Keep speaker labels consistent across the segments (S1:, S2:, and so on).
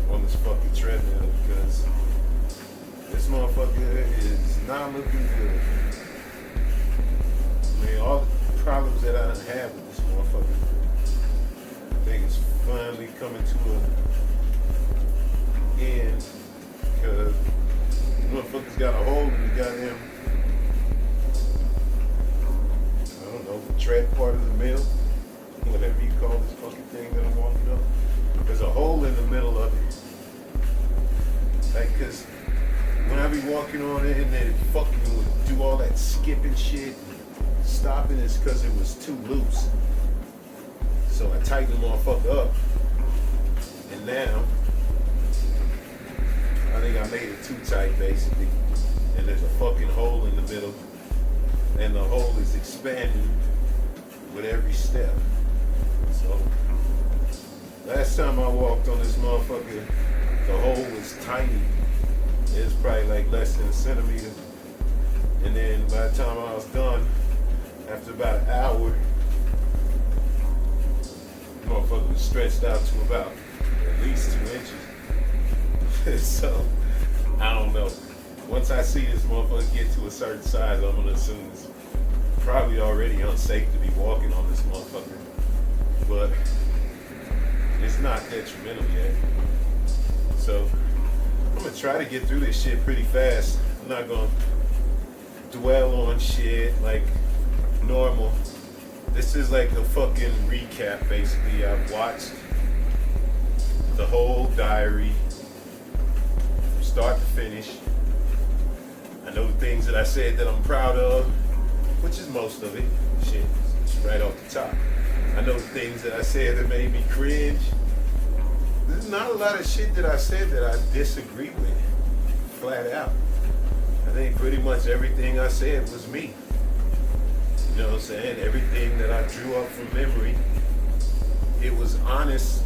S1: on this fucking treadmill because this motherfucker is not looking good. I mean, all the problems that I done had with this motherfucker, I think it's finally coming to an end because the motherfucker's got a hole in the goddamn, I don't know, the tread part of the mill, whatever you call this fucking thing that I'm walking up. There's a hole in the middle of it. Like, cause when I be walking on it and then it fucking would do all that skipping shit, stopping is cause it was too loose. So I tightened the motherfucker up. And now, I think I made it too tight basically. And there's a fucking hole in the middle. And the hole is expanding with every step. So, last time I walked on this motherfucker, the hole was tiny. It was probably like less than a centimeter. And then by the time I was done, after about an hour, the motherfucker was stretched out to about at least 2 inches. So, I don't know. Once I see this motherfucker get to a certain size, I'm gonna assume it's probably already unsafe to be walking on this motherfucker. But it's not detrimental yet. So I'm gonna try to get through this shit pretty fast. I'm not gonna dwell on shit like normal. This is like a fucking recap basically. I've watched the whole diary from start to finish. I know the things that I said that I'm proud of, which is most of it. Shit, it's right off the top. I know the things that I said that made me cringe. There's not a lot of shit that I said that I disagree with, flat out. I think pretty much everything I said was me. You know what I'm saying? Everything that I drew up from memory, it was honest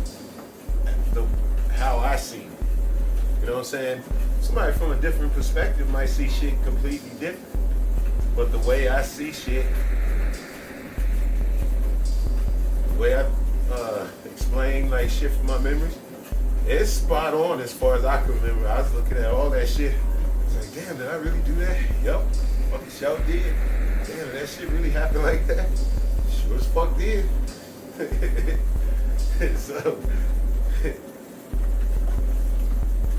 S1: how I seen it. You know what I'm saying? Somebody from a different perspective might see shit completely different. But the way I see shit, the way I explain like shit from my memories, it's spot on as far as I can remember. I was looking at all that shit. I was like, damn, did I really do that? Yup, fucking sure did. Damn, did that shit really happen like that? Sure as fuck did. So,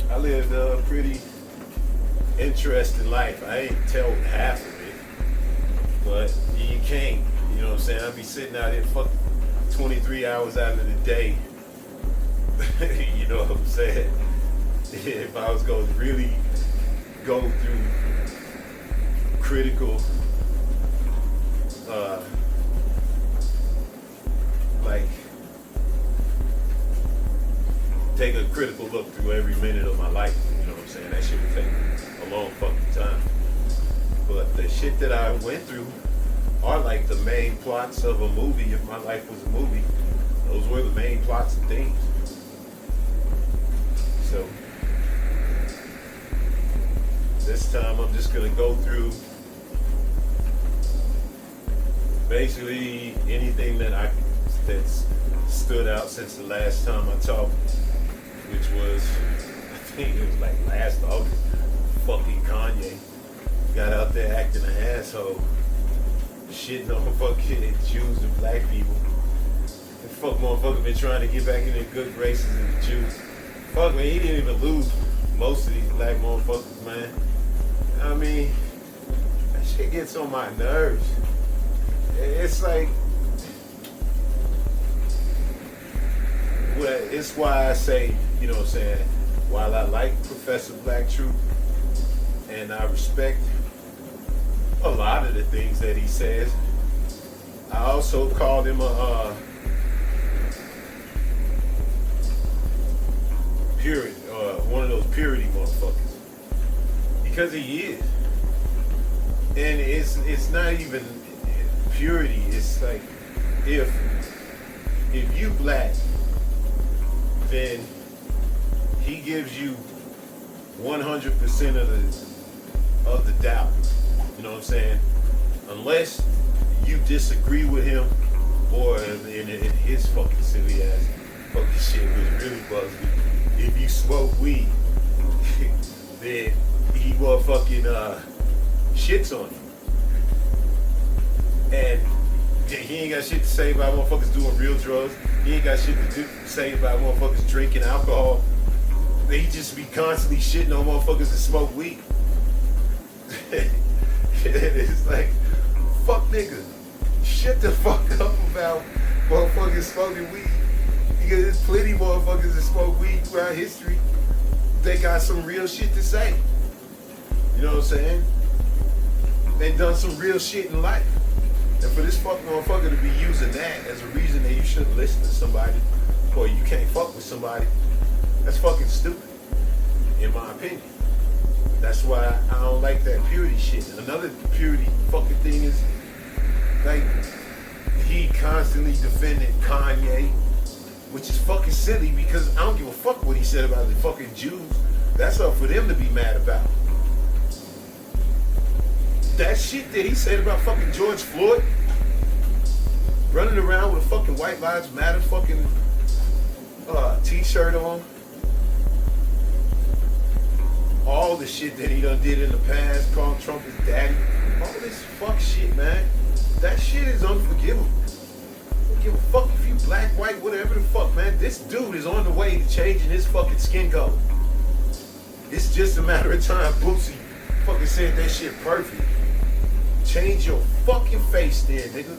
S1: I lived a pretty interesting life. I ain't tell half of it, but you can't. You know what I'm saying? I'd be sitting out here fucking 23 hours out of the day. You know what I'm saying? If I was going to really go through critical, like, take a critical look through every minute of my life. You know what I'm saying? That shit would take a long fucking time. But the shit that I went through are like the main plots of a movie. If my life was a movie, those were the main plots and themes. So this time I'm just gonna go through basically anything that's stood out since the last time I talked, which was, I think it was like last August. Fucking Kanye got out there acting an asshole, shitting on fucking Jews and black people. And fuck motherfucker been trying to get back in their good graces of the Jews. Fuck man, he didn't even lose most of these black motherfuckers, man. I mean, that shit gets on my nerves. It's like, well, it's why I say, you know what I'm saying, while I like Professor Black Truth and I respect a lot of the things that he says, I also called him a purity, one of those purity motherfuckers, because he is. And it's not even purity. It's like, if you black, then he gives you 100% of the doubt. You know what I'm saying? Unless you disagree with him, or in his fucking silly ass fucking shit, which really bugs me. if you smoke weed, then he motherfucking shits on you. And he ain't got shit to say about motherfuckers doing real drugs. He ain't got shit to say about motherfuckers drinking alcohol. He just be constantly shitting on motherfuckers that smoke weed. It's like, fuck nigga, shut the fuck up about motherfuckers smoking weed. Because there's plenty of motherfuckers that smoke weed throughout history. They got some real shit to say. You know what I'm saying? They done some real shit in life. And for this fucking motherfucker to be using that as a reason that you shouldn't listen to somebody or you can't fuck with somebody, that's fucking stupid, in my opinion. That's why I don't like that purity shit. Another purity fucking thing is, like, he constantly defended Kanye, which is fucking silly because I don't give a fuck what he said about the fucking Jews. That's up for them to be mad about. That shit that he said about fucking George Floyd, running around with a fucking White Lives Matter fucking t-shirt on, all the shit that he done did in the past, calling Trump his daddy, all this fuck shit, man. That shit is unforgivable. I don't give a fuck if you black, white, whatever the fuck, man. This dude is on the way to changing his fucking skin color. It's just a matter of time. Boosie fucking said that shit perfect. Change your fucking face then, nigga.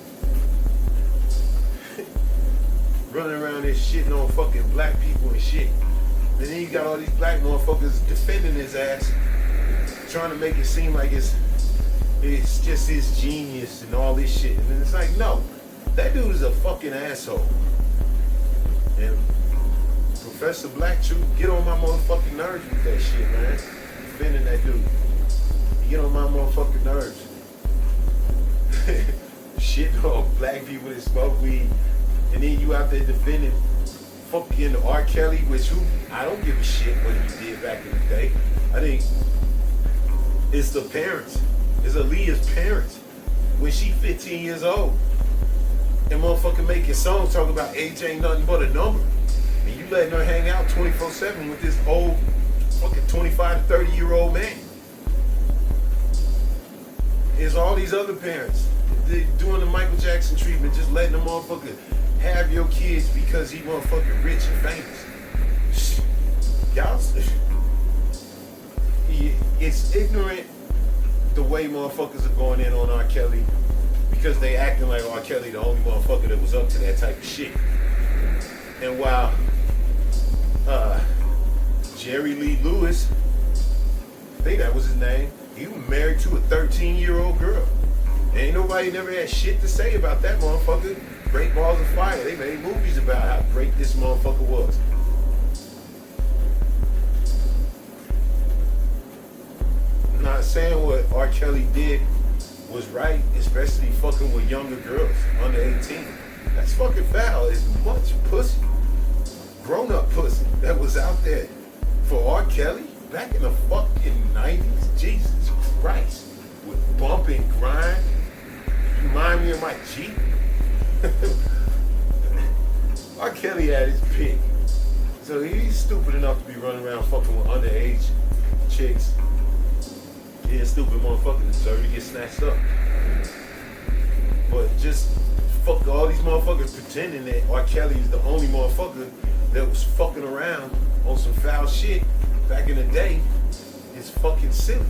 S1: Running around there shitting on fucking black people and shit. And then you got all these black motherfuckers defending his ass, trying to make it seem like it's just his genius and all this shit. And then it's like, no, that dude is a fucking asshole. And Professor Black Truth, get on my motherfucking nerves with that shit, man. Defending that dude. You get on my motherfucking nerves. Shit on black people that smoke weed, and then you out there defending fucking R. Kelly, which I don't give a shit what he did back in the day. I think it's the parents. It's Aaliyah's parents when she 15 years old and motherfucking making songs talking about age ain't nothing but a number, and you letting her hang out 24/7 with this old fucking 25 to 30 year old man. There's all these other parents doing the Michael Jackson treatment, just letting the motherfucker have your kids because he motherfucking rich and famous. Y'all, it's ignorant the way motherfuckers are going in on R. Kelly because they acting like R. Kelly the only motherfucker that was up to that type of shit. And while Jerry Lee Lewis, I think that was his name, he was married to a 13-year-old girl. Ain't nobody never had shit to say about that motherfucker. Great Balls of Fire. They made movies about how great this motherfucker was. I'm not saying what R. Kelly did was right, especially fucking with younger girls under 18. That's fucking foul. As much pussy, grown-up pussy that was out there for R. Kelly back in the fucking 90s. Jesus Christ. With bump and grind. You remind me of my Jeep. R. Kelly had his pick. So he's stupid enough to be running around fucking with underage chicks. Yeah, stupid motherfucker deserve to get snatched up. But just fuck all these motherfuckers pretending that R. Kelly is the only motherfucker that was fucking around on some foul shit back in the day is fucking silly.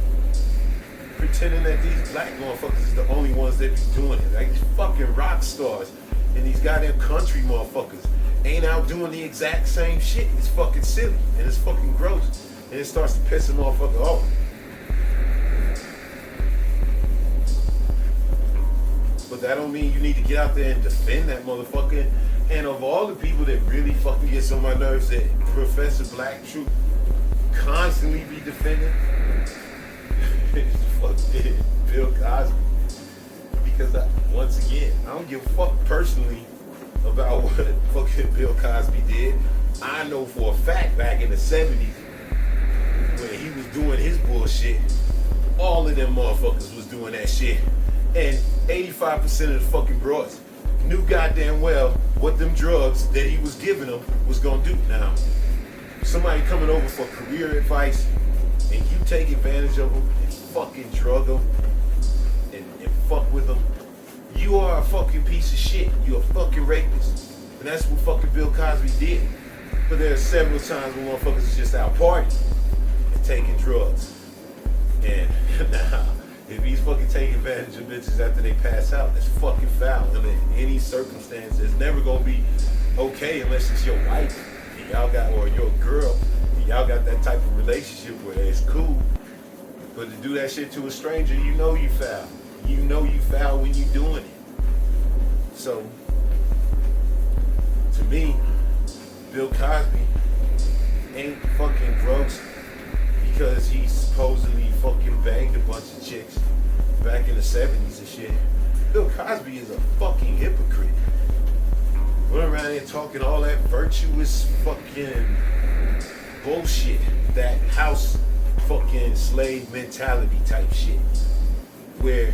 S1: Pretending that these black motherfuckers is the only ones that be doing it. Like these fucking rock stars and these goddamn country motherfuckers ain't out doing the exact same shit. It's fucking silly and it's fucking gross. And it starts to piss a motherfucker off. But that don't mean you need to get out there and defend that motherfucker. And of all the people that really fucking gets on my nerves that Professor Black Truth constantly be defending, fucking Bill Cosby. Because once again, I don't give a fuck personally about what fucking Bill Cosby did. I know for a fact back in the 70s when he was doing his bullshit, all of them motherfuckers was doing that shit. And 85% of the fucking broads knew goddamn well what them drugs that he was giving them was gonna do. Now, somebody coming over for career advice and you take advantage of them and fucking drug them and fuck with them, you are a fucking piece of shit. You're a fucking rapist. And that's what fucking Bill Cosby did. But there are several times when motherfuckers is just out partying and taking drugs. And now, if he's fucking taking advantage of bitches after they pass out, that's fucking foul. And in any circumstance, it's never gonna be okay unless it's your wife and y'all got, or your girl, and y'all got that type of relationship where it's cool. But to do that shit to a stranger, you know you foul. You know you foul when you doing it. So, to me, Bill Cosby ain't fucking gross because he supposedly fucking banged a bunch of chicks back in the 70s and shit. Bill Cosby is a fucking hypocrite. Running around here talking all that virtuous fucking bullshit, that house fucking slave mentality type shit, where,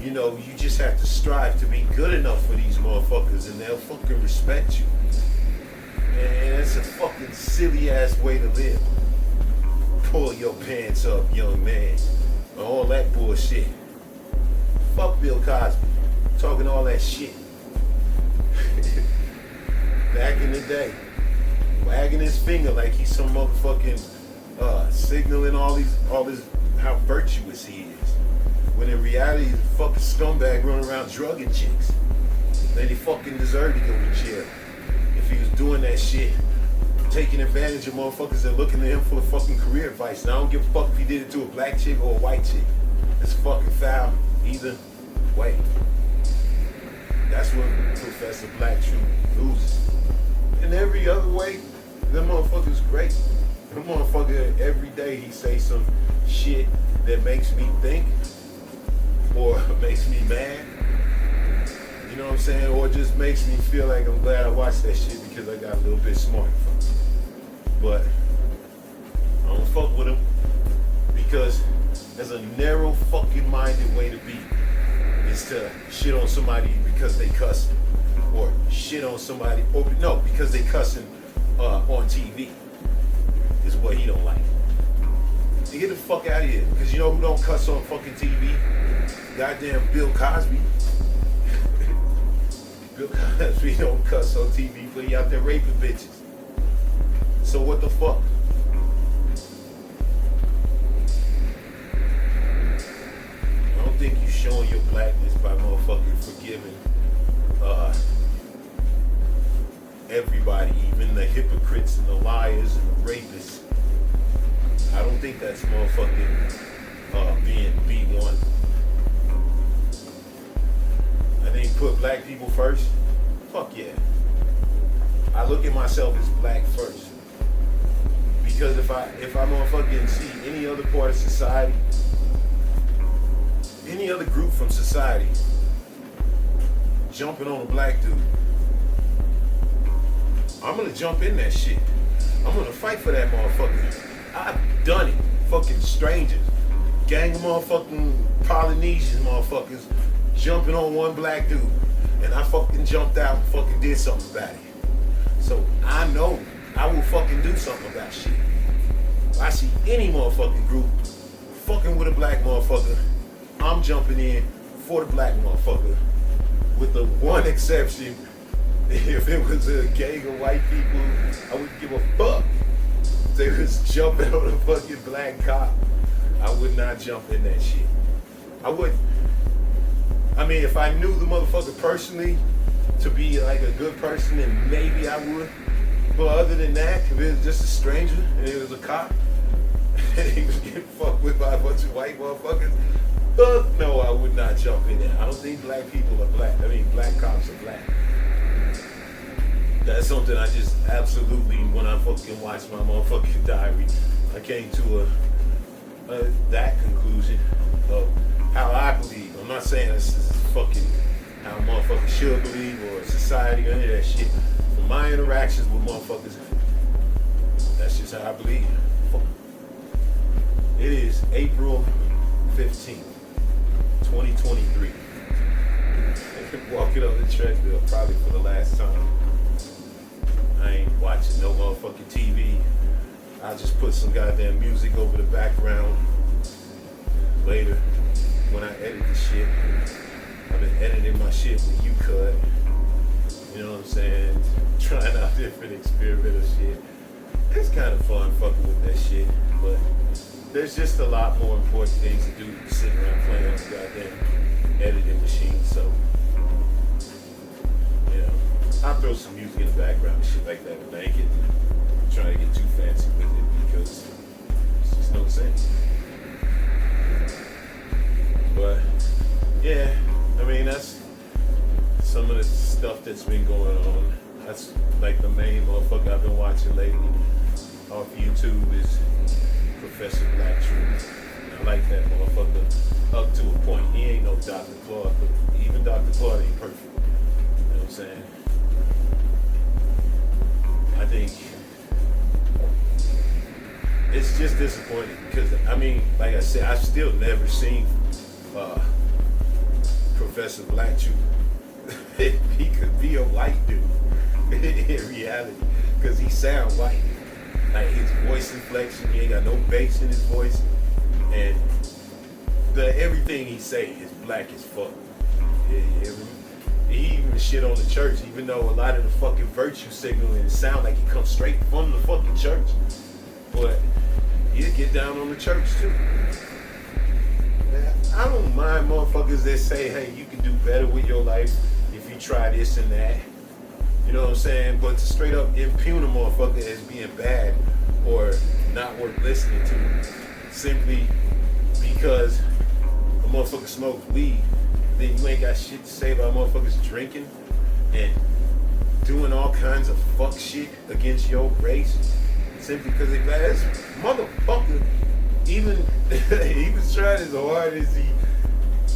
S1: you know, you just have to strive to be good enough for these motherfuckers and they'll fucking respect you. And it's a fucking silly ass way to live. Pull your pants up, young man. All that bullshit. Fuck Bill Cosby. Talking all that shit. Back in the day. Wagging his finger like he's some motherfucking signaling all this how virtuous he is. When in reality he's a fucking scumbag running around drugging chicks. Then he fucking deserved to go to jail. If he was doing that shit, taking advantage of motherfuckers that looking to him for fucking career advice. And I don't give a fuck if he did it to a black chick or a white chick. It's fucking foul either way. That's what Professor Black Truth loses. And every other way, that motherfucker's great. That motherfucker, every day he say some shit that makes me think or makes me mad. You know what I'm saying? Or just makes me feel like I'm glad I watched that shit because I got a little bit smart from it. But I don't fuck with him because there's a narrow fucking minded way to be, is to shit on somebody because they cuss, or shit on somebody, or no, because they cussing on TV is what he don't like. And get the fuck out of here, because you know who don't cuss on fucking TV? Goddamn Bill Cosby. Bill Cosby don't cuss on TV, but he out there raping bitches. So what the fuck? I don't think you showing your blackness by motherfucking forgiving everybody, even the hypocrites and the liars and the rapists. I don't think that's motherfucking being B1. I think put black people first. Fuck yeah. I look at myself as black first. Because if I motherfucking see any other part of society, any other group from society jumping on a black dude, I'm gonna jump in that shit. I'm gonna fight for that motherfucker. I've done it. Fucking strangers. Gang of motherfucking Polynesian motherfuckers jumping on one black dude. And I fucking jumped out and fucking did something about it. So I know I will fucking do something about shit. If I see any motherfucking group fucking with a black motherfucker, I'm jumping in for the black motherfucker. With the one exception, if it was a gang of white people, I wouldn't give a fuck. If they was jumping on a fucking black cop, I would not jump in that shit. I wouldn't. I mean, if I knew the motherfucker personally to be like a good person, then maybe I would. But other than that, if it was just a stranger and it was a cop and he was getting fucked with by a bunch of white motherfuckers, fuck no, I would not jump in there. I don't think black people are black. I mean, black cops are black. That's something I just absolutely, when I fucking watched my motherfucking diary, I came to that conclusion of how I believe. I'm not saying this is fucking how motherfuckers should believe or society or any of that shit. From my interactions with motherfuckers, that's just how I believe. Fuck. It is April 15th, 2023. Walking up the treadmill probably for the last time. I ain't watching no motherfucking TV. I'll just put some goddamn music over the background later when I edit the shit. I've been editing my shit with U-Cut. You know what I'm saying? Trying out different experimental shit. It's kind of fun fucking with that shit, but there's just a lot more important things to do than sitting around playing on the goddamn editing machine. So, you know, I'll throw some music in the background and shit like that, but I ain't trying to get too fancy with it because it's just no sense. But yeah, I mean, that's some of the stuff that's been going on. That's like the main motherfucker I've been watching lately off YouTube is Professor Black Truth. I like that motherfucker up to a point. He ain't no Dr. Claude, but even Dr. Claude ain't perfect. You know what I'm saying? I think it's just disappointing because, I mean, like I said, I've still never seen Professor Black Truth. He could be a white dude in reality because he sound white. Like his voice inflection, he ain't got no bass in his voice, and everything he say is black as fuck. He even shit on the church, even though a lot of the fucking virtue signaling sound like it comes straight from the fucking church. But he'll get down on the church too. I don't mind motherfuckers that say, hey, you can do better with your life if you try this and that. You know what I'm saying? But to straight up impugn a motherfucker as being bad or not worth listening to simply because a motherfucker smokes weed, then you ain't got shit to say about motherfuckers drinking and doing all kinds of fuck shit against your race simply because they bad. This motherfucker, even he was trying as hard as he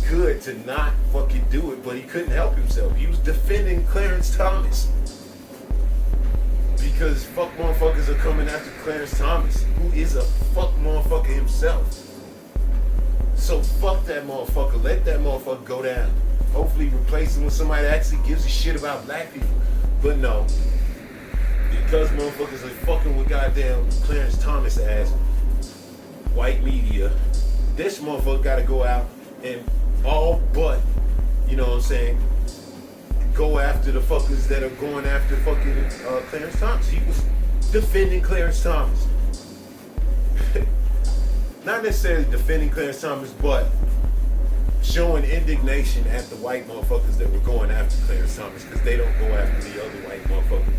S1: could to not fucking do it, but he couldn't help himself. He was defending Clarence Thomas because fuck motherfuckers are coming after Clarence Thomas, who is a fuck motherfucker himself. So fuck that motherfucker. Let that motherfucker go down. Hopefully replace him with somebody that actually gives a shit about black people. But no, because motherfuckers are fucking with goddamn Clarence Thomas ass white media, this motherfucker gotta go out and all but, you know what I'm saying, go after the fuckers that are going after fucking Clarence Thomas. He was defending Clarence Thomas. Not necessarily defending Clarence Thomas, but showing indignation at the white motherfuckers that were going after Clarence Thomas because they don't go after the other white motherfuckers,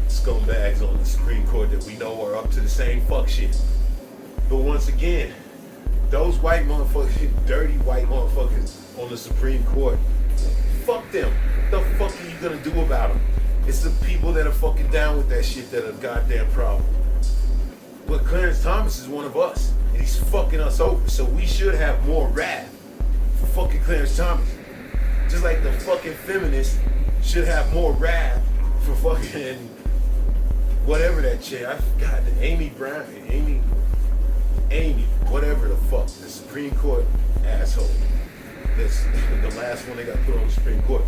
S1: scumbags on the Supreme Court that we know are up to the same fuck shit. But once again, those white motherfuckers, dirty white motherfuckers on the Supreme Court, fuck them. What the fuck are you gonna do about them? It's the people that are fucking down with that shit that are the goddamn problem. But Clarence Thomas is one of us, and he's fucking us over, so we should have more wrath for fucking Clarence Thomas. Just like the fucking feminists should have more wrath for fucking whatever that chick, I forgot, Amy, whatever the fuck, the Supreme Court asshole. That's the last one they got put on the Supreme Court.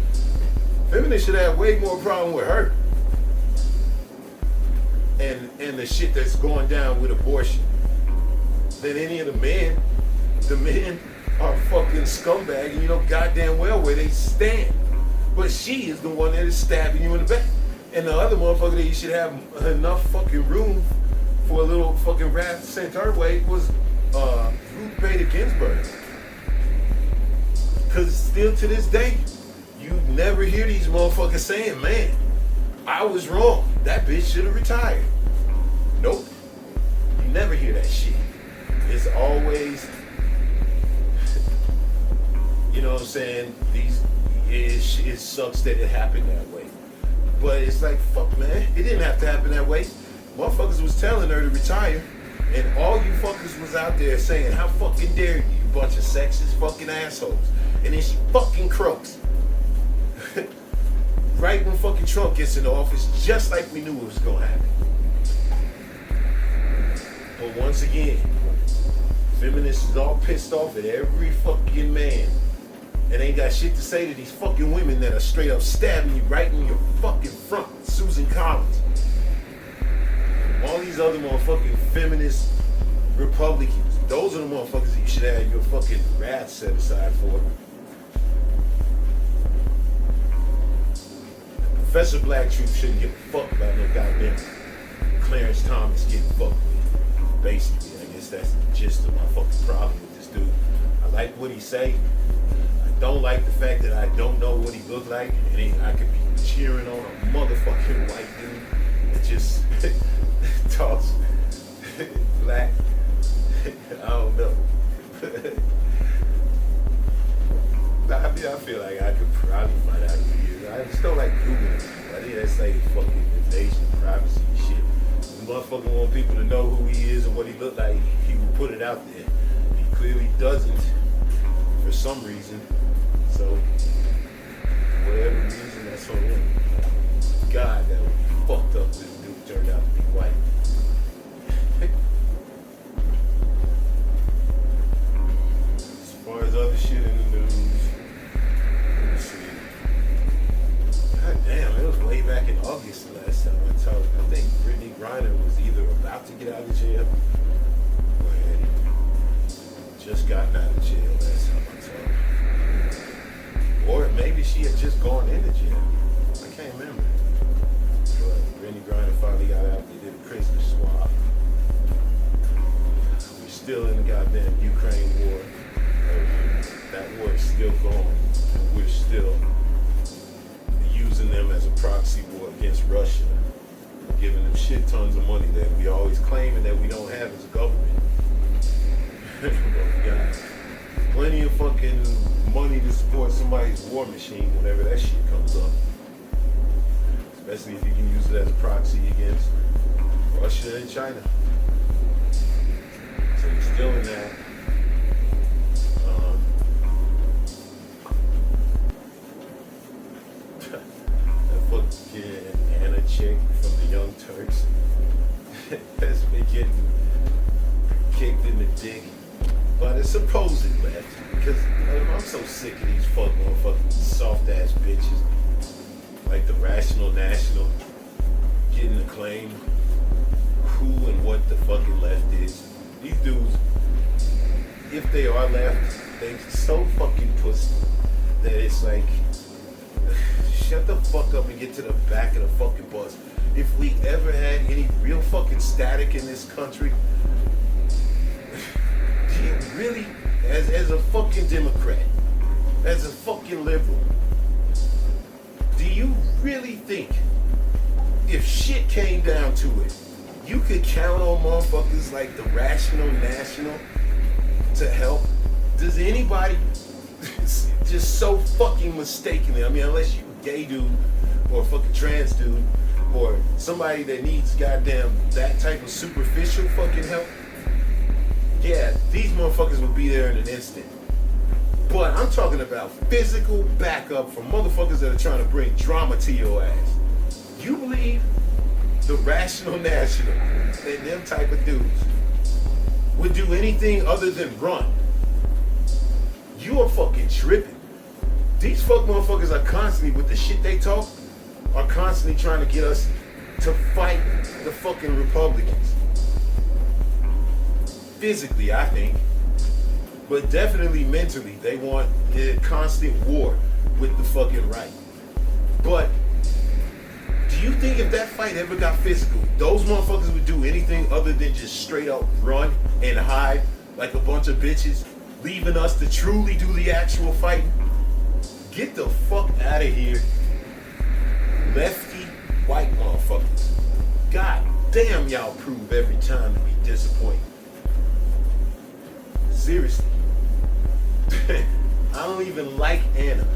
S1: Feminists should have way more problem with her. And the shit that's going down with abortion than any of the men. The men are fucking scumbag and you know goddamn well where they stand. But she is the one that is stabbing you in the back. And the other motherfucker that you should have enough fucking room for a little fucking wrath sent her way was Ruth Bader Ginsburg. Cause still to this day, you never hear these motherfuckers saying, man, I was wrong. That bitch should have retired. Nope. You never hear that shit. It's always, you know what I'm saying, it sucks that it happened that way. But it's like, fuck man, it didn't have to happen that way. Motherfuckers was telling her to retire, and all you fuckers was out there saying, how fucking dare you, you bunch of sexist fucking assholes. And then she fucking croaks. Right when fucking Trump gets in the office, just like we knew it was gonna happen. But once again, feminists is all pissed off at every fucking man. And ain't got shit to say to these fucking women that are straight up stabbing you right in your fucking front. Susan Collins. All these other motherfucking feminist Republicans. Those are the motherfuckers that you should have your fucking wrath set aside for. Professor Black Truth shouldn't give a fuck about no goddamn Clarence Thomas getting fucked with. Basically, I guess that's the gist of my fucking problem with this dude. I like what he say. I don't like the fact that I don't know what he looked like, and I could be cheering on a motherfucking white dude that just talks black. I don't know. I mean, I feel like I could probably find out who he is. I just don't like Googling people. I think that's like fucking invasion of privacy and shit. The motherfucker want people to know who he is and what he look like. He will put it out there. He clearly doesn't for some reason. So, whatever reason, that's on him. God, that would be fucked up if this dude turned out to be white. As far as other shit in the news, let me see. God damn, it was way back in August the last time I talked. I think Brittany Griner was either about to get out of jail or had just gotten out of jail last time I talked. Or maybe she had just gone into jail. I can't remember. But Brittany Griner finally got out. They did a prisoner swap. We're still in the goddamn Ukraine war. That war is still going. And we're still using them as a proxy war against Russia. Giving them shit tons of money that we always claiming that we don't have as a government. But we got plenty of fucking money to support somebody's war machine whenever that shit comes up. Especially if you can use it as a proxy against Russia and China. So you're still in that. That fucking Anna chick from the Young Turks has been getting kicked in the dick by the supposed left. Because I'm so sick of these fucking soft ass bitches. Like the Rational National getting acclaimed. Who and what the fucking left is. These dudes, if they are left, they so fucking pussy that it's like, shut the fuck up and get to the back of the fucking bus. If we ever had any real fucking static in this country, do you really, as a fucking Democrat, as a fucking liberal, do you really think if shit came down to it, you could count on motherfuckers like the Rational National to help? Does anybody just so fucking mistakenly, I mean, unless you a gay dude or a fucking trans dude or somebody that needs goddamn that type of superficial fucking help, yeah, these motherfuckers would be there in an instant. But I'm talking about physical backup from motherfuckers that are trying to bring drama to your ass. You believe the Rational National and them type of dudes would do anything other than run? You are fucking tripping. These fuck motherfuckers are constantly, with the shit they talk, are constantly trying to get us to fight the fucking Republicans. Physically, I think. But definitely mentally, they want a constant war with the fucking right. But do you think if that fight ever got physical, those motherfuckers would do anything other than just straight up run and hide like a bunch of bitches, leaving us to truly do the actual fighting? Get the fuck out of here, lefty white motherfuckers. God damn, y'all prove every time to be disappointing. Seriously. I don't even like Anna.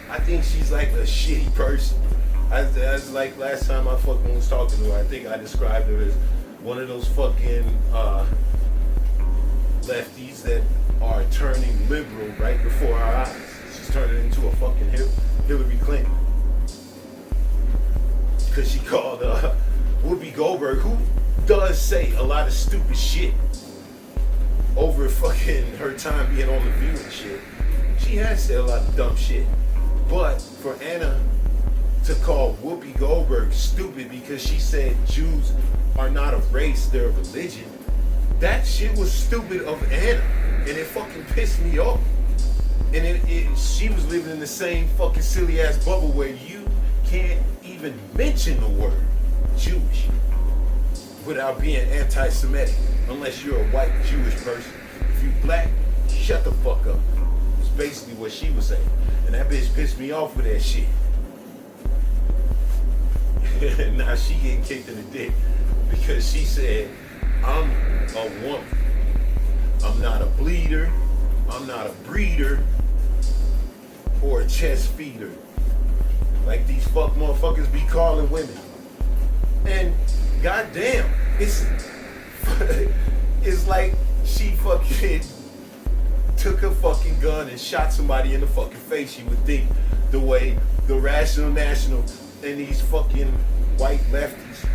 S1: I think she's like a shitty person. As like last time I fucking was talking to her, I think I described her as one of those fucking lefties that are turning liberal right before our eyes. She's turning into a fucking Hillary Clinton. Because she called Whoopi Goldberg, who does say a lot of stupid shit over fucking her time being on The View and shit. She has said a lot of dumb shit. But for Anna to call Whoopi Goldberg stupid because she said Jews are not a race, they're a religion. That shit was stupid of Anna, and it fucking pissed me off. And she was living in the same fucking silly ass bubble where you can't even mention the word Jewish without being anti-Semitic, unless you're a white Jewish person. If you black, shut the fuck up. It's basically what she was saying. And that bitch pissed me off with that shit. Now she getting kicked in the dick because she said, I'm a woman. I'm not a bleeder. I'm not a breeder or a chest feeder. Like these fuck motherfuckers be calling women. And goddamn, it's like she fucking took a fucking gun and shot somebody in the fucking face. You would think the way the Rational National and these fucking white lefties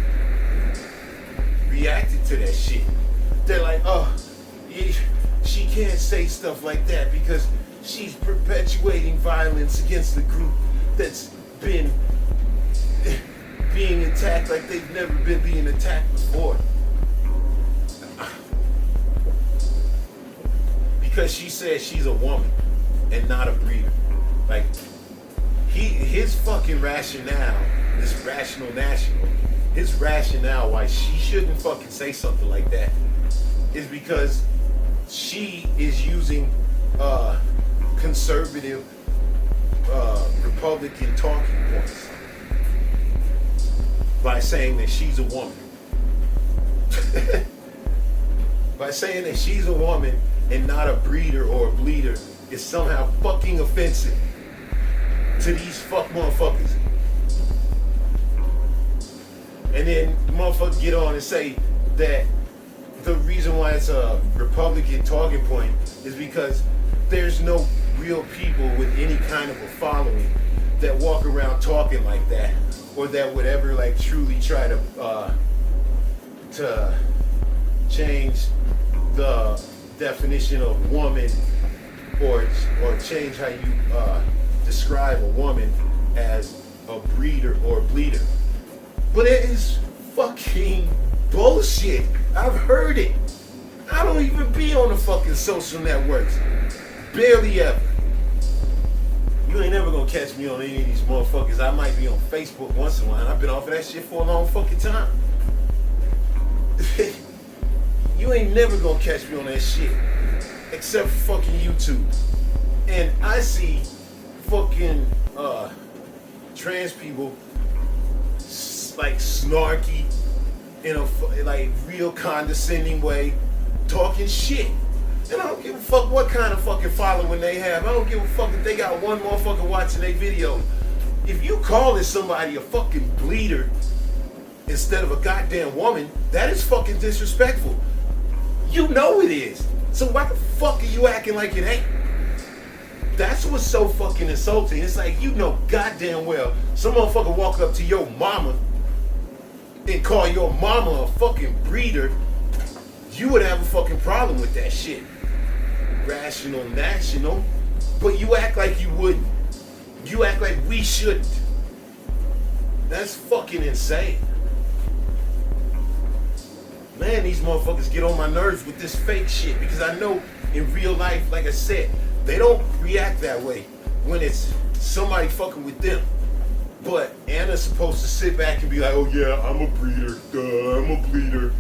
S1: reacted to that shit. They're like, oh, she can't say stuff like that because she's perpetuating violence against the group that's been being attacked like they've never been being attacked before. Because she said she's a woman and not a breeder. Like, his fucking rationale, this Rational National, his rationale why she shouldn't fucking say something like that is because she is using conservative Republican talking points by saying that she's a woman. By saying that she's a woman and not a breeder or a bleeder is somehow fucking offensive to these fuck motherfuckers. And then the motherfuckers get on and say that the reason why it's a Republican talking point is because there's no real people with any kind of a following that walk around talking like that, or that would ever like truly try to change the definition of woman, or change how you describe a woman as a breeder or a bleeder. But it is fucking bullshit. I've heard it. I don't even be on the fucking social networks. Barely ever. You ain't never gonna catch me on any of these motherfuckers. I might be on Facebook once in a while, and I've been off of that shit for a long fucking time. You ain't never gonna catch me on that shit. Except for fucking YouTube. And I see fucking trans people like snarky in a like real condescending way, talking shit. And I don't give a fuck what kind of fucking following they have. I don't give a fuck if they got one motherfucker watching their video. If you calling somebody a fucking bleeder instead of a goddamn woman, that is fucking disrespectful. You know it is. So why the fuck are you acting like it ain't? That's what's so fucking insulting. It's like, you know goddamn well some motherfucker walk up to your mama and call your mama a fucking breeder, you would have a fucking problem with that shit. Rational National. But you act like you wouldn't. You act like we shouldn't. That's fucking insane. Man, these motherfuckers get on my nerves with this fake shit, because I know in real life, like I said, they don't react that way when it's somebody fucking with them. But Anna's supposed to sit back and be like, oh yeah, I'm a breeder, I'm a bleeder.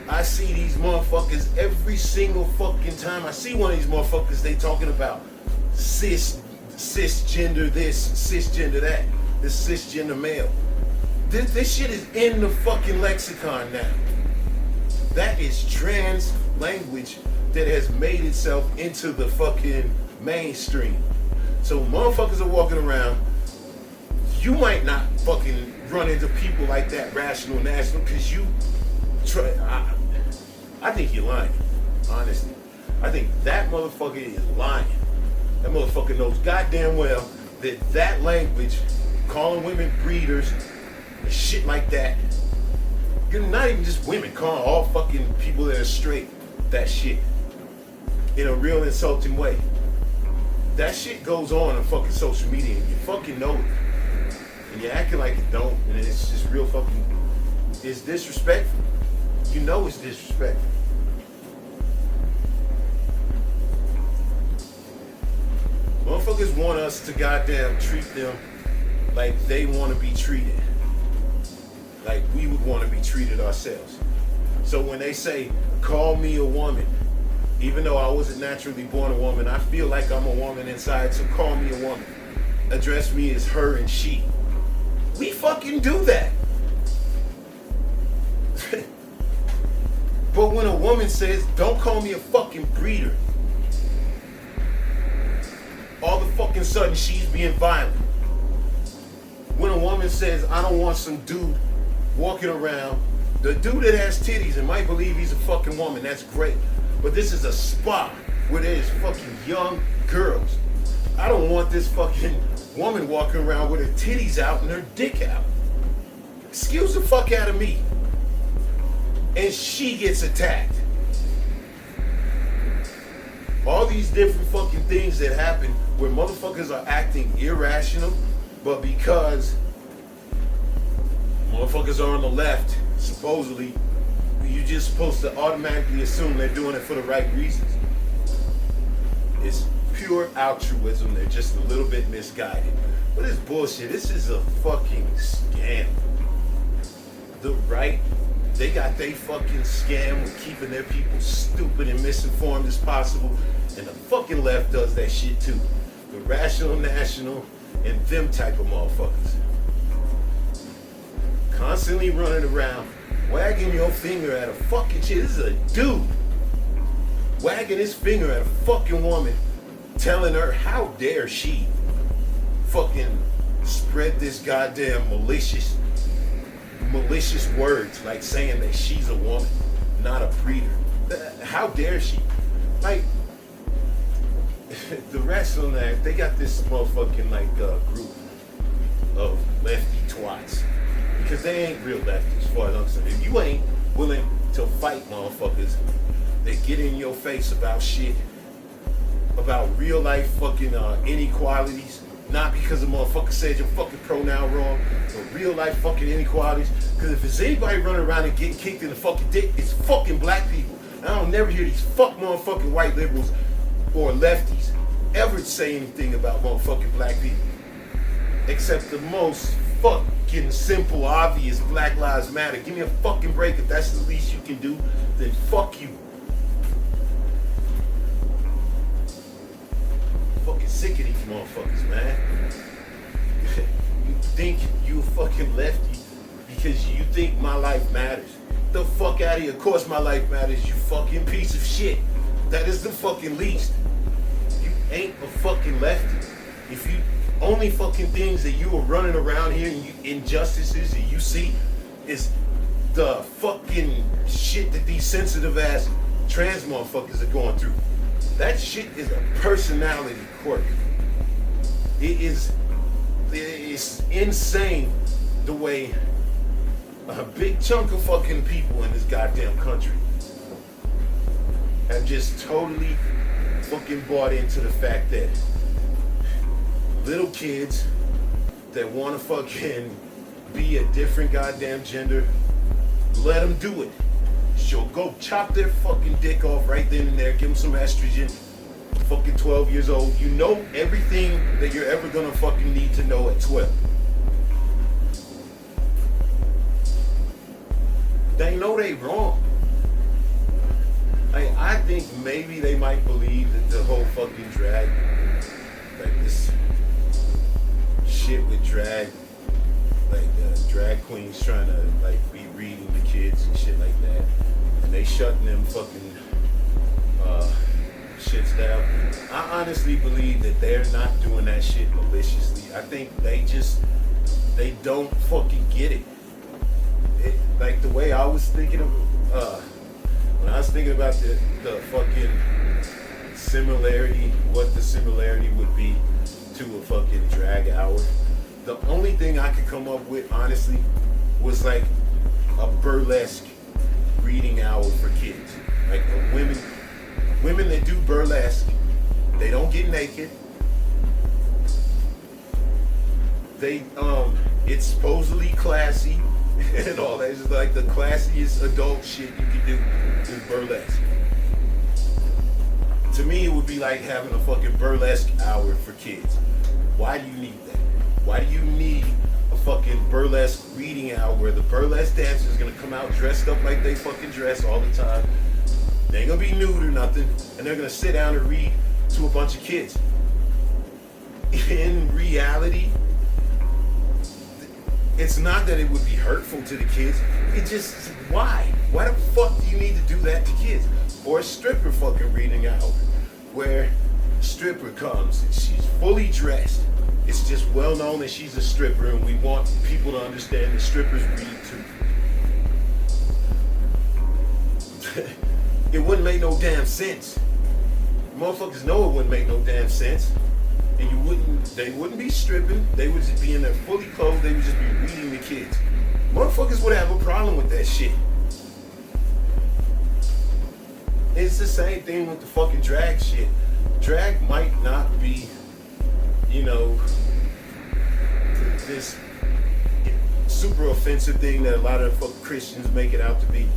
S1: I see these motherfuckers every single fucking time I see one of these motherfuckers, they talking about cisgender this, cisgender that, this cisgender male. This shit is in the fucking lexicon now. That is trans language that has made itself into the fucking mainstream. So motherfuckers are walking around. You might not fucking run into people like that, Rational National, because you try. I think you're lying, honestly. I think that motherfucker is lying. That motherfucker knows goddamn well that language, calling women breeders, and shit like that. You're not even just women, calling all fucking people that are straight that shit in a real insulting way. that shit goes on fucking social media, and you fucking know it, and you're acting like it don't, and it's just real fucking. It's disrespectful. You know it's disrespectful. Motherfuckers want us to goddamn treat them like they want to be treated. Like we would want to be treated ourselves. So when they say, call me a woman, even though I wasn't naturally born a woman, I feel like I'm a woman inside, so call me a woman. Address me as her and she. We fucking do that. But when a woman says, don't call me a fucking breeder, all the fucking sudden she's being violent. When a woman says, I don't want some dude walking around, the dude that has titties and might believe he's a fucking woman, that's great. But this is a spa where there's fucking young girls. I don't want this fucking woman walking around with her titties out and her dick out. Excuse the fuck out of me. And she gets attacked. All these different fucking things that happen where motherfuckers are acting irrational, but because motherfuckers are on the left, supposedly, you're just supposed to automatically assume they're doing it for the right reasons. It's pure altruism. They're just a little bit misguided. But it's bullshit. This is a fucking scam. The right, they got they fucking scam with keeping their people stupid and misinformed as possible. And the fucking left does that shit too. The rational national and them type of motherfuckers. Constantly running around, wagging your finger at a fucking shit. This is a dude wagging his finger at a fucking woman, telling her how dare she fucking spread this goddamn malicious words, like saying that she's a woman, not a breeder. How dare she? Like, the rest of them, they got this motherfucking like group of lefty twats. Because they ain't real lefties, as far as I'm concerned. If you ain't willing to fight motherfuckers that get in your face about shit, about real life fucking inequalities, not because a motherfucker said your fucking pronoun wrong, but real life fucking inequalities. Because if it's anybody running around and getting kicked in the fucking dick, it's fucking black people. And I don't never hear these fuck motherfucking white liberals or lefties ever say anything about motherfucking black people. Except the most fucking simple, obvious Black Lives Matter. Give me a fucking break. If that's the least you can do, then fuck you. Fucking sick of these motherfuckers, man. You think you a fucking lefty because you think my life matters. The fuck out of here. Of course my life matters, you fucking piece of shit. That is the fucking least. You ain't a fucking lefty. If you only fucking things that you are running around here and you, injustices that you see is the fucking shit that these sensitive ass trans motherfuckers are going through. That shit is a personality quirk. It's insane the way a big chunk of fucking people in this goddamn country have just totally fucking bought into the fact that little kids that want to fucking be a different goddamn gender, let them do it. So go chop their fucking dick off right then and there, give them some estrogen, fucking 12 years old. You know everything that you're ever gonna fucking need to know at 12. They know they wrong. I think maybe they might believe that the whole fucking drag, like this shit with drag, like drag queens trying to like be reading the kids and shit like that, and they shutting them fucking shits down. I honestly believe that they're not doing that shit maliciously. I think they don't fucking get it. Like the way I was thinking of when I was thinking about the fucking similarity, what the similarity would be to a fucking drag hour. The only thing I could come up with, honestly, was like a burlesque reading hour for kids. Like women that do burlesque, they don't get naked, They it's supposedly classy and all that. It's just like the classiest adult shit you can do is burlesque. To me, it would be like having a fucking burlesque hour for kids. Why do you need that? Why do you need a fucking burlesque reading hour where the burlesque dancer is gonna come out dressed up like they fucking dress all the time? They ain't gonna be nude or nothing, and they're gonna sit down and read to a bunch of kids. In reality, it's not that it would be hurtful to the kids. It just, why? Why the fuck do you need to do that to kids? Or a stripper fucking reading hour, where a stripper comes and she's fully dressed. It's just well known that she's a stripper, and we want people to understand that strippers read too. It wouldn't make no damn sense. Motherfuckers know it wouldn't make no damn sense. And they wouldn't be stripping. They would just be in there fully clothed. They would just be reading the kids. Motherfuckers would have a problem with that shit. It's the same thing with the fucking drag shit. Drag might not be, this super offensive thing that a lot of fucking Christians make it out to be.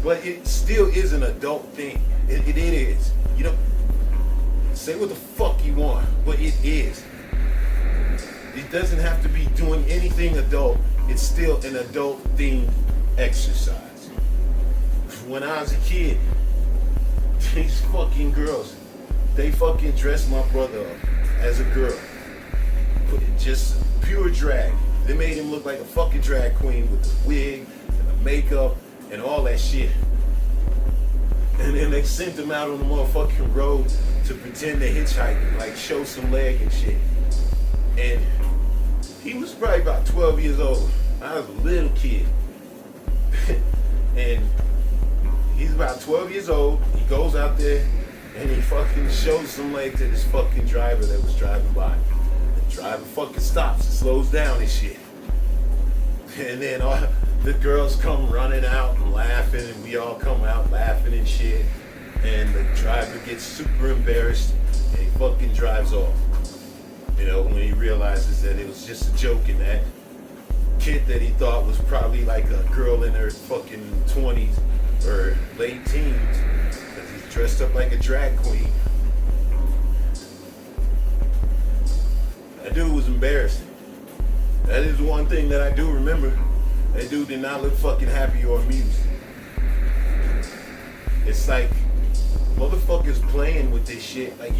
S1: But it still is an adult thing. It is. You know, say what the fuck you want, but it is. It doesn't have to be doing anything adult. It's still an adult themed exercise. When I was a kid, these fucking girls, they fucking dressed my brother up as a girl. Just pure drag. They made him look like a fucking drag queen with the wig and the makeup and all that shit. And then they sent him out on the motherfucking road to pretend to hitchhike, like show some leg and shit. And he was probably about 12 years old. I was a little kid. And he's about 12 years old. He goes out there and he fucking shows some leg to this fucking driver that was driving by. The driver fucking stops and slows down and shit. And then the girls come running out and laughing, and we all come out laughing and shit. And the driver gets super embarrassed and he fucking drives off. When he realizes that it was just a joke, and that kid that he thought was probably like a girl in her fucking 20s or late teens, because he's dressed up like a drag queen. That dude was embarrassed. That is one thing that I do remember. That dude did not look fucking happy or amused. It's like motherfuckers playing with this shit. Like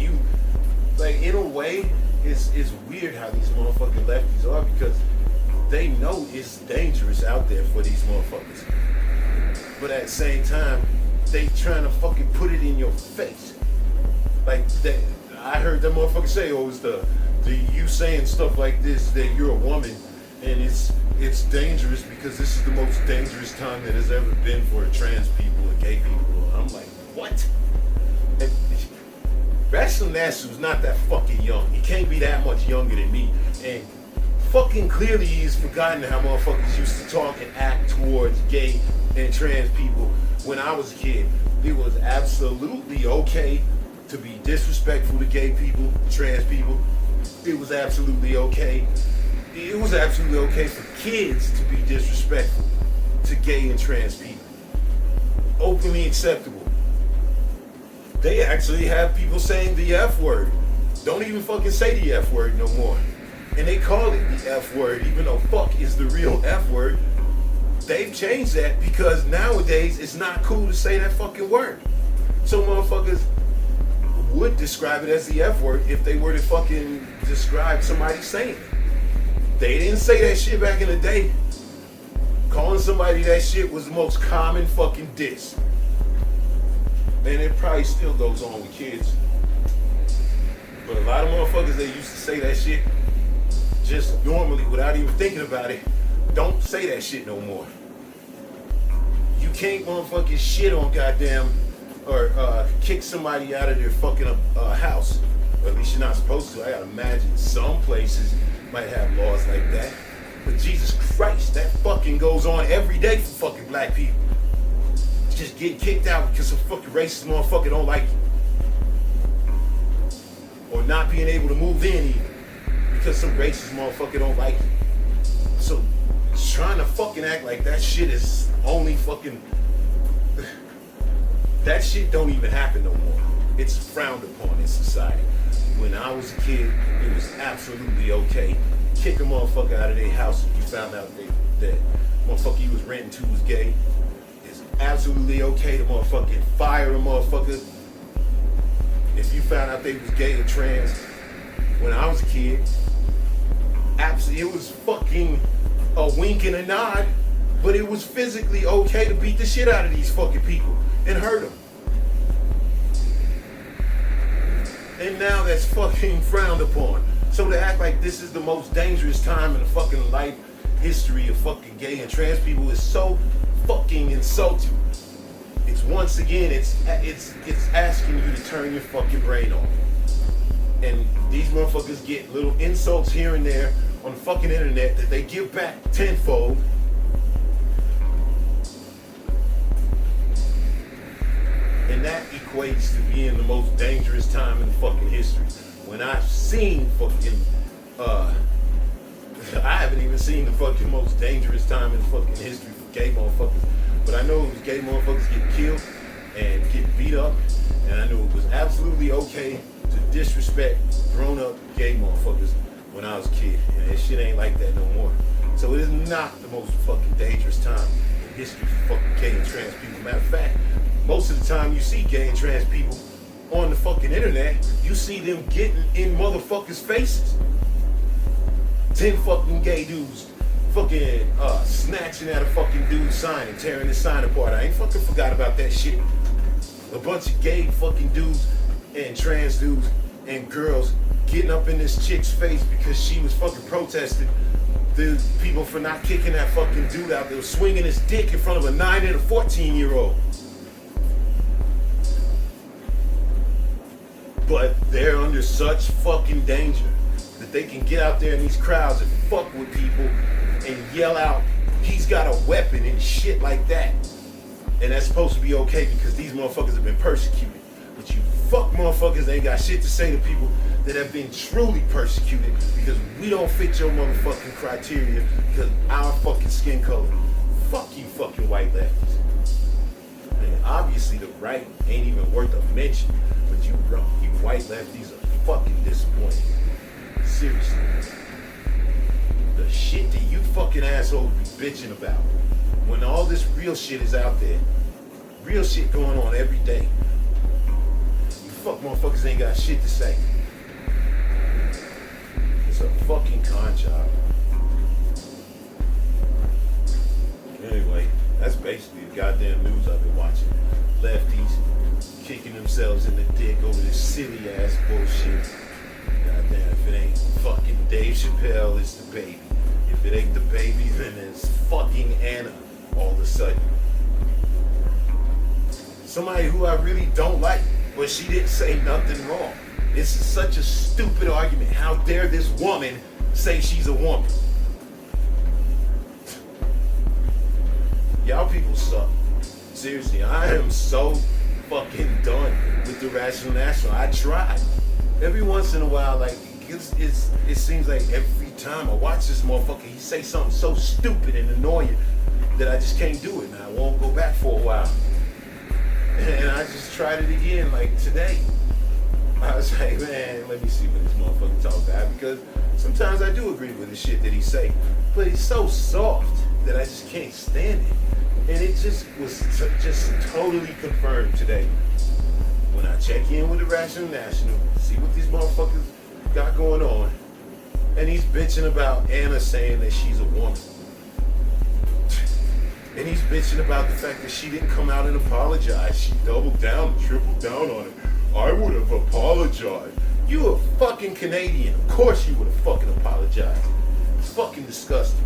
S1: in a way, it's weird how these motherfucking lefties are, because they know it's dangerous out there for these motherfuckers. But at the same time, they trying to fucking put it in your face. Like that, I heard that motherfucker say, "Oh, it's the you saying stuff like this that you're a woman, and it's dangerous because this is the most dangerous time that has ever been for trans people and gay people." I'm like, what? And Bachelor Nash not that fucking young. He can't be that much younger than me. And fucking clearly he's forgotten how motherfuckers used to talk and act towards gay and trans people when I was a kid. It was absolutely okay to be disrespectful to gay people, trans people. It was absolutely okay. It was absolutely okay for kids to be disrespectful to gay and trans people. Openly acceptable. They actually have people saying the F word. Don't even fucking say the F word no more. And they call it the F word, even though fuck is the real F word. They've changed that because nowadays it's not cool to say that fucking word. So motherfuckers would describe it as the F word if they were to fucking describe somebody saying it. They didn't say that shit back in the day. Calling somebody that shit was the most common fucking diss. And it probably still goes on with kids. But a lot of motherfuckers that used to say that shit just normally without even thinking about it, don't say that shit no more. You can't motherfucking shit on goddamn or kick somebody out of their fucking house. Or at least you're not supposed to. I gotta imagine some places might have laws like that. But Jesus Christ, that fucking goes on every day for fucking black people. Just getting kicked out because some fucking racist motherfucker don't like you. Or not being able to move in even. because some racist motherfucker don't like you. So trying to fucking act like that shit is only fucking, that shit don't even happen no more. It's frowned upon in society. When I was a kid, it was absolutely okay. Kick a motherfucker out of their house if you found out that motherfucker you was renting to was gay. It's absolutely okay to motherfucking fire a motherfucker if you found out they was gay or trans. When I was a kid, absolutely, it was fucking a wink and a nod, but it was physically okay to beat the shit out of these fucking people and hurt them. And now that's fucking frowned upon. So to act like this is the most dangerous time in the fucking life history of fucking gay and trans people is so fucking insulting. It's once again, it's asking you to turn your fucking brain off. And these motherfuckers get little insults here and there on the fucking internet that they give back tenfold. And that equates to being the most dangerous time in fucking history. When I've seen fucking, I haven't even seen the fucking most dangerous time in fucking history for gay motherfuckers. But I know it was gay motherfuckers getting killed and getting beat up. And I knew it was absolutely okay to disrespect grown-up gay motherfuckers when I was a kid. And that shit ain't like that no more. So it is not the most fucking dangerous time in history for fucking gay and trans people. Matter of fact, most of the time you see gay and trans people on the fucking internet, you see them getting in motherfuckers' faces. 10 fucking gay dudes fucking snatching at a fucking dude's sign and tearing his sign apart. I ain't fucking forgot about that shit. A bunch of gay fucking dudes and trans dudes and girls getting up in this chick's face because she was fucking protesting the people for not kicking that fucking dude out there swinging his dick in front of a 9 and a 14-year-old. But they're under such fucking danger that they can get out there in these crowds and fuck with people and yell out, he's got a weapon and shit like that. And that's supposed to be okay because these motherfuckers have been persecuted. But you fuck motherfuckers ain't got shit to say to people that have been truly persecuted because we don't fit your motherfucking criteria because our fucking skin color. Fuck you fucking white lefties. And obviously the right ain't even worth a mention, but you white lefties are fucking disappointing. Seriously. The shit that you fucking assholes be bitching about when all this real shit is out there. Real shit going on every day. You fuck motherfuckers ain't got shit to say. It's a fucking con job. Anyway, that's basically the goddamn news I've been watching. Lefties kicking themselves in the dick over this silly ass bullshit. Goddamn, if it ain't fucking Dave Chappelle, it's the baby. If it ain't the baby, then it's fucking Anna all of a sudden. Somebody who I really don't like, but she didn't say nothing wrong. It's such a stupid argument. How dare this woman say she's a woman? Y'all people suck. Seriously, I am so fucking done with the Rational National. I tried. Every once in a while, like, it seems like every time I watch this motherfucker, he say something so stupid and annoying that I just can't do it, and I won't go back for a while. And I just tried it again, like today. I was like, man, let me see what this motherfucker talks about, because sometimes I do agree with the shit that he say, but he's so soft that I just can't stand it. And it just was just totally confirmed today when I check in with the Rational National, see what these motherfuckers got going on, and he's bitching about Anna saying that she's a woman. And he's bitching about the fact that she didn't come out and apologize. She doubled down, tripled down on it. I would have apologized. You a fucking Canadian. Of course you would have fucking apologized. It's fucking disgusting.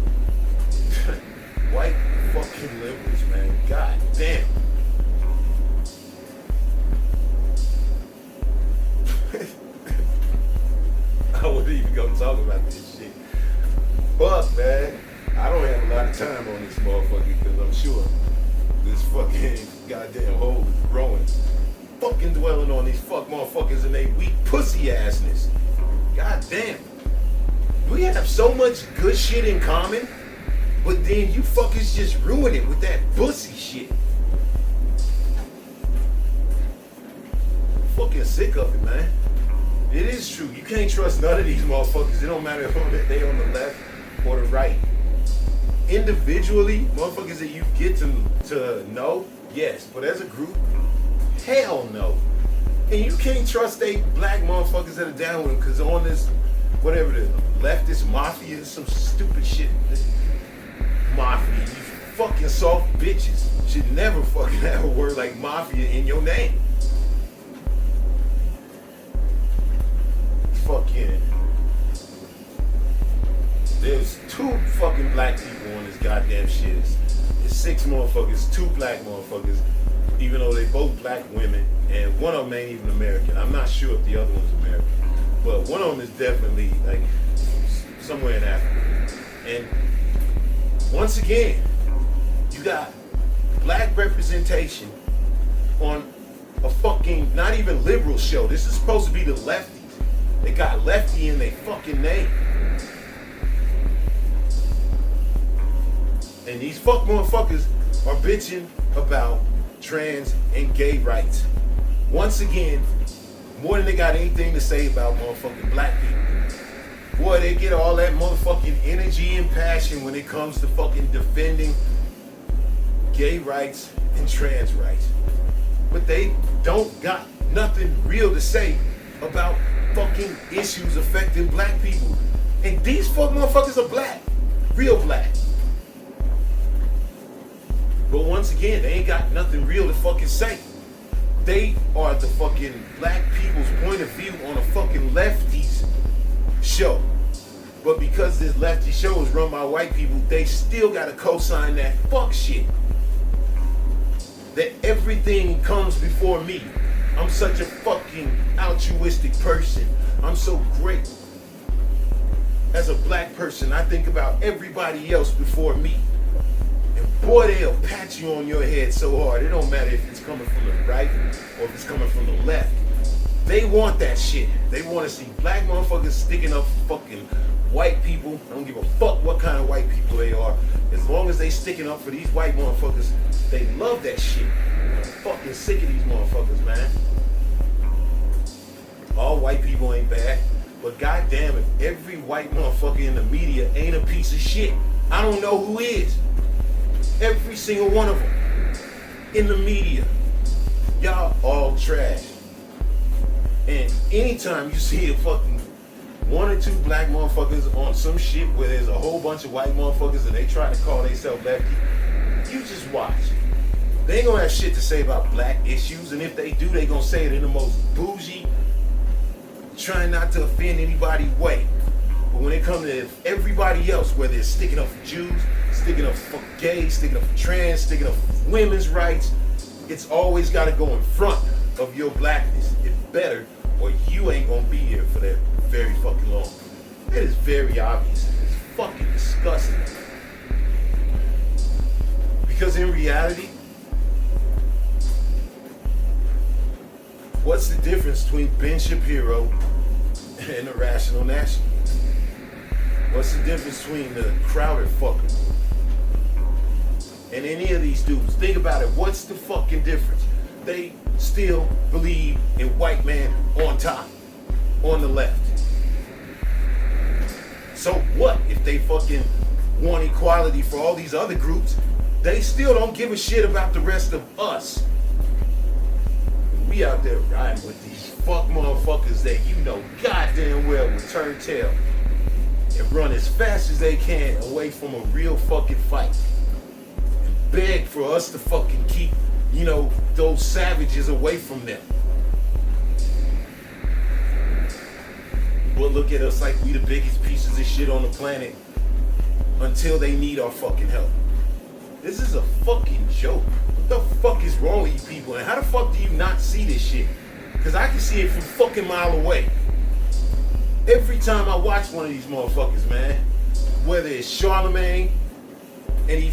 S1: White fucking liberals, man. God damn. I wouldn't even go talk about this shit. Fuck, man. I don't have a lot of time on this motherfucker because I'm sure this fucking goddamn hole is growing. Fucking dwelling on these fuck motherfuckers and they weak pussy assness. God damn.
S2: We have so much good shit in common, but then you fuckers just ruin it with that pussy shit. Fucking sick of it, man. It is true. You can't trust none of these motherfuckers. It don't matter if they on the left or the right. Individually, motherfuckers that you get to know, yes. But as a group, hell no. And you can't trust they black motherfuckers that are down with them, because on this, whatever the leftist mafia, some stupid shit. Mafia, you fucking soft bitches should never fucking have a word like mafia in your name. Fucking, there's 2 fucking black people on this goddamn shit. It's 6 motherfuckers, 2 black motherfuckers, even though they both black women, and one of them ain't even American. I'm not sure if the other one's American, but one of them is definitely like somewhere in Africa. And once again, you got black representation on a fucking not even liberal show. This is supposed to be the lefties. They got lefty in their fucking name. And these fuck motherfuckers are bitching about trans and gay rights. Once again, more than they got anything to say about motherfucking black people. Boy, they get all that motherfucking energy and passion when it comes to fucking defending gay rights and trans rights. But they don't got nothing real to say about fucking issues affecting black people. And these fuck motherfuckers are black. Real black. But once again, they ain't got nothing real to fucking say. They are the fucking black people's point of view on a fucking lefties show. But because this lefty show is run by white people, they still gotta co-sign that fuck shit. That everything comes before me. I'm such a fucking altruistic person. I'm so great. As a black person, I think about everybody else before me. And boy, they'll pat you on your head so hard. It don't matter if it's coming from the right or if it's coming from the left. They want that shit. They want to see black motherfuckers sticking up for fucking white people. I don't give a fuck what kind of white people they are. As long as they sticking up for these white motherfuckers, they love that shit. I'm fucking sick of these motherfuckers, man. All white people ain't bad, but goddamn, if every white motherfucker in the media ain't a piece of shit, I don't know who is. Every single one of them in the media, y'all all trash. And anytime you see a fucking 1 or 2 black motherfuckers on some shit where there's a whole bunch of white motherfuckers and they try to call themselves lefty, you just watch. They ain't gonna have shit to say about black issues, and if they do, they gonna say it in the most bougie, trying not to offend anybody way. But when it comes to everybody else, whether it's sticking up for Jews, sticking up for gays, sticking up for trans, sticking up for women's rights, it's always got to go in front of your blackness. It better, or you ain't gonna be here for that very fucking long. It is very obvious. It's fucking disgusting. Because in reality, what's the difference between Ben Shapiro and the Rational National? What's the difference between the Crowder fucker and any of these dudes? Think about it. What's the fucking difference? They still believe in white man on top, on the left. So what if they fucking want equality for all these other groups? They still don't give a shit about the rest of us. We out there riding with these fuck motherfuckers that you know goddamn well will turn tail and run as fast as they can away from a real fucking fight. And beg for us to fucking keep, you know, those savages away from them. But look at us like we the biggest pieces of shit on the planet until they need our fucking help. This is a fucking joke. What the fuck is wrong with you people? And how the fuck do you not see this shit? Because I can see it from fucking mile away. Every time I watch one of these motherfuckers, man, whether it's Charlemagne and he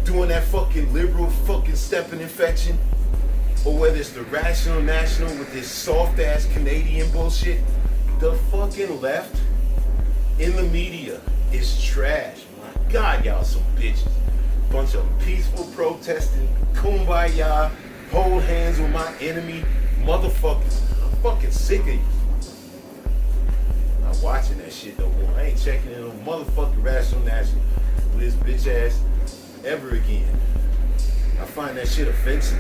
S2: doing that fucking liberal fucking stepping infection, or whether it's the Rational National with this soft ass Canadian bullshit, the fucking left in the media is trash. My God, y'all some bitches. Bunch of peaceful protesting, kumbaya, hold hands with my enemy, motherfuckers. I'm fucking sick of you. I'm not watching that shit no more. I ain't checking in on motherfucking Rational National with this bitch ass ever again. I find that shit offensive.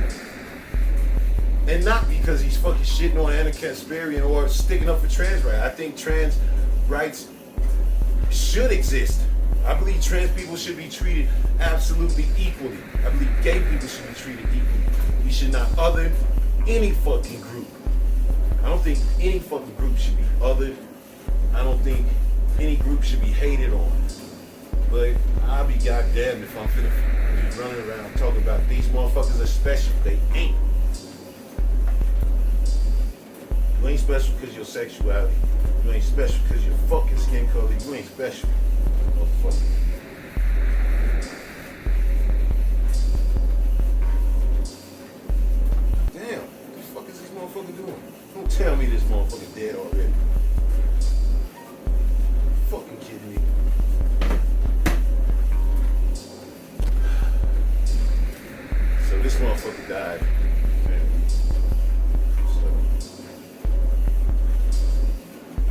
S2: And not because he's fucking shitting on Anna Kasparian or sticking up for trans rights. I think trans rights should exist. I believe trans people should be treated absolutely equally. I believe gay people should be treated equally. We should not other any fucking group. I don't think any fucking group should be othered. I don't think any group should be hated on. But I'll be goddamn if I'm finna be running around talking about these motherfuckers are special. They ain't. You ain't special because of your sexuality. You ain't special because your fucking skin color. You ain't special. Motherfucker. Damn, what the fuck is this motherfucker doing? Don't tell me this motherfucker dead already. Fucking kidding me. So this motherfucker died.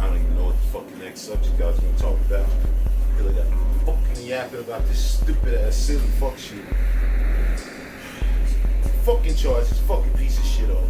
S2: I don't even know what the fucking next subject I was gonna talk about. Because I got fucking yapping about this stupid ass silly fuck shit. Fucking charge this fucking piece of shit over.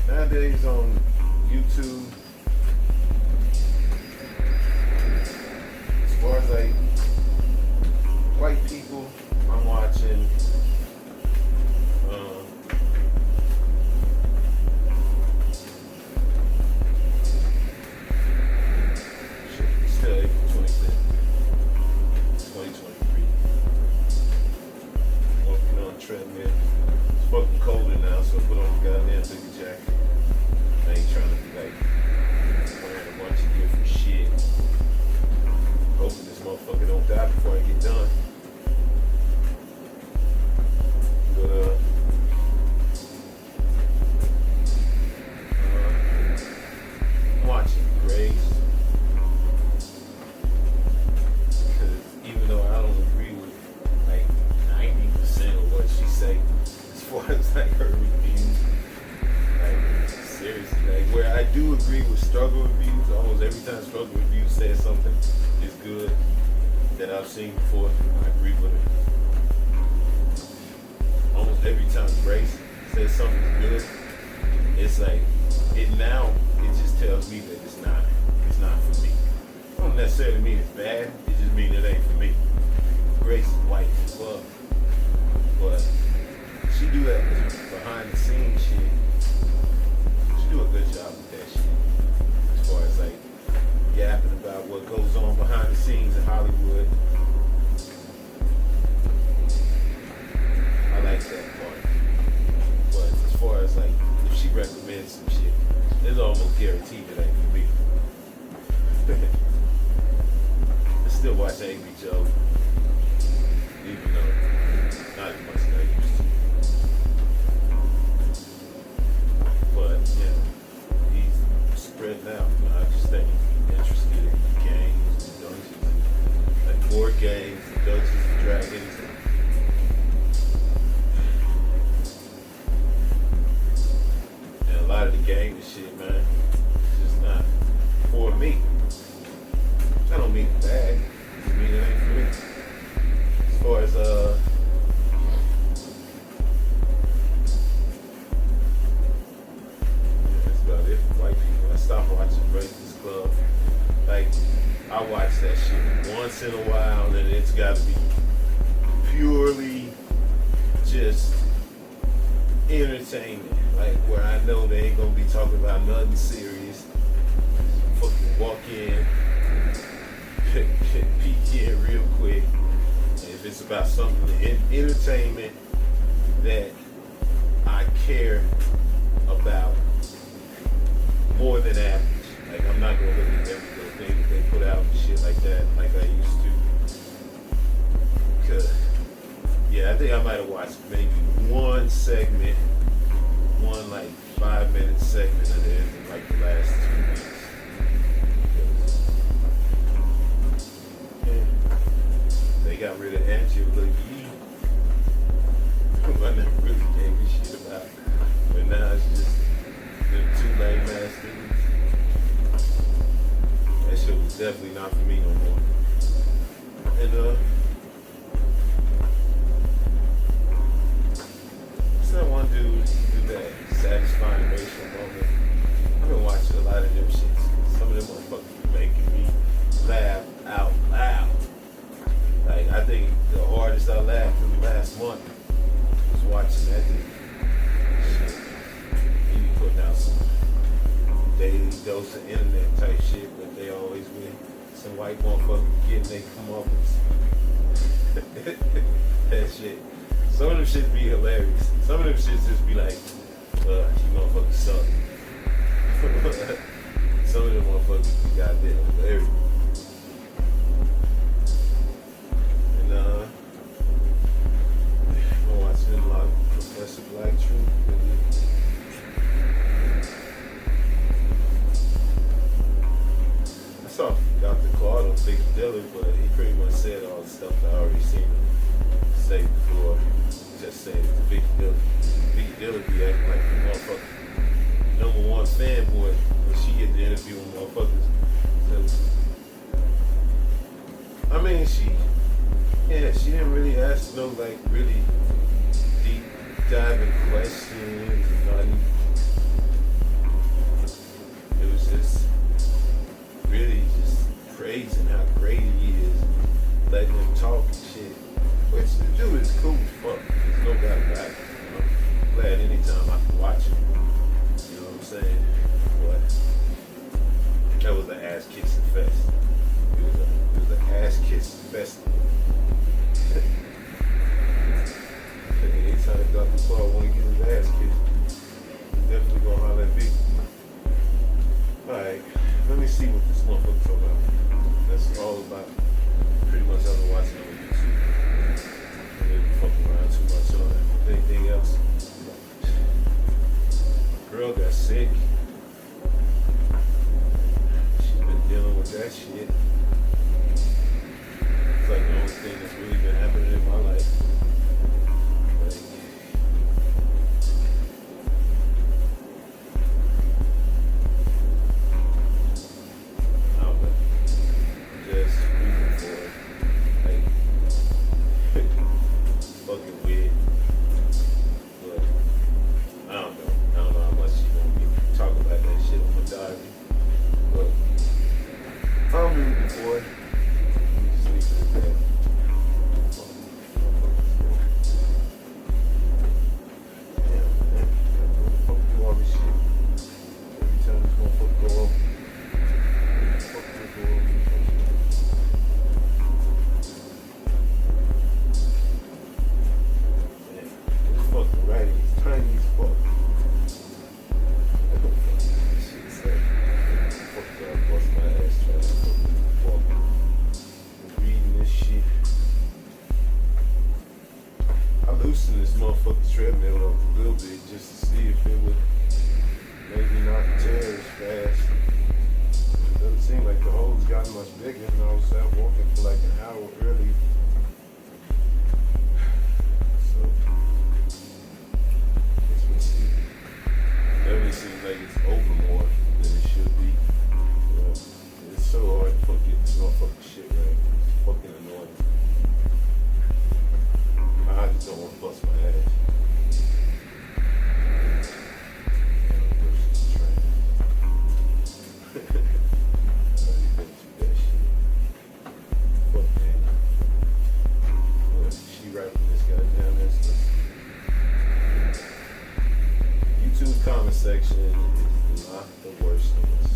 S2: Nowadays on YouTube, as far as like white people, I'm watching still April 25th, 2023. Walking on a treadmill. It's fucking colder now, so I put on a goddamn bigger jacket. I ain't trying to be like wearing a bunch of different shit. Hoping this motherfucker don't die before I get done. But I'm watching Grace. Because even though I don't agree with like 90% of what she say, as far as like her reviews, like seriously, like where I do agree with struggle reviews, almost every time struggle review says something is good that I've seen before, I agree with it. Almost every time Grace says something's good, it's like it just tells me that it's not for me. It don't necessarily mean it's bad, it just means it ain't for me. Grace is white as fuck, but she do that behind the scenes shit. She do a good job with that shit. As far as like yapping about what goes on behind the scenes in Hollywood. I like that part. But as far as like if she recommends some shit, it's almost guaranteed it ain't for me. I still watch Angry Joe, even though not as much as I used to. But yeah, he's spreading out. I just think he's interested in games and dungeons, and like board games.
S1: lot of the game and shit, man. It's just not for me. I don't mean it bad. I mean it ain't for me. As far as that's about it for white people. I stopped watching Breakfast Club. Like, I watch that shit once in a while, and it's got to be purely just entertainment. Like, where I know they ain't gonna be talking about nothing serious. Fucking walk in, peek in real quick. And if it's about something entertainment that I care about more than average. Like, I'm not gonna look at every little thing that they put out and shit like that, like I used to. Cause, yeah, I think I might have watched maybe one segment, one like 5-minute segment of it in like the last 2 weeks. They got rid of Angela Yee, who I never really gave a shit about. But now it's just them two lame ass dudes. That shit was definitely not for me no more. And what's that one dude who do that satisfying racial moment? I've been watching a lot of them shits. Some of them motherfuckers be making me laugh out loud. Like, I think the hardest I laughed in the last month was watching that dude. Shit. He be putting out some daily dose of internet type shit, but they always win. Some white motherfucker getting they come up with that shit. Some of them shits be hilarious. Some of them shits just be like, you motherfuckers suck. Some of them motherfuckers be goddamn hilarious. And I'm watching a lot of Professor Black Truth. I saw Dr. Claude on Big Diller, but he pretty much said all the stuff I already seen him say before. Just saying to Big Diller be acting like the motherfucker #1 fanboy when she get to interviewing motherfuckers. So, I mean, she didn't really ask no like really deep diving questions or nothing. It was just really just praising how great he is, letting him talk and shit. Which the dude is cool as fuck. There's no doubt about it. You know? I'm glad anytime I can watch him. You know what I'm saying? But that was an ass kissing fest. It was an ass kissing festival. Anytime Dr. Claude want to get his ass kissed, he's definitely gonna holler at people. Alright, let me see what this motherfucker's talking about. That's all about pretty much I've been watching on YouTube. I didn't fucking around too much on it. Anything else? Girl got sick. She's been dealing with that shit. It's like the only thing that's really been happening in my life. Like, I don't know. Just rooting for it. Like, fucking weird. But I don't know. I don't know how much she's gonna be talking about that shit on my diary. But I'm rooting for it. Just leave it at that. it seems like it's over more than it should be. It's so hard to fucking this motherfucking shit right. It's fucking annoying. I just don't want to bust my ass. Comment section is not the worst of us.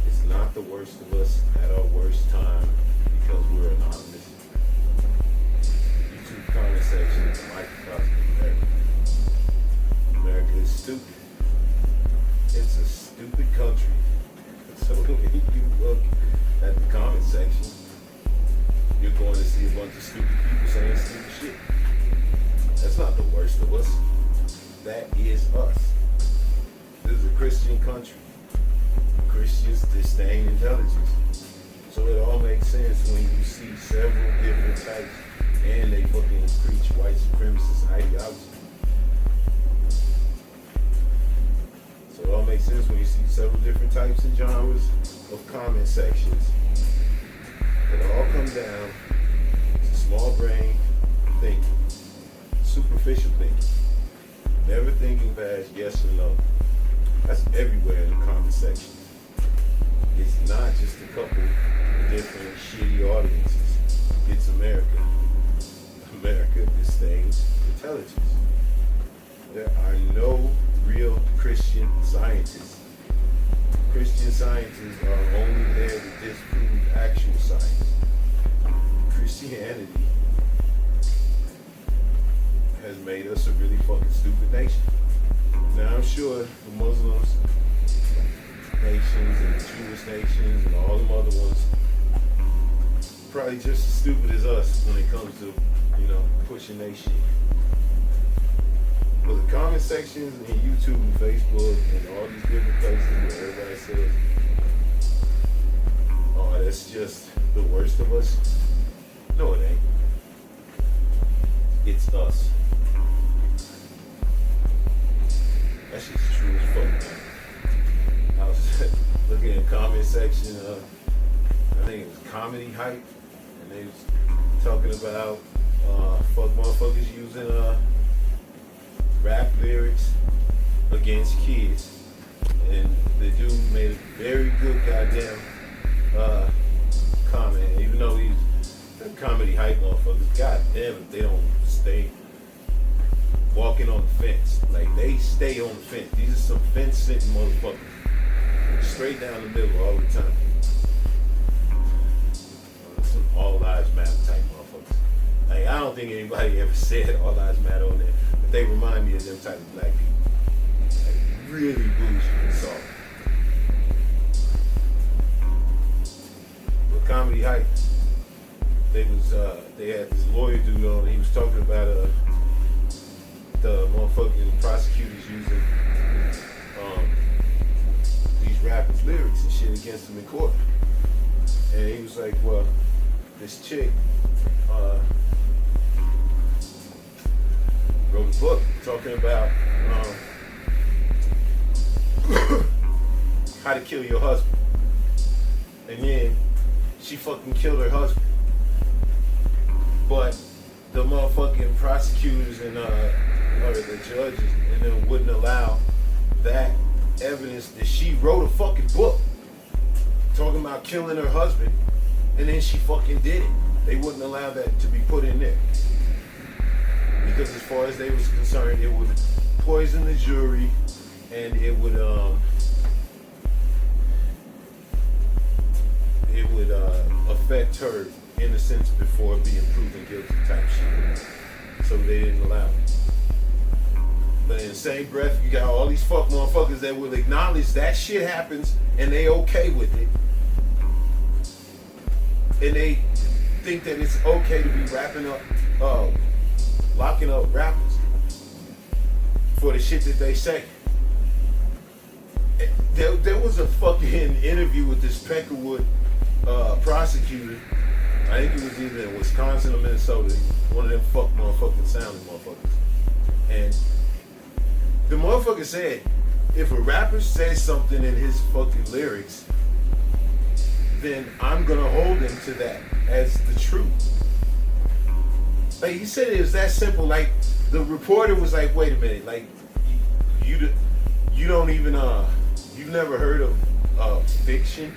S1: It's not the worst of us at our worst time because we're anonymous. YouTube comment section is a microcosm of America. America is stupid. It's a stupid country. So when you look at the comment section, you're going to see a bunch of stupid people saying stupid shit. That's not the worst of us. That is us. This is a Christian country. Christians disdain intelligence. So it all makes sense when you see several different types and they fucking preach white supremacist ideology. So it all makes sense when you see several different types and genres of comment sections that all come down to small brain thinking, superficial thinking. Never thinking past yes or no. That's everywhere in the comment section. It's not just a couple of different shitty audiences. It's America. America disdains intelligence. There are no real Christian scientists. Christian scientists are only there to disprove actual science. Christianity has made us a really fucking stupid nation. Now I'm sure the Muslims nations and the Jewish nations and all them other ones probably just as stupid as us when it comes to, pushing their shit. But the comment sections in YouTube and Facebook and all these different places where everybody says, oh, that's just the worst of us. No, it ain't. It's us. That shit's true as fuck, man. I was looking in the comment section, I think it was Comedy Hype, and they was talking about fuck motherfuckers using rap lyrics against kids. And the dude made a very good goddamn comment, even though he's the Comedy Hype motherfuckers, goddamn if they don't stay walking on the fence. Like, they stay on the fence. These are some fence-sitting motherfuckers. Straight down the middle all the time. Some all lives matter type motherfuckers. Like, I don't think anybody ever said all lives matter on there, but they remind me of them type of black people. Like, really bougie and soft. But Comedy Hype, they had this lawyer dude on, he was talking about the motherfucking prosecutors using these rappers' lyrics and shit against them in court. And he was like, well, this chick wrote a book talking about how to kill your husband. And then she fucking killed her husband. But the motherfucking prosecutors and or the judges and them wouldn't allow that evidence that she wrote a fucking book talking about killing her husband and then she fucking did it. They wouldn't allow that to be put in there. Because as far as they was concerned, it would poison the jury and it would affect her innocence before being proven guilty type shit. So they didn't allow it. But in the same breath, you got all these fuck motherfuckers that will acknowledge that shit happens and they okay with it. And they think that it's okay to be locking up rappers for the shit that they say. There was a fucking interview with this Peckerwood prosecutor. I think it was either in Wisconsin or Minnesota. One of them fuck motherfucking sounding motherfuckers. And
S2: The motherfucker said, if a rapper says something in his fucking lyrics, then I'm gonna hold him to that as the truth. Like, he said it was that simple. Like, the reporter was like, wait a minute, like, you don't even, you've never heard of fiction?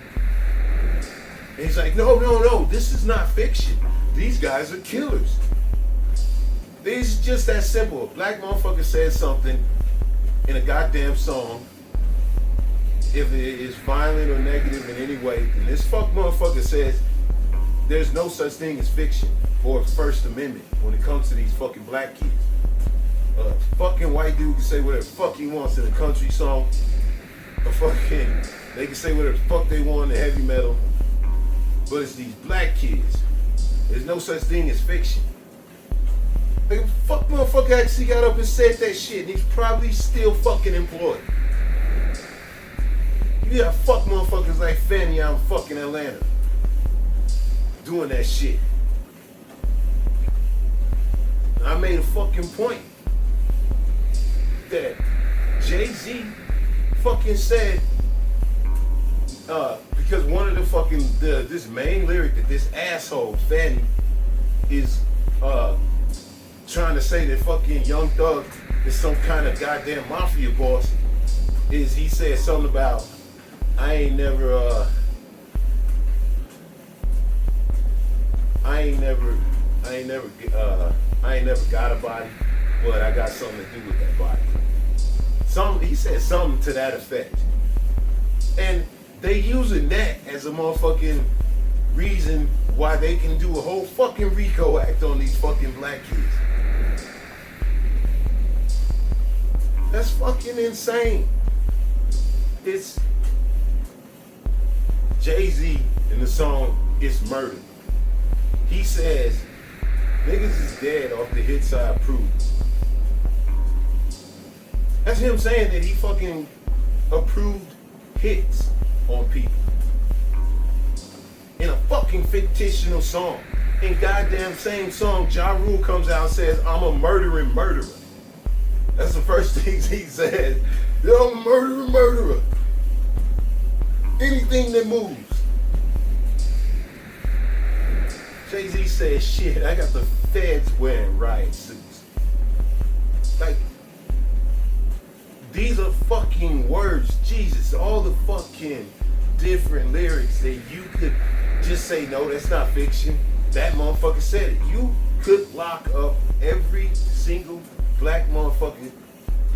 S2: And he's like, no, this is not fiction. These guys are killers. It's just that simple. A black motherfucker says something in a goddamn song, if it is violent or negative in any way, and this motherfucker says there's no such thing as fiction or First Amendment when it comes to these fucking black kids. Fucking white dude can say whatever the fuck he wants in a country song. They can say whatever the fuck they want in heavy metal. But it's these black kids. There's no such thing as fiction. Like, fuck motherfucker actually got up and said that shit, and he's probably still fucking employed. You got fuck motherfuckers like Fanny out in fucking Atlanta doing that shit. And I made a fucking point that Jay-Z fucking said, because one of the fucking, this main lyric that this asshole, Fanny, is trying to say that fucking Young Thug is some kind of goddamn mafia boss, is he said something about, I ain't never got a body, but I got something to do with that body. He said something to that effect. And they using that as a motherfucking reason why they can do a whole fucking RICO act on these fucking black kids. That's fucking insane. It's Jay-Z in the song It's Murder. He says, niggas is dead off the hits I approved. That's him saying that he fucking approved hits on people. In a fucking fictional song. In goddamn same song, Ja Rule comes out and says, I'm a murdering murderer. That's the first thing he says. Yo, I'm a murdering murderer. Anything that moves. Jay-Z says, shit, I got the feds wearing riot suits. Like, these are fucking words. Jesus, all the fucking different lyrics that you could just say, no, that's not fiction. That motherfucker said it. You could lock up every single black motherfucker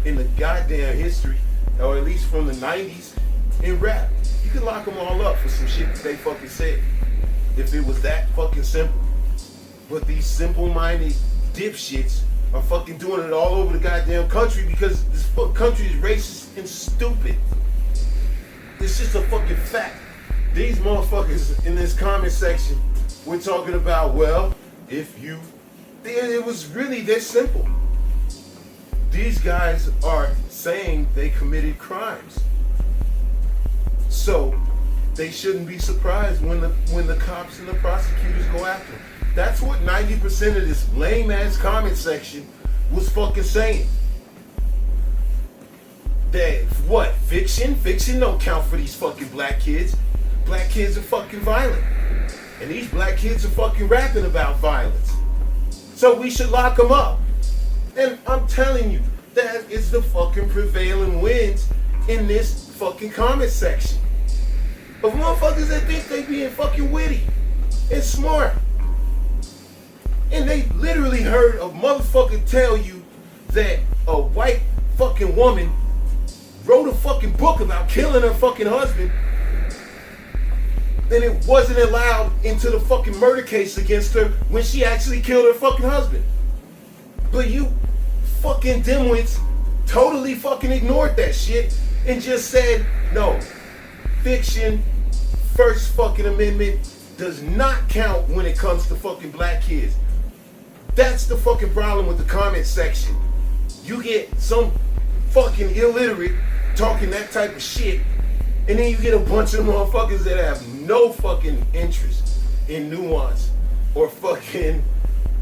S2: in the goddamn history, or at least from the 90s, in rap. You could lock them all up for some shit that they fucking said, if it was that fucking simple. But these simple-minded dipshits are fucking doing it all over the goddamn country because this fucking country is racist and stupid. It's just a fucking fact. These motherfuckers in this comment section were talking about, well, it was really this simple. These guys are saying they committed crimes. So they shouldn't be surprised when the cops and the prosecutors go after them. That's what 90% of this lame ass comment section was fucking saying. That what? Fiction? Fiction don't count for these fucking black kids. Black kids are fucking violent. And these black kids are fucking rapping about violence. So we should lock them up. And I'm telling you, that is the fucking prevailing winds in this fucking comment section. Of motherfuckers that think they being fucking witty and smart. And they literally heard a motherfucker tell you that a white fucking woman wrote a fucking book about killing her fucking husband, then it wasn't allowed into the fucking murder case against her when she actually killed her fucking husband. But you fucking dimwits totally fucking ignored that shit and just said, no, fiction, First fucking Amendment does not count when it comes to fucking black kids. That's the fucking problem with the comment section. You get some fucking illiterate talking that type of shit, and then you get a bunch of motherfuckers that have no fucking interest in nuance or fucking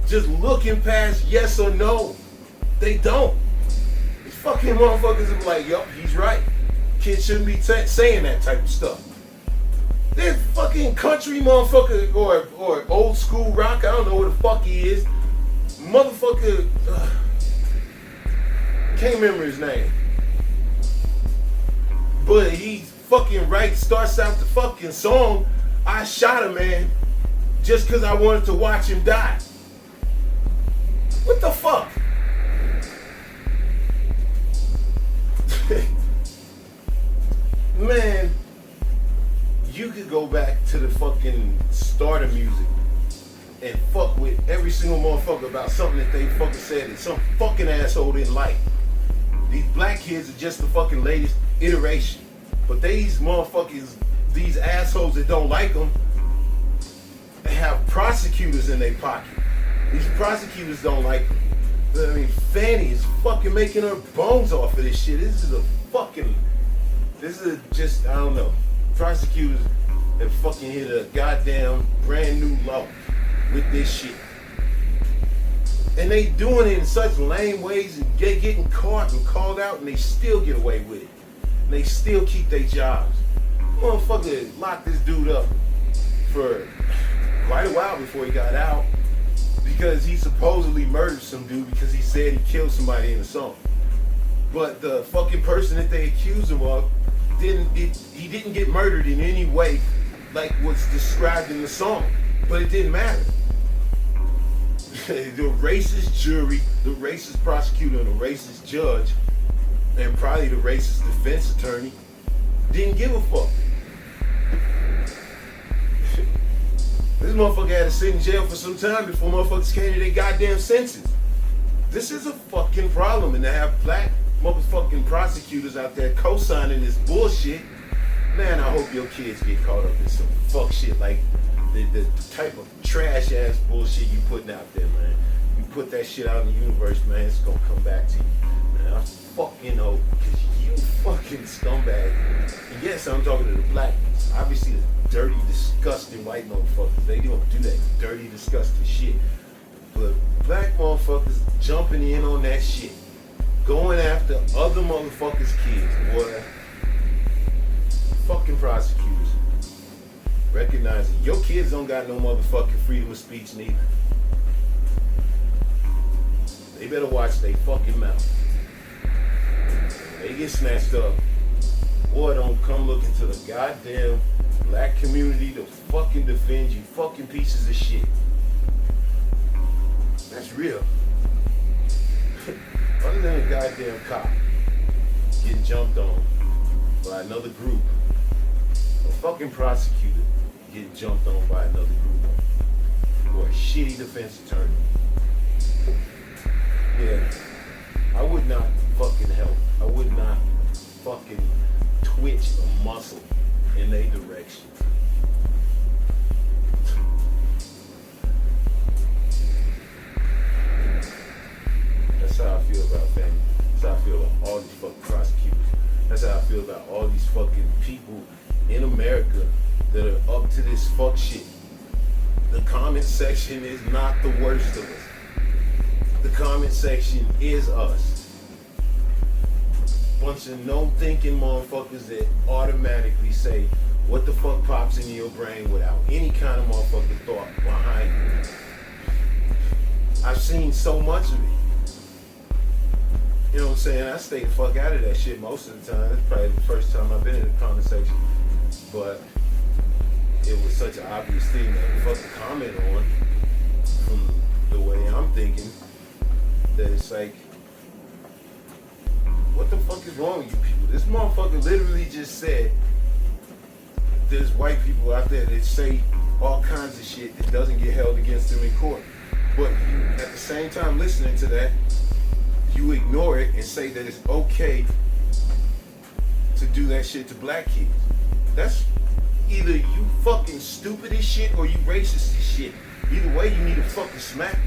S2: just looking past yes or no. They don't. It's fucking motherfuckers are like, yup, he's right. Kids shouldn't be saying that type of stuff. This fucking country motherfucker or old school rock, I don't know what the fuck he is. Motherfucker, can't remember his name. But he fucking starts out the fucking song, I shot a man just because I wanted to watch him die. What the fuck? Man, you could go back to the fucking start of music and fuck with every single motherfucker about something that they fucking said that some fucking asshole didn't like. These black kids are just the fucking latest iteration. But these motherfuckers, these assholes that don't like them, they have prosecutors in their pocket. These prosecutors don't like them. I mean, Fanny is fucking making her bones off of this shit. This is just, I don't know. Prosecutors have fucking hit a goddamn brand new low with this shit. And they doing it in such lame ways and getting caught and called out, and they still get away with it. And they still keep their jobs. Motherfucker locked this dude up for quite a while before he got out because he supposedly murdered some dude because he said he killed somebody in a song. But the fucking person that they accused him of he didn't get murdered in any way like what's described in the song. But it didn't matter. The racist jury, the racist prosecutor, and the racist judge, and probably the racist defense attorney, didn't give a fuck. This motherfucker had to sit in jail for some time before motherfuckers came to their goddamn senses. This is a fucking problem, and to have black motherfucking prosecutors out there co-signing this bullshit, man, I hope your kids get caught up in some fuck shit like the type of trash ass bullshit you putting out there, man. You put that shit out in the universe, man, it's gonna come back to you. Man, I fucking hope, because you fucking scumbag. And yes, I'm talking to the black ones. Obviously the dirty, disgusting white motherfuckers, they don't do that dirty, disgusting shit. But black motherfuckers jumping in on that shit, going after other motherfuckers' kids, boy. Fucking prosecutors. Recognizing your kids don't got no motherfucking freedom of speech neither. They better watch their fucking mouth. When they get snatched up, boy, don't come looking to the goddamn black community to fucking defend you fucking pieces of shit. That's real. Other than a goddamn cop getting jumped on by another group, a fucking prosecutor getting jumped on by another group, or a shitty defense attorney. Yeah, I would not fucking help. I would not fucking twitch a muscle in their direction. That's how I feel about family. That's how I feel about all these fucking prosecutors. That's how I feel about all these fucking people in America that are up to this fuck shit. The comment section is not the worst of us. The comment section is us. Bunch of no-thinking motherfuckers that automatically say what the fuck pops into your brain without any kind of motherfucking thought behind it. I've seen so much of it. You know what I'm saying? I stay the fuck out of that shit most of the time. That's probably the first time I've been in the comment section. But it was such an obvious thing to fucking comment on from the way I'm thinking that it's like, what the fuck is wrong with you people? This motherfucker literally just said there's white people out there that say all kinds of shit that doesn't get held against them in court. But you, at the same time listening to that, you ignore it and say that it's okay to do that shit to black kids. That's either you fucking stupid as shit or you racist as shit. Either way, you need a fucking smack.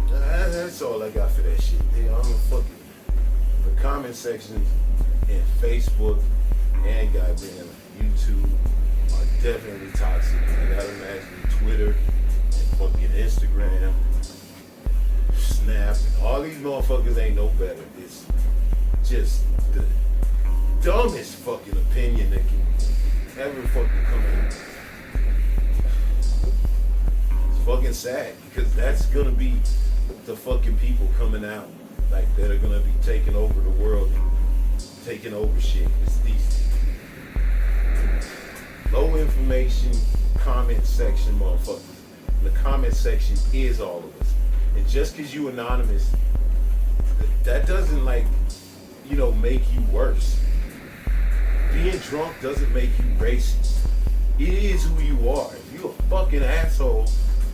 S2: That's all I got for that shit. I'm a fucking. The comment sections in Facebook and goddamn YouTube are definitely toxic. I gotta imagine Twitter and fucking Instagram, Snap, all these motherfuckers ain't no better. It's just the dumbest fucking opinion that can ever fucking come in. It's fucking sad because that's gonna be the fucking people coming out like that are gonna be taking over the world and taking over shit. It's these low information comment section motherfuckers. The comment section is all of us. And just because you anonymous, that doesn't make you worse. Being drunk doesn't make you racist. It is who you are. If you a fucking asshole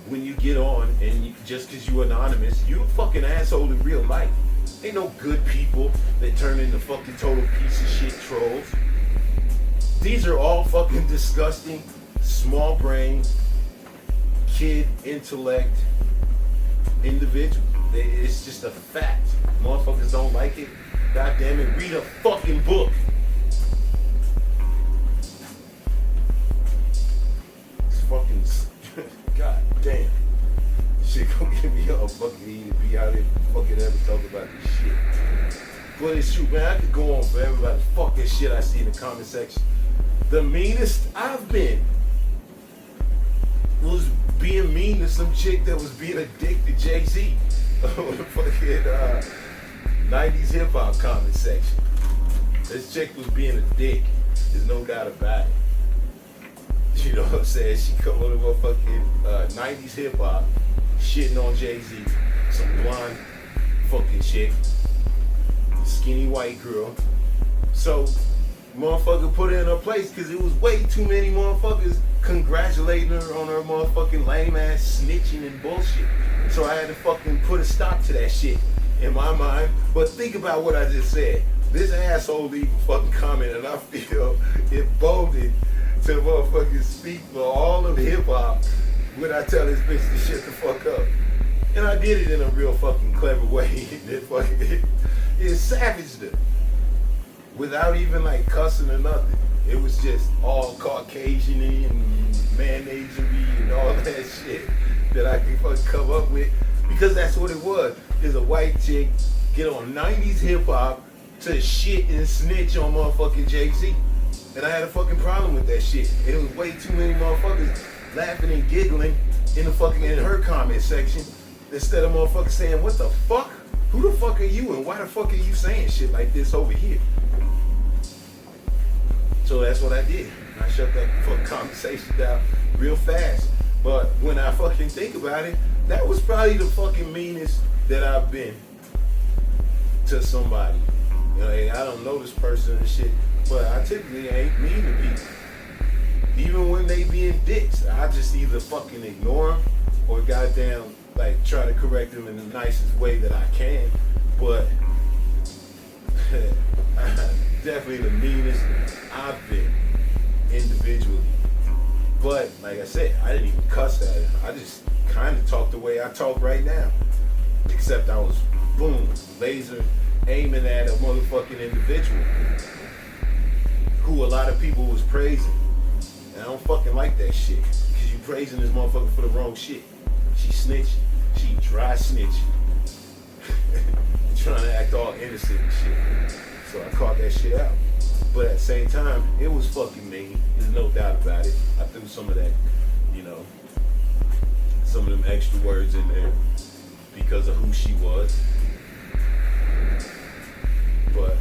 S2: when you get on and just because you anonymous, you a fucking asshole in real life. Ain't no good people that turn into fucking total piece of shit trolls. These are all fucking disgusting, small brain, kid intellect individuals. It's just a fact. Motherfuckers don't like it. God damn it, read a fucking book. It's fucking God damn. Shit gonna get me all fucking eating to be out here fucking ever talk about this shit. But it's true, man. I could go on forever about the fucking shit I see in the comment section. The meanest I've been was being mean to some chick that was being a dick to Jay-Z on the fucking 90s hip hop comment section. This chick was being a dick. There's no doubt about it. You know what I'm saying? She come on the motherfucking 90s hip hop, shitting on Jay-Z, some blonde fucking chick, skinny white girl. So, motherfucker put her in her place because it was way too many motherfuckers congratulating her on her motherfucking lame ass snitching and bullshit. So I had to fucking put a stop to that shit in my mind. But think about what I just said. This asshole leave a fucking comment and I feel emboldened to motherfucking speak for all of hip hop when I tell this bitch to shut the fuck up. And I did it in a real fucking clever way. It savaged her. Without even like cussing or nothing. It was just all Caucasian-y and mayonnaise-y and all that shit that I could fucking come up with. Because that's what it was. There's a white chick get on 90s hip-hop to shit and snitch on motherfucking Jay-Z. And I had a fucking problem with that shit. And it was way too many motherfuckers laughing and giggling in her comment section instead of motherfuckers saying, what the fuck? Who the fuck are you and why the fuck are you saying shit like this over here? So that's what I did. I shut that fucking conversation down real fast. But when I fucking think about it, that was probably the fucking meanest that I've been to somebody. You know, I don't know this person and shit, but I typically ain't mean to people. Even when they being dicks, I just either fucking ignore them or goddamn like try to correct them in the nicest way that I can. But definitely the meanest I've been individually. But like I said, I didn't even cuss at it. I just kind of talked the way I talk right now. Except I was, boom, laser aiming at a motherfucking individual who a lot of people was praising. And I don't fucking like that shit. Because you praising this motherfucker for the wrong shit. She snitching. She dry snitching. Trying to act all innocent and shit. So I caught that shit out. But at the same time, it was fucking mean. There's no doubt about it. I threw some of that, some of them extra words in there because of who she was. But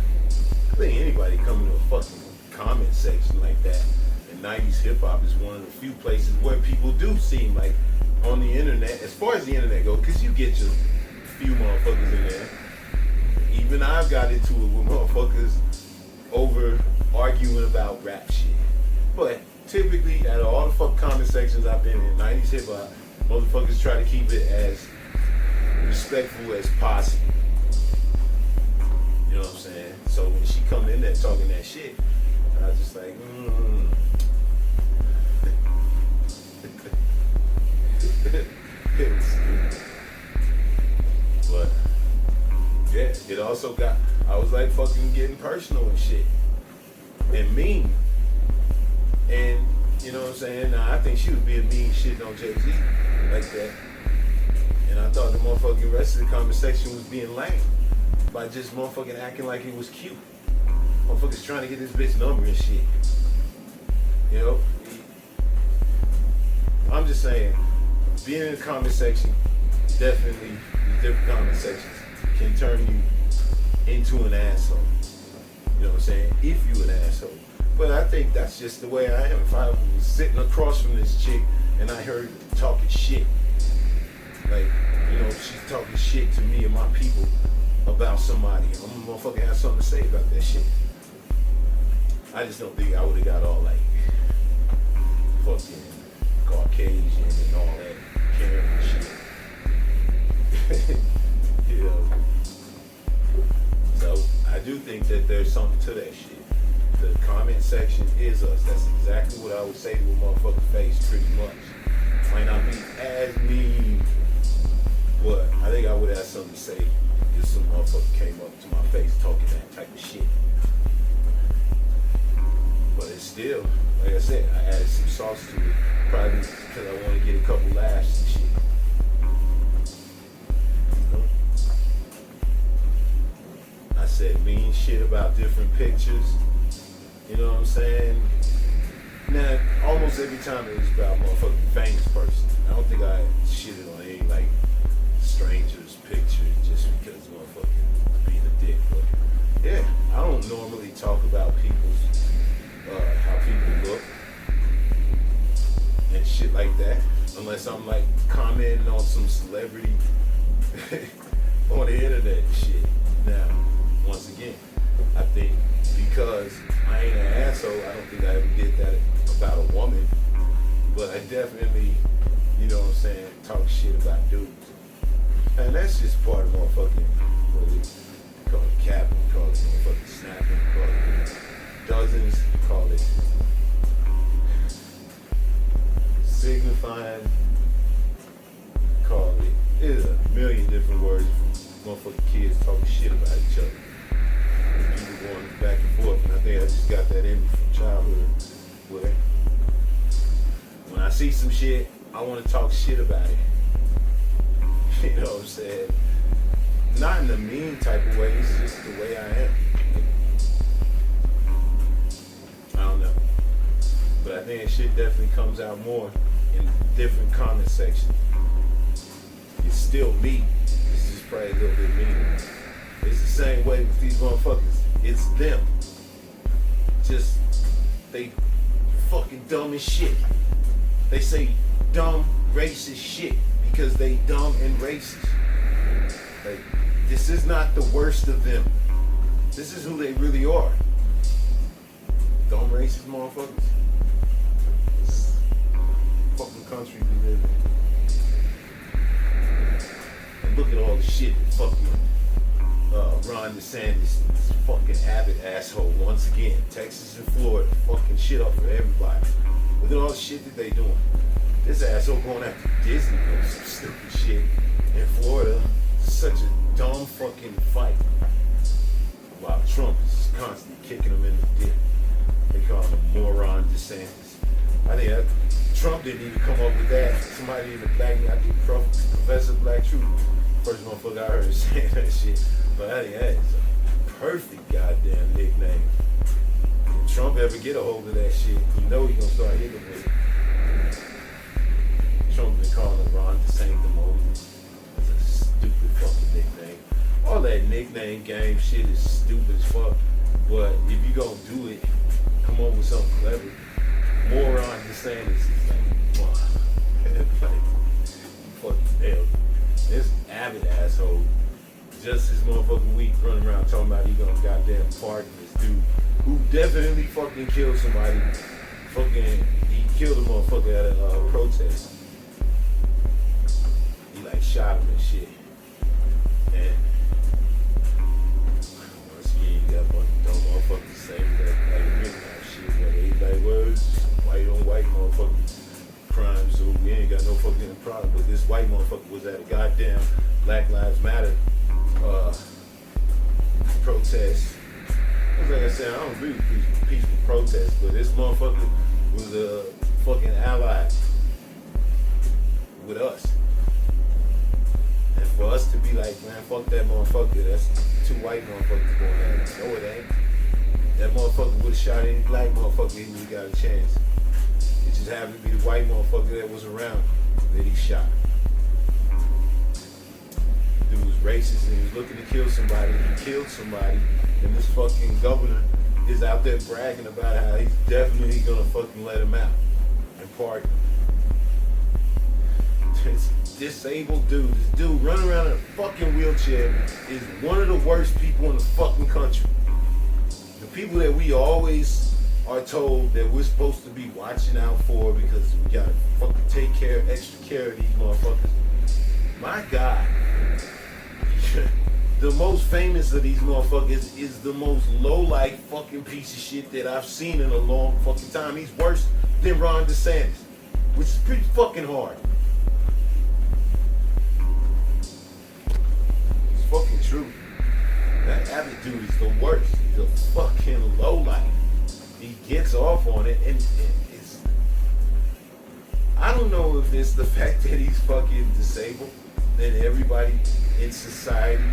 S2: I think anybody coming to a fucking comment section like that, and 90s hip hop is one of the few places where people do seem like on the internet, as far as the internet goes, because you get your few motherfuckers in there. Even I've got into it with motherfuckers over arguing about rap shit. But typically, out of all the fucking comment sections I've been in, 90s hip hop, motherfuckers try to keep it as respectful as possible. You know what I'm saying? So when she come in there talking that shit, I was just like, It was stupid. But yeah, it also got, I was like fucking getting personal and shit. And mean. And you know what I'm saying? Now I think she was being mean shit on Jay-Z like that. And I thought the motherfucking rest of the comment section was being lame by just motherfucking acting like it was cute. Motherfuckers trying to get this bitch number and shit. You know? I'm just saying, being in the comment section, definitely, the different comment sections can turn you into an asshole. You know what I'm saying? If you an asshole. But I think that's just the way I am. If I was sitting across from this chick and I heard her talking shit, like, you know, she's talking shit to me and my people about somebody, I'm gonna motherfucking have something to say about that shit. I just don't think I would have got all like fucking Caucasian and all that Karen and shit. You know. So I do think that there's something to that shit. The comment section is us. That's exactly what I would say to a motherfucking face, pretty much. Might not be as mean, but I think I would have something to say if some motherfucker came up to my face talking that type of shit. But it's still, like I said, I added some sauce to it, probably because I want to get a couple laughs and shit. You know? I said mean shit about different pictures. You know what I'm saying? Now, almost every time it was about motherfucking famous person. I don't think I shitted on any like stranger's picture just because motherfucking being a dick. But yeah, I don't normally talk about people's how people look and shit like that, unless I'm like commenting on some celebrity on the internet and shit. Now, once again, I think because I ain't an asshole, I don't think I ever did that about a woman, but I definitely, you know what I'm saying, talk shit about dudes. And that's just part of motherfucking, what we call it capping, call it motherfucking snapping, call it dozens, call it signifying, call it, there's a million different words from motherfucking kids talking shit about each other. People going back and forth, and I think I just got that in me from childhood, where when I see some shit, I want to talk shit about it. You know what I'm saying? Not in a mean type of way, it's just the way I am. I don't know. But I think shit definitely comes out more in different comment sections. It's still me, it's just probably a little bit meaner. It's the same way with these motherfuckers. It's them. Just, they fucking dumb as shit. They say dumb, racist shit because they dumb and racist. Like, this is not the worst of them. This is who they really are. Dumb, racist motherfuckers. This fucking country we live in. And look at all the shit that fucking Ron DeSantis, this fucking Abbott asshole, once again, Texas and Florida, fucking shit up for everybody. With all the shit that they doing. This asshole going after Disney for some stupid shit in Florida. Such a dumb fucking fight. While Trump is constantly kicking him in the dick. They call him a moron DeSantis. I think Trump didn't even come up with that. Somebody in the black, I think Professor Black Truth, first motherfucker I heard saying that shit. But I think that is a perfect goddamn nickname. If Trump ever get a hold of that shit, you know he's gonna start hitting with it. Trump been calling him Ron DeSantis. That's a stupid fucking nickname. All that nickname game shit is stupid as fuck. But if you gonna do it, come up with something clever. Moron DeSantis is like, wow. Like, you fucking nailed it. This Abbott asshole, just this motherfucking week running around talking about he gonna goddamn pardon this dude who definitely fucking killed somebody. Fucking, he killed a motherfucker at a protest. He like shot him and shit. And once again, you got a bunch of dumb motherfuckers saying that like midnight shit. Like everybody was white on white motherfucking crime, so we ain't got no fucking problem. But this white motherfucker was at a goddamn Black Lives Matter protest. Like I said, I don't agree with peaceful protests, but this motherfucker was a fucking ally with us. for us to be like, man, fuck that motherfucker. That's two white motherfuckers going at it. No, it ain't. That motherfucker would have shot any black motherfucker even if he got a chance. It just happened to be the white motherfucker that was around that he shot. Dude was racist and he was looking to kill somebody. He killed somebody, and this fucking governor is out there bragging about how he's definitely gonna fucking let him out and pardon him. This disabled dude, this dude running around in a fucking wheelchair is one of the worst people in the fucking country. The people that we always are told that we're supposed to be watching out for because we gotta fucking take extra care of these motherfuckers. My God. The most famous of these motherfuckers is the most low-life fucking piece of shit that I've seen in a long fucking time. He's worse than Ron DeSantis, which is pretty fucking hard. It's fucking true. That Abbott dude is the worst. He's a fucking lowlife. He gets off on it, and it's... I don't know if it's the fact that he's fucking disabled and everybody in society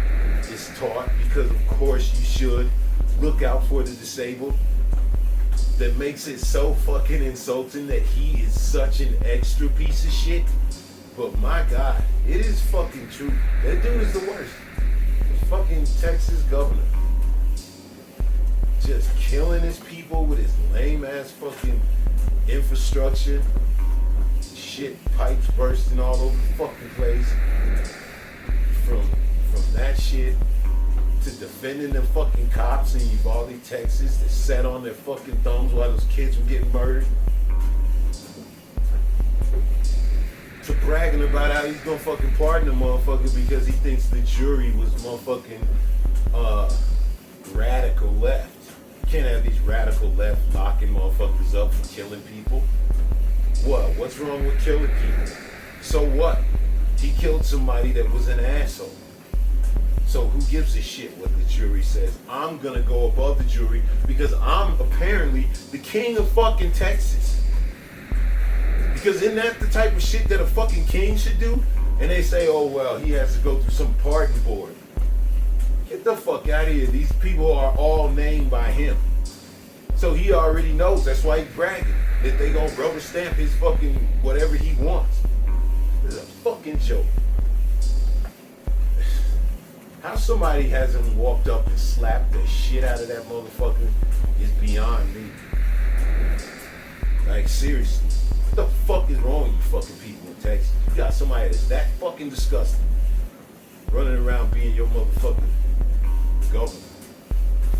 S2: is taught, because of course you should look out for the disabled, that makes it so fucking insulting that he is such an extra piece of shit. But my God, it is fucking true. That dude is the worst. The fucking Texas governor. Just killing his people with his lame ass fucking infrastructure. Shit, pipes bursting all over the fucking place. From that shit to defending them fucking cops in Uvalde, Texas that sat on their fucking thumbs while those kids were getting murdered. To bragging about how he's gonna fucking pardon a motherfucker because he thinks the jury was motherfucking radical left. You can't have these radical left locking motherfuckers up for killing people. What? What's wrong with killing people? So what? He killed somebody that was an asshole. So who gives a shit what the jury says? I'm gonna go above the jury because I'm apparently the king of fucking Texas. Because isn't that the type of shit that a fucking king should do? And they say, oh well, he has to go through some pardon board. Get the fuck out of here. These people are all named by him. So he already knows. That's why he's bragging that they gonna rubber stamp his fucking whatever he wants. This is a fucking joke. How somebody hasn't walked up and slapped the shit out of that motherfucker is beyond me. Like, seriously. What the fuck is wrong with you fucking people in Texas? You got somebody that's that fucking disgusting running around being your motherfucking governor.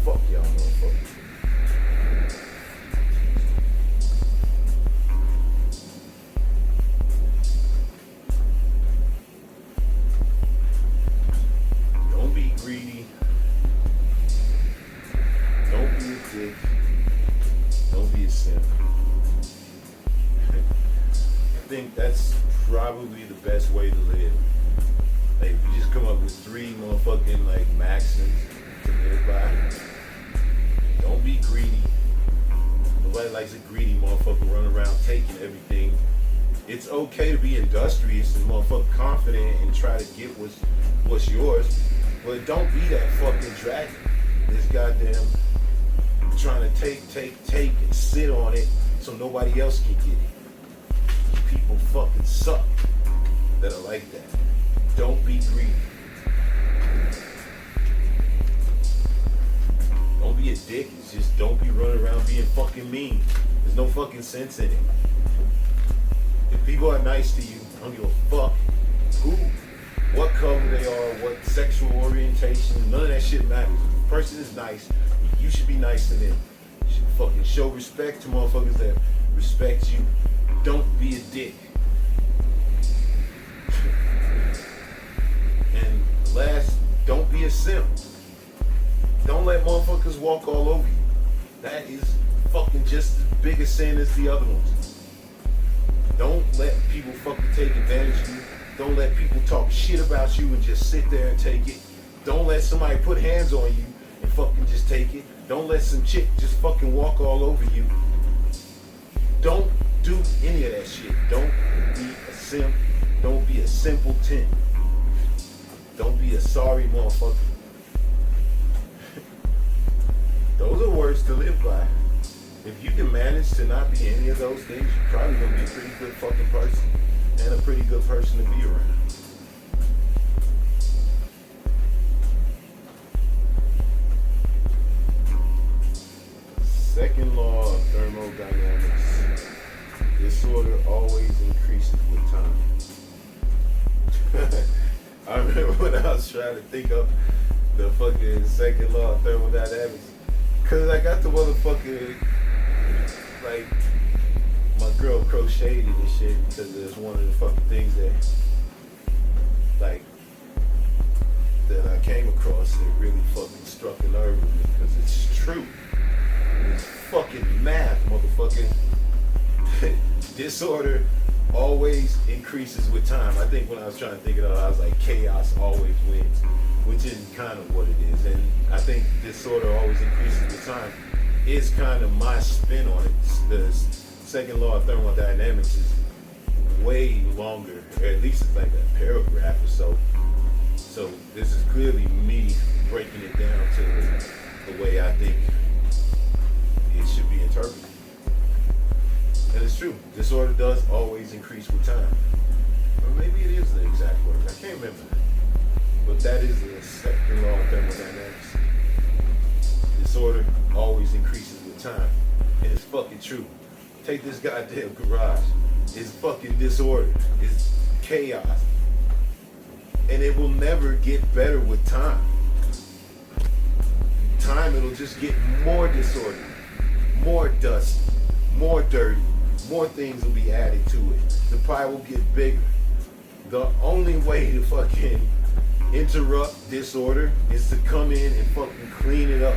S2: Fuck y'all motherfuckers. Don't be greedy. Don't be a dick. Don't be a simp. I think that's probably the best way to live. Like, if you just come up with 3 motherfucking like maxims to live by. Don't be greedy. Nobody likes a greedy motherfucker running around taking everything. It's okay to be industrious and motherfucking confident and try to get what's yours, but don't be that fucking dragon. This goddamn trying to take and sit on it so nobody else can get it. People fucking suck that are like that. Don't be greedy. Don't be a dick. It's just don't be running around being fucking mean. There's no fucking sense in it. If people are nice to you, I don't give a fuck who, what color they are, what sexual orientation, none of that shit matters. If a person is nice, you should be nice to them. You should fucking show respect to motherfuckers that respect you. Don't be a dick. And last, don't be a simp. Don't let motherfuckers walk all over you. That is fucking just as big a sin as the other ones. Don't let people fucking take advantage of you. Don't let people talk shit about you and just sit there and take it. Don't let somebody put hands on you and fucking just take it. Don't let some chick just fucking walk all over you. Don't do any of that shit. Don't be a simp. Don't be a simpleton. Don't be a sorry motherfucker. Those are words to live by. If you can manage to not be any of those things, you're probably gonna be a pretty good fucking person and a pretty good person to be around. Second law of thermodynamics. Disorder always increases with time. I remember when I was trying to think of the fucking second law of thermodynamics. Cause I got the motherfucking, like, my girl crocheted and shit because it's one of the fucking things that, like, that I came across that really fucking struck a nerve with me because it's true. It's fucking math, motherfucker. Disorder always increases with time. I think when I was trying to think it out, I was like, chaos always wins, which is kind of what it is. And I think disorder always increases with time is kind of my spin on it. The second law of thermodynamics is way longer, or at least it's like a paragraph or so. So this is clearly me breaking it down to the way I think it should be interpreted. And it's true. Disorder does always increase with time. Or maybe it is the exact word. I can't remember. But that is the second law of thermodynamics. Disorder always increases with time. And it's fucking true. Take this goddamn garage. It's fucking disorder. It's chaos. And it will never get better with time. Time, it'll just get more disorder, more dust, more dirty, more things will be added to it. The pie will get bigger. The only way to fucking interrupt disorder is to come in and fucking clean it up.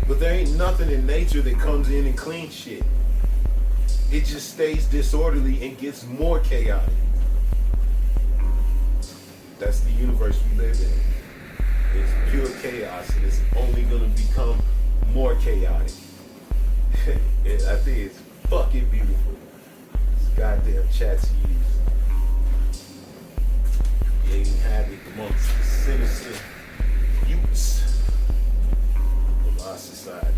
S2: But there ain't nothing in nature that comes in and cleans shit. It just stays disorderly and gets more chaotic. That's the universe we live in. It's pure chaos and it's only gonna become more chaotic. I think it's fucking beautiful. This goddamn chats use. Creating havoc amongst the sinister youths of our society.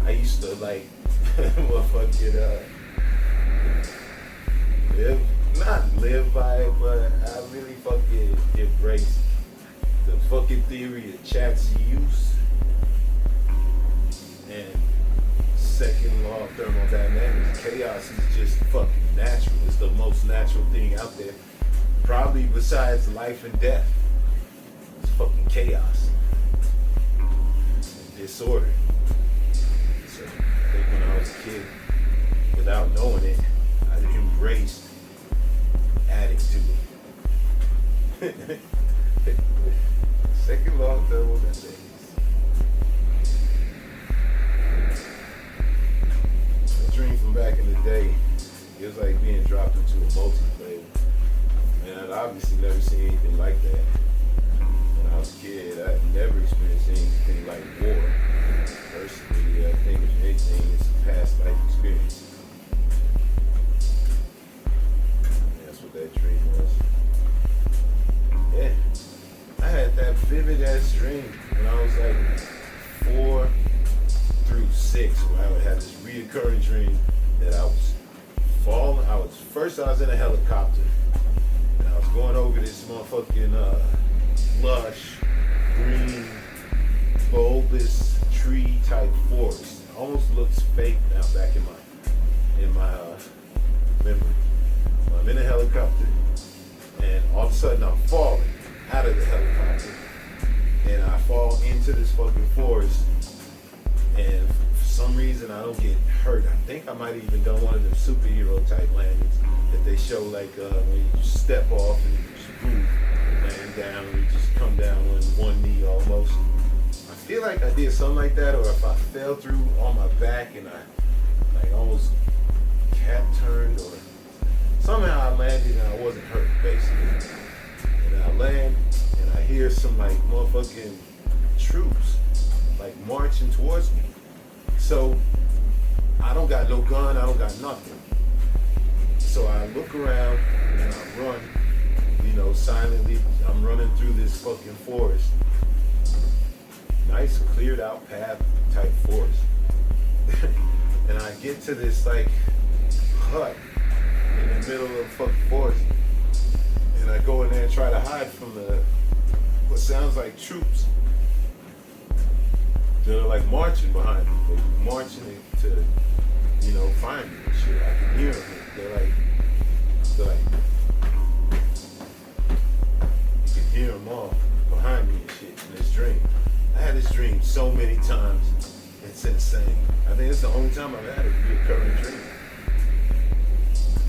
S2: I used to like motherfucking not live by it, but I really fucking embrace the fucking theory of chats use and second law of thermodynamics. Chaos is just fucking natural. It's the most natural thing out there. Probably besides life and death. It's fucking chaos. And disorder. So I think when I was a kid, without knowing it, I embraced adding to it. Second law of thermodynamics. A dream from back in the day, it was like being dropped into a multiplayer. And I'd obviously never seen anything like that. When I was a kid, I'd never experienced anything like war. Personally, I think if anything, it's a past life experience. And that's what that dream was. Yeah. I had that vivid ass dream when I was like 4 through 6, where I would have this reoccurring dream that I was falling. I was in a helicopter and I was going over this motherfucking lush, green, bulbous tree type forest. It almost looks fake now back in my memory. I'm in a helicopter and all of a sudden I'm falling out of the helicopter and I fall into this fucking forest, and for some reason I don't get hurt. I think I might have even done one of them superhero type landings that they show, like when you just step off and you just boom, land down and you just come down on one knee almost. I feel like I did something like that, or if I fell through on my back and I like almost cat turned, or somehow I landed and I wasn't hurt basically. And I land and I hear some like motherfucking troops like marching towards me. So I don't got no gun, I don't got nothing. So I look around and I run, silently. I'm running through this fucking forest. Nice cleared out path type forest. And I get to this like hut in the middle of the fucking forest. And I go in there and try to hide from what sounds like troops. They're like marching behind me. They're marching to, find me and shit. I can hear them. They're like, you can hear them all behind me and shit in this dream. I had this dream so many times, it's insane. I think it's the only time I've had a recurring dream.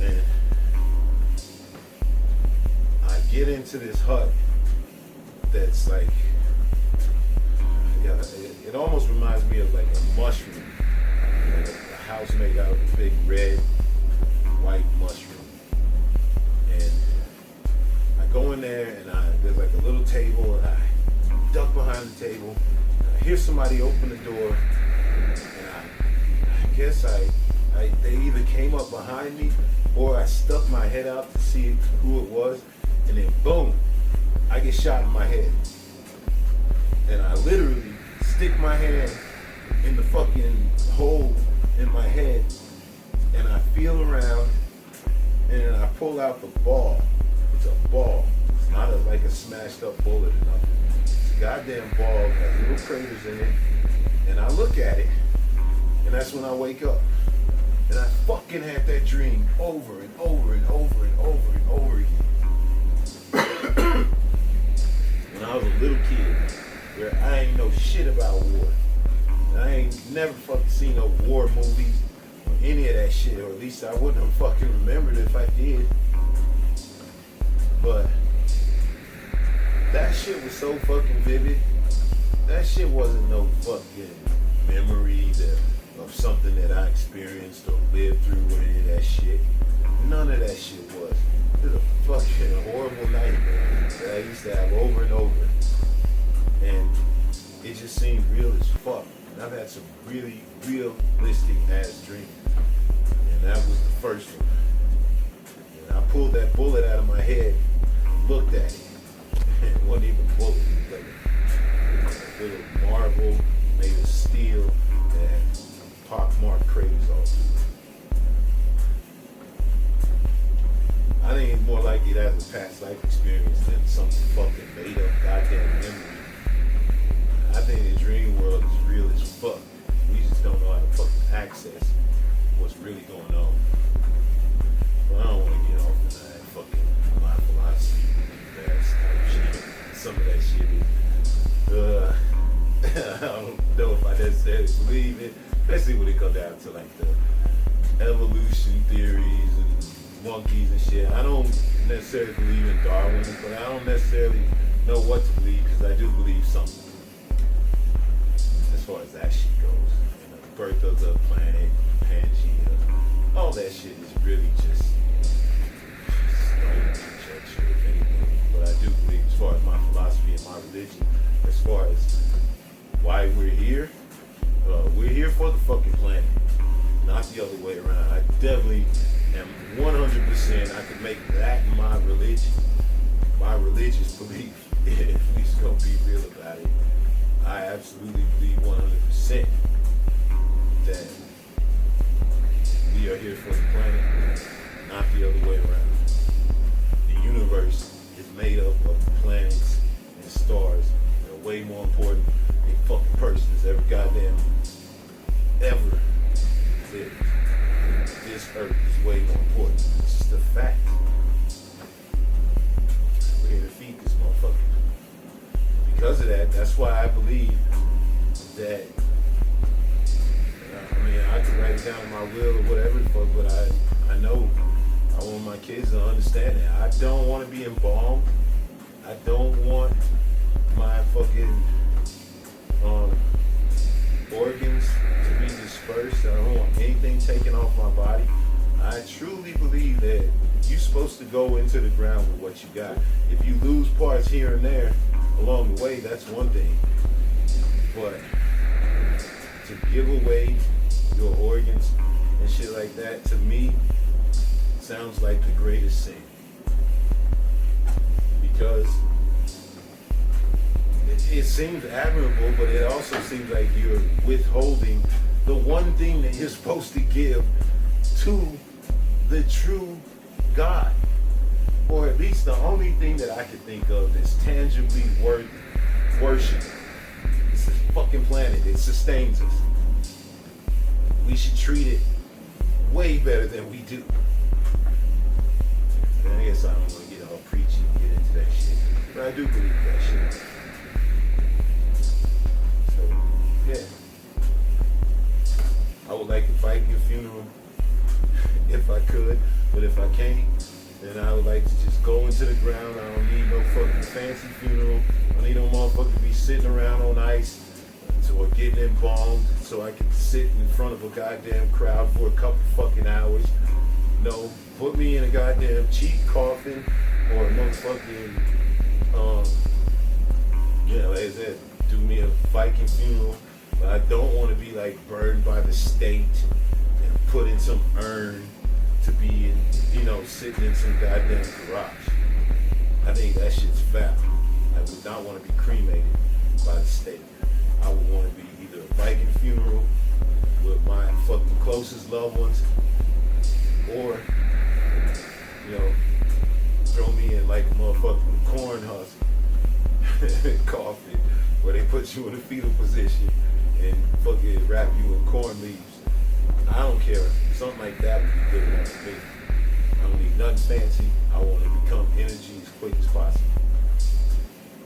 S2: And I get into this hut that's like, it almost reminds me of like a mushroom. Like a house made out of a big red, white mushroom. And I go in there and there's like a little table and I duck behind the table. And I hear somebody open the door and I guess they either came up behind me or I stuck my head out to see who it was, and then boom, I get shot in my head. And I literally stick my hand in the fucking hole in my head and I feel around and I pull out the ball. It's a ball. It's not like a smashed up bullet or nothing. It's a goddamn ball, got little craters in it. And I look at it and that's when I wake up. And I fucking had that dream over and over and over and over and over again. When I was a little kid, where I ain't know shit about war. I ain't never fucking seen no war movies or any of that shit, or at least I wouldn't have fucking remembered if I did. But that shit was so fucking vivid. That shit wasn't no fucking memory of something that I experienced or lived through or any of that shit. None of that shit was. It was a fucking horrible nightmare that I used to have over and over. And it just seemed real as fuck. And I've had some really realistic ass dreams. And that was the first one. And I pulled that bullet out of my head and looked at it. And it wasn't even a bullet. It was like a little marble made of steel that had pockmarked craters all through it. I think it's more likely that was a past life experience than some fucking made up goddamn memory. I think the dream world is real as fuck. We just don't know how to fucking access what's really going on. But I don't want to get off into that fucking my philosophy, vast type shit. Some of that shit is, I don't know if I necessarily believe it, especially when it comes down to like the evolution theories and monkeys and shit. I don't necessarily believe in Darwin, but I don't necessarily know what to believe because I do believe something. As far as that shit goes, and the birth of the planet, Pangea, all that shit is really just conjecture, if anything. But I do believe, as far as my philosophy and my religion, as far as why we're here for the fucking planet, not the other way around. I definitely am 100%. I could make that my religion, my religious belief, if we just gonna be real about it. I absolutely believe 100% that we are here for the planet, not the other way around. The universe is made up of planets and stars that are way more important than fucking persons ever goddamn ever lived. This earth is way more important. It's just a fact. We're here to feed this motherfucker. Because of that, that's why I believe that, I could write it down in my will or whatever the fuck, but I know I want my kids to understand that. I don't want to be embalmed. I don't want my fucking organs to be dispersed. I don't want anything taken off my body. I truly believe that you're supposed to go into the ground with what you got. If you lose parts here and there along the way, that's one thing. But to give away your organs and shit like that, to me, sounds like the greatest sin. Because it seems admirable, but it also seems like you're withholding the one thing that you're supposed to give to the true God. Or at least the only thing that I could think of that's tangibly worth worship. It's this fucking planet. It sustains us. We should treat it way better than we do. And I guess I don't want to get all preachy and get into that shit. But I do believe that shit. So, yeah. I would like to fight your funeral if I could, but if I can't, then I would like to just go into the ground. I don't need no fucking fancy funeral. I need no motherfucker to be sitting around on ice or getting embalmed so I can sit in front of a goddamn crowd for a couple fucking hours. No, put me in a goddamn cheap coffin or a motherfucking, like I said, do me a Viking funeral. But I don't want to be like burned by the state and put in some urn to be in, sitting in some goddamn garage. I think that shit's foul. I would not want to be cremated by the state. I would want to be either a Viking funeral with my fucking closest loved ones, or, throw me in like a motherfucking corn husk coffin where they put you in a fetal position and fucking wrap you in corn leaves. I don't care. Something like that would be good enough for me. I don't need nothing fancy. I want to become energy as quick as possible.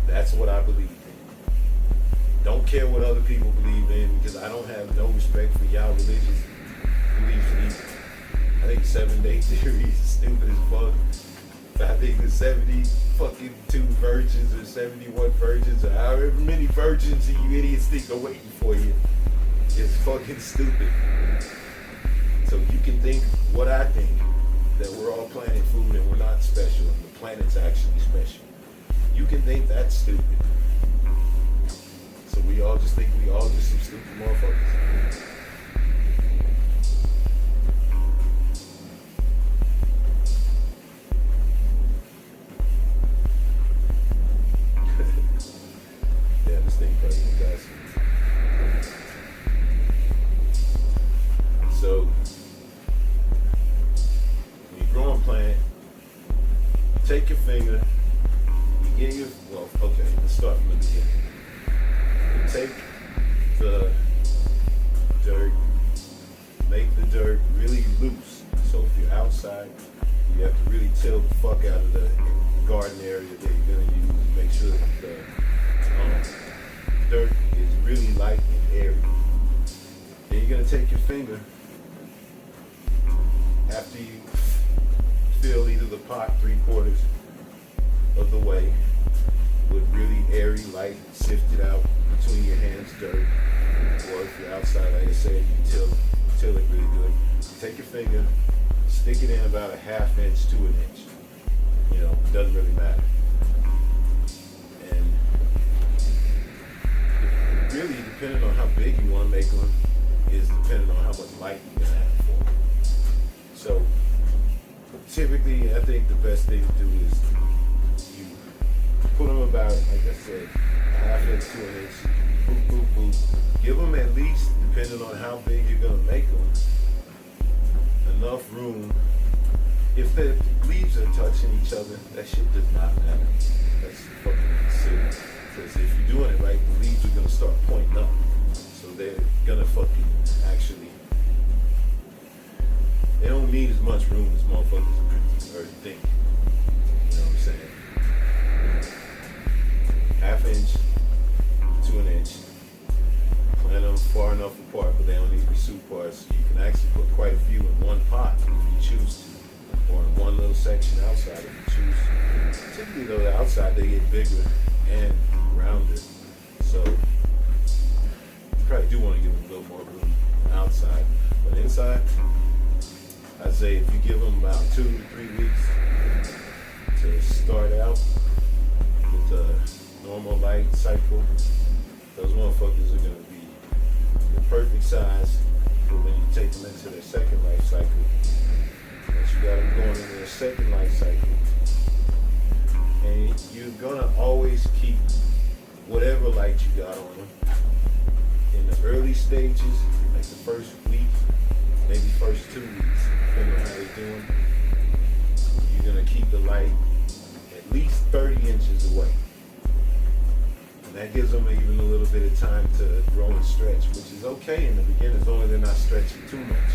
S2: That's what I believe in. Don't care what other people believe in, because I don't have no respect for y'all religious beliefs either. I think 7-day theory is stupid as fuck. I think the 70 fucking 2 virgins or 71 virgins or however many virgins you idiots think are waiting for you is fucking stupid. So you can think what I think, that we're all planet food and we're not special and the planet's actually special. You can think that's stupid. So we all just think we all just some stupid motherfuckers. Yeah, this thing fucking guys. So when you're growing plant, take your finger, you get your, let's start from the beginning. You take the dirt, make the dirt really loose. So if you're outside, you have to really till the fuck out of the garden area that you're gonna use to make sure that the dirt is really light and airy. Then you're gonna take your finger, after you fill either the pot 3/4 of the way with really airy, light, sifted out between your hands dirt, or if you're outside, like I said, you till it really good. Take your finger, stick it in about 1/2 inch to 1 inch. It doesn't really matter. And really, depending on how big you want to make them, is depending on how much light you're gonna have for them. So typically, I think the best thing to do is you put them about, like I said, 1/2 inch to 1 inch. Boop, boop, boop. Give them at least, depending on how big you're gonna make them, enough room. If the leaves are touching each other, that shit does not matter. That's fucking silly. Because if you're doing it right, the leaves are gonna start pointing up. So they're gonna fucking actually, they don't need as much room as motherfuckers think. You know what I'm saying? 1/2 inch to 1 inch. Plant them far enough apart, but they don't need to be super parts. You can actually put quite a few in one pot if you choose to, or in one little section outside if you choose to. Typically though, the outside they get bigger and rounder, so you probably do want to give them a little more room outside. But inside, I'd say if you give them about 2 to 3 weeks to start out with the normal light cycle, those motherfuckers are going to be the perfect size for when you take them into their second life cycle. Once you got them going in their second life cycle, and you're gonna always keep whatever light you got on them. In the early stages, like the first week, maybe first 2 weeks, depending on how they're doing, you're gonna keep the light at least 30 inches away. And that gives them even a little bit of time to grow and stretch, which is okay in the beginning as long as they're not stretching too much.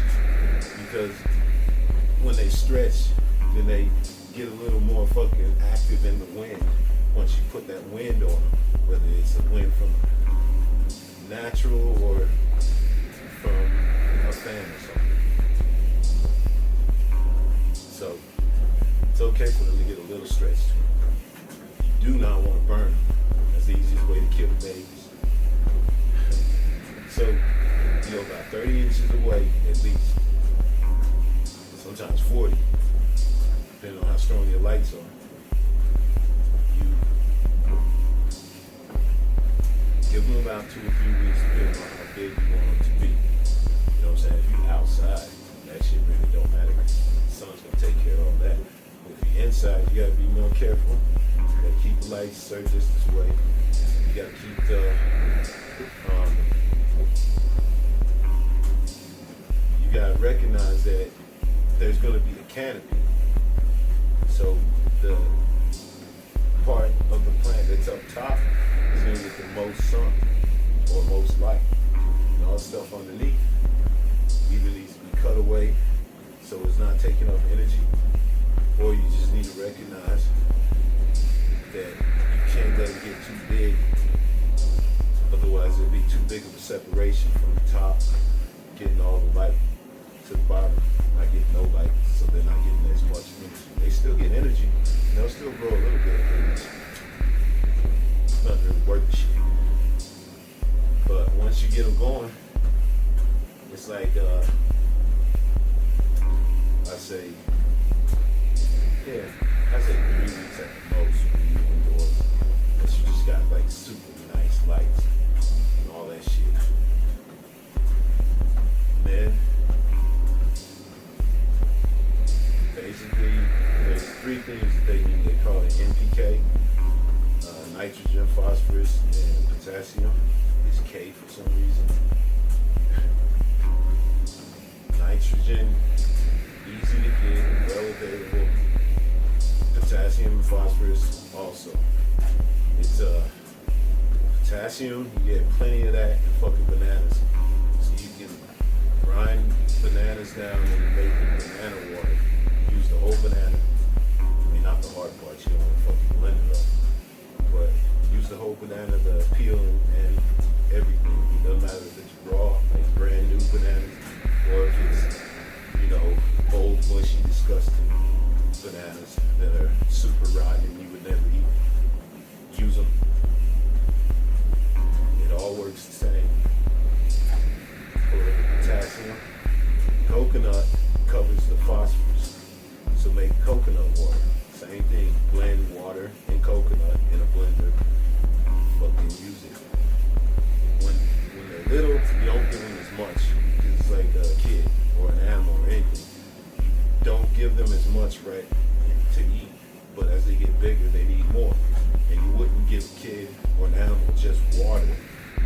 S2: Because when they stretch, then they get a little more fucking active in the wind once you put that wind on them, whether it's a wind from natural or from a fan or something. So it's okay for them to get a little stretched. You do not want to burn them. That's the easiest way to kill babies. So you're about 30 inches away at least. Sometimes 40, depending on how strong your lights are. You give them about 2 or 3 weeks, depending on how big you want them to be. You know what I'm saying? If you're outside, that shit really don't matter. The sun's gonna take care of all that. But if you're inside, you gotta be more careful. You gotta keep the lights a certain distance away. You gotta keep the you gotta recognize that there's going to be a canopy. So the part of the plant that's up top is going to get the most sun or most light. And all the stuff underneath either needs to be cut away so it's not taking up energy, or you just need to recognize that you can't let it get too big. Otherwise it'll be too big of a separation from the top, getting all the light to the bottom. Not getting no light, so they're not getting as much energy. They still get energy, and they'll still grow a little bit of energy. It's not really worth the shit. But once you get them going, it's like, I say 3 weeks at the most when you're indoors. Unless you just got like super nice lights and all that shit. And then, basically, there's 3 things that they need. They call it NPK, nitrogen, phosphorus, and potassium. It's K for some reason. Nitrogen, easy to get, well available. Potassium and phosphorus also. It's potassium, you get plenty of that in fucking bananas. So you can grind bananas down and make banana water. Use the whole banana. I mean, not the hard parts, you don't want to fucking blend it up. But use the whole banana, the peel and everything. It doesn't matter if it's raw, like brand new bananas, or if it's, old, mushy, disgusting bananas that are super rotten and you would never eat. Use them. It all works the same. For the potassium, coconut covers the phosphorus. So make coconut water. Same thing. Blend water and coconut in a blender. Fucking use it. When they're little, you don't give them as much. Because it's like a kid or an animal or anything. You don't give them as much right to eat. But as they get bigger, they need more. And you wouldn't give a kid or an animal just water. You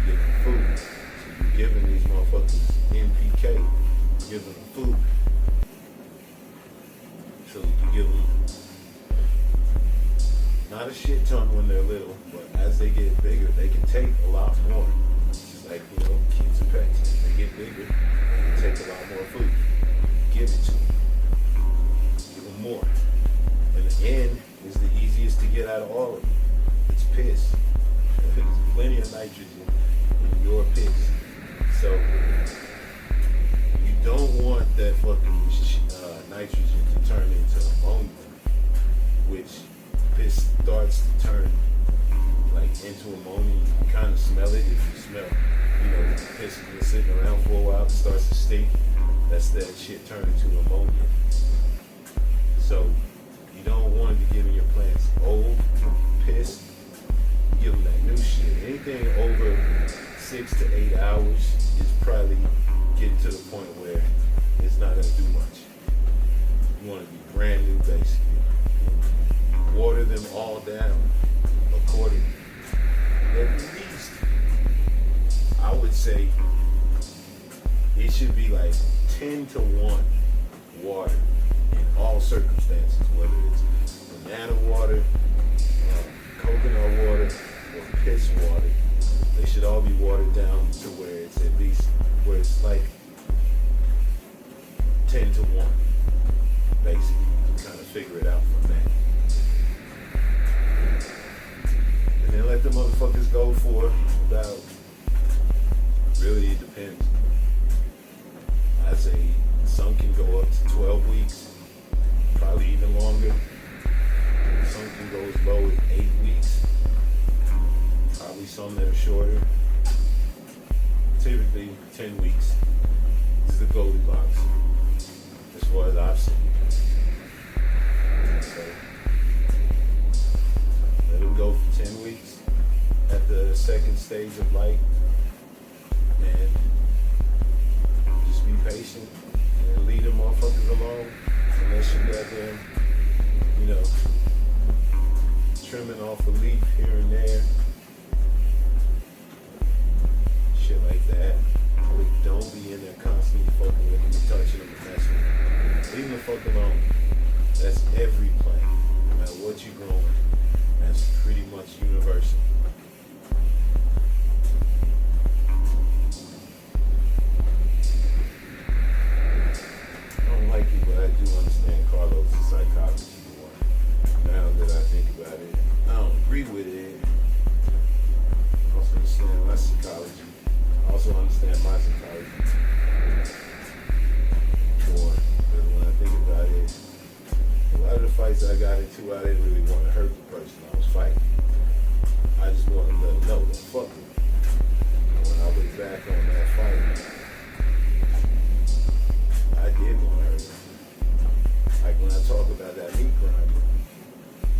S2: give them food. So you're giving these motherfuckers NPK. You give them food. So you give them not a shit ton when they're little, but as they get bigger, they can take a lot more. It's just like, kids and pets. As they get bigger, they can take a lot more food. Give it to them. Give them more. And the end is the easiest to get out of all of them. It's piss. There's plenty of nitrogen in your piss. So you don't want that fucking nitrogen to turn into ammonia, which piss starts to turn like into ammonia. You can kind of smell it if you smell, piss has been sitting around for a while, it starts to stink. That's that shit turning to ammonia. So you don't want to be giving your plants old piss. You give them that new shit. Anything over 6 to 8 hours is probably getting to the point where it's not going to do much. You want to be brand new, basically. Water them all down accordingly. At least, I would say it should be like 10-1 water in all circumstances, whether it's banana water, coconut water, or piss water. They should all be watered down to where it's at least, where it's like 10-1, basically. You kind of figure it out from that. And then let the motherfuckers go for about, really it depends. I'd say some can go up to 12 weeks, probably even longer. Some can go as low as 8 weeks. Probably some that are shorter. Typically 10 weeks is the Goldilocks, as far as I've seen. So let them go for 10 weeks at the second stage of light, and just be patient and lead them motherfuckers along, unless you got them, you know, trimming off a leaf here and there, shit like that. But don't be in there constantly fucking with them and touching them and messing with them. Leave them the fuck alone. That's every plant, no matter what you're growing. That's pretty much universal. I don't like it, but I do understand Carlos' psychology more. Now that I think about it, I don't agree with it. I also understand my psychology. I also understand my psychology more. But when I think about it, a lot of the fights I got into, I didn't really want to hurt the person I was fighting. I just wanted to let them know that fuck it. And when I look back on that fight, I did want to hurt them. Like when I talk about that meat grinder,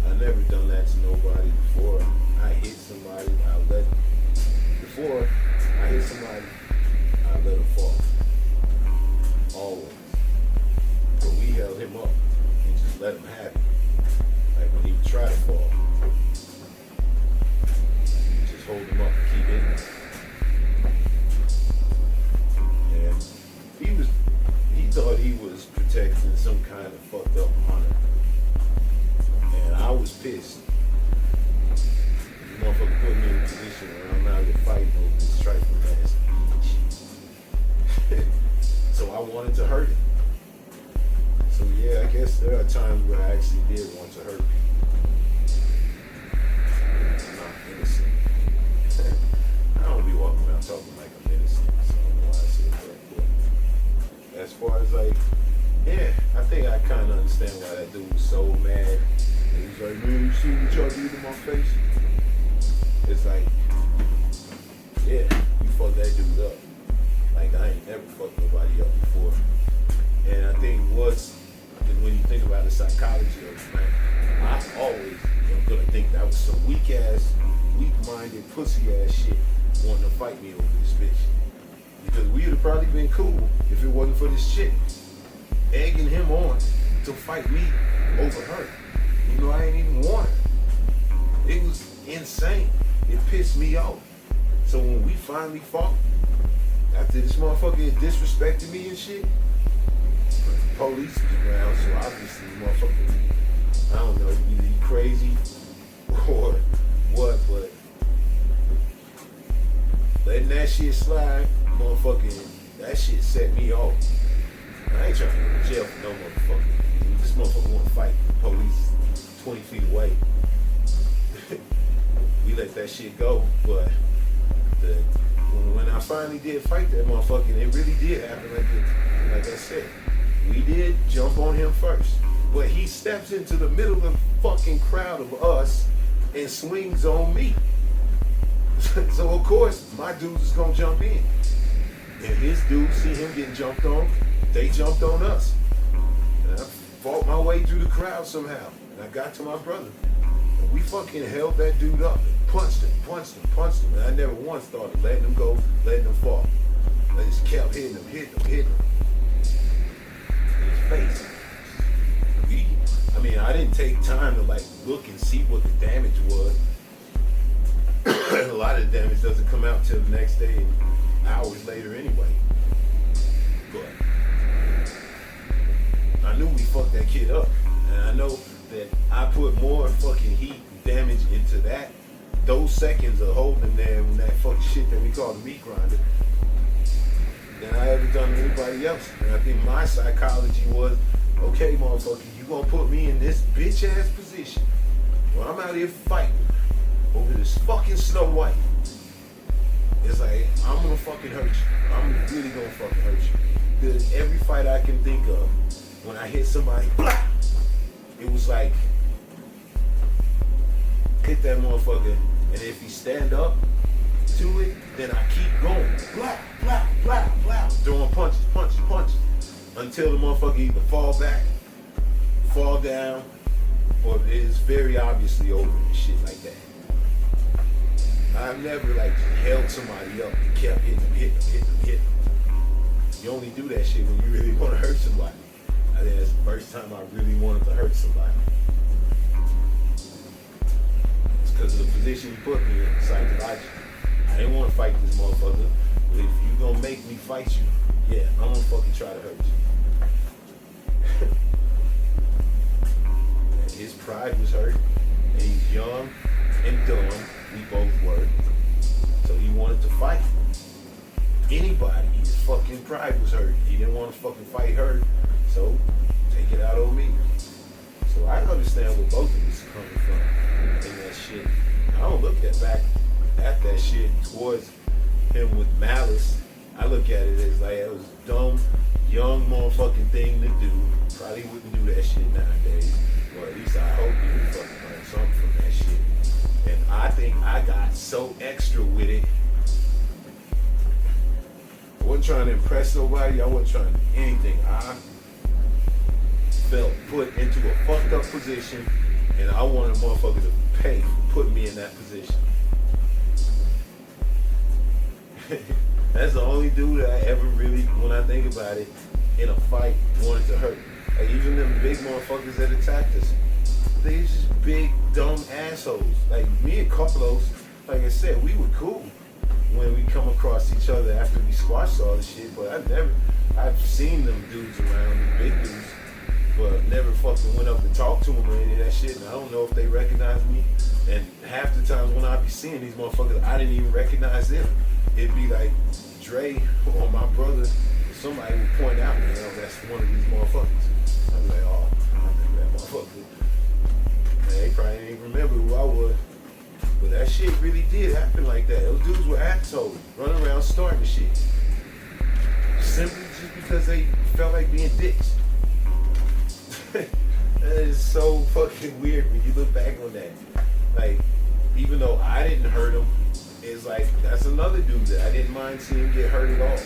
S2: I never done that to nobody before. I hit somebody, before I hit somebody, I let him fall. Always. But we held him up and just let him have it. Like when he would try to fall, just hold him up and keep hitting him. And he thought he was protecting some kind of fucked up honor. And I was pissed. The motherfucker put me in a position where I'm out here fighting over this trifling ass bitch. So I wanted to hurt him. So yeah, I guess there are times where I actually did want to hurt people. I'm not innocent. I don't be walking around talking like I'm innocent, so I don't know why I said that. But as far as like, yeah, I think I kind of understand why that dude was so mad. He was like, man, you see what y'all did to my face? It's like, yeah, you fucked that dude up. Like, I ain't never fucked nobody up before. And I think when you think about the psychology of it, man, I always am gonna think that was some weak-minded, pussy-ass shit wanting to fight me over this bitch. Because we would have probably been cool if it wasn't for this chick egging him on to fight me over her. You know, I ain't even want her. It was insane. It pissed me off. So when we finally fought, after this motherfucker had disrespected me and shit, police was around, so obviously the motherfucker, I don't know, either he crazy or what, but letting that shit slide, motherfucking, that shit set me off. I ain't trying to go to jail for no motherfucker. This motherfucker want to fight the police 20 feet away. We let that shit go, but when I finally did fight that motherfucker, it really did happen like I said. We did jump on him first, but he steps into the middle of the fucking crowd of us and swings on me. So of course, my dudes is gonna jump in. And his dudes see him getting jumped on, they jumped on us. And I fought my way through the crowd somehow. And I got to my brother. And we fucking held that dude up and punched him. And I never once thought of letting him go, letting him fall. I just kept hitting him. In his face. take time to like look and see what the damage was. And a lot of the damage doesn't come out till the next day and hours later anyway. But I knew we fucked that kid up. And I know that I put more fucking heat and damage into that, those seconds of holding there when that fucking shit that we call the meat grinder, than I ever done to anybody else. And I think my psychology was, okay, motherfucker, you gonna put me in this bitch ass position where I'm out here fighting over this fucking Snow White. It's like, I'm gonna fucking hurt you. I'm really gonna fucking hurt you. Because every fight I can think of, when I hit somebody, blah, it was like, hit that motherfucker, and if he stand up to it, then I keep going. Blah, blah, blah, blah. Throwing punches, punches, punches. Until the motherfucker either fall back, fall down, or it's very obviously over and shit like that. I've never like held somebody up and kept hitting them. You only do that shit when you really want to hurt somebody. I think that's the first time I really wanted to hurt somebody. It's because of the position you put me in, psychologically. I didn't want to fight this motherfucker, but if you gonna make me fight you, yeah, I'm gonna fucking try to hurt you. And his pride was hurt, and he's young and dumb. We both were. So he wanted to fight anybody. His fucking pride was hurt. He didn't want to fucking fight her. So take it out on me. So I understand where both of us are coming from in that shit. I don't look back at that shit towards him with malice. I look at it as like it was a dumb, young motherfucking thing to do. Probably wouldn't do that shit nowadays. Or at least I hope he would fucking learn something from that shit. And I think I got so extra with it. I wasn't trying to impress nobody. I wasn't trying to do anything. I felt put into a fucked up position, and I wanted a motherfucker to pay for putting me in that position. That's the only dude that I ever really, when I think about it, in a fight, wanted to hurt. Like even them big motherfuckers that attacked us. They was just big, dumb assholes. Like me and Carlos, like I said, we were cool when we come across each other after we squashed all the shit, but I've seen them dudes around, the big dudes, but never fucking went up and talked to them or any of that shit, and I don't know if they recognize me. And half the times when I be seeing these motherfuckers, I didn't even recognize them. It'd be like Dre or my brother, somebody would point out, you know, that's one of these motherfuckers. I'd be like, oh, I remember that motherfucker. And they probably didn't even remember who I was. But that shit really did happen like that. Those dudes were assholes, running around starting shit. Simply just because they felt like being dicks. That is so fucking weird when you look back on that. Like, even though I didn't hurt him, it's like, that's another dude that I didn't mind seeing him get hurt at all.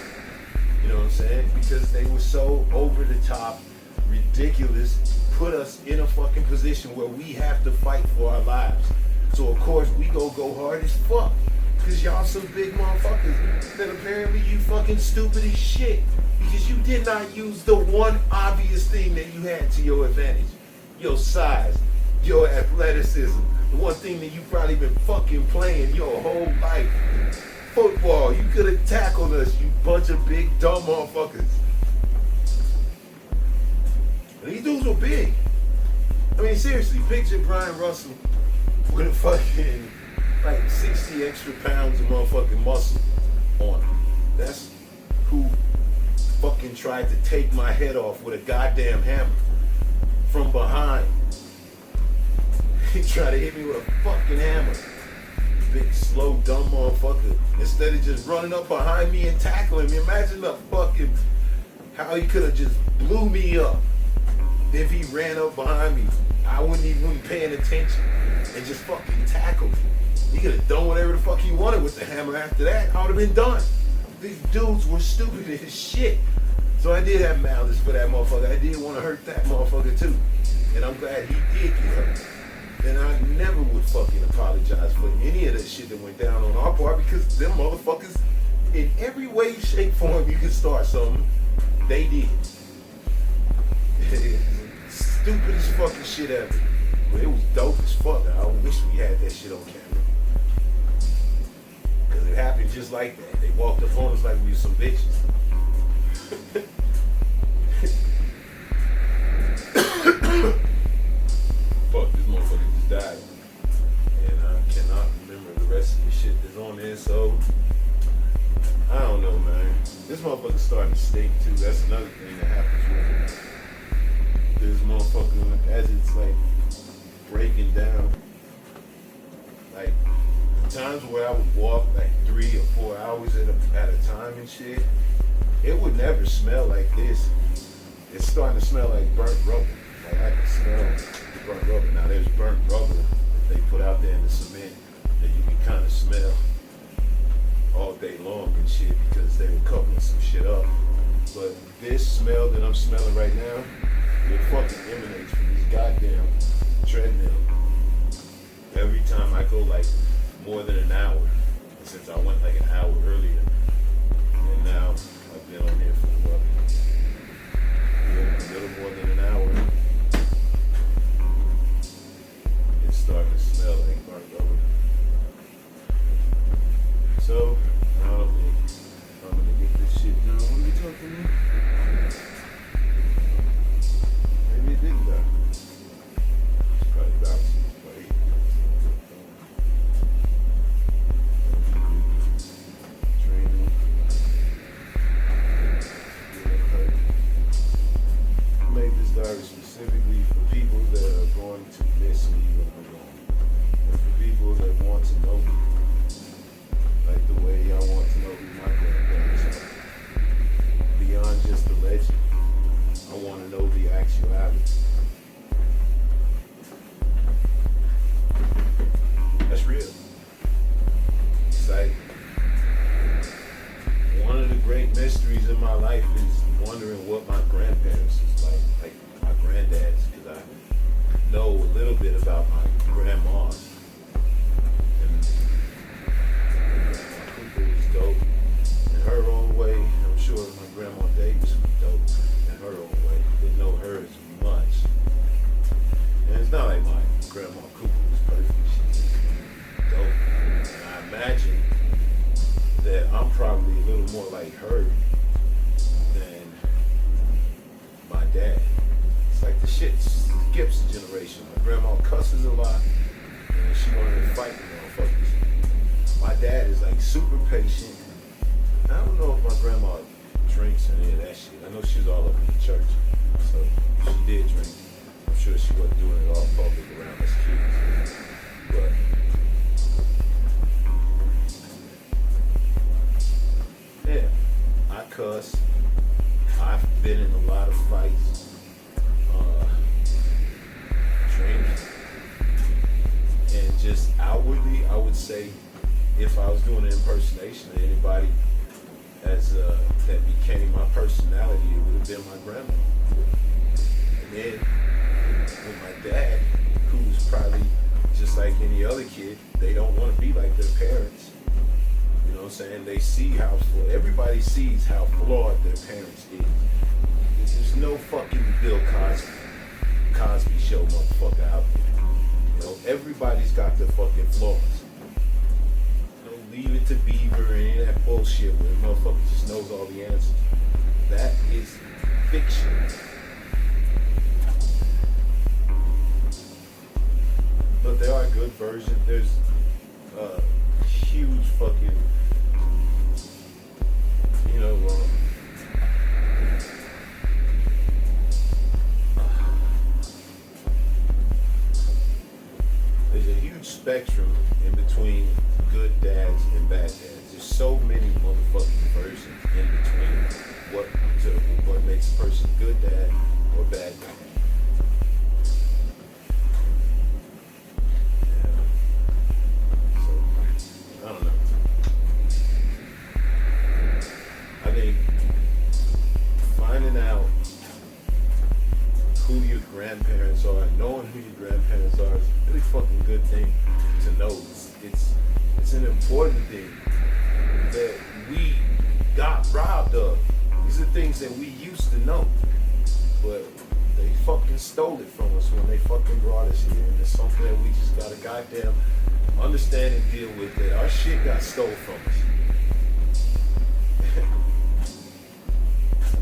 S2: You know what I'm saying? Because they were so over the top, ridiculous, put us in a fucking position where we have to fight for our lives. So of course we go hard as fuck. Cause y'all some big motherfuckers that apparently you fucking stupid as shit. Because you did not use the one obvious thing that you had to your advantage. Your size, your athleticism. The one thing that you probably been fucking playing your whole life. Football. You could have tackled us, you bunch of big dumb motherfuckers. And these dudes were big. I mean seriously, picture Brian Russell with a fucking like 60 extra pounds of motherfucking muscle on him. That's who fucking tried to take my head off with a goddamn hammer from behind. He tried to hit me with a fucking hammer. Big, slow, dumb motherfucker. Instead of just running up behind me and tackling me. Imagine the fucking, how he could have just blew me up if he ran up behind me. I wouldn't even be paying attention and just fucking tackled me. He could have done whatever the fuck he wanted with the hammer after that. I would have been done. These dudes were stupid as shit. So I did have malice for that motherfucker. I did want to hurt that motherfucker too. And I'm glad he did get hurt. And I never would fucking apologize for any of that shit that went down on our part because them motherfuckers, in every way, shape, form you could start something, they did. Stupidest fucking shit ever. But it was dope as fuck. I wish we had that shit on camera. Cause it happened just like that. They walked up on us like we was some bitches. Fuck, this motherfucker just died. And I cannot remember the rest of the shit that's on there, so I don't know, man. This motherfucker's starting to stink too. That's another thing that happens with this motherfucker as it's like breaking down. Like the times where I would walk like 3 or 4 hours at a time and shit, it would never smell like this. It's starting to smell like burnt rubber. Like I can smell the burnt rubber. Now there's burnt rubber that they put out there in the cement that you can kind of smell all day long and shit because they were covering some shit up. But this smell that I'm smelling right now, it fucking emanates from this goddamn treadmill. Every time I go like more than an hour, since I went like an hour earlier, and now I've been on here for what? A little more than an hour. It's starting to smell like burnt rubber. So, I'm gonna get this shit done. What are we talking about? Maybe it didn't die. It's probably bouncing. Training. I made this diary specifically for people that are going to miss me when I'm gone. And for people that want to know me. Like the way I want to know who my grandparents are. Beyond just the legend, I want to know the actuality. That's real. It's like one of the great mysteries in my life is wondering what my grandparents is like my granddad's, because I know a little bit about my grandma's. Dope in her own way. I'm sure my grandma Davis was dope in her own way. Didn't know hers much. And it's not like my grandma Cooper was perfect. She's dope. And I imagine that I'm probably a little more like her than my dad. It's like the shit skips a generation. My grandma cusses a lot and she wanted to fight the motherfuckers. My dad is like super patient. I don't know if my grandma drinks any of that shit. I know she was all up in the church. So she did drink. I'm sure she wasn't doing it all public around us kids. But yeah, I cuss. I've been in a lot of fights. Drink. And just outwardly, I would say, if I was doing an impersonation of anybody as that became my personality, it would have been my grandma. And then with my dad, who's probably just like any other kid, they don't want to be like their parents. You know what I'm saying? They see how everybody sees how flawed their parents is. There's no fucking Bill Cosby show motherfucker out there. You know, everybody's got their fucking flaws. Leave it to Beaver and any of that bullshit where the motherfucker just knows all the answers. That is fiction. But there are good versions. There's huge fucking, you know, there's a huge spectrum in between good dads and bad dads. There's so many motherfucking versions in between what makes a person a good dad or bad dad. Yeah. So, I don't know. I think finding out who your grandparents are, knowing who your grandparents are is a really fucking good thing to know. It's an important thing that we got robbed of. These are things that we used to know, but They fucking stole it from us when they fucking brought us here. And it's something that we just gotta goddamn understand and deal with, that our shit got stole from us.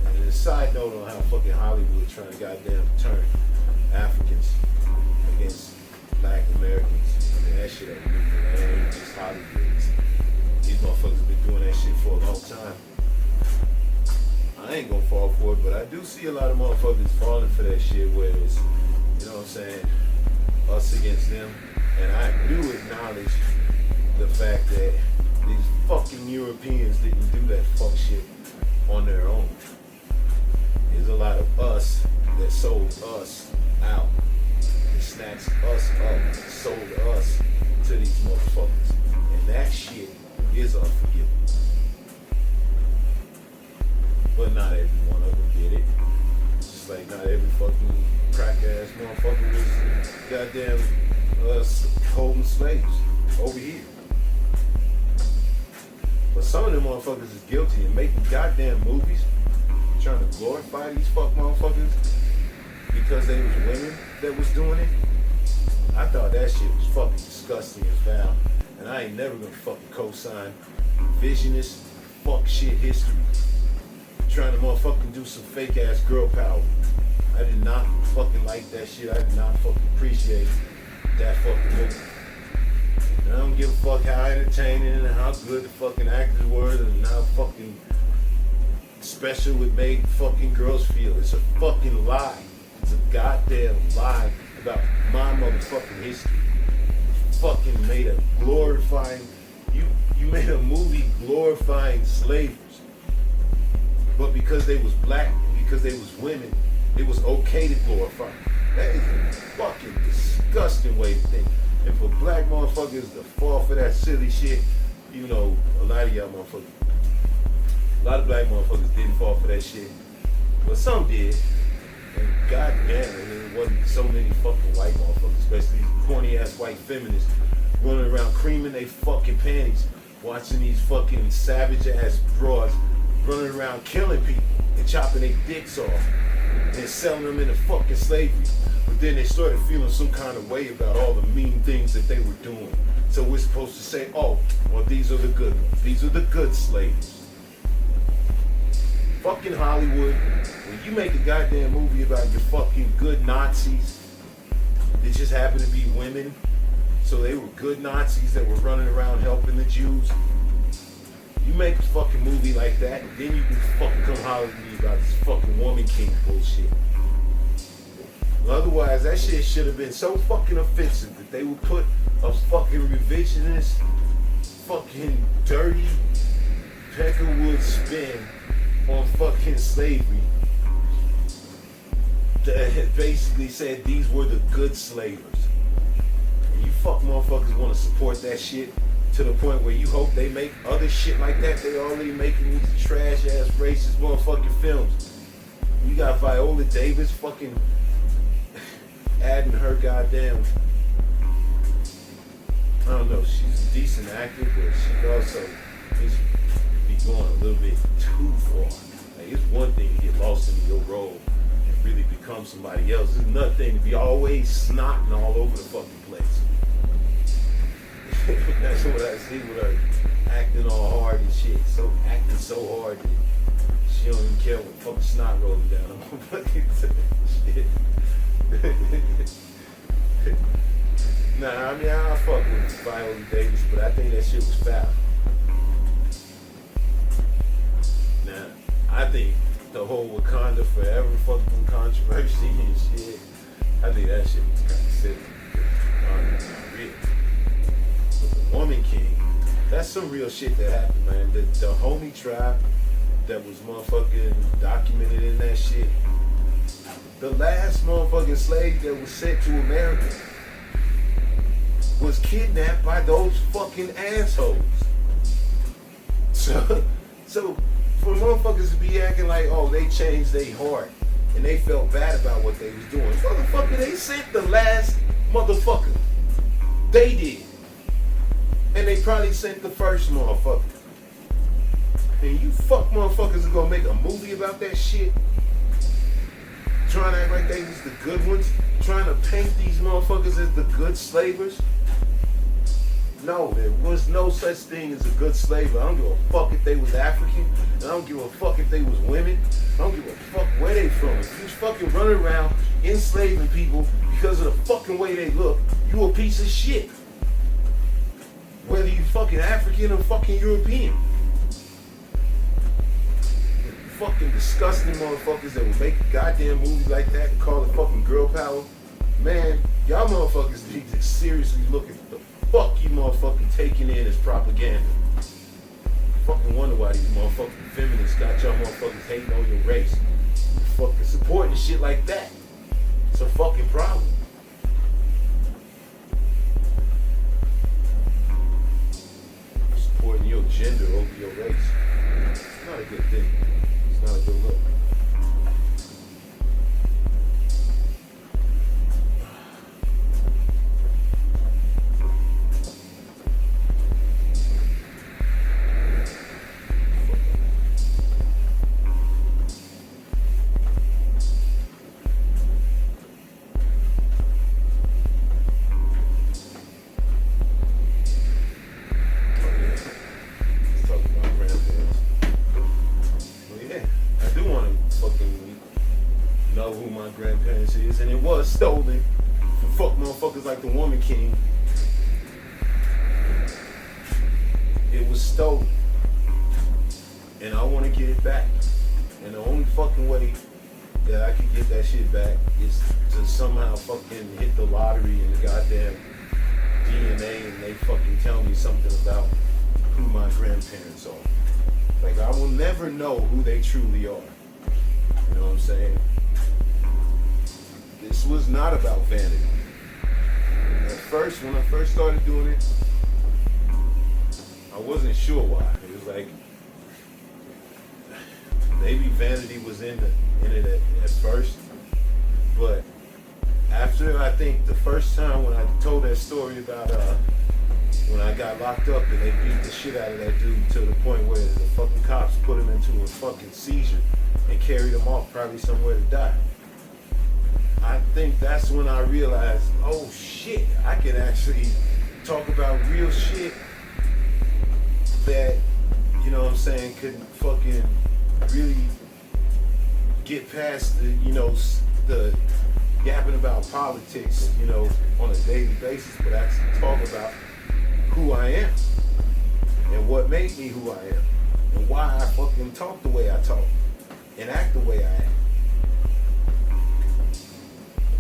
S2: And a side note on how fucking Hollywood trying to goddamn turn Africans against Black Americans. I mean, that shit ain't new. That ain't just Hollywood. These motherfuckers been doing that shit for a long time. I ain't gonna fall for it, but I do see a lot of motherfuckers falling for that shit, where it's, you know what I'm saying, us against them. And I do acknowledge the fact that these fucking Europeans didn't do that fuck shit on their own. There's a lot of us that sold us out. They snatched us up, sold us to these motherfuckers. And that shit is unforgivable. But not every one of them did it. Just like not every fucking crack ass motherfucker was goddamn holding slaves over here. But some of them motherfuckers is guilty and making goddamn movies, trying to glorify these fuck motherfuckers because they was women that was doing it. I thought that shit was fucking disgusting and foul. And I ain't never gonna fucking co-sign visionist fuck shit history. Trying to motherfucking do some fake ass girl power. I did not fucking like that shit. I did not fucking appreciate that fucking movie. And I don't give a fuck how entertaining and how good the fucking actors were and how fucking special it made fucking girls feel. It's a fucking lie. It's a goddamn lie about my motherfucking history. Fucking made a glorifying, you made a movie glorifying slavers. But because they was black and because they was women, it was okay to glorify them. That is a fucking disgusting way to think. And for black motherfuckers to fall for that silly shit, you know, a lot of y'all motherfuckers, a lot of black motherfuckers didn't fall for that shit. But some did. And goddamn, it wasn't so many fucking white motherfuckers, especially corny ass white feminists, running around creaming they fucking panties, watching these fucking savage ass broads running around killing people and chopping their dicks off and selling them into fucking slavery. But then they started feeling some kind of way about all the mean things that they were doing. So we're supposed to say, oh, well, these are the good ones. These are the good slaves. Fucking Hollywood, when you make a goddamn movie about your fucking good Nazis, they just happen to be women, so they were good Nazis that were running around helping the Jews. You make a fucking movie like that, and then you can fucking come holler at me about this fucking woman king bullshit. Otherwise, that shit should have been so fucking offensive that they would put a fucking revisionist, fucking dirty Peckerwood spin on fucking slavery that basically said these were the good slavers. And you fuck motherfuckers want to support that shit to the point where you hope they make other shit like that. They already making these trash ass racist motherfucking films. We got Viola Davis fucking adding her goddamn, I don't know, she's a decent actor, but she also just be going a little bit too far. Like, it's one thing to get lost in your role and really become somebody else. It's another thing to be always snotting all over the fucking place. That's what I see with her acting all hard and shit. So acting so hard that she don't even care what fucking snot rolling down her fucking shit. Nah, I mean, I fuck with Viola Davis, but I think that shit was foul. Now, I think the whole Wakanda Forever fucking controversy and shit, I think that shit was kind of silly. Not real. But the Woman King, that's some real shit that happened, man. The homie tribe that was motherfucking documented in that shit, the last motherfucking slave that was sent to America was kidnapped by those fucking assholes. So for motherfuckers to be acting like, oh, they changed their heart and they felt bad about what they was doing. Motherfucker, they sent the last motherfucker. They did. And they probably sent the first motherfucker. And you fuck motherfuckers are gonna make a movie about that shit? trying to act like they was the good ones, trying to paint these motherfuckers as the good slavers. No, there was no such thing as a good slaver. I don't give a fuck if they was African. I don't give a fuck if they was women. I don't give a fuck where they from. If you fucking running around enslaving people because of the fucking way they look, you a piece of shit. Whether you fucking African or fucking European. Fucking disgusting motherfuckers that would make goddamn movies like that and call it fucking girl power. Man, y'all motherfuckers need to seriously look at the fuck you motherfucking taking in as propaganda. Fucking wonder why these motherfucking feminists got y'all motherfuckers hating on your race. Fucking supporting shit like that. It's a fucking problem. Supporting your gender over your race. It's not a good thing. It's not a good look. Grandparents is, and it was stolen from fuck motherfuckers like the Woman King. It was stolen, and I want to get it back. And the only fucking way that I could get that shit back is to somehow fucking hit the lottery and the goddamn DNA, and they fucking tell me something about who my grandparents are. Like, I will never know who they truly are. You know what I'm saying? This was not about vanity. At first, when I first started doing it, I wasn't sure why. It was like, maybe vanity was in it at first, but after, I think the first time when I told that story about when I got locked up and they beat the shit out of that dude to the point where the fucking cops put him into a fucking seizure and carried him off probably somewhere to die. I think that's when I realized, oh shit, I can actually talk about real shit that, you know what I'm saying, could fucking really get past the, you know, the yapping about politics, you know, on a daily basis, but actually talk about who I am and what made me who I am and why I fucking talk the way I talk and act the way I act.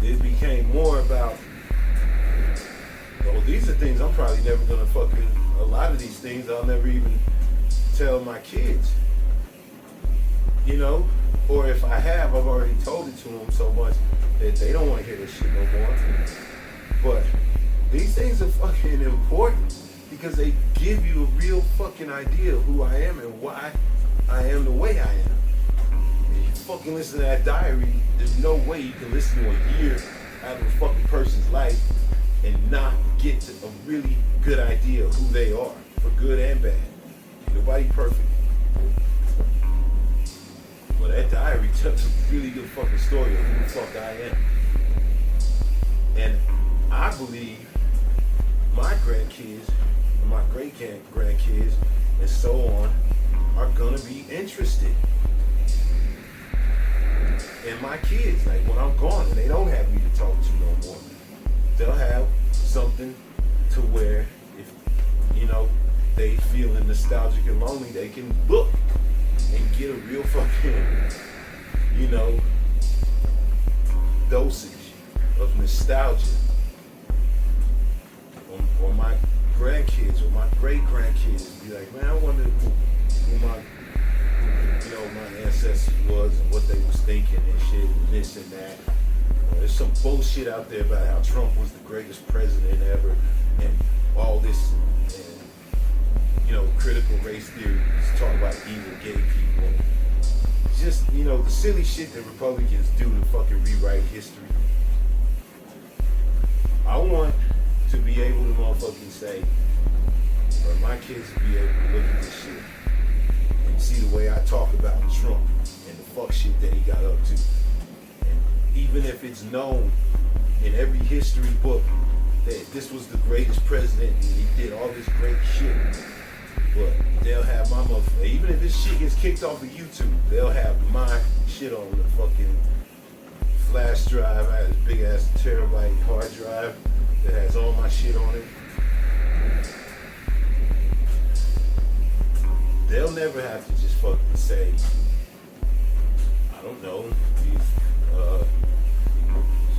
S2: It became more about, well, these are things I'm probably never gonna fucking, a lot of these things I'll never even tell my kids, you know, or if I have, I've already told it to them so much that they don't want to hear this shit no more. But these things are fucking important because they give you a real fucking idea of who I am and why I am the way I am. If you fucking listen to that diary, there's no way you can listen to a year out of a fucking person's life and not get to a really good idea of who they are, for good and bad. Nobody perfect. Well, that diary tells a really good fucking story of who the fuck I am. And I believe my grandkids, and my great-grandkids, and so on, are gonna be interested. And my kids, like when I'm gone and they don't have me to talk to no more, they'll have something to where if, you know, they feeling nostalgic and lonely, they can look and get a real fucking, you know, dosage of nostalgia. Or my grandkids or my great-grandkids be like, man, I wonder who my, you know, my ancestors was and what they was thinking and shit and this and that. There's some bullshit out there about how Trump was the greatest president ever and all this, and, you know, critical race theory is talking about evil gay people. Just, you know, the silly shit that Republicans do to fucking rewrite history. I want to be able to motherfucking say, or my kids to be able to look at this shit and see the way I talk about Trump and the fuck shit that he got up to. And even if it's known in every history book that this was the greatest president and he did all this great shit. But they'll have my motherfucker, even if this shit gets kicked off of YouTube, they'll have my shit on the fucking flash drive. I had this big ass terabyte hard drive that has all my shit on it. They'll never have to just fucking say, I don't know,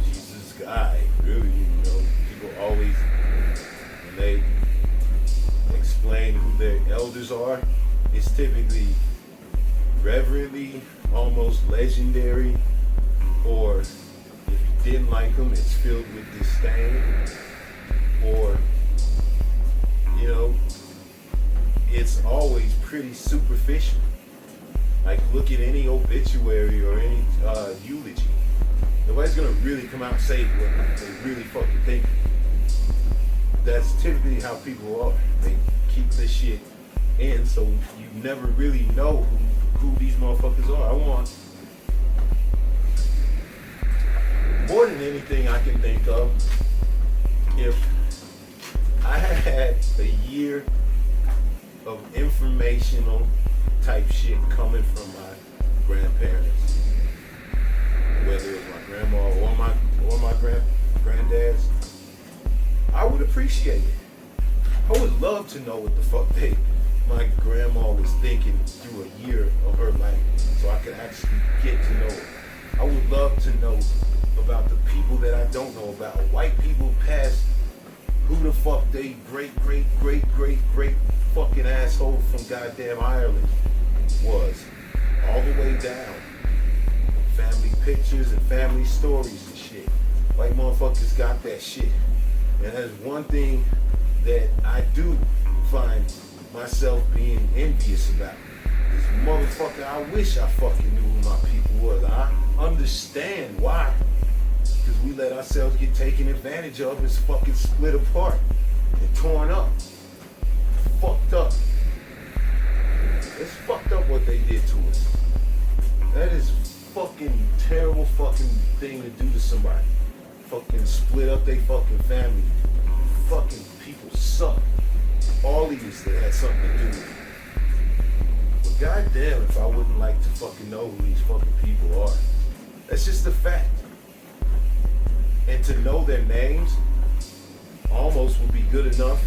S2: he's this guy, really, you know. People always, when they explain who their elders are, it's typically reverently, almost legendary, or if you didn't like them, it's filled with disdain, or, you know, it's always pretty superficial. Like, look at any obituary or any eulogy. Nobody's gonna really come out and say what they really fucking think. That's typically how people are. They keep this shit in, so you never really know who these motherfuckers are. I want, more than anything I can think of, if I had a year of informational type shit coming from my grandparents, whether it was my grandma or my granddads, I would appreciate it. I would love to know what the fuck my grandma was thinking through a year of her life, so I could actually get to know her. I would love to know about the people that I don't know about. White people past who the fuck they great fucking asshole from goddamn Ireland was, all the way down. Family pictures and family stories and shit. White motherfuckers got that shit. And that's one thing that I do find myself being envious about. This motherfucker, I wish I fucking knew who my people was. I understand why. Because we let ourselves get taken advantage of and fucking split apart and torn up. Fucked up. It's fucked up what they did to us. That is fucking terrible fucking thing to do to somebody. Fucking split up their fucking family. Fucking people suck. All of us that had something to do with it. But goddamn if I wouldn't like to fucking know who these fucking people are. That's just a fact. And to know their names almost would be good enough.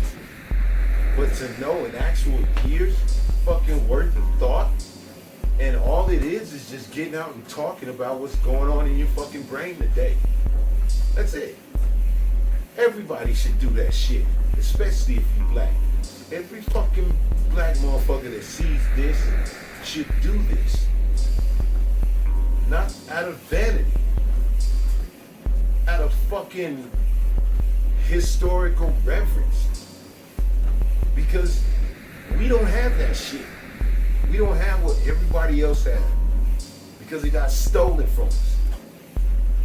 S2: But to know an actual year's fucking worth of thought, and all it is just getting out and talking about what's going on in your fucking brain today. That's it. Everybody should do that shit, especially if you black. Every fucking black motherfucker that sees this should do this. Not out of vanity. Out of fucking historical reverence. Because we don't have that shit. We don't have what everybody else has. Because it got stolen from us.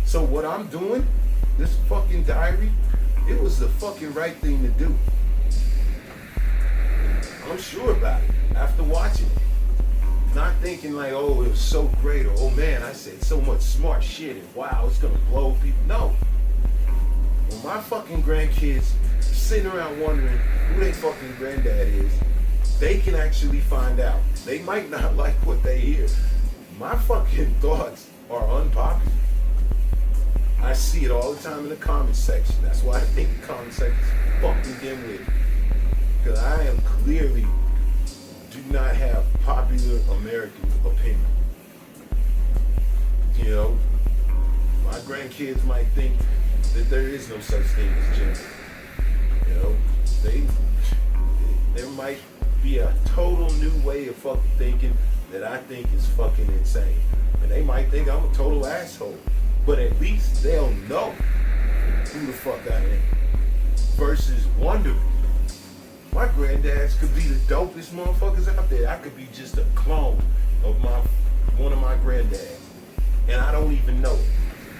S2: So what I'm doing, this fucking diary, it was the fucking right thing to do. I'm sure about it after watching it. Not thinking like, oh, it was so great, or oh man, I said so much smart shit, and wow, it's gonna blow people. No. When my fucking grandkids sitting around wondering who their fucking granddad is, they can actually find out. They might not like what they hear. My fucking thoughts are unpopular. I see it all the time in the comment section. That's why I think the comment section is fucking dimwitted. Because I am clearly do not have popular American opinion. You know, my grandkids might think that there is no such thing as gender. You know, there might be a total new way of fucking thinking that I think is fucking insane. And they might think I'm a total asshole. But at least they'll know who the fuck I am. Versus wondering. My granddads could be the dopest motherfuckers out there. I could be just a clone of one of my granddads. And I don't even know it.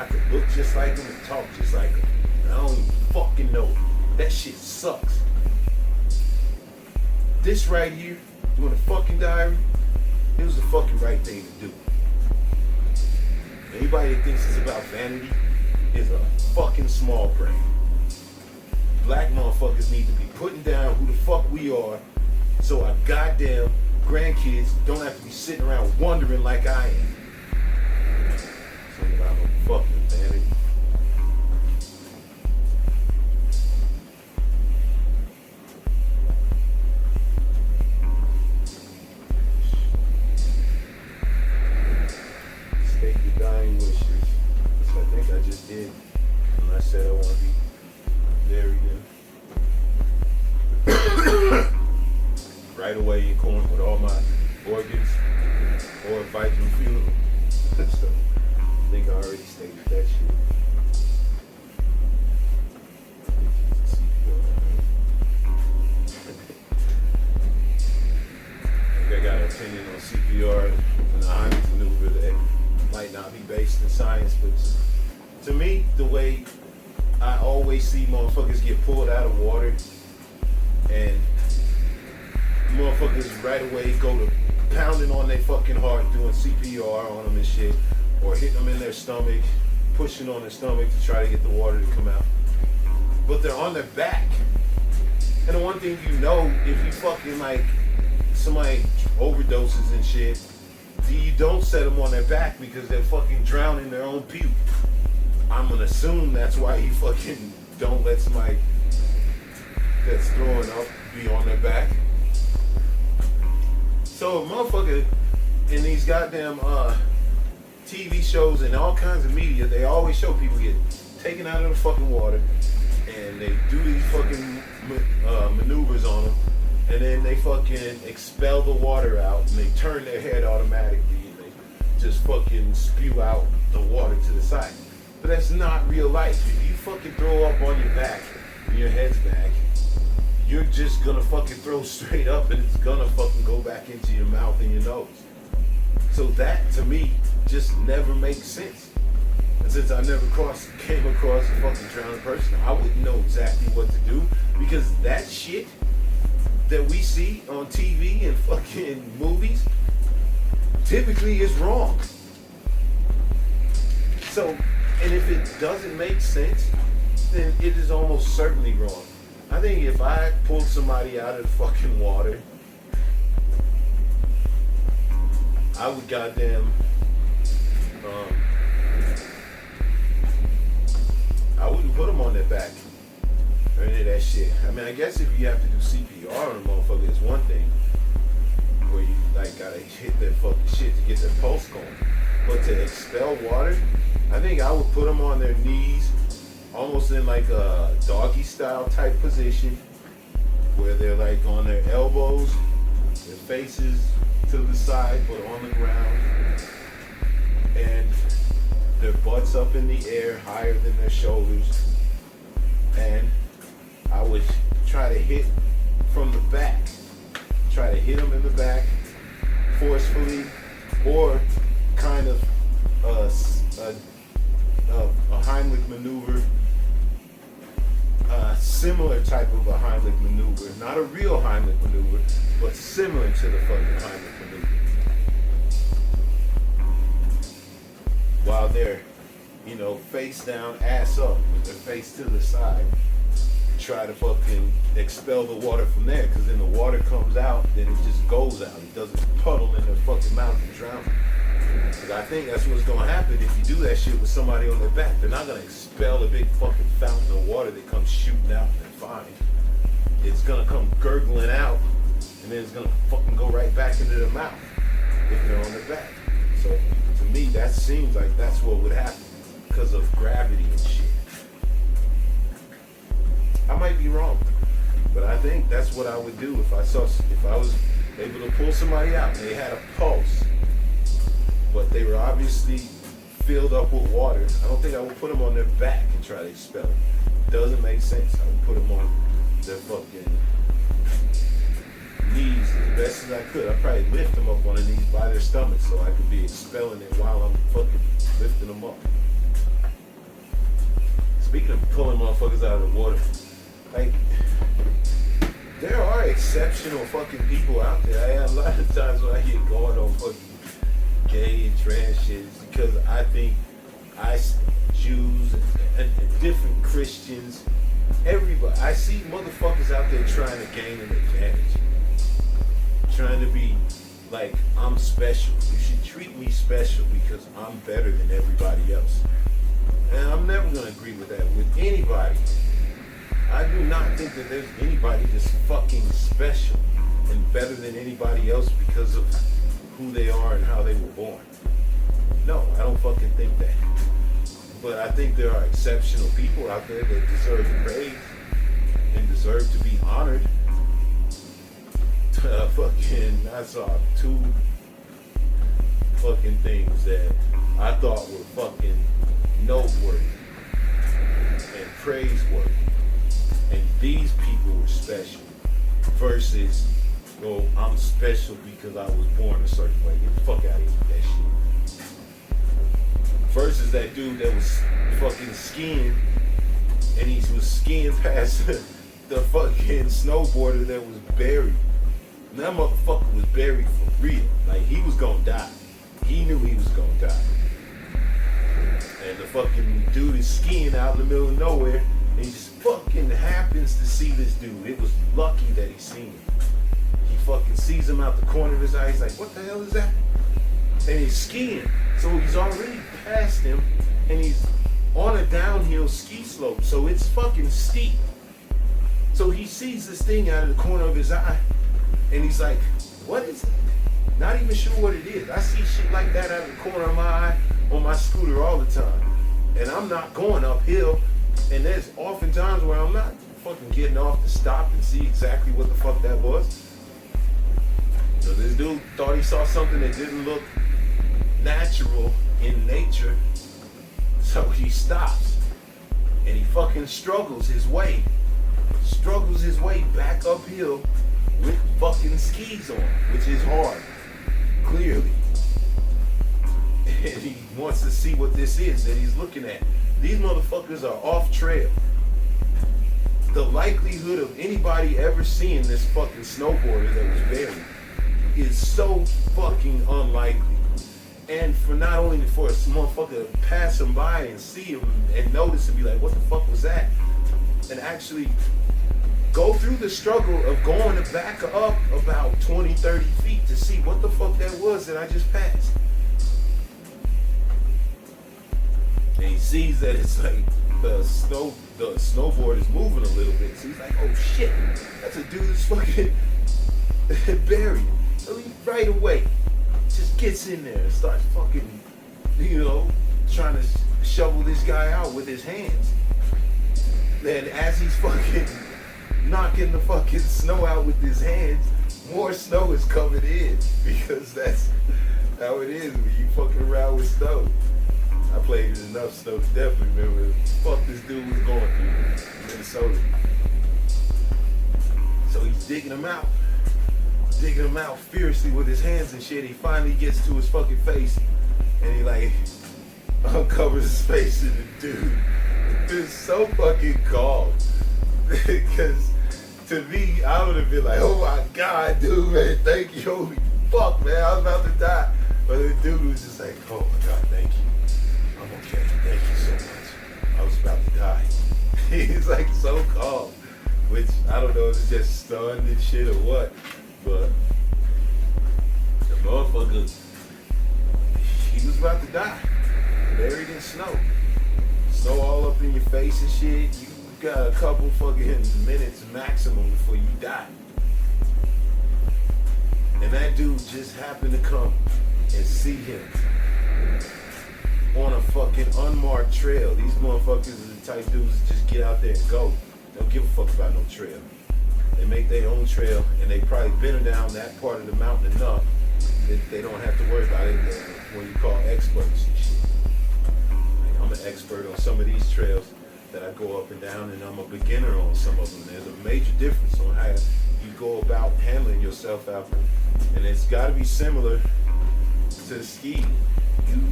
S2: I could look just like them and talk just like them. And I don't even fucking know it. That shit sucks. This right here, doing a fucking diary, it was the fucking right thing to do. Anybody that thinks it's about vanity is a fucking small brain. Black motherfuckers need to be putting down who the fuck we are so our goddamn grandkids don't have to be sitting around wondering like I am. Something about no fucking vanity. State your dying wishes. Which I think I just did when I said I want to be buried in. Right away in corn with all my organs or Viking funeral. So I think I already stated that shit. I got an opinion on CPR and the Heimlich maneuver that might not be based in science, but to me, the way I always see motherfuckers get pulled out of water and motherfuckers right away go to pounding on their fucking heart, doing CPR on them and shit, or hitting them in their stomach, pushing on their stomach to try to get the water to come out. But they're on their back. And the one thing you know, if you fucking like somebody overdoses and shit, you don't set them on their back because they're fucking drowning their own puke. I'm gonna assume that's why you fucking don't let somebody that's throwing up be on their back. So a motherfucker in these goddamn TV shows and all kinds of media, they always show people get taken out of the fucking water and they do these fucking maneuvers on them, and then they fucking expel the water out and they turn their head automatically and they just fucking spew out the water to the side. But that's not real life. If you fucking throw up on your back and your head's back, you're just gonna fucking throw straight up and it's gonna fucking go back into your mouth and your nose. So that, to me, just never makes sense. And since I never came across a fucking drowning person, I wouldn't know exactly what to do, because that shit that we see on TV and fucking movies typically is wrong. So, and if it doesn't make sense, then it is almost certainly wrong. I think if I pulled somebody out of the fucking water, I would goddamn, I wouldn't put them on their back or any of that shit. I mean, I guess if you have to do CPR on a motherfucker, it's one thing, where you like gotta hit that fucking shit to get their pulse going. But to expel water, I think I would put them on their knees, almost in like a doggy style type position, where they're like on their elbows, their faces to the side but on the ground, and their butts up in the air higher than their shoulders. And I would try to hit from the back, try to hit them in the back forcefully, or kind of a Heimlich maneuver, similar type of a Heimlich maneuver, not a real Heimlich maneuver, but similar to the fucking Heimlich maneuver. While they're, face down, ass up, with their face to the side, try to fucking expel the water from there, because then the water comes out, then it just goes out. It doesn't puddle in their fucking mouth and drown. Because I think that's what's going to happen if you do that shit with somebody on their back. They're not going to expel a big fucking fountain of water that comes shooting out and fine. It's going to come gurgling out, and then it's going to fucking go right back into their mouth if they're on their back. So to me, that seems like that's what would happen because of gravity and shit. I might be wrong, but I think that's what I would do if I was able to pull somebody out and they had a pulse, but they were obviously filled up with water. I don't think I would put them on their back and try to expel it. Doesn't make sense. I would put them on their fucking knees as best as I could. I'd probably lift them up on their knees by their stomach so I could be expelling it while I'm fucking lifting them up. Speaking of pulling motherfuckers out of the water, like, there are exceptional fucking people out there. A lot of times when I get going on fucking gay and trans shit, it's because I think Jews, and different Christians, everybody. I see motherfuckers out there trying to gain an advantage, trying to be like, I'm special. You should treat me special because I'm better than everybody else. And I'm never gonna agree with that with anybody. I do not think that there's anybody that's fucking special and better than anybody else because of who they are and how they were born. No, I don't fucking think that. But I think there are exceptional people out there that deserve praise and deserve to be honored. I saw 2 fucking things that I thought were fucking noteworthy and praiseworthy. And these people were special. Versus, oh, I'm special because I was born a certain way. Get the fuck out of here with that shit. Versus that dude that was fucking skiing, and he was skiing past the fucking snowboarder that was buried. And that motherfucker was buried for real. Like, he was gonna die. He knew he was gonna die. And the fucking dude is skiing out in the middle of nowhere, and he just fucking happens to see this dude. It was lucky that he seen him. He fucking sees him out the corner of his eye. He's like, what the hell is that? And he's skiing. So he's already past him, and he's on a downhill ski slope. So it's fucking steep. So he sees this thing out of the corner of his eye, and he's like, what is it? Not even sure what it is. I see shit like that out of the corner of my eye on my scooter all the time. And I'm not going uphill. And there's often times where I'm not fucking getting off to stop and see exactly what the fuck that was. So this dude thought he saw something that didn't look natural in nature. So he stops. And he fucking struggles his way back uphill with fucking skis on, which is hard, clearly. And he wants to see what this is that he's looking at. These motherfuckers are off trail. The likelihood of anybody ever seeing this fucking snowboarder that was buried is so fucking unlikely. And for not only for a motherfucker to pass him by and see him and notice and be like, what the fuck was that? And actually go through the struggle of going back up about 20, 30 feet to see what the fuck that was that I just passed. And he sees that it's like the snowboard is moving a little bit. So he's like, oh shit, that's a dude that's fucking buried. So he right away just gets in there and starts fucking, trying to shovel this guy out with his hands. Then as he's fucking knocking the fucking snow out with his hands, more snow is coming in, because that's how it is when you fucking around with snow. I played in enough snow to definitely remember what the fuck this dude was going through in Minnesota. So he's digging him out fiercely with his hands and shit. He finally gets to his fucking face, and he like uncovers his face, and the dude is so fucking calm. Because to me, I would have been like, oh my God, dude, man, thank you, holy fuck, man, I was about to die. But the dude was just like, oh my God, thank you. I'm okay, thank you so much. I was about to die. He's like so calm, which I don't know if it's just stunned and shit or what, but the motherfucker, he was about to die, buried in snow. Snow all up in your face and shit. You got a couple fucking minutes maximum before you die. And that dude just happened to come and see him on a fucking unmarked trail. These motherfuckers are the type dudes that just get out there and go. They don't give a fuck about no trail. They make their own trail, and they probably been down that part of the mountain enough that they don't have to worry about it. They're what you call experts and shit. Like, I'm an expert on some of these trails that I go up and down, and I'm a beginner on some of them. There's a major difference on how you go about handling yourself out there. And it's got to be similar to skiing. You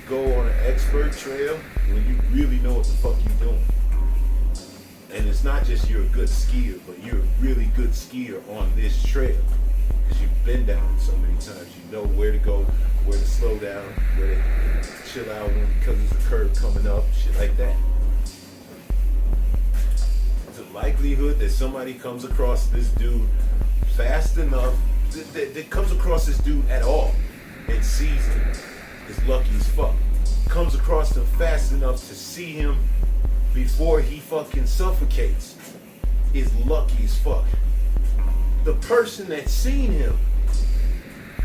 S2: go on an expert trail when you really know what the fuck you're doing. And it's not just you're a good skier, but you're a really good skier on this trail. Because you've been down so many times. You know where to go, where to slow down, where to chill out because there's a curve coming up, shit like that. The likelihood that somebody comes across this dude fast enough, that comes across this dude at all and sees him is lucky as fuck. Comes across him fast enough to see him before he fucking suffocates is lucky as fuck. The person that seen him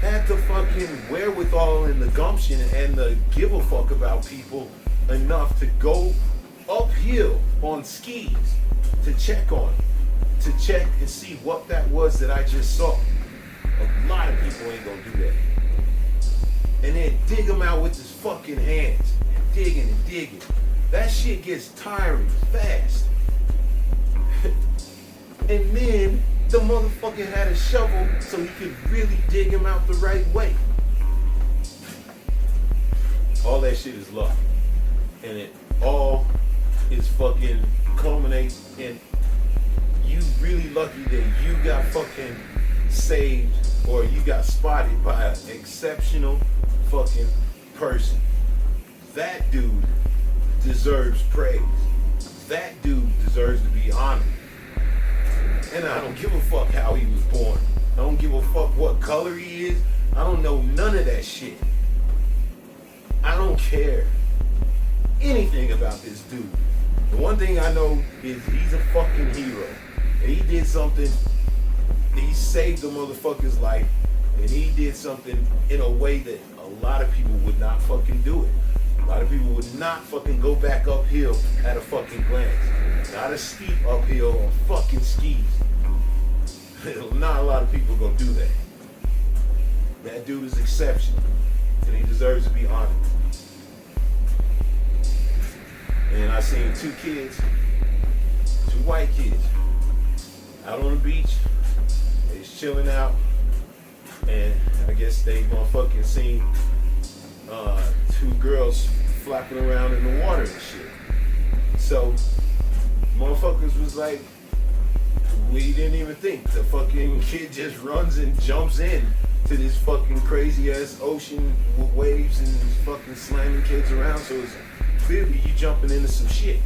S2: had the fucking wherewithal and the gumption and the give a fuck about people enough to go uphill on skis to check on him, to check and see what that was that I just saw. A lot of people ain't gonna do that. And then dig him out with his fucking hands, and digging. That shit gets tiring fast. And then the motherfucker had a shovel so he could really dig him out the right way. All that shit is luck. And it all is fucking culminates in you really lucky that you got fucking saved or you got spotted by an exceptional fucking person. That dude deserves praise. That dude deserves to be honored. And I don't give a fuck how he was born. I don't give a fuck what color he is. I don't know none of that shit. I don't care anything about this dude. The one thing I know is he's a fucking hero. And he did something, he saved the motherfucker's life, and he did something in a way that a lot of people would not fucking do it. A lot of people would not fucking go back uphill at a fucking glance. Not a steep uphill on fucking skis. Not a lot of people gonna do that. That dude is exceptional, and he deserves to be honored. And I seen two white kids, out on the beach. They was chilling out, and I guess they motherfucking seen two girls flapping around in the water and shit. So motherfuckers was like, we didn't even think. The fucking kid just runs and jumps in to this fucking crazy ass ocean with waves and fucking slamming kids around. So it's clearly you jumping into some shit.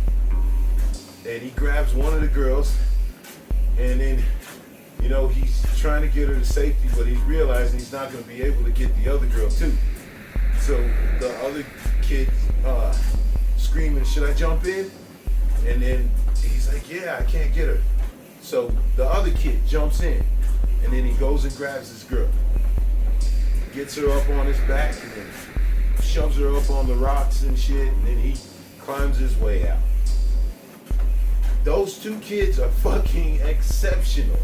S2: And he grabs one of the girls, and then, you know, he's trying to get her to safety, but he's realizing he's not going to be able to get the other girl too. So the other kid screaming, should I jump in? And then he's like, yeah, I can't get her. So the other kid jumps in, and then he goes and grabs this girl, gets her up on his back, and then shoves her up on the rocks and shit, and then he climbs his way out. Those two kids are fucking exceptional.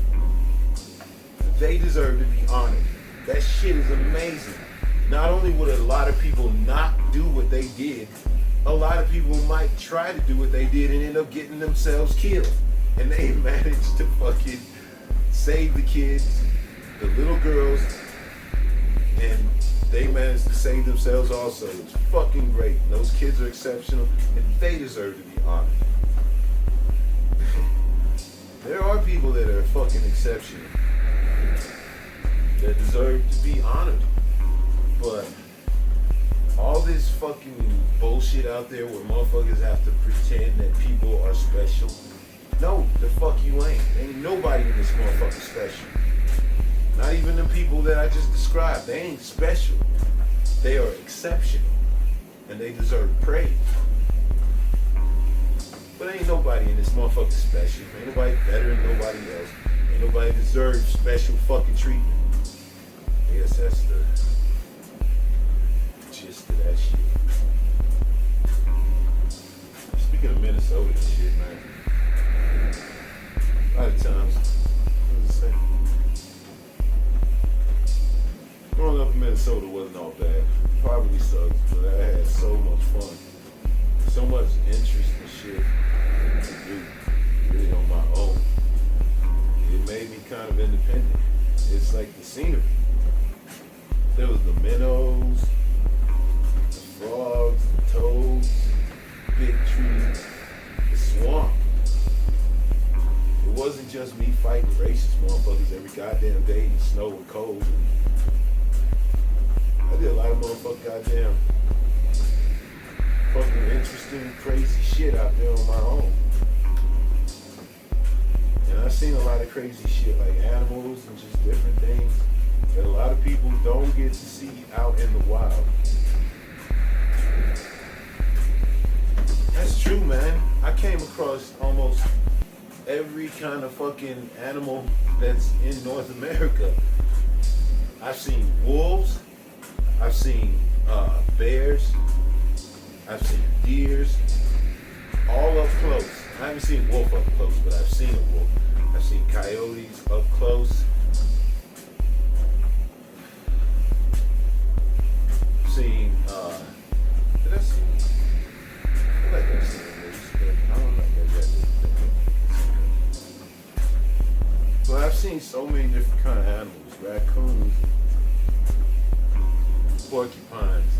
S2: They deserve to be honored. That shit is amazing. Not only would a lot of people not do what they did, a lot of people might try to do what they did and end up getting themselves killed. And they managed to fucking save the kids, the little girls, and they managed to save themselves also. It's fucking great. Those kids are exceptional, and they deserve to be honored. There are people that are fucking exceptional, that deserve to be honored. But all this fucking bullshit out there where motherfuckers have to pretend that people are special. No, the fuck you ain't. Ain't nobody in this motherfucker special. Not even the people that I just described. They ain't special. They are exceptional. And they deserve praise. But ain't nobody in this motherfucker special. Ain't nobody better than nobody else. Ain't nobody deserves special fucking treatment. I guess that's the gist of that shit. Speaking of Minnesota and shit, man. A lot of times, what was I saying? Growing up in Minnesota wasn't all bad. Probably sucked, but I had so much fun. So much interest and shit to do, really on my own. It made me kind of independent. It's like the scenery. There was the minnows, the frogs, the toads, big trees, the swamp. It wasn't just me fighting racist motherfuckers every goddamn day in snow and cold. I did a lot of motherfucking goddamn interesting, crazy shit out there on my own. And I've seen a lot of crazy shit like animals and just different things that a lot of people don't get to see out in the wild. That's true, man. I came across almost every kind of fucking animal that's in North America. I've seen wolves, I've seen bears, I've seen deers, all up close. I haven't seen a wolf up close, but I've seen a wolf. I've seen coyotes up close. Seen, did I see? I feel like I've seen a moose, but I don't know. Maybe I didn't. But I've seen so many different kind of animals, raccoons, porcupines,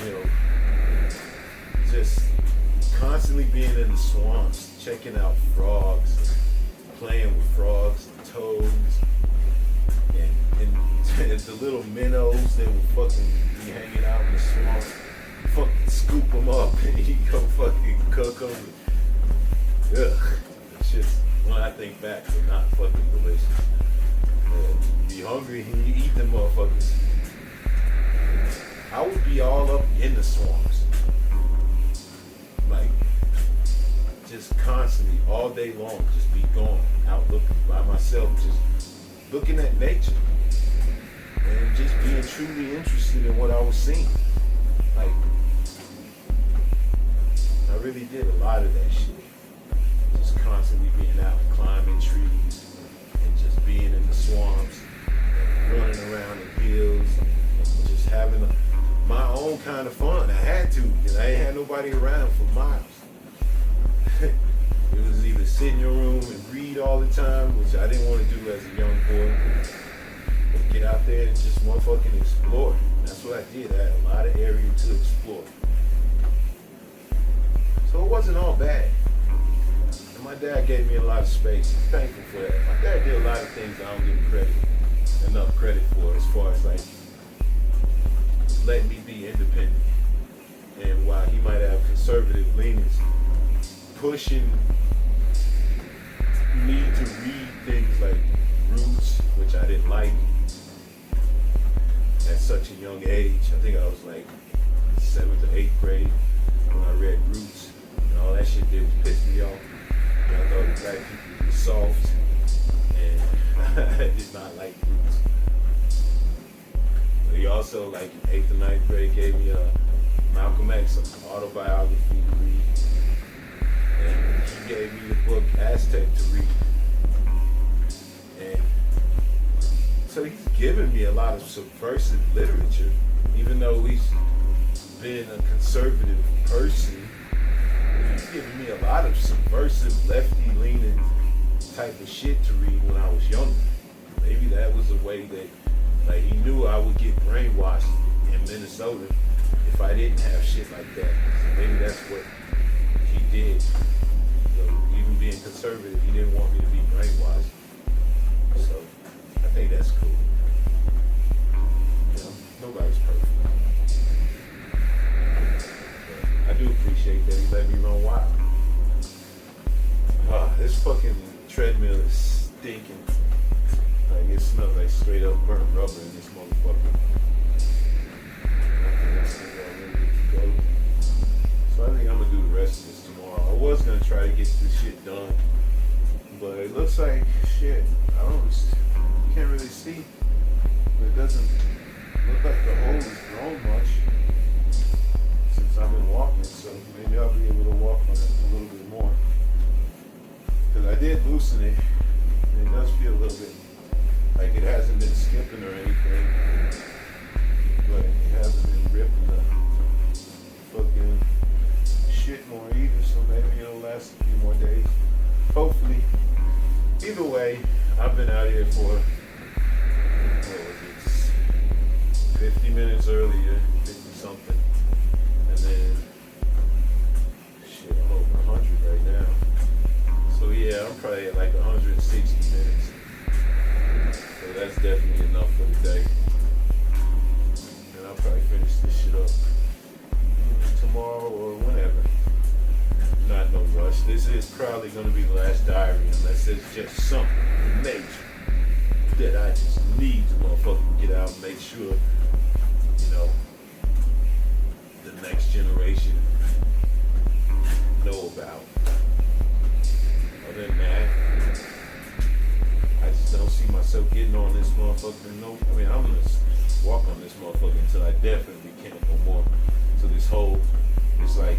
S2: you know, just constantly being in the swamps, checking out frogs, playing with frogs, toads, and the little minnows that would fucking be hanging out in the swamp, fucking scoop them up and you go fucking cook them. Ugh, it's just, when I think back, they're not fucking delicious. You be hungry and you eat them motherfuckers. I would be all up in the swamps, like just constantly, all day long, just be going out looking by myself, just looking at nature and just being truly interested in what I was seeing. Like, I really did a lot of that shit. Just constantly being out, climbing trees, and just being in the swamps, and running around in hills, and just having my own kind of fun. I had to, because I ain't had nobody around for miles. It was either sit in your room and read all the time, which I didn't want to do as a young boy, or get out there and just motherfucking explore. That's what I did. I had a lot of area to explore. So it wasn't all bad. And my dad gave me a lot of space. I'm thankful for that. My dad did a lot of things I don't give enough credit for, as far as like letting me be independent. And while he might have conservative leanings, pushing me to read things like Roots, which I didn't like at such a young age. I think I was like 7th or 8th grade when I read Roots, and all that shit did was piss me off. And I thought the black people were soft, and I did not like Roots. But he also, like in 8th or 9th grade, gave me a Malcolm X autobiography to read. And he gave me the book Aztec to read. And so he's given me a lot of subversive literature, even though he's been a conservative person. He's given me a lot of subversive, lefty-leaning type of shit to read when I was younger. Maybe that was a way that, like, he knew I would get brainwashed in Minnesota if I didn't have shit like that. So maybe that's what he did. So even being conservative, he didn't want me to be brainwashed. So I think that's cool. You know, nobody's perfect. But I do appreciate that he let me run wild. This fucking treadmill is stinking. Like, it smells like straight up burnt rubber in this motherfucker. I think that's ready to go. So I think I'm gonna do the rest of this tomorrow. I was gonna try to get this shit done, but it looks like shit. You can't really see, but it doesn't look like the hole has grown much since I've been walking. So maybe I'll be able to walk on it a little bit more, because I did loosen it, and it does feel a little bit like it hasn't been skipping or anything, but it hasn't been ripping the fucking shit more either, so maybe it'll last a few more days. Hopefully. Either way, I've been out here for, what was it, 50 minutes earlier, 50 something, and then, shit, I'm over 100 right now. So yeah, I'm probably at like 160 minutes. So that's definitely enough for the day. And I'll probably finish this shit up
S1: tomorrow or whenever. Not no rush. This is probably gonna be the last diary unless it's just something major that I just need to motherfucking get out and make sure, you know, the next generation know about. Other than that, I just don't see myself getting on this motherfucker. No, I mean, I'm gonna walk on this motherfucker until I definitely can't no more. So this whole, it's like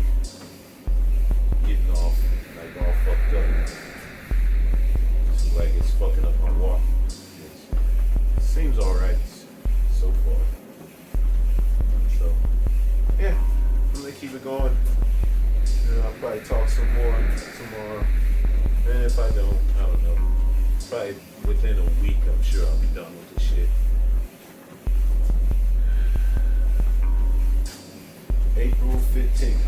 S1: getting off, like all fucked up. It's like it's fucking up my walk. It seems alright so far. So, yeah, I'm gonna keep it going. And I'll probably talk some more tomorrow. And if I don't know. Probably within a week, I'm sure I'll be done with this shit. April 15th,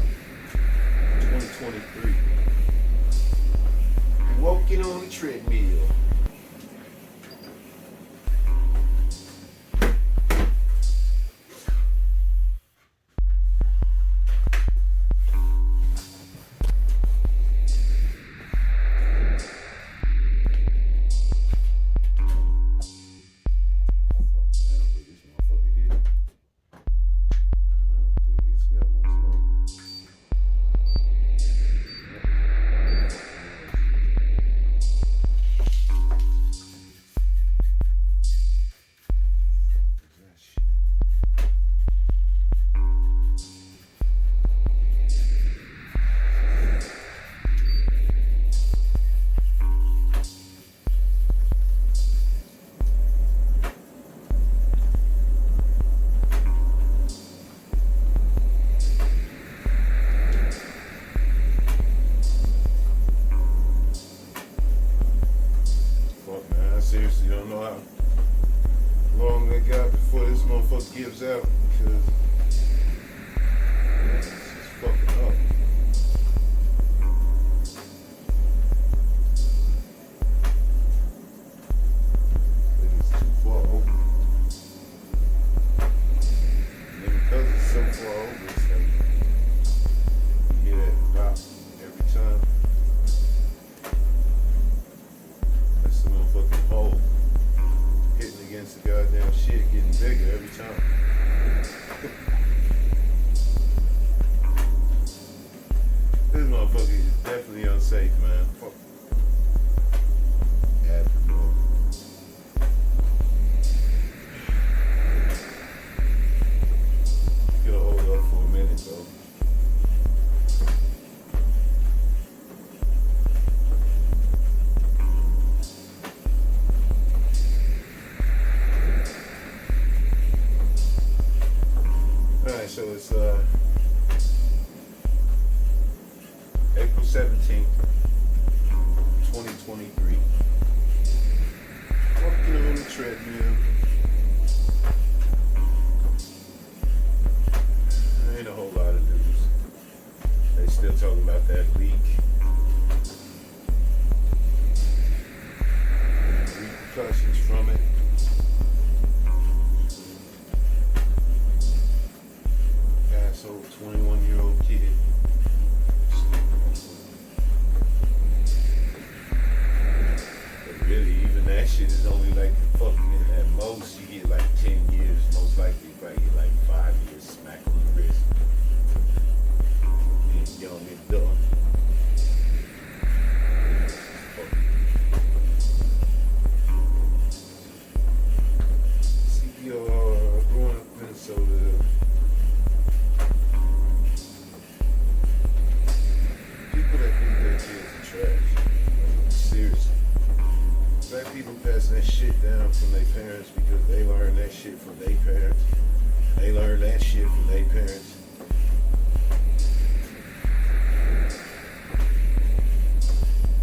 S1: 2023. Walking on the treadmill. Seriously, don't know how long I got before this motherfucker gives out because it's just fucking up. It's too far open. And then because it's so far over, it's like you hear that pop every time. That's the motherfucking hole hitting against the goddamn shit, getting bigger every time. This motherfucker is definitely unsafe, man. Fuck. Abnormal. Gonna hold up for a minute though. Alright, so it's April 17th, 2023. Walking on the treadmill. There ain't a whole lot of news. They still talking about that leak. Repercussions from it. Asshole 21-year-old kid. But really, even that shit is only like fucking at most you get like 10 years. Most likely you probably get like 5 years smack on the wrist. Being young and dumb. See, growing up in Minnesota. People that think their kids are trash. Seriously. Black people pass that shit down from their parents because they learned that shit from their parents. They learned that shit from their parents.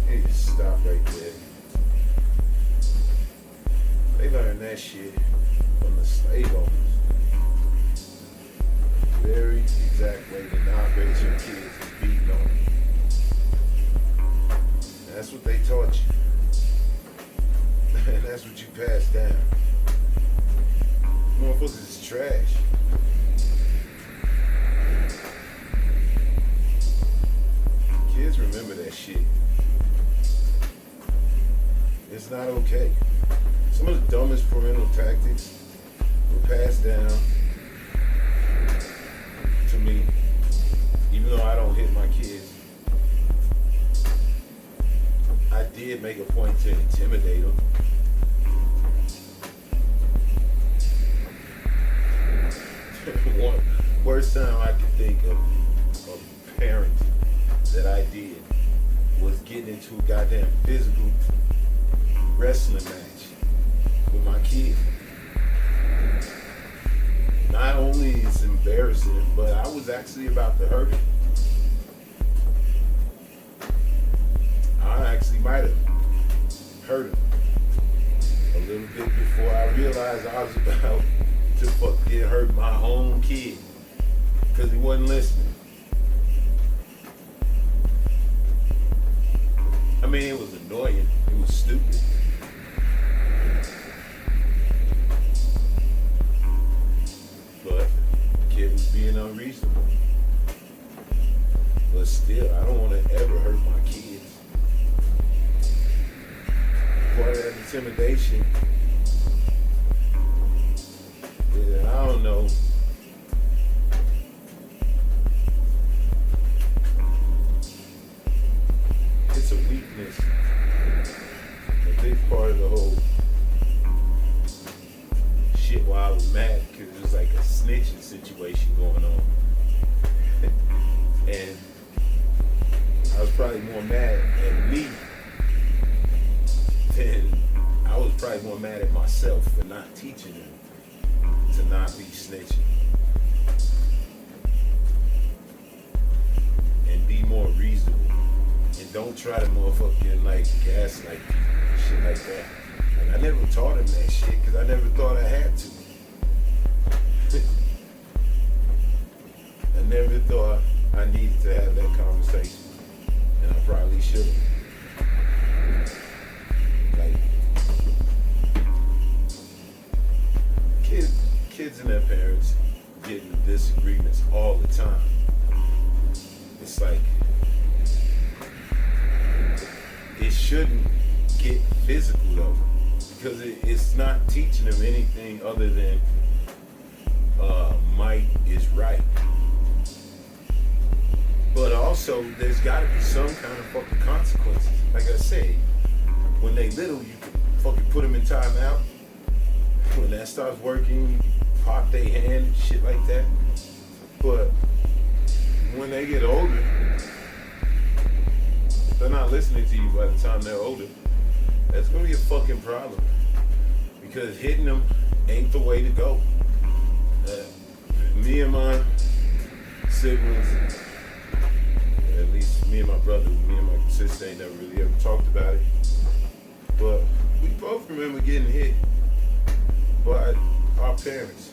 S1: You need to stop right there. They learned that shit from the slave owners. Very exact way to not raise your kids is beating on them. That's what they taught you. And that's what you passed down. Motherfuckers is trash. passed down to me, even though I don't hit my kids. I did make a point to intimidate them. One worst time I could think of parenting that I did was getting into a goddamn physical wrestling match with my kid. Not only is it embarrassing, but I was actually about to hurt him. I actually might have hurt him a little bit before I realized I was about to fucking hurt my own kid because he wasn't listening. I mean, it was annoying. It was stupid. But the kid was being unreasonable. But still, I don't want to ever hurt my kids. Part of that intimidation, yeah, I don't know. It's a weakness. A big part of the whole shit while I was mad because it was like a snitching situation going on. And I was probably more mad at me than I was probably more mad at myself for not teaching him to not be snitching and be more reasonable and don't try to motherfucking like gaslight people and shit like that. Like I never taught him that shit because I never thought I had to. I never thought I needed to have that conversation, and I probably should have. Like kids and their parents get into disagreements all the time. It's like it shouldn't get physical though, because it's not teaching them anything other than might is right. But also, there's got to be some kind of fucking consequences. Like I said, when they little, you can fucking put them in timeout. When that starts working, pop their hand and shit like that. But when they get older, they're not listening to you by the time they're older. That's gonna be a fucking problem. Because hitting them ain't the way to go. Me and my siblings, at least me and my brother, me and my sister ain't never really ever talked about it. But we both remember getting hit by our parents.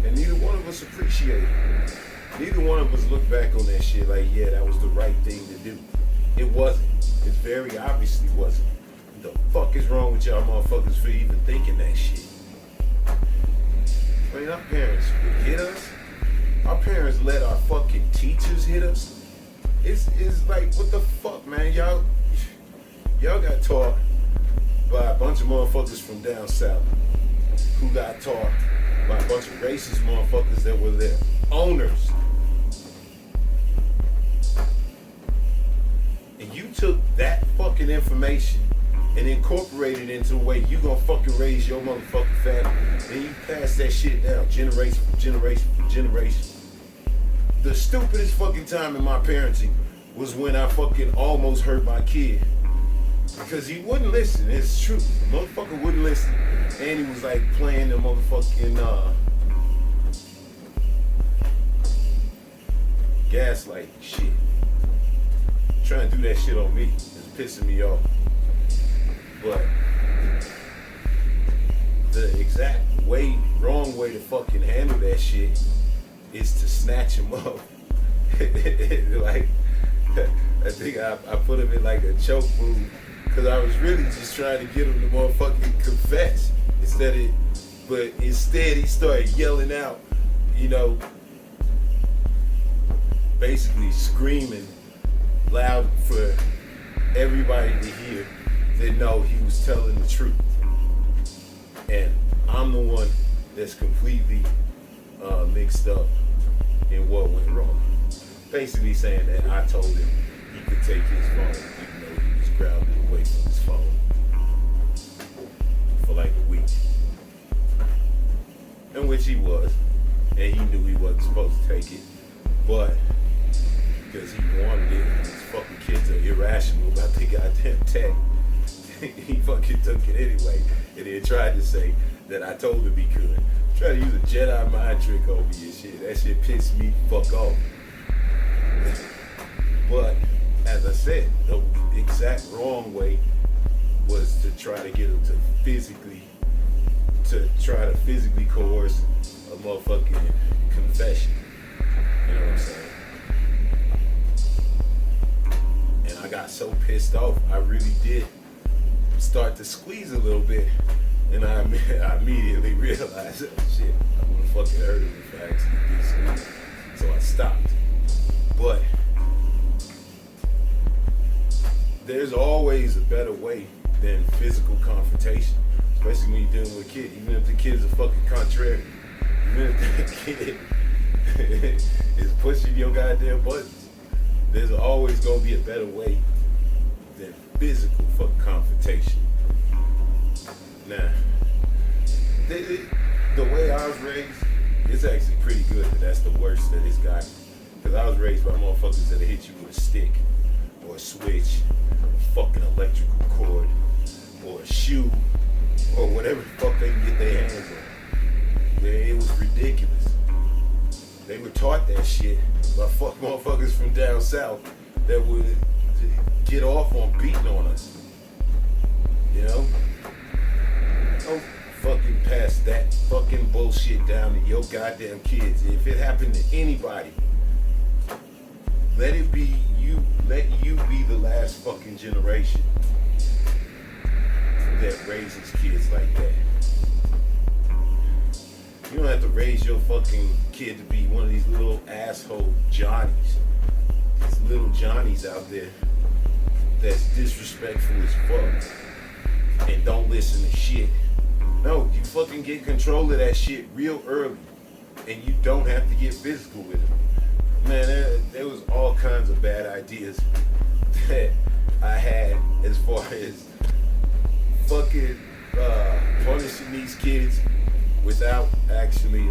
S1: And neither one of us appreciate it. Neither one of us look back on that shit like, yeah, that was the right thing to do. It wasn't. It very obviously wasn't. What the fuck is wrong with y'all motherfuckers for even thinking that shit? I mean, our parents would hit us. Our parents let our fucking teachers hit us. It's like, what the fuck, man? Y'all got taught by a bunch of motherfuckers from down south who got taught by a bunch of racist motherfuckers that were their owners. And you took that fucking information and incorporated it into the way you gonna fucking raise your motherfucking family. And you pass that shit down generation for generation for generation. The stupidest fucking time in my parenting was when I fucking almost hurt my kid. Because he wouldn't listen. It's true. The motherfucker wouldn't listen. And he was like playing the motherfucking gaslight shit. Trying to do that shit on me. It's pissing me off. But the exact wrong way to fucking handle that shit is to snatch him up. Like, I think I put him in like a choke move because I was really just trying to get him to motherfucking confess. Instead he started yelling out, basically screaming loud for everybody to hear that no, he was telling the truth. And I'm the one
S2: that's completely mixed up in what went wrong. Basically saying that I told him he could take his phone, even though he was grounded away from his phone for like a week. In which he was, and he knew he wasn't supposed to take it, but because he wanted it, and these fucking kids are irrational about the goddamn tech, he fucking took it anyway, and then tried to say that I told him he could. Try to use a Jedi mind trick over your shit. That shit pissed me fuck off. But as I said, the exact wrong way was to try to get him to try to physically coerce a motherfucking confession. You know what I'm saying? And I got so pissed off, I really did start to squeeze a little bit. And I immediately realized, oh, shit, I'm gonna fucking hurt him if I actually did squeeze. So I stopped. But there's always a better way than physical confrontation, especially when you're dealing with a kid. Even if the kid is a fucking contrary, even if the kid is pushing your goddamn buttons, there's always gonna be a better way than physical fucking confrontation. Now, the way I was raised, it's actually pretty good that that's the worst that it's got. Because I was raised by motherfuckers that'll hit you with a stick, or a switch, a fucking electrical cord, or a shoe, or whatever the fuck they can get their hands on. It was ridiculous. They were taught that shit by fuck motherfuckers from down south that would get off on beating on us. You know? Don't fucking pass that fucking bullshit down to your goddamn kids. If it happened to anybody, let you be the last fucking generation that raises kids like that. You don't have to raise your fucking kid to be one of these little asshole Johnnies. These little Johnnies out there that's disrespectful as fuck and don't listen to shit. No, you fucking get control of that shit real early, and you don't have to get physical with it. Man, there was all kinds of bad ideas that I had as far as fucking punishing these kids without actually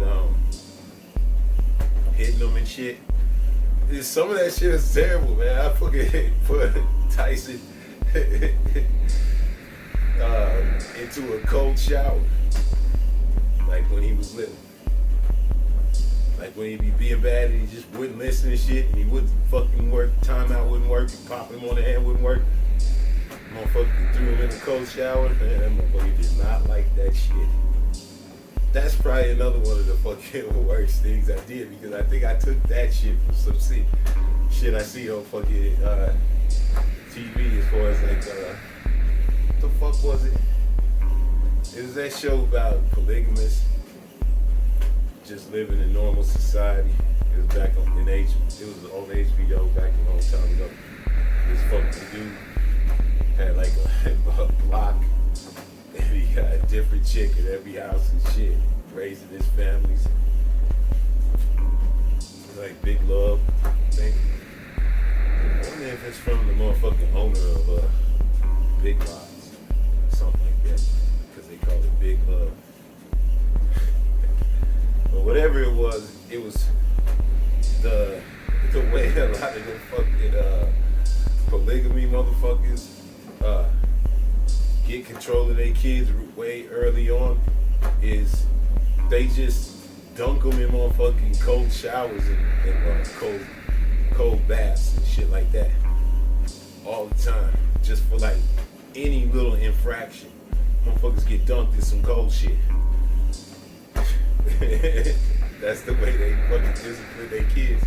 S2: hitting them and shit. Some of that shit is terrible, man. I fucking put Tyson into a cold shower, like when he was little. Like when he'd be being bad and he just wouldn't listen to shit and he wouldn't fucking work, timeout wouldn't work, and popping him on the hand wouldn't work. Motherfucker threw him in the cold shower. Man, that motherfucker did not like that shit. That's probably another one of the fucking worst things I did, because I think I took that shit from some shit I see on fucking TV as far as like, what the fuck was it? It was that show about polygamists just living in normal society. It was back on it was on HBO back a long time ago. This fucking dude had like a block, and he got a different chick in every house and shit, raising his families. Like Big Love, I think. I wonder if it's from the motherfucking owner of Big Lots, something like that, because they call it Big Love. But whatever it was the way a lot of them fucking polygamy motherfuckers get control of their kids way early on is they just dunk them in motherfucking cold showers and cold baths and shit like that all the time, just for like any little infraction. Motherfuckers get dunked in some cold shit. That's the way they fucking discipline their kids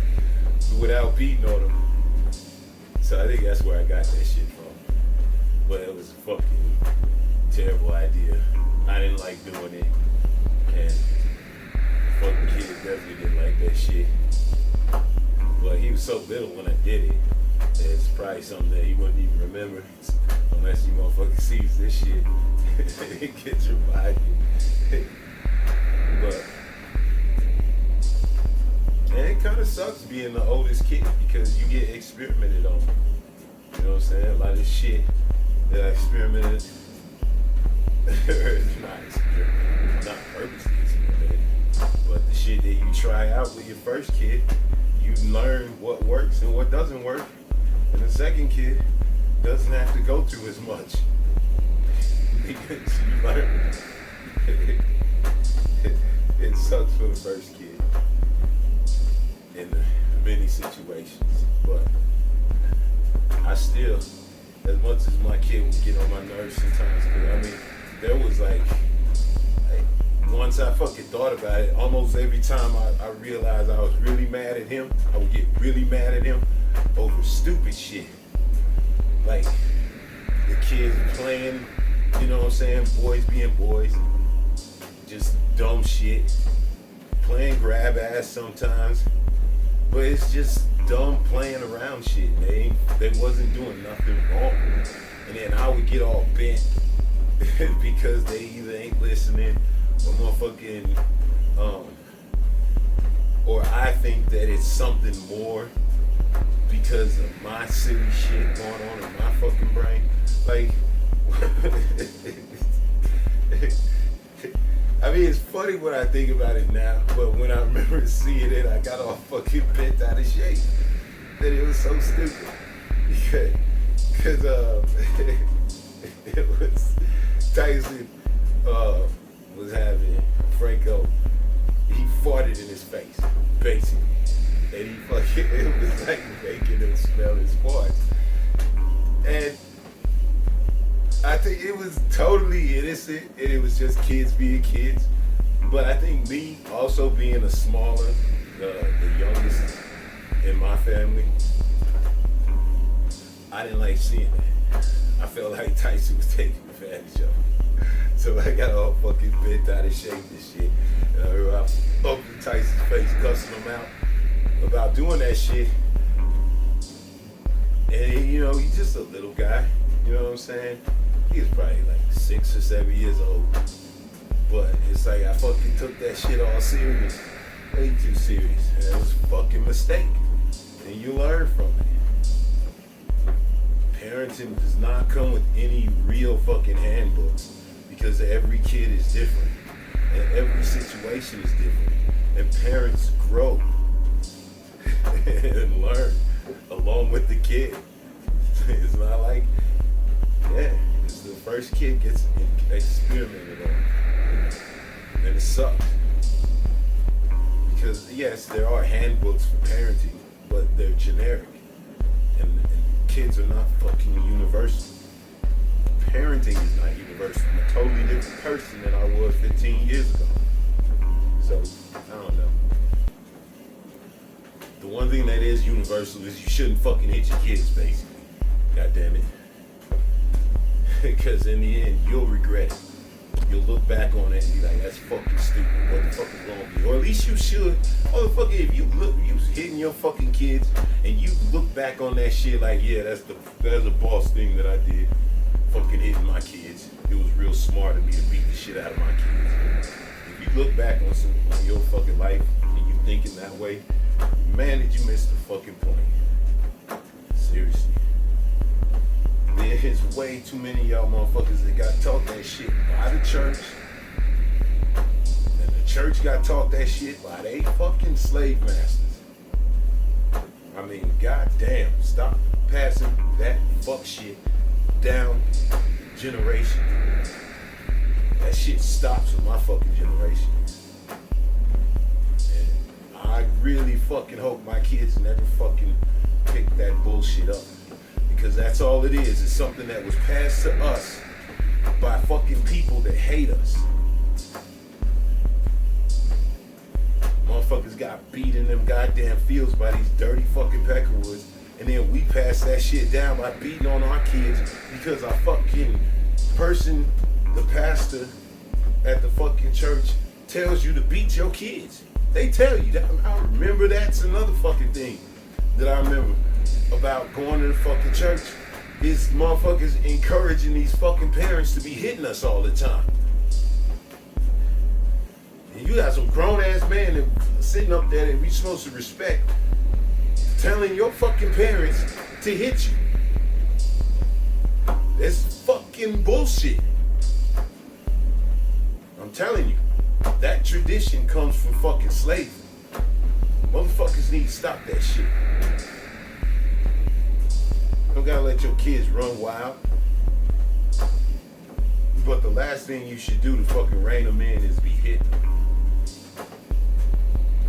S2: without beating on them. So I think that's where I got that shit from. But it was a fucking terrible idea. I didn't like doing it, and fucking kid definitely didn't like that shit. But he was so little when I did it that it's probably something that he wouldn't even remember unless you motherfucking sees this shit. It gets reminded. But of sucks being the oldest kid because you get experimented on. You know what I'm saying? A lot of shit that I experimented, not purposely experimented, but the shit that you try out with your first kid, you learn what works and what doesn't work. And the second kid doesn't have to go through as much because you learn. It sucks for the first kid in many situations, but I still, as much as my kid would get on my nerves sometimes, cause I mean, there was like once I fucking thought about it, almost every time I realized I was really mad at him, I would get really mad at him over stupid shit. Like the kids playing, you know what I'm saying, boys being boys, just dumb shit, playing grab ass sometimes, but it's just dumb playing around shit. They wasn't doing nothing wrong, and then I would get all bent because they either ain't listening or motherfucking or I think that it's something more because of my silly shit going on in my fucking brain. Like I mean, it's funny when I think about it now, but when I remember seeing it, I got all fucking bent out of shape. That it was so stupid. Because it was Tyson was having Franco, he farted in his face, basically. And he fucking, it was like making him smell his farts. And I think it was totally innocent, and it was just kids being kids. But I think me also being a smaller, the youngest in my family, I didn't like seeing that. I felt like Tyson was taking advantage of it. So I got all fucking bent out of shape and shit. And I remember I opened Tyson's face, cussing him out about doing that shit. And you know, he's just a little guy. You know what I'm saying? He was probably like 6 or 7 years old. But it's like I fucking took that shit all serious. Way too serious. And it was a fucking mistake. And you learn from it. Parenting does not come with any real fucking handbooks because every kid is different. And every situation is different. And parents grow and learn along with the kid. It's not like, yeah, it's the first kid gets experimented on. And it sucks. Because, yes, there are handbooks for parenting, but they're generic. And kids are not fucking universal. Parenting is not universal. I'm a totally different person than I was 15 years ago. So, I don't know. The one thing that is universal is you shouldn't fucking hit your kids, basically. God damn it. Because in the end, you'll regret it. You'll look back on it and be like, that's fucking stupid. What the fuck is wrong with you? Or at least you should. Motherfucker, if you was hitting your fucking kids and you look back on that shit like, yeah, that's a boss thing that I did. Fucking hitting my kids. It was real smart of me to beat the shit out of my kids. If you look back on your fucking life and you thinking that way, man, did you miss the fucking point. Seriously. There's way too many of y'all motherfuckers that got taught that shit by the church. And the church got taught that shit by they fucking slave masters. I mean, goddamn, stop passing that fuck shit down generation. That shit stops with my fucking generation. And I really fucking hope my kids never fucking pick that bullshit up. Because that's all it is. It's something that was passed to us by fucking people that hate us. Motherfuckers got beat in them goddamn fields by these dirty fucking peckerwoods. And then we pass that shit down by beating on our kids because our fucking person, the pastor at the fucking church, tells you to beat your kids. They tell you that. I remember that's another fucking thing that I remember about going to the fucking church is motherfuckers encouraging these fucking parents to be hitting us all the time. And You got some grown ass man that sitting up there that we supposed to respect, telling your fucking parents to hit you. That's fucking bullshit. I'm telling you, that tradition comes from fucking slavery. Motherfuckers need to stop that shit. You don't gotta let your kids run wild. But the last thing you should do to fucking rein them in is be hit.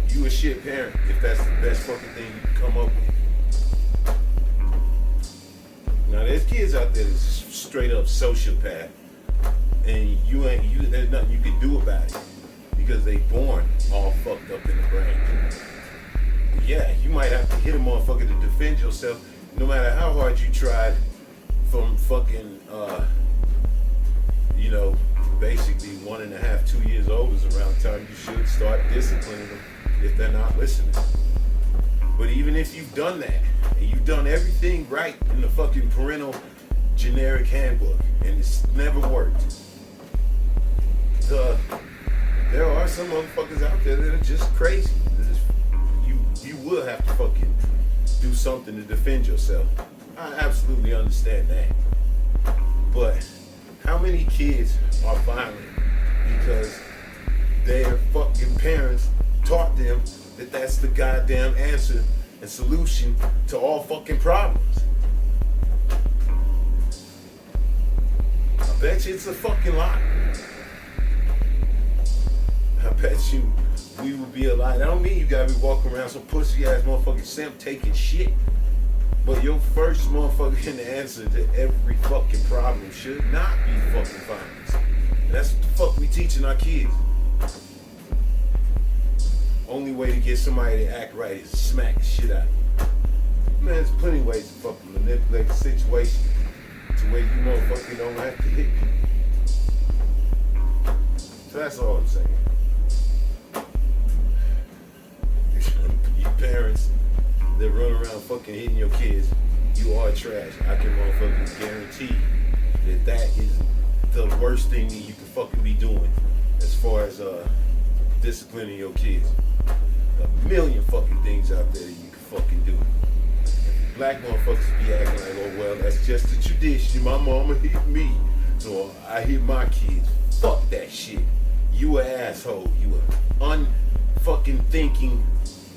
S2: You a shit parent if that's the best fucking thing you can come up with. Now there's kids out there that's straight up sociopath, and there's nothing you can do about it because they born all fucked up in the brain. Yeah, you might have to hit a motherfucker to defend yourself, no matter how hard you tried from fucking basically 1.5, 2 years old is around the time you should start disciplining them if they're not listening. But even if you've done that, and you've done everything right in the fucking parental generic handbook, and it's never worked, there are some motherfuckers out there that are just crazy. You will have to fucking do something to defend yourself. I absolutely understand that. But how many kids are violent because their fucking parents taught them that that's the goddamn answer and solution to all fucking problems? I bet you it's a fucking lie. I bet you we would be alive. I don't mean you gotta be walking around some pussy ass motherfucking simp taking shit. But your first motherfucking answer to every fucking problem should not be fucking violence. And that's what the fuck we teaching our kids. Only way to get somebody to act right is to smack the shit out of you. Man, there's plenty of ways to fucking manipulate the situation to where you motherfucking don't have to hit people. So that's all I'm saying. You parents that run around fucking hitting your kids, you are trash. I can motherfucking guarantee that that is the worst thing that you can fucking be doing as far as disciplining your kids. A million fucking things out there that you can fucking do. Black motherfuckers be acting like, oh well, that's just a tradition. My mama hit me, so I hit my kids. Fuck that shit. You an asshole. You an unfucking thinking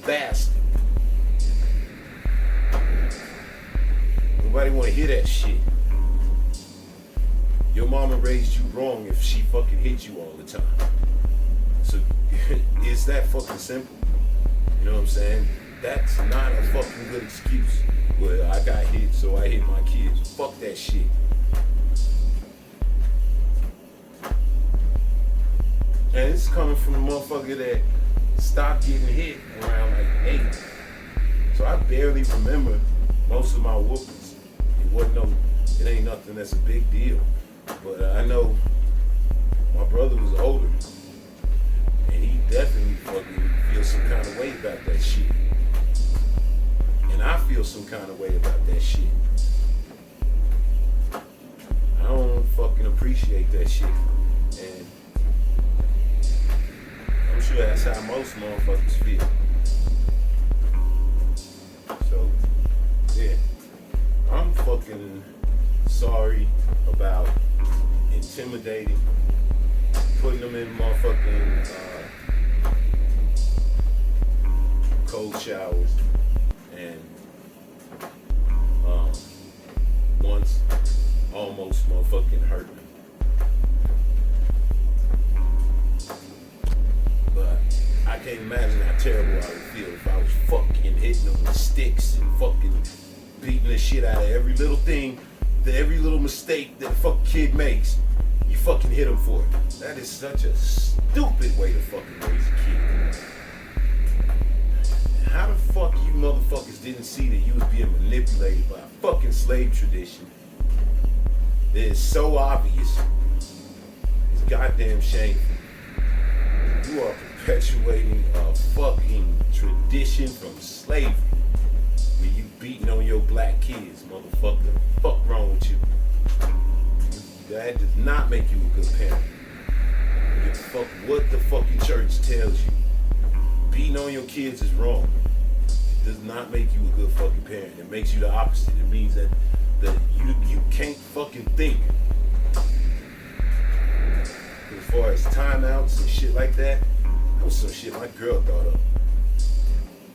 S2: bastard. Nobody want to hear that shit. Your mama raised you wrong if she fucking hit you all the time. So it's that fucking simple. You know what I'm saying? That's not a fucking good excuse. Well, I got hit, so I hit my kids. Fuck that shit. And it's coming from a motherfucker that stopped getting hit around like 8. So I barely remember most of my whoopings. It ain't nothing that's a big deal. But I know my brother was older, and he definitely fucking feels some kind of way about that shit. And I feel some kind of way about that shit. I don't fucking appreciate that shit. And I'm sure that's how most motherfuckers feel. So, yeah. I'm fucking sorry about intimidating, putting them in motherfucking cold showers, and once almost motherfucking hurt them. But I can't imagine how terrible I would feel if I was fucking hitting them with sticks and fucking beating the shit out of every little thing, every little mistake that a fucking kid makes, you fucking hit him for it. That is such a stupid way to fucking raise a kid. How the fuck you motherfuckers didn't see that you was being manipulated by a fucking slave tradition that is so obvious? It's goddamn shameful. You are perpetuating a fucking tradition from slavery. Where you beating on your black kids, motherfucker. Fuck wrong with you? That does not make you a good parent. give a fuck what the fucking church tells you. Beating on your kids is wrong. It does not make you a good fucking parent. It makes you the opposite. It means that you can't fucking think. As far as timeouts and shit like that was some shit my girl thought of.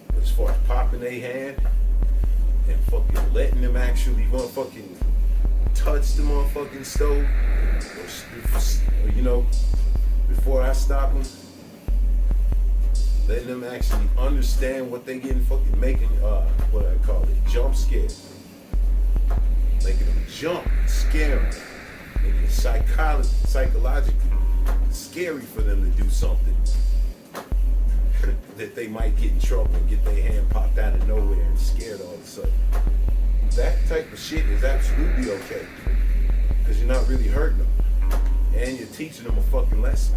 S2: But as far as popping their hand and fucking letting them actually motherfucking touch the motherfucking stove, or you know, before I stop them, letting them actually understand what they getting fucking making, what I call it, jump scared. Making them jump, scare them, making it psychologically scary for them to do something that they might get in trouble and get their hand popped out of nowhere and scared all of a sudden. That type of shit is absolutely okay, because you're not really hurting them and you're teaching them a fucking lesson.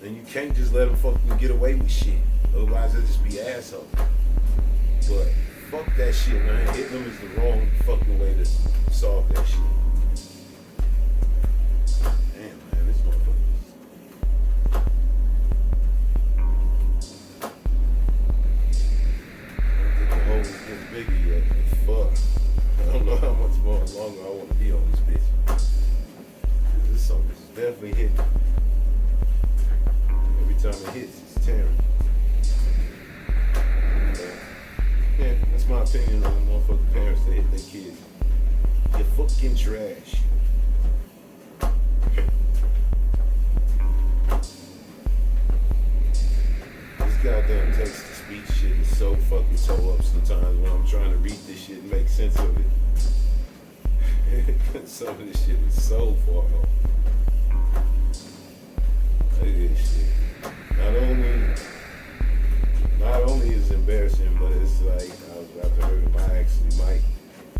S2: And you can't just let them fucking get away with shit, otherwise they'll just be assholes. But fuck that shit, man. Hitting them is the wrong fucking way to solve that shit. Damn, man, this motherfucker. I don't think the hole is getting bigger yet, but fuck. I don't know how much more longer I want to be on this bitch. This song is definitely hitting. Every time it hits, it's tearing. Yeah, that's my opinion on the motherfucking parents that hit their kids. You're fucking trash. This goddamn text-to-speech shit is so fucking toe up sometimes when I'm trying to read this shit and make sense of it. Some of this shit is so far off. Look at this shit. Not only is it embarrassing, but it's like I was about to hurt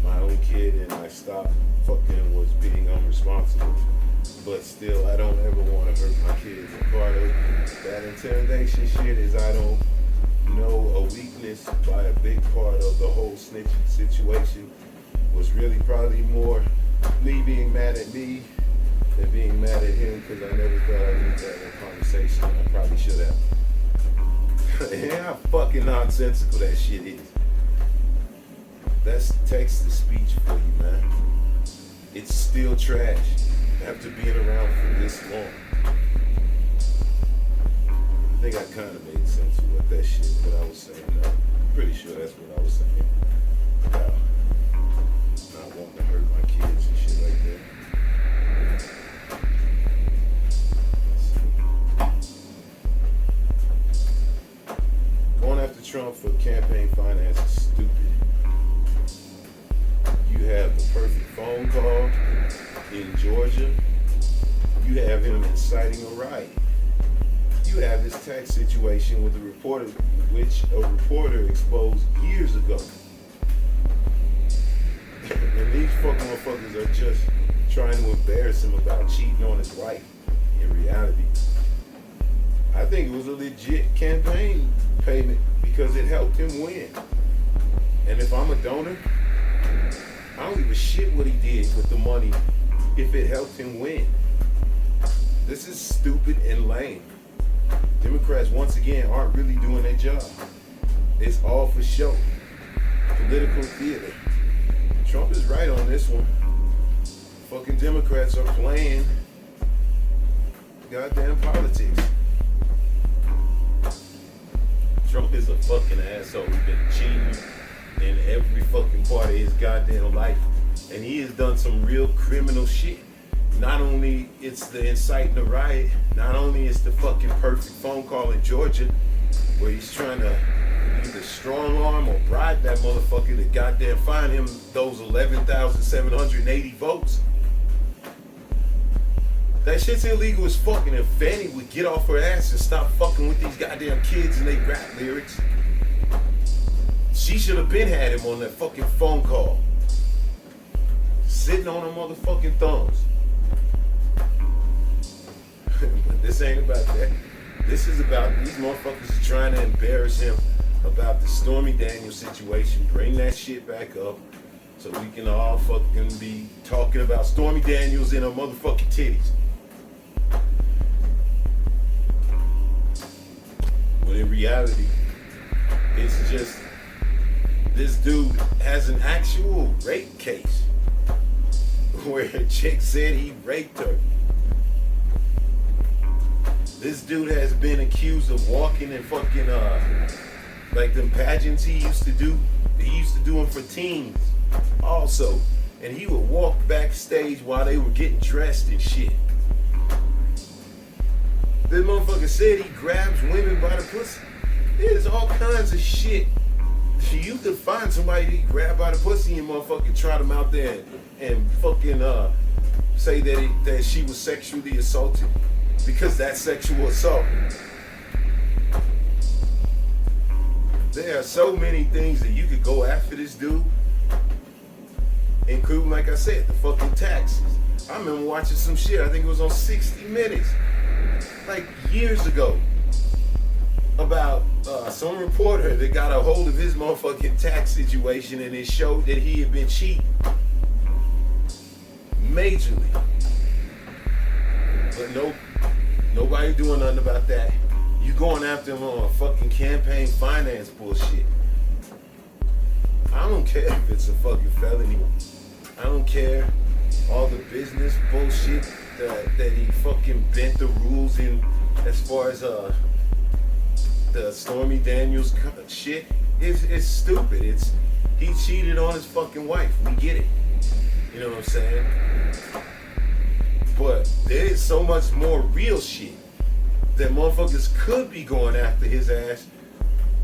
S2: my own kid, and I stopped fucking was being unresponsible. But still, I don't ever want to hurt my kids. And part of that intimidation shit is I don't know a weakness by a big part of the whole snitching situation was really probably more me being mad at me than being mad at him, because I never thought I needed that conversation. I probably should have. Yeah, how fucking nonsensical that shit is. That's text-to-speech for you, man. It's still trash after being around for this long. I think I kind of made sense of what that shit, what I was saying. I'm pretty sure that's what I was saying. About not wanting to hurt my kids and shit like that. Going after Trump for campaign finance is stupid. You have the perfect phone call in Georgia. You have him inciting a riot. You have this tax situation with a reporter, which a reporter exposed years ago. And these fucking motherfuckers are just trying to embarrass him about cheating on his wife. In reality, I think it was a legit campaign payment because it helped him win. And if I'm a donor, I don't give a shit what he did with the money if it helped him win. This is stupid and lame. Democrats, once again, aren't really doing their job. It's all for show. Political theater. Trump is right on this one. Fucking Democrats are playing goddamn politics. Trump is a fucking asshole. He's been cheating in every fucking part of his goddamn life. And he has done some real criminal shit. Not only it's the inciting the riot, not only it's the fucking perfect phone call in Georgia where he's trying to either strong arm or bribe that motherfucker to goddamn find him those 11,780 votes. That shit's illegal as fucking. If Fanny would get off her ass and stop fucking with these goddamn kids and they rap lyrics, she should have been had him on that fucking phone call. Sitting on her motherfucking thumbs. But this ain't about that. This is about these motherfuckers are trying to embarrass him about the Stormy Daniels situation. Bring that shit back up so we can all fucking be talking about Stormy Daniels and her motherfucking titties. reality. It's just this dude has an actual rape case where a chick said he raped her. This dude has been accused of walking in fucking like them pageants he used to do. He used to do them for teens also. And he would walk backstage while they were getting dressed and shit. This motherfucker said he grabs women by the pussy. There's all kinds of shit. You could find somebody that you grab by the pussy and motherfucking trot them out there and fucking say that she was sexually assaulted. Because that's sexual assault. There are so many things that you could go after this dude. Including, like I said, the fucking taxes. I remember watching some shit, I think it was on 60 Minutes, like years ago, about some reporter that got a hold of his motherfucking tax situation and it showed that he had been cheating. Majorly. But nope, nobody doing nothing about that. You going after him on fucking campaign finance bullshit. I don't care if it's a fucking felony. I don't care all the business bullshit that he fucking bent the rules in as far as the Stormy Daniels shit. It's stupid. He cheated on his fucking wife. We get it. You know what I'm saying? But there is so much more real shit that motherfuckers could be going after his ass,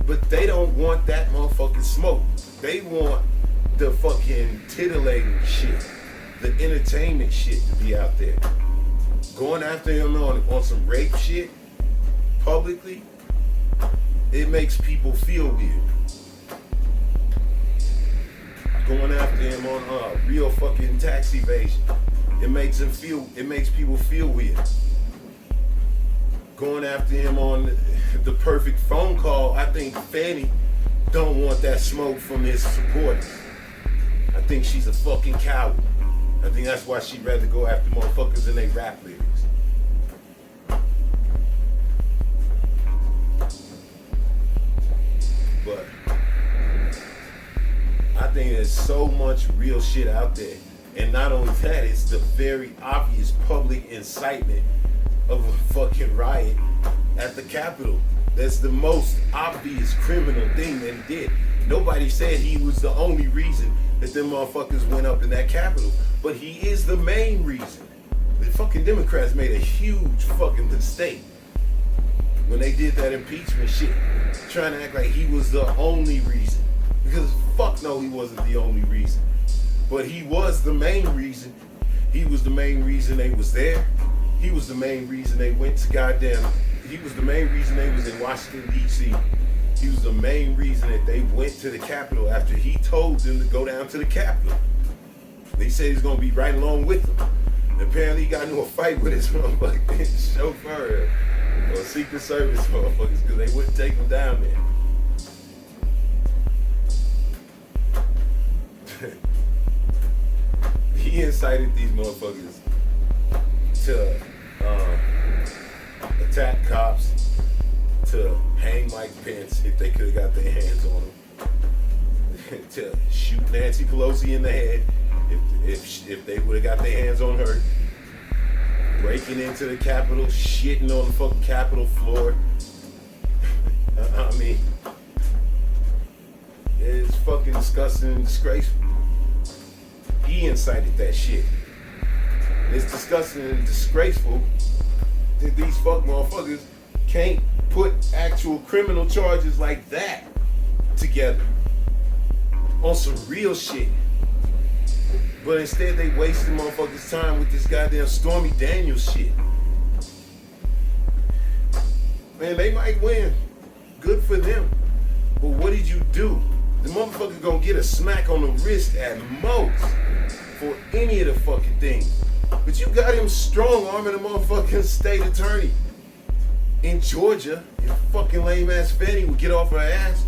S2: but they don't want that motherfucking smoke. They want the fucking titillating shit, the entertainment shit to be out there. Going after him on some rape shit publicly, it makes people feel weird. Going after him on real fucking tax evasion, it makes people feel weird. Going after him on the perfect phone call, I think Fanny don't want that smoke from his supporters. I think she's a fucking coward. I think that's why she'd rather go after motherfuckers in their rap lyrics. But I think there's so much real shit out there. And not only that, it's the very obvious public incitement of a fucking riot at the Capitol. That's the most obvious criminal thing that he did. Nobody said he was the only reason that them motherfuckers went up in that Capitol, but he is the main reason. The fucking Democrats made a huge fucking mistake when they did that impeachment shit, trying to act like he was the only reason. Because fuck no, he wasn't the only reason. But he was the main reason. He was the main reason they was there. He was the main reason they went to he was the main reason they was in Washington, D.C. He was the main reason that they went to the Capitol after he told them to go down to the Capitol. They said he's going to be right along with them. And apparently he got into a fight with his motherfucking chauffeur or Secret Service motherfuckers because they wouldn't take him down there. He incited these motherfuckers to attack cops, to hang Mike Pence if they could have got their hands on him, to shoot Nancy Pelosi in the head if they would have got their hands on her, breaking into the Capitol, shitting on the fucking Capitol floor. I mean, it's fucking disgusting and disgraceful. He incited that shit. It's disgusting and disgraceful that these fuck motherfuckers can't put actual criminal charges like that together on some real shit. But instead they wasted motherfuckers' time with this goddamn Stormy Daniels shit. Man, they might win. Good for them. But what did you do? The motherfucker gonna get a smack on the wrist at most for any of the fucking things. But you got him strong-arming a motherfucking state attorney in Georgia. Your fucking lame-ass Fanny would get off her ass.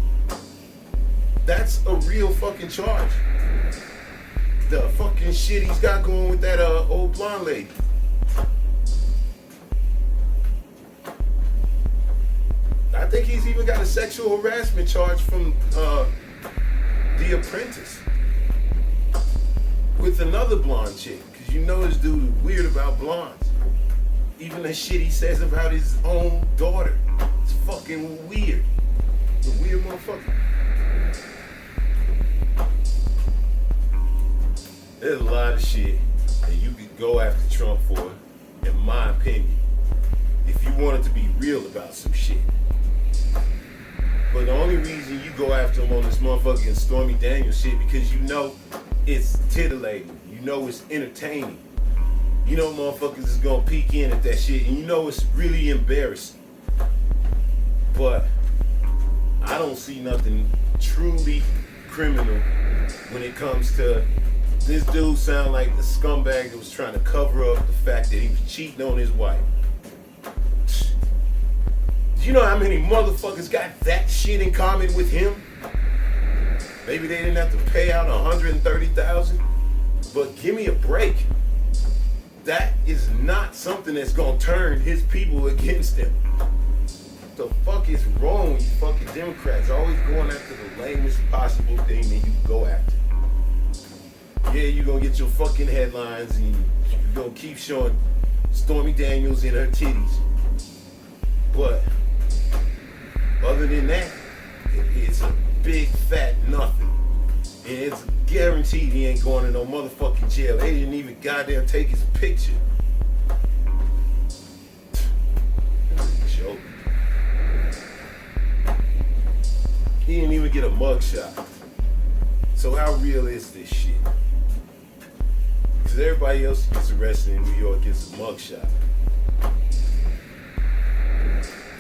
S2: That's a real fucking charge. The fucking shit he's got going with that old blonde lady. I think he's even got a sexual harassment charge from The Apprentice with another blonde chick. Cause you know this dude is weird about blondes. Even the shit he says about his own daughter. It's fucking weird. The weird motherfucker. There's a lot of shit that you could go after Trump for, in my opinion, if you wanted to be real about some shit. But the only reason you go after him on this motherfucking Stormy Daniels shit because you know it's titillating. You know it's entertaining. You know motherfuckers is gonna peek in at that shit and you know it's really embarrassing. But I don't see nothing truly criminal when it comes to this dude sound like the scumbag that was trying to cover up the fact that he was cheating on his wife. Do you know how many motherfuckers got that shit in common with him? Maybe they didn't have to pay out $130,000, but give me a break. That is not something that's gonna turn his people against him. What the fuck is wrong with you fucking Democrats? Always going after the lamest possible thing that you can go after. Yeah, you're gonna get your fucking headlines and you're gonna keep showing Stormy Daniels in her titties. But other than that, it's a big fat nothing. And it's guaranteed he ain't going to no motherfucking jail. They didn't even goddamn take his picture. That's a joke. He didn't even get a mugshot. So how real is this shit? Because everybody else who gets arrested in New York gets a mugshot.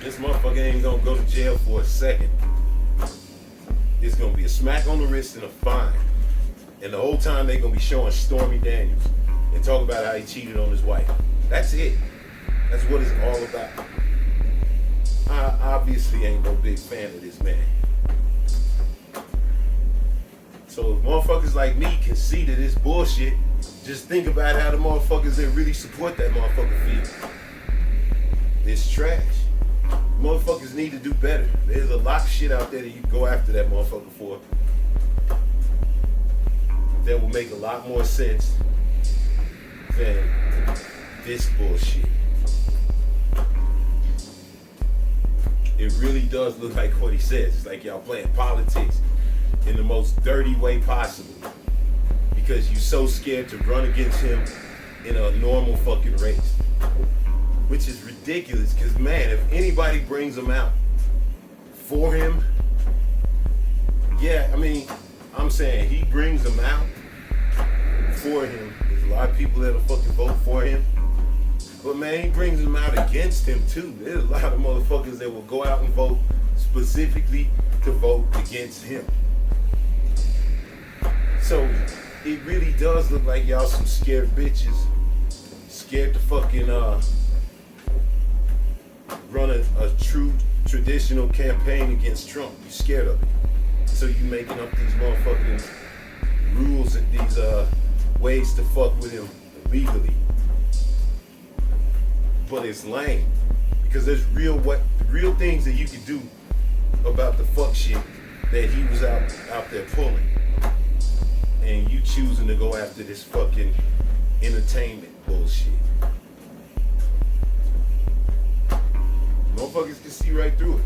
S2: This motherfucker ain't gonna go to jail for a second. It's gonna be a smack on the wrist and a fine. And the whole time they gonna be showing Stormy Daniels and talk about how he cheated on his wife. That's it. That's what it's all about. I obviously ain't no big fan of this man. So if motherfuckers like me can see that it's bullshit, just think about how the motherfuckers that really support that motherfucker feel. It's trash. Motherfuckers need to do better. There's a lot of shit out there that you can go after that motherfucker for that will make a lot more sense than this bullshit. It really does look like what he says. It's like y'all playing politics in the most dirty way possible because you're so scared to run against him in a normal fucking race. Which is ridiculous, because man, if anybody brings him out for him, yeah, I mean, I'm saying he brings them out for him. There's a lot of people that'll fucking vote for him. But man, he brings them out against him too. There's a lot of motherfuckers that will go out and vote specifically to vote against him. So it really does look like y'all some scared bitches. Scared to fucking run a true traditional campaign against Trump. You scared of it. So you making up these motherfucking rules and these ways to fuck with him legally. But it's lame. Because there's real things that you can do about the fuck shit that he was out there pulling. And you choosing to go after this fucking entertainment bullshit. Motherfuckers can see right through it.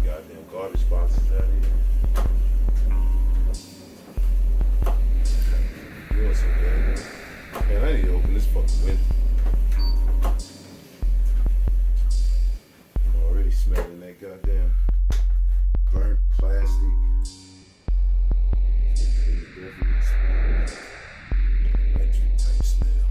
S2: Goddamn garbage boxes out here. Man, I need to open this fucking window. I'm already smelling that goddamn burnt plastic. Electric type smell.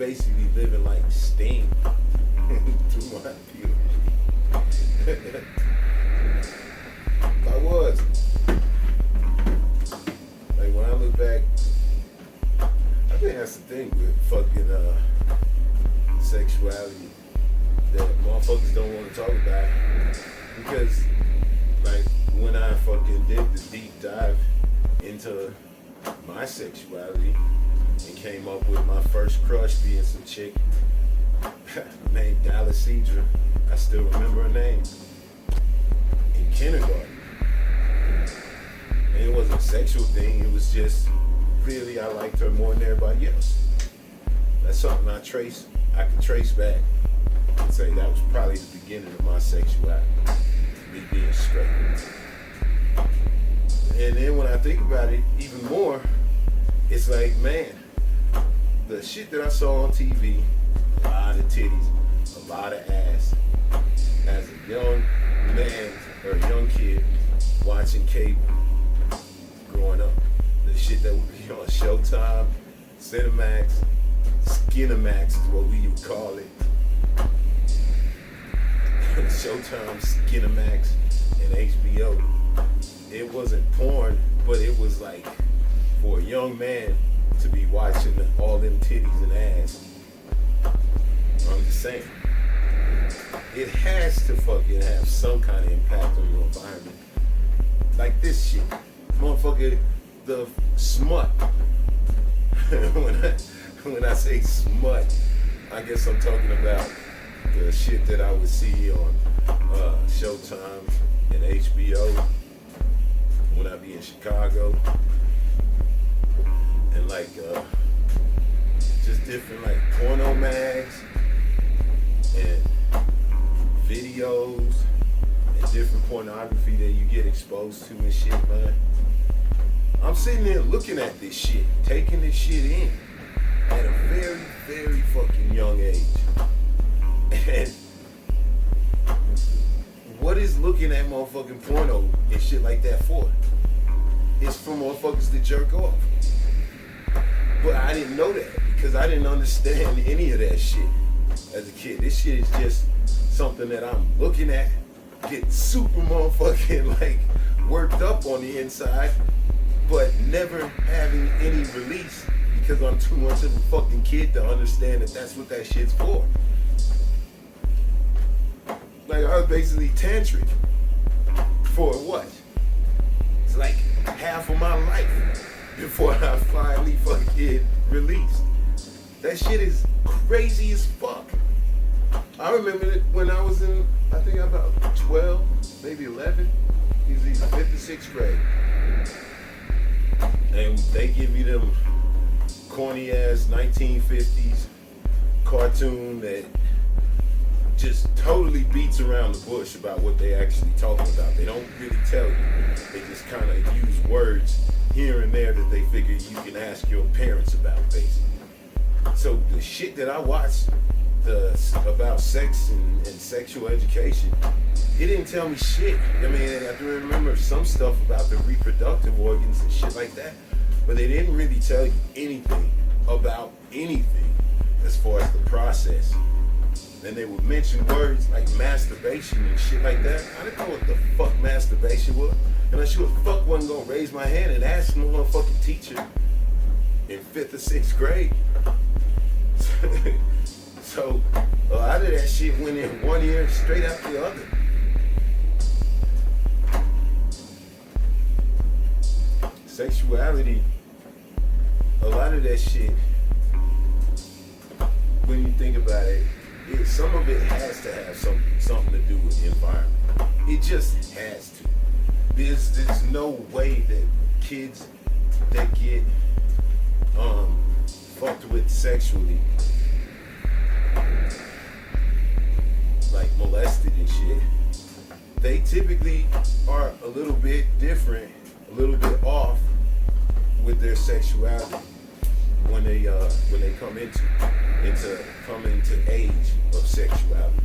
S2: basically living like steam through my puberty. I was. Like when I look back, I think that's the thing with fucking sexuality that motherfuckers don't want to talk about. Because like when I fucking did the deep dive into my sexuality and came up with my first crush being some chick named Dallas Cedra. I still remember her name. In kindergarten. And it wasn't a sexual thing, it was just clearly I liked her more than everybody else. That's something I could trace back and say that was probably the beginning of my sexuality. Me being straight. And then when I think about it even more, it's like, man, the shit that I saw on TV, a lot of titties, a lot of ass, as a young man or a young kid watching cable growing up. The shit that would be on Showtime, Cinemax, Skinemax is what we would call it. Showtime, Skinemax, and HBO. It wasn't porn, but it was like for a young man to be watching all them titties and ass. I'm just saying. It has to fucking have some kind of impact on your environment. Like this shit. Motherfucker, the smut. when I say smut, I guess I'm talking about the shit that I would see on Showtime and HBO when I be in Chicago. And like just different like porno mags and videos and different pornography that you get exposed to and shit, man. I'm sitting there looking at this shit, taking this shit in at a very, very fucking young age. And what is looking at motherfucking porno and shit like that for? It's for motherfuckers to jerk off. But I didn't know that because I didn't understand any of that shit as a kid. This shit is just something that I'm looking at, get super motherfucking like worked up on the inside, but never having any release because I'm too much of a fucking kid to understand that that's what that shit's for. Like I was basically tantric for what? It's like half of my life before I finally fucking released. That shit is crazy as fuck. I remember it when I was in, I think about 12, maybe 11. It was either 5th or 6th grade. And they give you them corny ass 1950s cartoon that just totally beats around the bush about what they actually talking about. They don't really tell you. They just kind of use words here and there that they figure you can ask your parents about, basically. So the shit that I watched about sex and sexual education, it didn't tell me shit. I mean, I do remember some stuff about the reproductive organs and shit like that, but they didn't really tell you anything about anything as far as the process. And they would mention words like masturbation and shit like that. I didn't know what the fuck masturbation was. And I sure the fuck wasn't gonna raise my hand and ask no motherfucking teacher in 5th or 6th grade. So a lot of that shit went in one ear straight out the other. Sexuality, a lot of that shit, when you think about it, some of it has to have something to do with the environment. It just has to. There's no way that kids that get fucked with sexually, like molested and shit, they typically are a little bit different, a little bit off with their sexuality when they come into age of sexuality.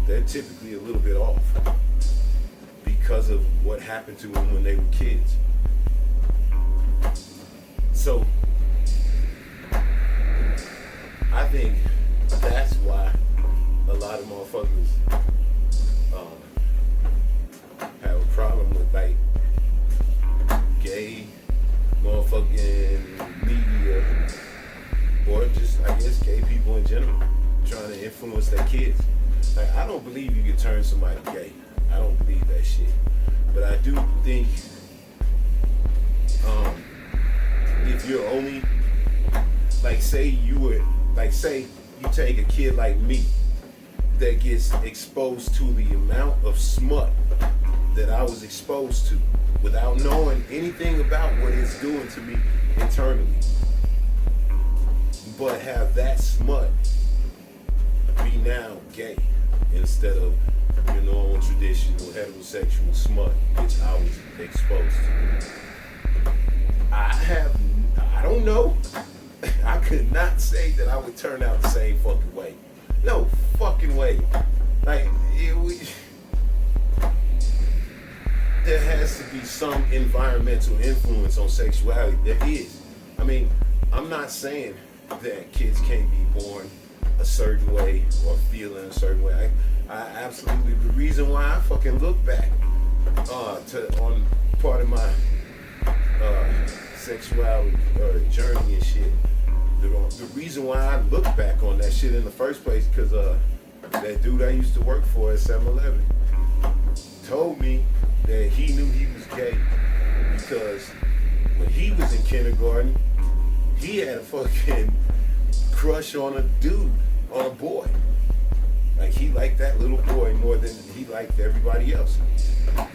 S2: They're typically a little bit off because of what happened to them when they were kids. So I think that's why a lot of motherfuckers have a problem with like gay motherfucking media, or just I guess gay people in general trying to influence their kids. Like, I don't believe you can turn somebody gay. I don't believe that shit. But I do think if you're only say you take a kid like me that gets exposed to the amount of smut that I was exposed to without knowing anything about what it's doing to me internally, but have that smut be now gay instead of your normal traditional heterosexual smut which I was exposed to. I don't know. I could not say that I would turn out the same fucking way. No fucking way. Like, there has to be some environmental influence on sexuality. There is. I mean, I'm not saying that kids can't be born a certain way or feeling a certain way. I absolutely, the reason why I fucking look back on part of my sexuality or journey and shit, the reason why I look back on that shit in the first place, because that dude I used to work for at 7-Eleven told me that he knew he was gay because when he was in kindergarten, he had a fucking crush on a dude, on a boy. Like, he liked that little boy more than he liked everybody else.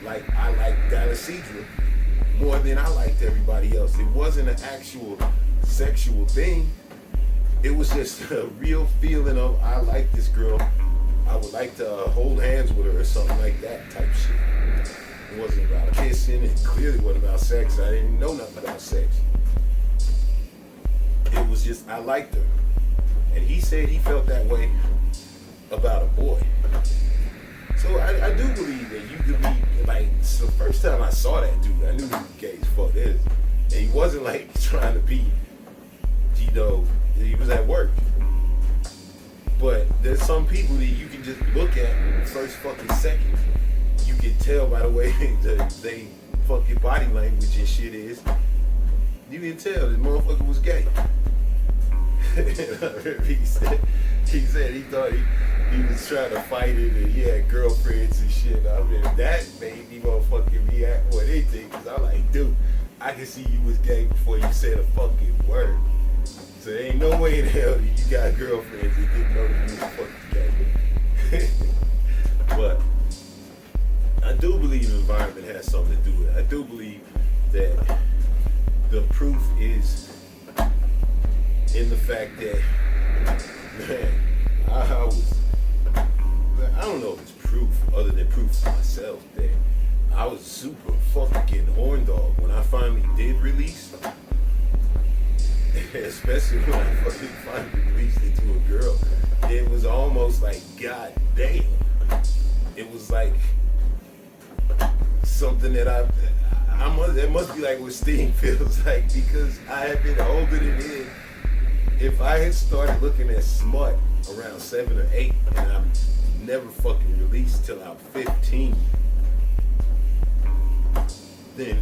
S2: Like, I liked Dallas-Cedra more than I liked everybody else. It wasn't an actual sexual thing. It was just a real feeling of, I like this girl. I would like to hold hands with her or something like that type shit. It wasn't about kissing. It clearly wasn't about sex. I didn't know nothing about sex. It was just, I liked her. And he said he felt that way about a boy. So I do believe that you could be, like, so the first time I saw that dude, I knew he was gay as fuck. And he wasn't like trying to be, you know, he was at work. But there's some people that you can just look at in the first fucking second. You can tell by the way they fucking body language and shit is. You can tell this motherfucker was gay. he said he thought he was trying to fight it and he had girlfriends and shit. I mean, that made me motherfucking react more than anything, because I'm like, dude, I can see you was gay before you said a fucking word. So there ain't no way in hell that you got girlfriends that didn't know that you was fucking gay. But I do believe the environment has something to do with it. I do believe that the proof is in the fact that, man, I don't know if it's proof other than proof to myself that I was super fucking horn dog when I finally did release. Especially when I fucking finally released it to a girl. It was almost like, god damn. It was like something that it must be like what Sting feels like, because I had been holding it in. If I had started looking at smut around 7 or 8 and I'm never fucking released till I'm 15, then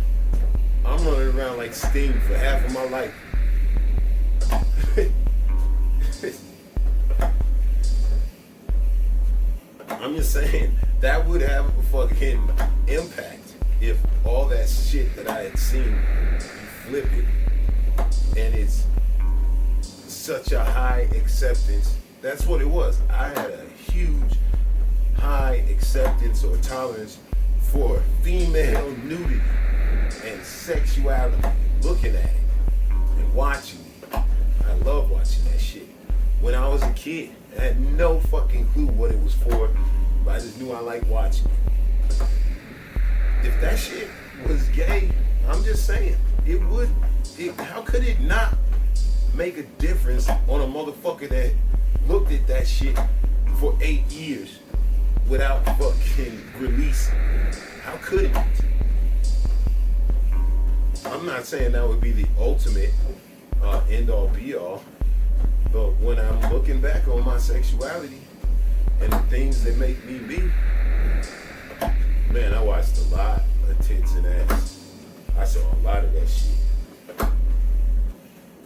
S2: I'm running around like Sting for half of my life. I'm just saying that would have a fucking impact if all that shit that I had seen, you flip it, and it's such a high acceptance. That's what it was. I had a huge high acceptance or tolerance for female nudity and sexuality, looking at it and watching it. I love watching that shit. When I was a kid, I had no fucking clue what it was for, but I just knew I liked watching it. If that shit was gay, I'm just saying, how could it not make a difference on a motherfucker that looked at that shit for 8 years without fucking releasing? How could it? I'm not saying that would be the ultimate end all be all, But when I'm looking back on my sexuality and the things that make me me, man, I watched a lot of tits and ass. I saw a lot of that shit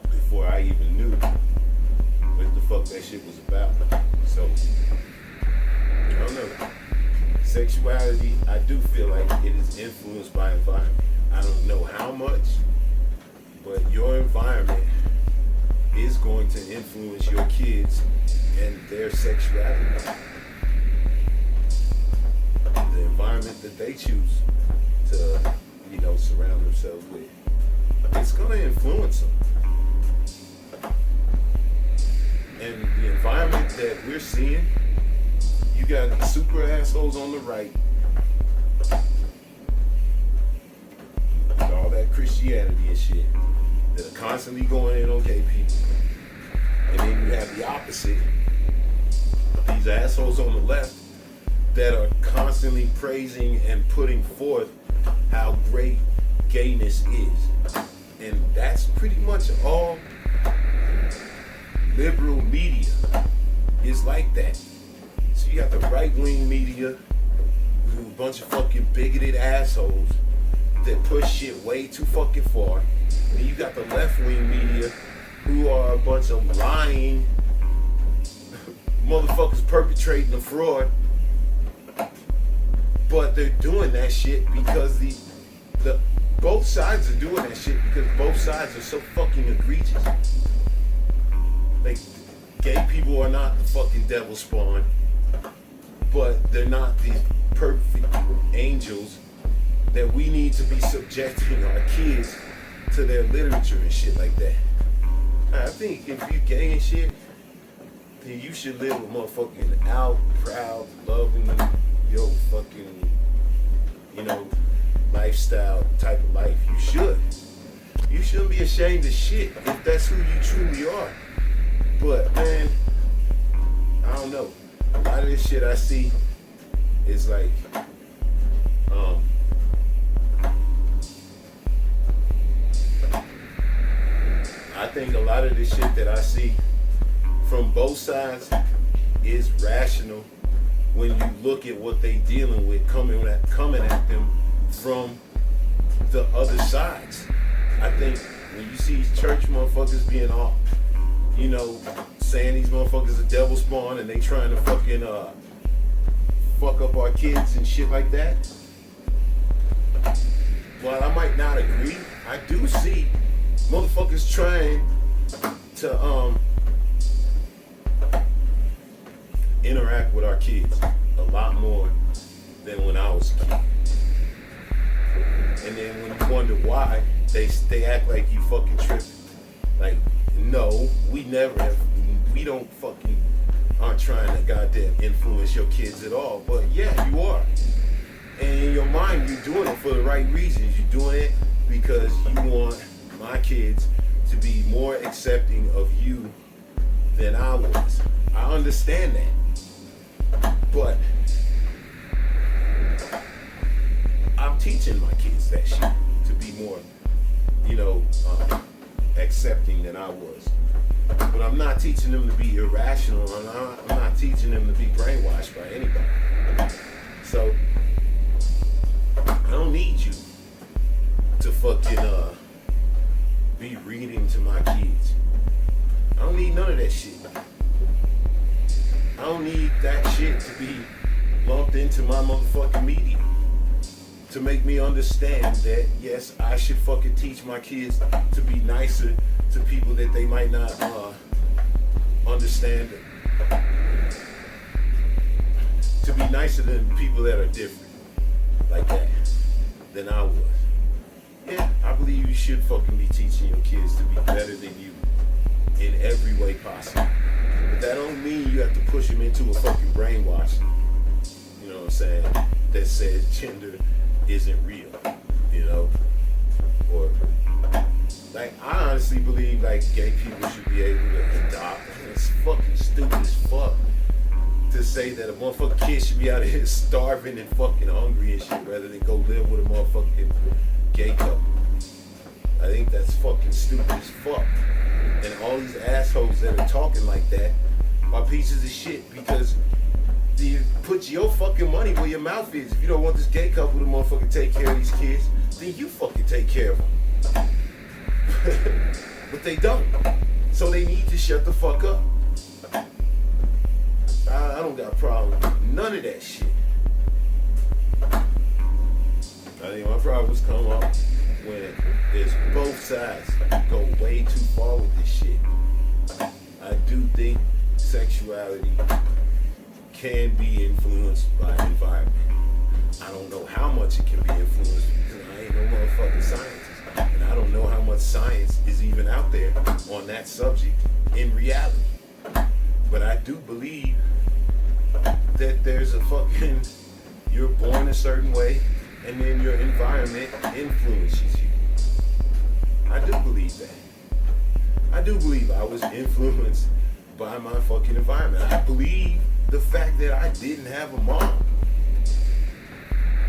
S2: before I even knew what the fuck that shit was about. So, I don't know. Sexuality, I do feel like it is influenced by environment. I don't know how much, but your environment is going to influence your kids and their sexuality. The environment that they choose to, surround themselves with, it's gonna influence them. And the environment that we're seeing, you got these super assholes on the right, with all that Christianity and shit, that are constantly going in on gay people. And then you have the opposite, these assholes on the left that are constantly praising and putting forth how great gayness is. And that's pretty much all liberal media is like that. So you got the right-wing media, who a bunch of fucking bigoted assholes that push shit way too fucking far. And you got the left-wing media, who are a bunch of lying motherfuckers perpetrating the fraud. But they're doing that shit because the both sides are doing that shit because both sides are so fucking egregious. Like, gay people are not the fucking devil spawn, but they're not these perfect angels that we need to be subjecting our kids to their literature and shit like that. I think if you gay and shit, then you should live a motherfucking out, proud, loving, your fucking, lifestyle type of life. You should. You shouldn't be ashamed of shit if that's who you truly are. But, man, I don't know. A lot of this shit I see is like, I think a lot of the shit that I see from both sides is rational when you look at what they dealing with coming at them from the other sides. I think when you see these church motherfuckers being all, saying these motherfuckers are devil spawn and they trying to fucking fuck up our kids and shit like that. While I might not agree, I do see motherfuckers trying to interact with our kids a lot more than when I was a kid. And then when you wonder why, they act like you fucking tripping. Like, no, we don't fucking aren't trying to goddamn influence your kids at all. But yeah, you are. And in your mind, you're doing it for the right reasons. You're doing it because you want my kids to be more accepting of you than I was. I understand that. But I'm teaching my kids that shit to be more, accepting than I was. But I'm not teaching them to be irrational. I'm not teaching them to be brainwashed by anybody. So I don't need you to fucking be reading to my kids. I don't need none of that shit. I don't need that shit to be lumped into my motherfucking media to make me understand that, yes, I should fucking teach my kids to be nicer to people that they might not understand. To be nicer than people that are different like that than I was. Yeah, I believe you should fucking be teaching your kids to be better than you in every way possible. But that don't mean you have to push them into a fucking brainwash, you know what I'm saying, that says gender isn't real, or like, I honestly believe like gay people should be able to adopt. It's fucking stupid as fuck to say that a motherfucking kid should be out here starving and fucking hungry and shit rather than go live with a motherfucking gay couple. I think that's fucking stupid as fuck. And all these assholes that are talking like that are pieces of shit because you put your fucking money where your mouth is. If you don't want this gay couple to motherfucking take care of these kids, then you fucking take care of them. But they don't. So they need to shut the fuck up. I don't got a problem with none of that shit. I think my problems come up when there's both sides go way too far with this shit. I do think sexuality can be influenced by environment. I don't know how much it can be influenced because I ain't no motherfucking scientist. And I don't know how much science is even out there on that subject in reality. But I do believe that there's a fucking, you're born a certain way and then your environment influences you. I do believe that. I do believe I was influenced by my fucking environment. I believe the fact that I didn't have a mom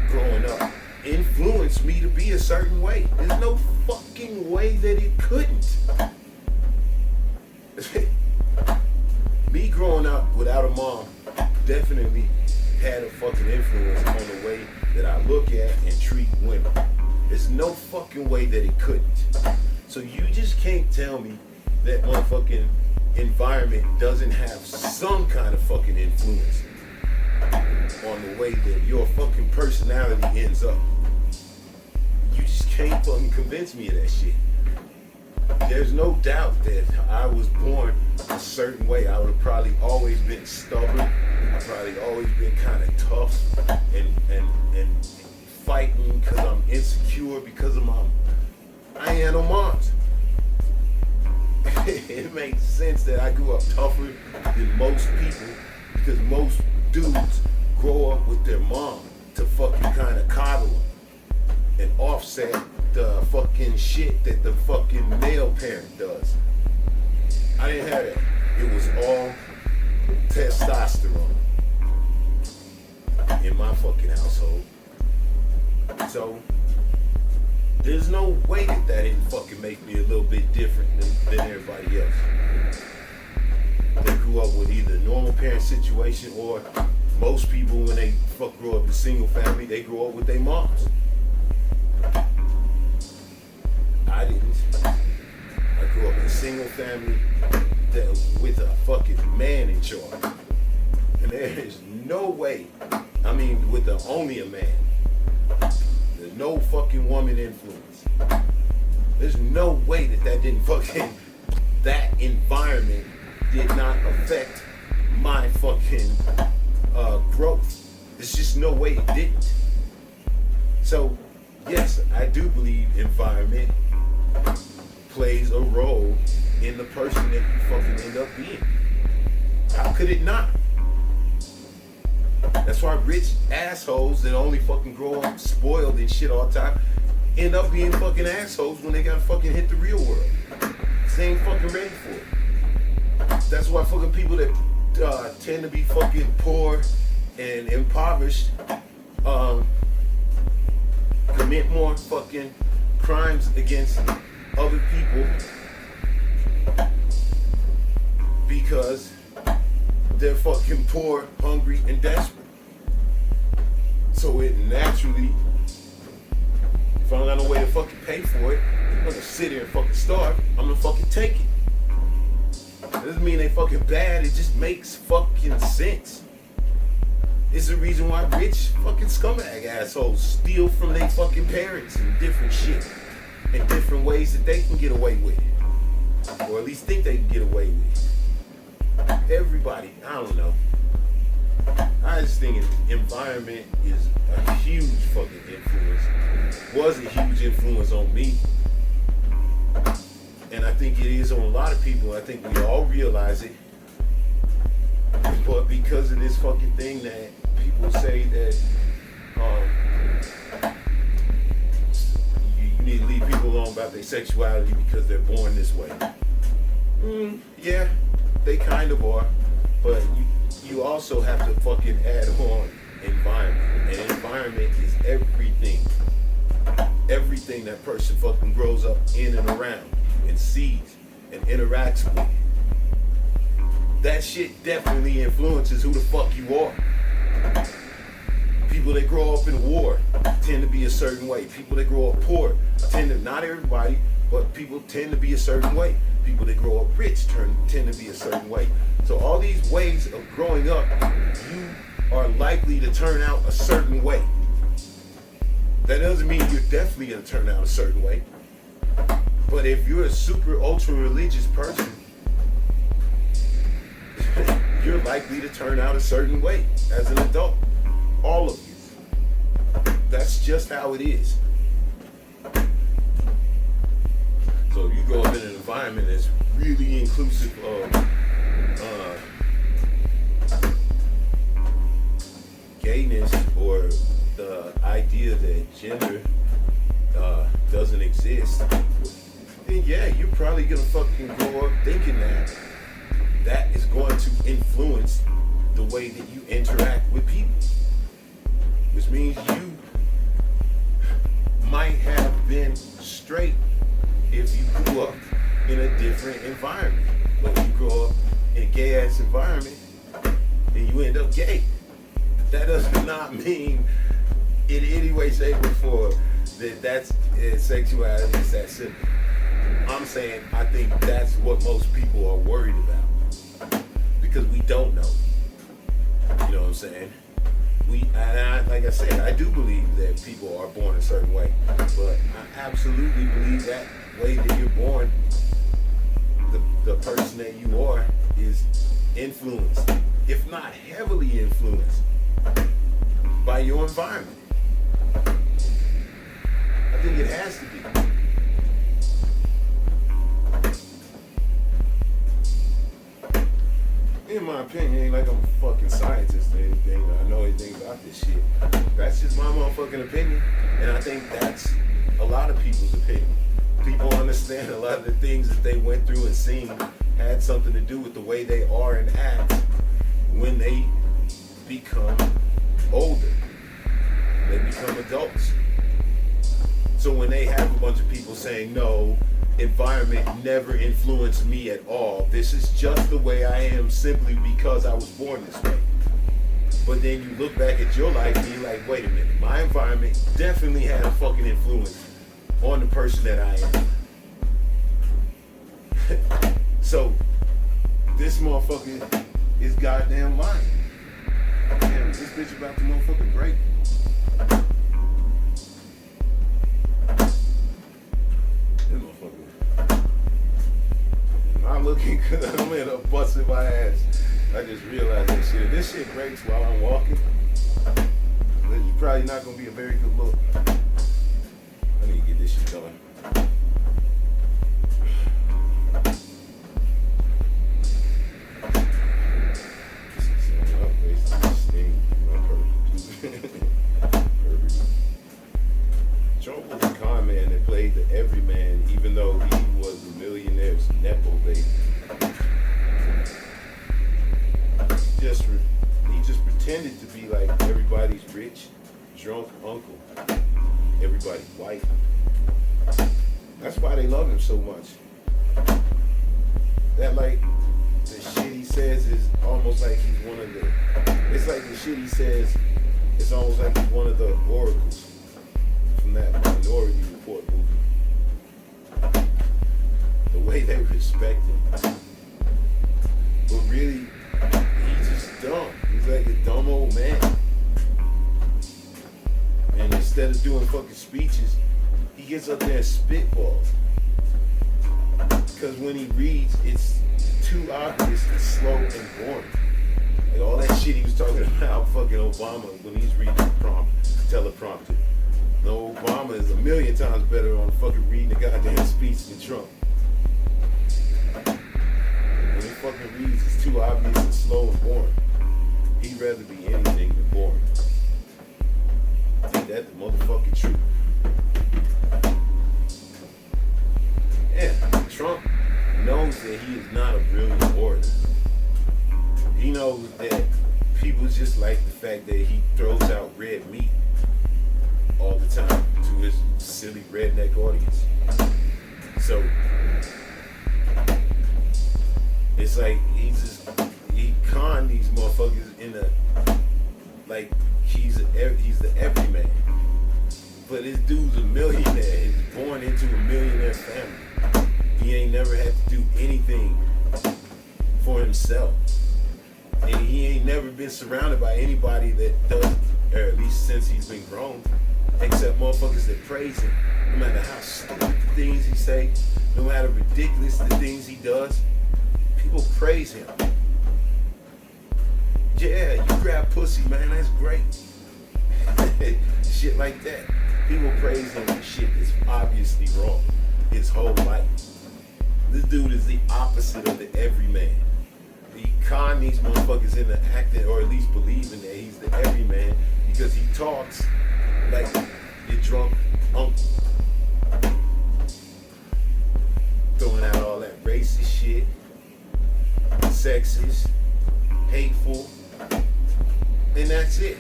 S2: growing up influenced me to be a certain way. There's no fucking way that it couldn't. Me growing up without a mom definitely had a fucking influence on the way that I look at and treat women. There's no fucking way that it couldn't. So you just can't tell me that motherfucking environment doesn't have some kind of fucking influence on the way that your fucking personality ends up. You just can't fucking convince me of that shit. There's no doubt that I was born a certain way. I would have probably always been stubborn. I've probably always been kind of tough and fighting because I'm insecure because of I ain't had no moms. It makes sense that I grew up tougher than most people because most dudes grow up with their mom to fucking kind of coddle them and offset the fucking shit that the fucking male parent does. I didn't have that. It was all testosterone in my fucking household. So there's no way that didn't fucking make me a little bit different than everybody else. They grew up with either a normal parent situation or most people when they grow up in single family, they grow up with their moms. I didn't. I grew up in a single family with a fucking man in charge. And there is no way, with only a man. There's no fucking woman influence. There's no way that didn't fucking, that environment did not affect my fucking growth. There's just no way it didn't. So, yes, I do believe environment plays a role in the person that you fucking end up being. How could it not? That's why rich assholes that only fucking grow up spoiled and shit all the time end up being fucking assholes when they gotta fucking hit the real world. They ain't fucking ready for it. That's why fucking people that tend to be fucking poor and impoverished commit more fucking crimes against other people because they're fucking poor, hungry, and desperate. So it naturally, if I don't got no way to fucking pay for it, I'm gonna sit here and fucking starve. I'm gonna fucking take it. It doesn't mean they fucking bad. It just makes fucking sense. It's the reason why rich fucking scumbag assholes steal from their fucking parents and different shit in different ways that they can get away with it. Or at least think they can get away with it. Everybody, I don't know. I just think environment is a huge fucking influence. Was a huge influence on me. And I think it is on a lot of people. I think we all realize it. But because of this fucking thing that people say that you need to leave people alone about their sexuality because they're born this way. Yeah, they kind of are. But you also have to fucking add on environment. And environment is everything. Everything that person fucking grows up in and around and sees. and interacts with, that shit definitely influences who the fuck you are. People that grow up in war tend to be a certain way. People that grow up poor tend to, not everybody, but people tend to be a certain way. People that grow up rich tend to be a certain way. So all these ways of growing up, you are likely to turn out a certain way. That doesn't mean you're definitely going to turn out a certain way. But if you're a super ultra religious person, you're likely to turn out a certain way as an adult. All of you. That's just how it is. So if you grow up in an environment that's really inclusive of gayness, or the idea that gender doesn't exist, then yeah, you're probably gonna fucking grow up thinking that that is going to influence the way that you interact with people. Which means you might have been straight if you grew up in a different environment. But if you grow up in a gay ass environment and you end up gay, that does not mean in any way, shape, or form that that's sexuality is that simple. I'm saying I think that's what most people are worried about, because we don't know. You know what I'm saying? Like I said, I do believe that people are born a certain way, but I absolutely believe that way that you're born, the person that you are, is influenced, if not heavily influenced, by your environment. I think it has to be. In my opinion, ain't like I'm a fucking scientist or anything. I know anything about this shit. That's just my motherfucking opinion. And I think that's a lot of people's opinion. People understand a lot of the things that they went through and seen had something to do with the way they are and act when they become older. They become adults. So when they have a bunch of people saying, no, environment never influenced me at all, this is just the way I am simply because I was born this way. But then you look back at your life and you're like, wait a minute, my environment definitely had a fucking influence on the person that I am. So this motherfucker is goddamn lying. Damn, is this bitch about to motherfucking break? This motherfucker. I'm looking good. I'm in up busting my ass. I just realized that shit. If this shit breaks while I'm walking, then you're probably not gonna be a very good look. I need to get this shit done. Trump was a con man that played the everyman, even though he was a millionaire's nepo baby. He just pretended to be like everybody's rich, drunk uncle. Everybody's white. That's why they love him so much. That like the shit he says is almost like he's one of the. It's like the shit he says. It's almost like he's one of the oracles from that Minority Report movie. The way they respect him, but really, he's just dumb. He's like a dumb old man. And instead of doing fucking speeches, he gets up there and spitballs. Because when he reads, it's too obvious and slow and boring. Like all that shit he was talking about fucking Obama when he's reading the teleprompter. No, Obama is a million times better on fucking reading the goddamn speech than Trump. When he fucking reads, it's too obvious and slow and boring. He'd rather be anything than boring. Ain't that the motherfucking truth? Yeah, Trump knows that he is not a brilliant orator. He knows that people just like the fact that he throws out red meat all the time to his silly redneck audience. So It's like he conned these motherfuckers in a, like he's the everyman. But this dude's a millionaire. He's born into a millionaire family. He ain't never had to do anything for himself. And he ain't never been surrounded by anybody that does, or at least since he's been grown, except motherfuckers that praise him. No matter how stupid the things he say, no matter ridiculous the things he does, people praise him. Yeah, you grab pussy, man, that's great. Shit like that. People praise him for shit that's obviously wrong his whole life. This dude is the opposite of the everyman. He con these motherfuckers into acting, or at least believing that he's the everyman, because he talks like your drunk uncle. Throwing out all that racist shit, sexist, hateful, and that's it.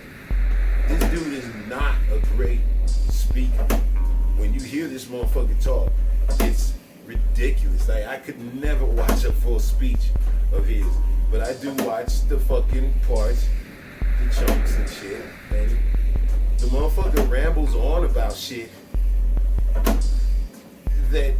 S2: This dude is not a great speaker. When you hear this motherfucker talk, it's ridiculous. Like, I could never watch a full speech of his, but I do watch the fucking parts, the chunks and shit, and the motherfucker rambles on about shit that,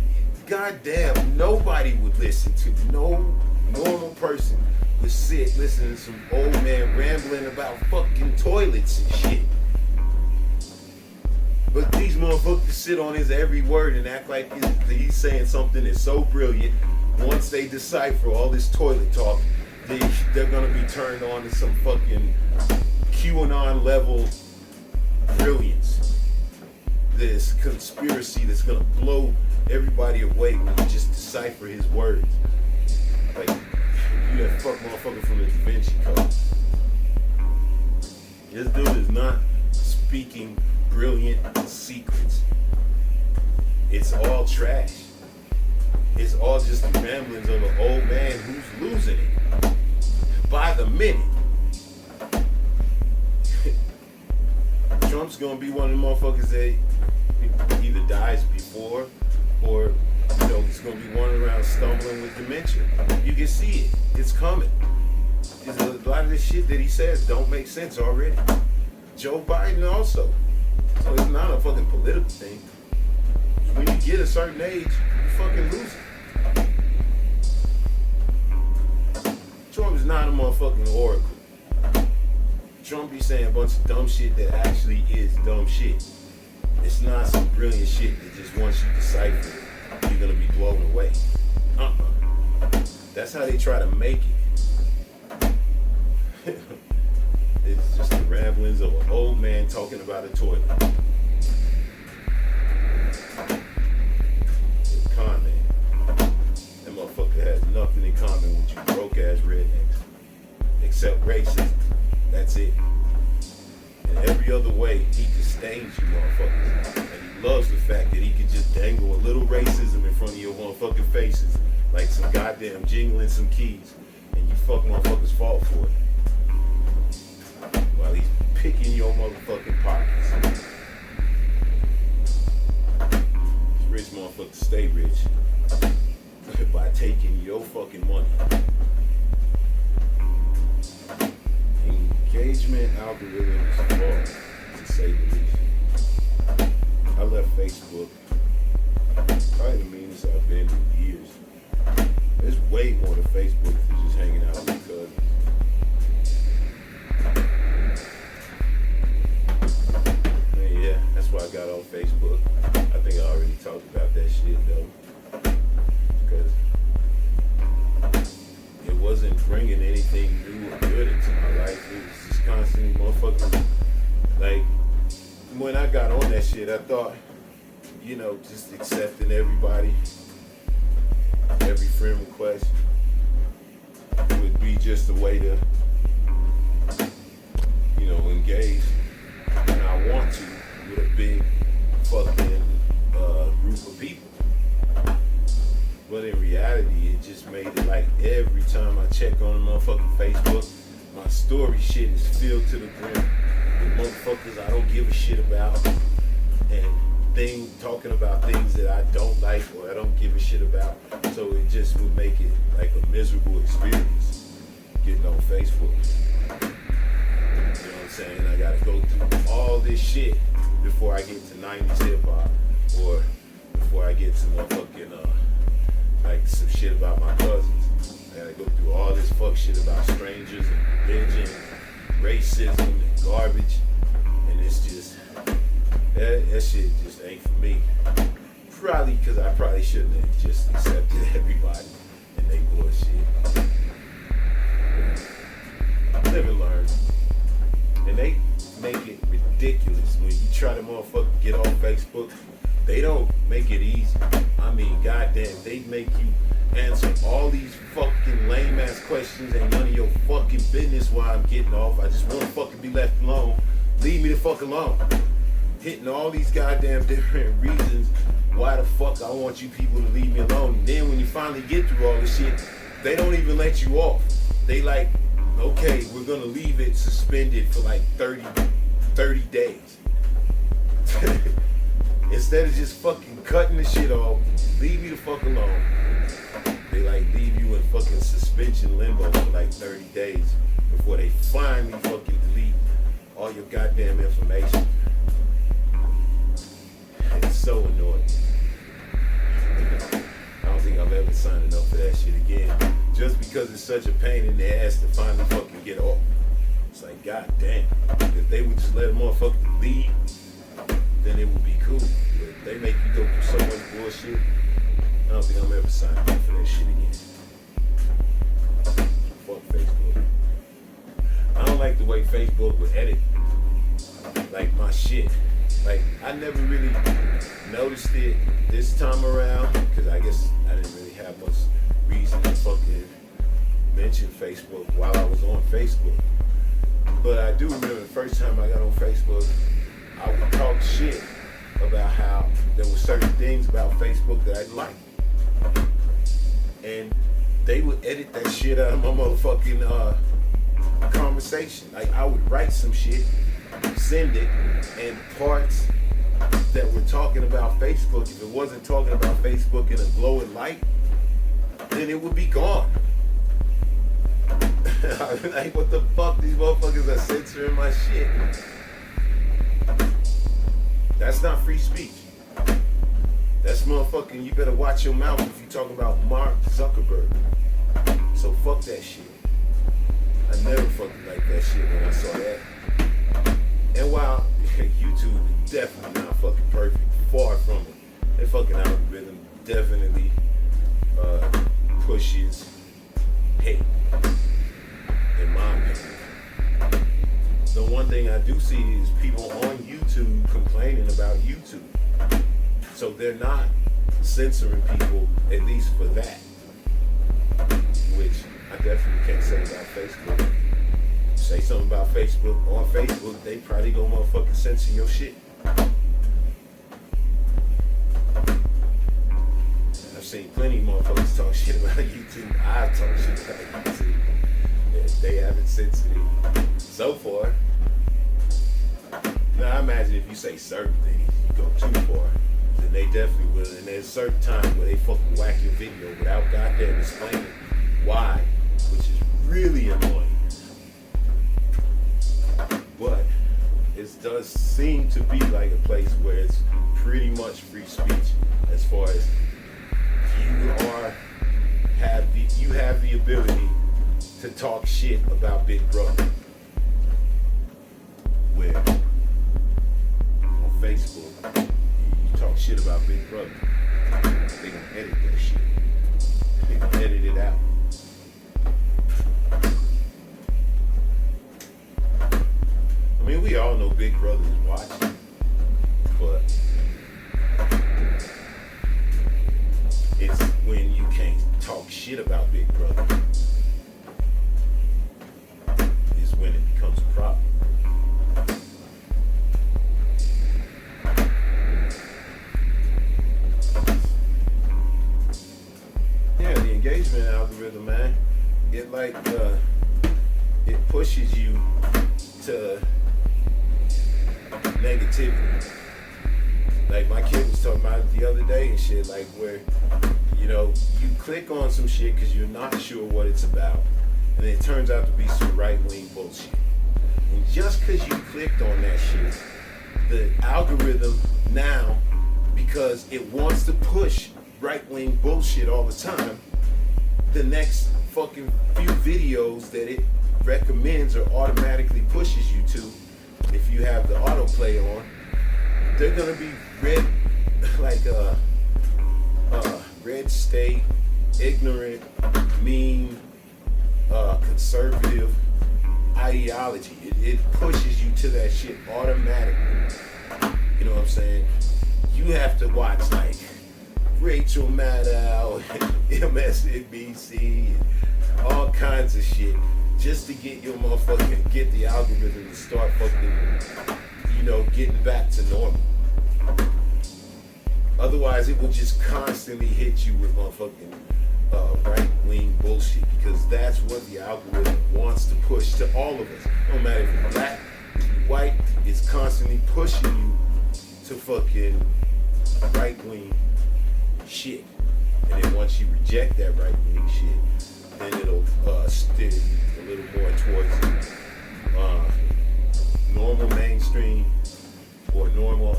S2: goddamn, nobody would listen to. No normal person would sit listening to some old man rambling about fucking toilets and shit. But these motherfuckers sit on his every word and act like he's saying something that's so brilliant. Once they decipher all this toilet talk, they're gonna be turned on to some fucking QAnon level brilliance. This conspiracy that's gonna blow everybody away when you just decipher his words. Like, you that fuck motherfucker from the Da Vinci Code. This dude is not speaking brilliant secrets. It's all trash. It's all just the ramblings of an old man who's losing it by the minute. Trump's gonna be one of the motherfuckers that either dies before, or he's gonna be wandering around stumbling with dementia. You can see it. It's coming. A lot of this shit that he says don't make sense already. Joe Biden also. So it's not a fucking political thing. When you get a certain age, you fucking lose it. Trump is not a motherfucking oracle. Trump be saying a bunch of dumb shit that actually is dumb shit. It's not some brilliant shit that just once you decipher it, you're gonna be blown away. That's how they try to make it. It's just the ramblings of an old man talking about a toilet. It's a con man. That motherfucker has nothing in common with you broke ass rednecks. Except racism. That's it. And every other way, he disdains you motherfuckers. And he loves the fact that he can just dangle a little racism in front of your motherfucking faces. Like some goddamn jingling some keys. And you fuck motherfuckers fall for it. While he's picking your motherfucking pockets. These rich motherfuckers stay rich by taking your fucking money. Engagement algorithm is flawed, to say the least. I left Facebook probably the meanest I've been in years. There's way more to Facebook than just hanging out with cousins. Yeah, that's why I got on Facebook. I think I already talked about that shit though, because it wasn't bringing anything new or good into my life. It was just constantly motherfucking, like, when I got on that shit, I thought, just accepting everybody, every friend request would be just a way to, engage when I want to with a big fucking group of people. But in reality, it just made it like every time I check on the motherfucking Facebook, my story shit is filled to the brim with motherfuckers I don't give a shit about. And talking about things that I don't like or I don't give a shit about. So it just would make it like a miserable experience getting on Facebook. You know what I'm saying? I gotta go through all this shit before I get to 90s hip hop, or before I get to motherfucking like some shit about my cousins. I gotta go through all this fuck shit about strangers and religion, racism and garbage, and it's just that shit just ain't for me. Probably because I probably shouldn't have just accepted everybody and they bullshit. Live and learn. And they make it ridiculous when you try to motherfucker get off Facebook. They don't make it easy. I mean, goddamn, they make you answer all these fucking lame ass questions. Ain't none of your fucking business why I'm getting off. I just want to fucking be left alone. Leave me the fuck alone. Hitting all these goddamn different reasons why the fuck I want you people to leave me alone. And then when you finally get through all this shit, they don't even let you off. They like, okay, we're gonna leave it suspended for like 30 days. Instead of just fucking cutting the shit off, leave me the fuck alone. They like leave you in fucking suspension limbo for like 30 days before they finally fucking delete all your goddamn information. It's so annoying. I don't think I'm ever signing up for that shit again. Just because it's such a pain in the ass to finally fucking get off. It's like, goddamn. If they would just let a motherfucker leave, then it would be cool. But if they make you go through so much bullshit, I don't think I'm ever signing up for that shit again. Fuck Facebook. I don't like the way Facebook would edit like my shit. Like, I never really noticed it this time around, because I guess I didn't really have much reason to fucking mention Facebook while I was on Facebook. But I do remember the first time I got on Facebook, I would talk shit about how there were certain things about Facebook that I didn't like. And they would edit that shit out of my motherfucking conversation. Like, I would write some shit, send it, and parts that were talking about Facebook, if it wasn't talking about Facebook in a glowing light, then it would be gone. Like, what the fuck? These motherfuckers are censoring my shit. That's not free speech. That's motherfucking, you better watch your mouth if you talking about Mark Zuckerberg. So fuck that shit. I never fucking liked that shit when I saw that. And while YouTube is definitely not fucking perfect, far from it, their fucking algorithm definitely pushes hate, in my opinion. The one thing I do see is people on YouTube complaining about YouTube. So they're not censoring people, at least for that. Which I definitely can't say about Facebook. Say something about Facebook on Facebook, they probably gonna motherfucking censor your shit. I've seen plenty of motherfuckers talk shit about YouTube. I've talked shit about YouTube. They haven't censored it so far. Now I imagine if you say certain things, you go too far, then they definitely will. And there's certain times where they fucking whack your video without goddamn explaining why, which is really annoying. But it does seem to be like a place where it's pretty much free speech, as far as you have the ability to talk shit about Big Brother. Where on Facebook you talk shit about Big Brother, they gonna edit that shit. They gonna edit it out. I mean, we all know Big Brother is watching, but it's when you can't talk shit about Big Brother is when it becomes a problem. Yeah, the engagement algorithm, man, it like it pushes you to negativity. Like my kid was talking about it the other day and shit, like where, you know, you click on some shit because you're not sure what it's about, and it turns out to be some right-wing bullshit. And just because you clicked on that shit, the algorithm now, because it wants to push right-wing bullshit all the time, the next fucking few videos that it recommends or automatically pushes you to, if you have the autoplay on, they're gonna be red, like red state, ignorant, mean, conservative ideology. It pushes you to that shit automatically. You know what I'm saying? You have to watch like Rachel Maddow, MSNBC, and all kinds of shit just to get your motherfucking, get the algorithm to start fucking, you know, getting back to normal. Otherwise, it will just constantly hit you with motherfucking right-wing bullshit, because that's what the algorithm wants to push to all of us. No matter if you're black, if you're white, it's constantly pushing you to fucking right-wing shit. And then once you reject that right-wing shit, then it'll steer you a little more towards normal mainstream or normal,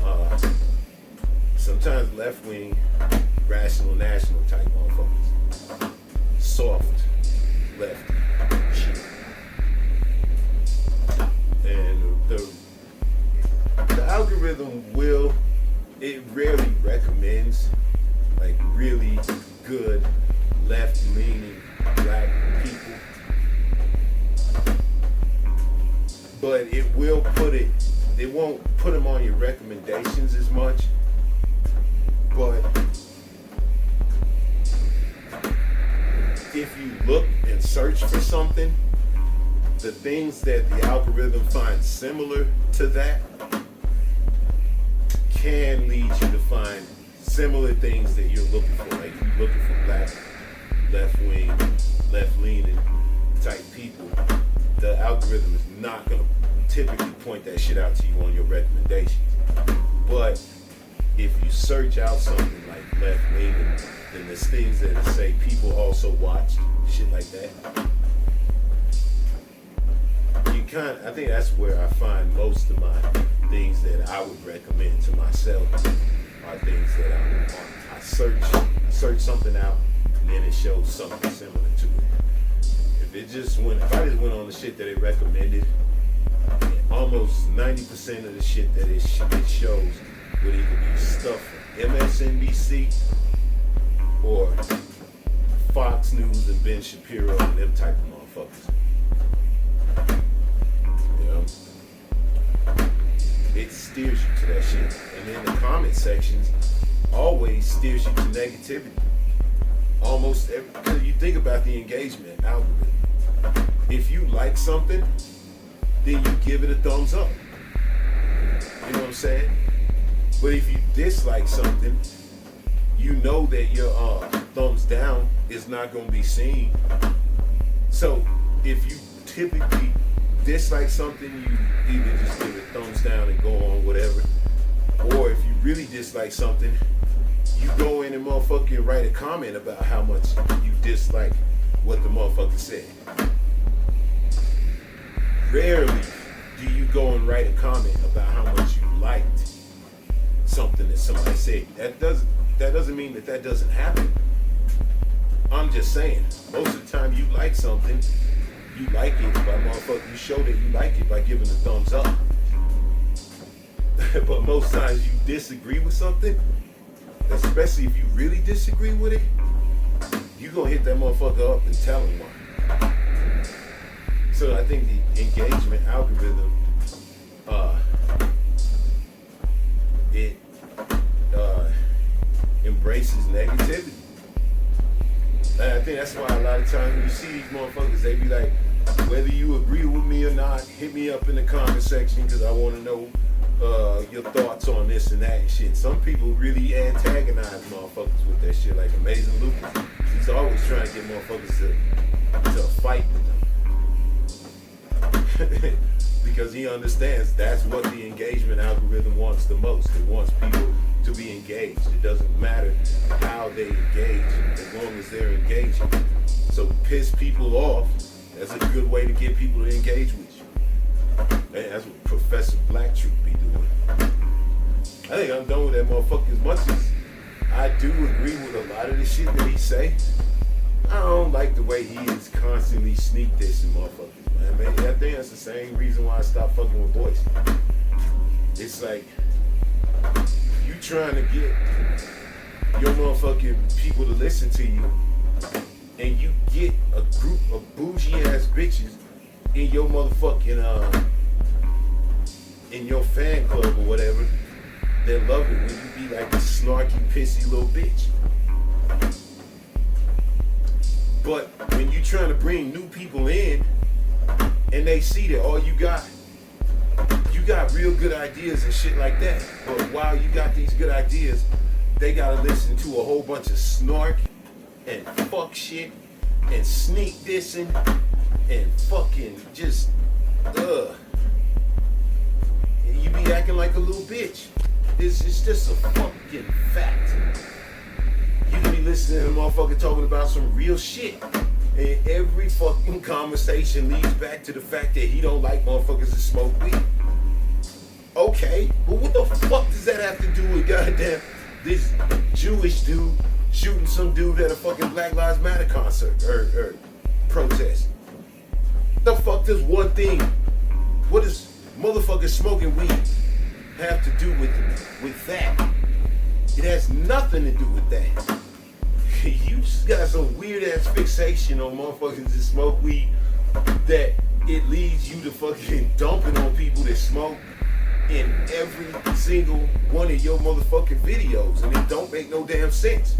S2: sometimes left-wing, rational, national type motherfuckers. Soft left shit. And the algorithm it rarely recommends like really good left-leaning black people, but it won't put them on your recommendations as much. But if you look and search for something, the things that the algorithm finds similar to that can lead you to find similar things that you're looking for. Like if you're looking for black, left-wing, left-leaning type people, the algorithm is not going to typically point that shit out to you on your recommendations. But if you search out something like left-leaning, then there's things that say people also watched, shit like that. I think that's where I find most of my things that I would recommend to myself are things that I search something out, and then it shows something similar to it. If I just went on the shit that it recommended, almost 90% of the shit that it shows would either be stuff from MSNBC or Fox News and Ben Shapiro and them type of motherfuckers. You know? It steers you to that shit. And then the comment sections always steers you to negativity. Almost every, you think about the engagement algorithm. If you like something, then you give it a thumbs up. You know what I'm saying? But if you dislike something, you know that your thumbs down is not going to be seen. So if you typically dislike something, you either just give it thumbs down and go on whatever. Or if you really dislike something, you go in and motherfucking write a comment about how much you dislike what the motherfucker said. Rarely do you go and write a comment about how much you liked something that somebody said. That doesn't mean that doesn't happen. I'm just saying, most of the time you like something, you like it by motherfucker, you show that you like it by giving a thumbs up. But most times you disagree with something, especially if you really disagree with it, you gonna hit that motherfucker up and tell him why. So I think the engagement algorithm, it embraces negativity. And I think that's why a lot of times when you see these motherfuckers, they be like, whether you agree with me or not, hit me up in the comment section because I want to know your thoughts on this and that and shit. Some people really antagonize motherfuckers with that shit, like Amazing Lucas. He's always trying to get motherfuckers to fight with them. Because he understands that's what the engagement algorithm wants the most. It wants people to be engaged. It doesn't matter how they engage as long as they're engaging. So piss people off, that's a good way to get people to engage with you. And that's what Professor Black Truth be doing. I think I'm done with that motherfucker. As much as I do agree with a lot of the shit that he say, I don't like the way he is constantly sneak dissing motherfuckers, man. I think that's the same reason why I stopped fucking with boys. It's like, you trying to get your motherfucking people to listen to you, and you get a group of bougie ass bitches in your motherfucking in your fan club or whatever that love it when you be like a snarky, pissy little bitch. But when you trying to bring new people in and they see that all you got real good ideas and shit like that, but while you got these good ideas, they gotta listen to a whole bunch of snark and fuck shit and sneak dissing and fucking just you be acting like a little bitch. It's just a fucking fact. You can be listening to a motherfucker talking about some real shit, and every fucking conversation leads back to the fact that he don't like motherfuckers that smoke weed. Okay, but what the fuck does that have to do with goddamn this Jewish dude shooting some dude at a fucking Black Lives Matter concert or protest? The fuck does one thing, what does motherfuckers smoking weed have to do with that? It has nothing to do with that. You just got some weird ass fixation on motherfuckers that smoke weed that it leads you to fucking dumping on people that smoke in every single one of your motherfucking videos, and it don't make no damn sense.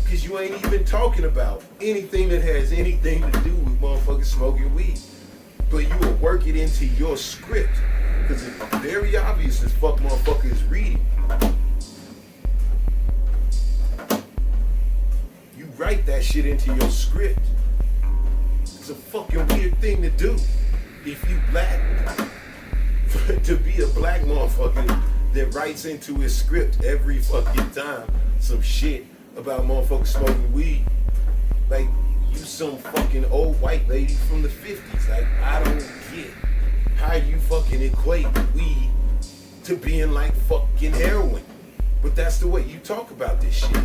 S2: Cause you ain't even talking about anything that has anything to do with motherfuckers smoking weed. But you will work it into your script. Cause it's very obvious as fuck motherfucker is reading. You write that shit into your script. It's a fucking weird thing to do. If you black, to be a black motherfucker that writes into his script every fucking time some shit about motherfuckers smoking weed. Like, you some fucking old white lady from the 50s. Like, I don't get how you fucking equate weed to being like fucking heroin. But that's the way you talk about this shit.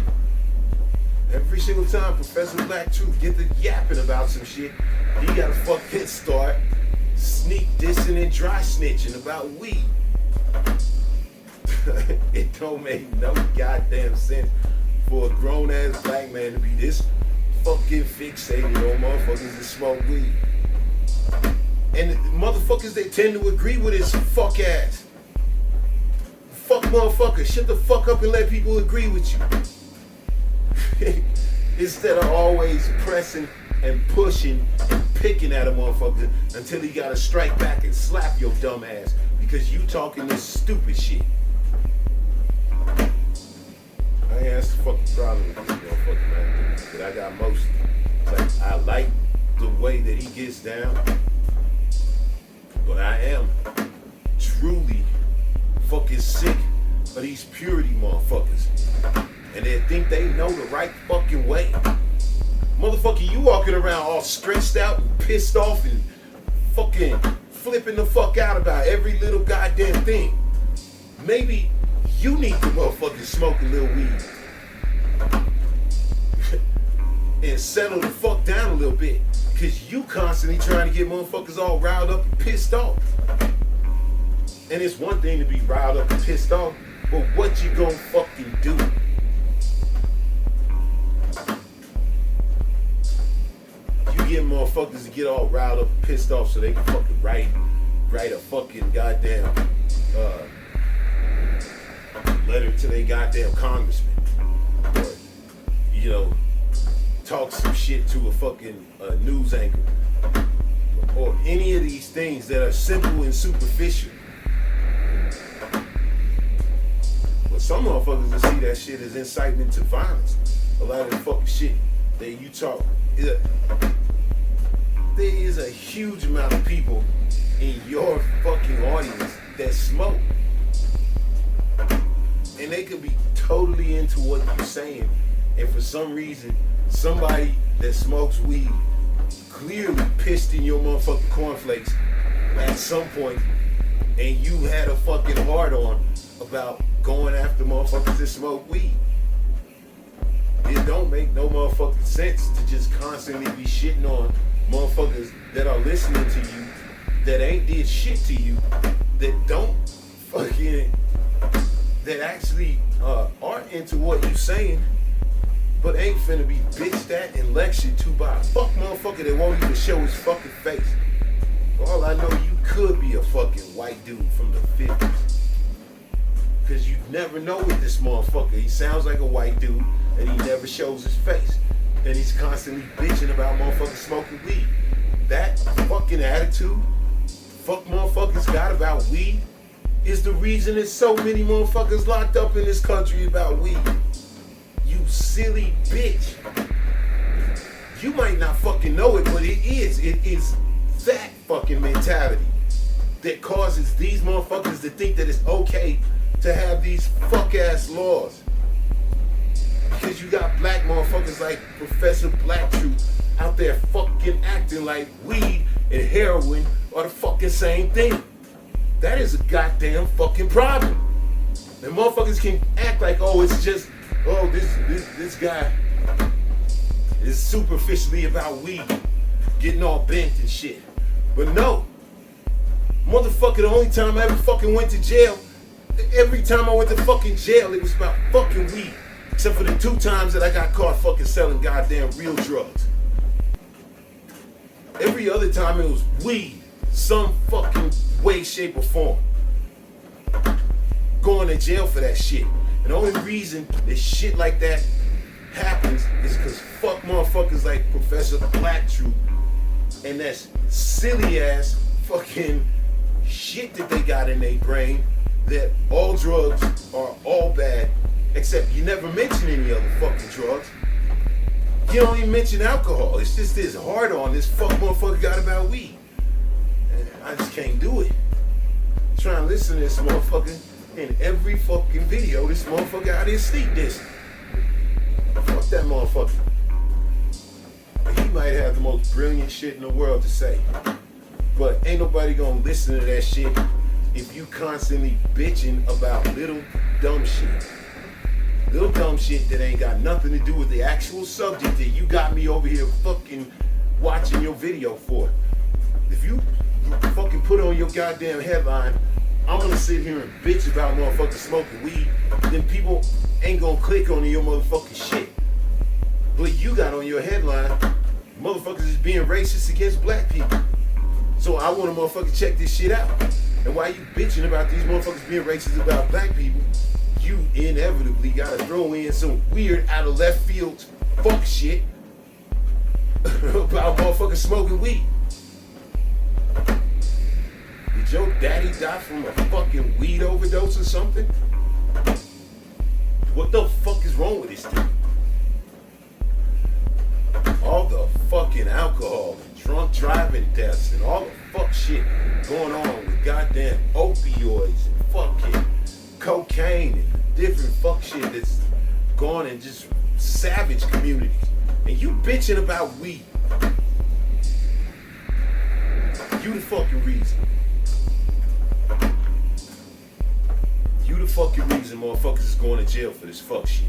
S2: Every single time Professor Black Truth get the yapping about some shit, he gotta fucking start sneak dissing and dry snitching about weed. It don't make no goddamn sense for a grown ass black man to be this fucking fixated on motherfuckers that smoke weed. And motherfuckers they tend to agree with his fuck ass. Fuck motherfucker, shut the fuck up and let people agree with you. Instead of always pressing and pushing and picking at a motherfucker until he gotta strike back and slap your dumb ass because you talking this stupid shit. I ain't that's the fucking problem with this motherfucker, man. That I got most. Like, I like the way that he gets down, but I am truly fucking sick of these purity motherfuckers. And they think they know the right fucking way. Motherfucker, you walking around all stressed out and pissed off and fucking flipping the fuck out about every little goddamn thing. Maybe you need to motherfucking smoke a little weed and settle the fuck down a little bit. Cause you constantly trying to get motherfuckers all riled up and pissed off. And it's one thing to be riled up and pissed off, but what you gonna fucking do? You get motherfuckers to get all riled up and pissed off so they can fucking write a fucking goddamn letter to their goddamn congressman, or you know, talk some shit to a fucking news anchor, or any of these things that are simple and superficial. But some motherfuckers will see that shit as inciting into violence. A lot of the fucking shit that you talk. There is a huge amount of people in your fucking audience that smoke. And And they could be totally into what you're saying. And for some reason, somebody that smokes weed clearly pissed in your motherfucking cornflakes at some point, and you had a fucking hard on about going after motherfuckers that smoke weed. It don't make no motherfucking sense to just constantly be shitting on motherfuckers that are listening to you, that ain't did shit to you, that don't fucking, that actually are into what you saying, but ain't finna be bitched at and lectured to by a fuck motherfucker that won't even show his fucking face. For all I know, you could be a fucking white dude from the 50s. Cause you never know with this motherfucker. He sounds like a white dude and he never shows his face. And he's constantly bitching about motherfuckers smoking weed. That fucking attitude fuck motherfuckers got about weed is the reason there's so many motherfuckers locked up in this country about weed. You silly bitch. You might not fucking know it, but it is. It is that fucking mentality that causes these motherfuckers to think that it's okay to have these fuck ass laws. Because you got black motherfuckers like Professor Black Truth out there fucking acting like weed and heroin are the fucking same thing. That is a goddamn fucking problem. And motherfuckers can act like, oh, it's just, oh, this guy is superficially about weed, getting all bent and shit. But no, motherfucker, the only time I ever fucking went to jail, every time I went to fucking jail, it was about fucking weed. Except for the 2 times that I got caught fucking selling goddamn real drugs. Every other time it was weed, some fucking way, shape, or form. Going to jail for that shit. And the only reason that shit like that happens is because fuck motherfuckers like Professor Black Truth and that silly ass fucking shit that they got in their brain that all drugs are all bad, except you never mention any other fucking drugs. You don't even mention alcohol. It's just this hard on this fuck motherfucker got about weed. And I just can't do it. Trying to listen to this motherfucker in every fucking video. This motherfucker out here sleep this. Fuck that motherfucker. He might have the most brilliant shit in the world to say. But ain't nobody gonna listen to that shit if you constantly bitching about little dumb shit. Little dumb shit that ain't got nothing to do with the actual subject that you got me over here fucking watching your video for. If you fucking put on your goddamn headline, I'm gonna sit here and bitch about motherfuckers smoking weed, then people ain't gonna click on your motherfucking shit. But you got on your headline, motherfuckers is being racist against black people. So I want to motherfucker check this shit out. And while you bitching about these motherfuckers being racist about black people, you inevitably gotta throw in some weird out of left field fuck shit about motherfuckers smoking weed. Did your daddy die from a fucking weed overdose or something? What the fuck is wrong with this thing? All the fucking alcohol and drunk driving deaths and all the fuck shit going on with goddamn opioids and fucking cocaine and different fuck shit that's gone in just savage communities. And you bitching about weed. You the fucking reason. You the fucking reason motherfuckers is going to jail for this fuck shit.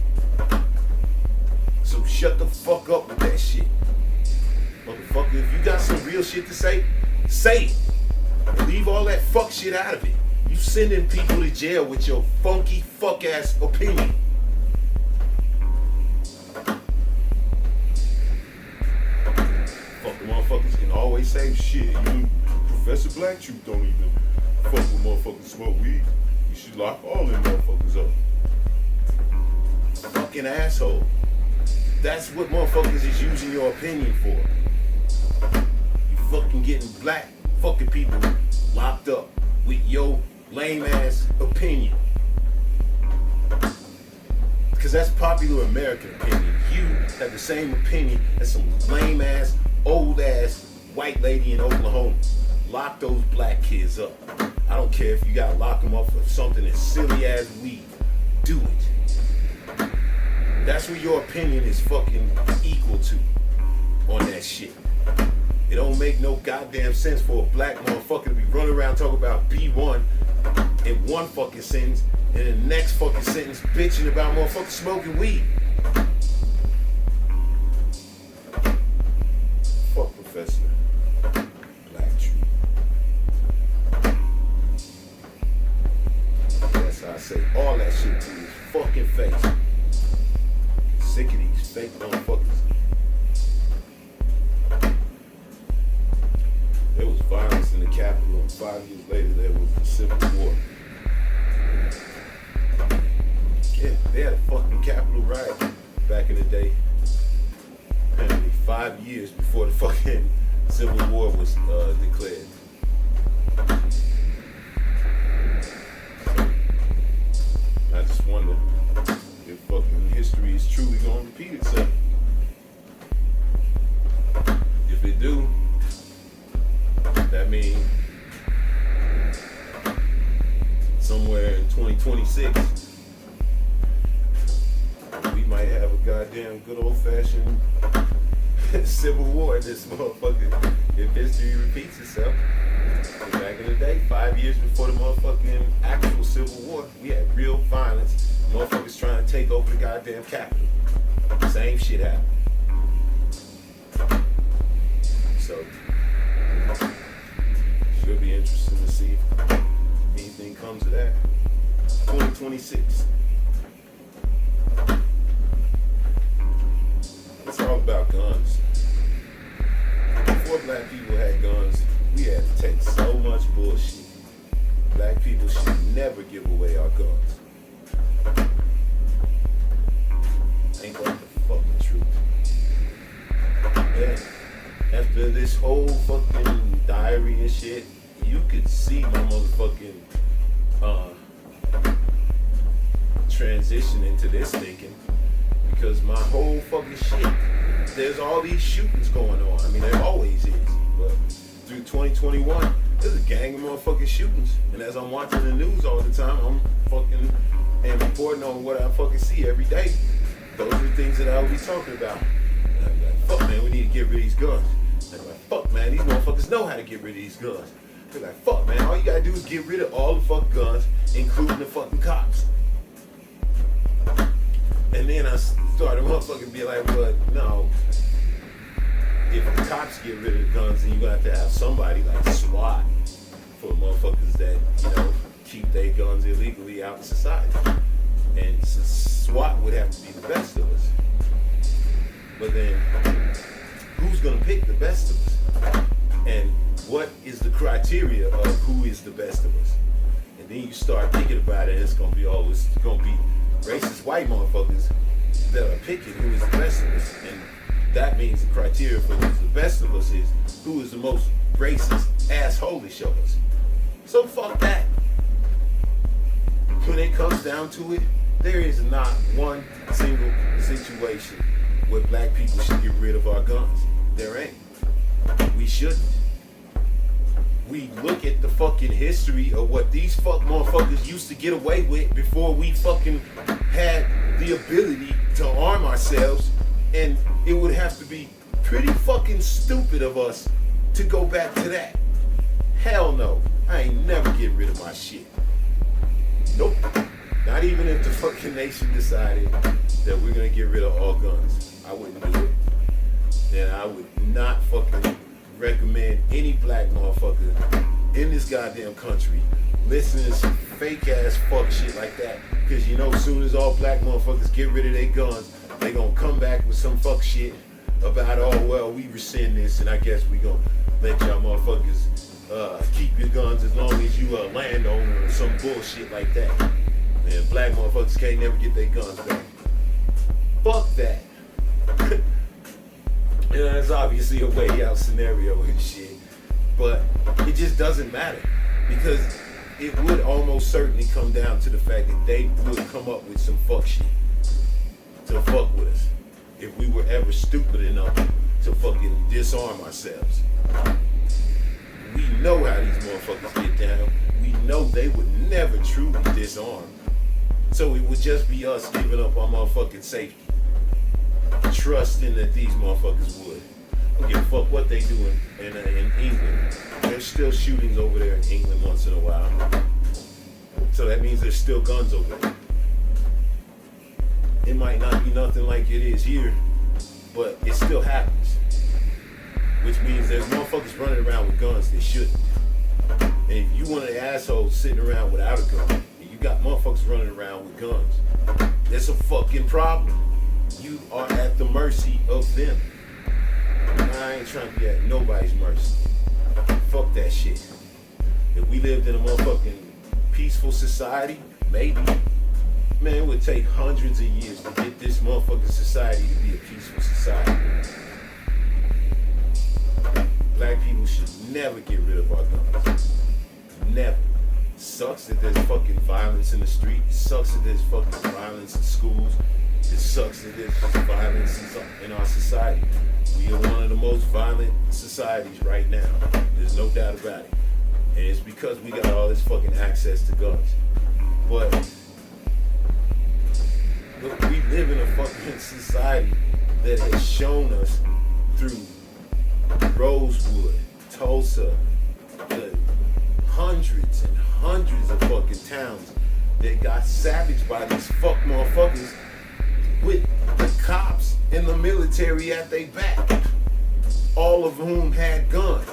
S2: So shut the fuck up with that shit. Motherfucker, if you got some real shit to say, say it. And leave all that fuck shit out of it. You sending people to jail with your funky fuck ass opinion. Fucking motherfuckers can always say shit. You Professor Black Truth don't even fuck with motherfuckers smoke weed. You should lock all them motherfuckers up. Fucking asshole. That's what motherfuckers is using your opinion for. You fucking getting black fucking people locked up with your lame ass opinion. Because that's popular American opinion. You have the same opinion as some lame ass, old ass white lady in Oklahoma. Lock those black kids up. I don't care if you gotta lock them up for something as silly as weed. do it. That's what your opinion is fucking equal to on that shit. It don't make no goddamn sense for a black motherfucker to be running around talking about B1 in one fucking sentence and in the next fucking sentence bitching about motherfuckers smoking weed. Fuck Professor Black Tree. That's how I say all that shit to his fucking face. Sick of these fake motherfuckers. There was violence in the Capitol, and 5 years later there was the Civil War. Yeah, they had a fucking Capitol riot back in the day. Apparently 5 years before the fucking Civil War was declared. I just wonder if fucking history is truly gonna repeat itself. If it do, that means somewhere in 2026, we might have a goddamn good old-fashioned civil war in this motherfucker if history repeats itself. Back in the day, 5 years before the motherfucking actual civil war, we had real violence. Motherfuckers trying to take over the goddamn Capitol. Same shit happened. So, should be interesting to see if anything comes of that. 2026. It's all about guns. Before black people had guns, we had to take so much bullshit. Black people should never give away our guns. Ain't that the fucking truth? Yeah. After this whole fucking diary and shit, you could see my motherfucking transition into this thinking, because my whole fucking shit, there's all these shootings going on. I mean, there always is, but through 2021, there's a gang of motherfucking shootings, and as I'm watching the news all the time, I'm fucking and reporting on what I fucking see every day. Those are the things that I will be talking about. And I'm like, fuck man, we need to get rid of these guns. And I'm like, fuck man, these motherfuckers know how to get rid of these guns. They're like, fuck man, all you gotta do is get rid of all the fucking guns, including the fucking cops. And then I started motherfucking be like, well, no. If the cops get rid of the guns, then you're gonna have somebody like SWAT for motherfuckers that, you know, keep their guns illegally out in society. And SWAT would have to be the best of us. But then, who's gonna pick the best of us? And what is the criteria of who is the best of us? And then you start thinking about it, and it's gonna be racist white motherfuckers that are picking who is the best of us. And that means the criteria for who's the best of us is who is the most racist, asshole-ish of us. So fuck that. When it comes down to it, there is not one single situation where black people should get rid of our guns. There ain't. We shouldn't. We look at the fucking history of what these fuck motherfuckers used to get away with before we fucking had the ability to arm ourselves, and it would have to be pretty fucking stupid of us to go back to that. Hell no. I ain't never getting rid of my shit. Nope. Not even if the fucking nation decided that we're gonna get rid of all guns. I wouldn't do it. Then I would not fucking recommend any black motherfucker in this goddamn country listening to some fake ass fuck shit like that. Cause you know, as soon as all black motherfuckers get rid of their guns, they gonna come back with some fuck shit about, oh well, we rescind this, and I guess we gonna let y'all motherfuckers keep your guns as long as you a landowner or some bullshit like that. And black motherfuckers can't never get their guns back. Fuck that. You know, it's obviously a way out scenario and shit, but it just doesn't matter, because it would almost certainly come down to the fact that they would come up with some fuck shit to fuck with us if we were ever stupid enough to fucking disarm ourselves. We know how these motherfuckers get down. We know they would never truly disarm. So it would just be us giving up our motherfucking safety, trusting that these motherfuckers would. I don't give a fuck what they do in England. There's still shootings over there in England once in a while. So that means there's still guns over there. It might not be nothing like it is here, but it still happens. Which means there's motherfuckers running around with guns they shouldn't. And if you one of the assholes sitting around without a gun, and you got motherfuckers running around with guns, that's a fucking problem. You are at the mercy of them. I ain't trying to be at nobody's mercy. Fuck that shit. If we lived in a motherfucking peaceful society, maybe. Man, it would take hundreds of years to get this motherfucking society to be a peaceful society. Black people should never get rid of our guns. Never. Sucks that there's fucking violence in the street. It sucks that there's fucking violence in schools. It sucks that there's violence in our society. We are one of the most violent societies right now. There's no doubt about it. And it's because we got all this fucking access to guns. But look, we live in a fucking society that has shown us through Rosewood, Tulsa, the hundreds and hundreds of fucking towns that got savaged by these fuck motherfuckers with the cops and the military at their back, all of whom had guns,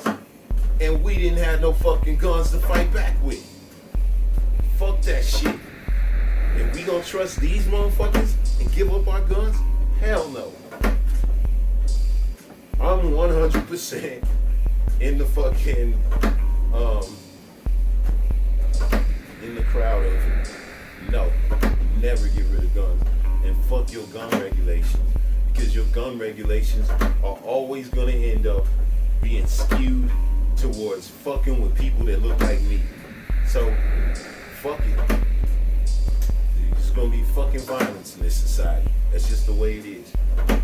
S2: and we didn't have no fucking guns to fight back with. Fuck that shit. And we gonna trust these motherfuckers and give up our guns? Hell no. I'm 100% in the fucking in the crowd of no, never get rid of guns. And fuck your gun regulations, because your gun regulations are always gonna end up being skewed towards fucking with people that look like me. So fuck it. There's gonna be fucking violence in this society. That's just the way it is,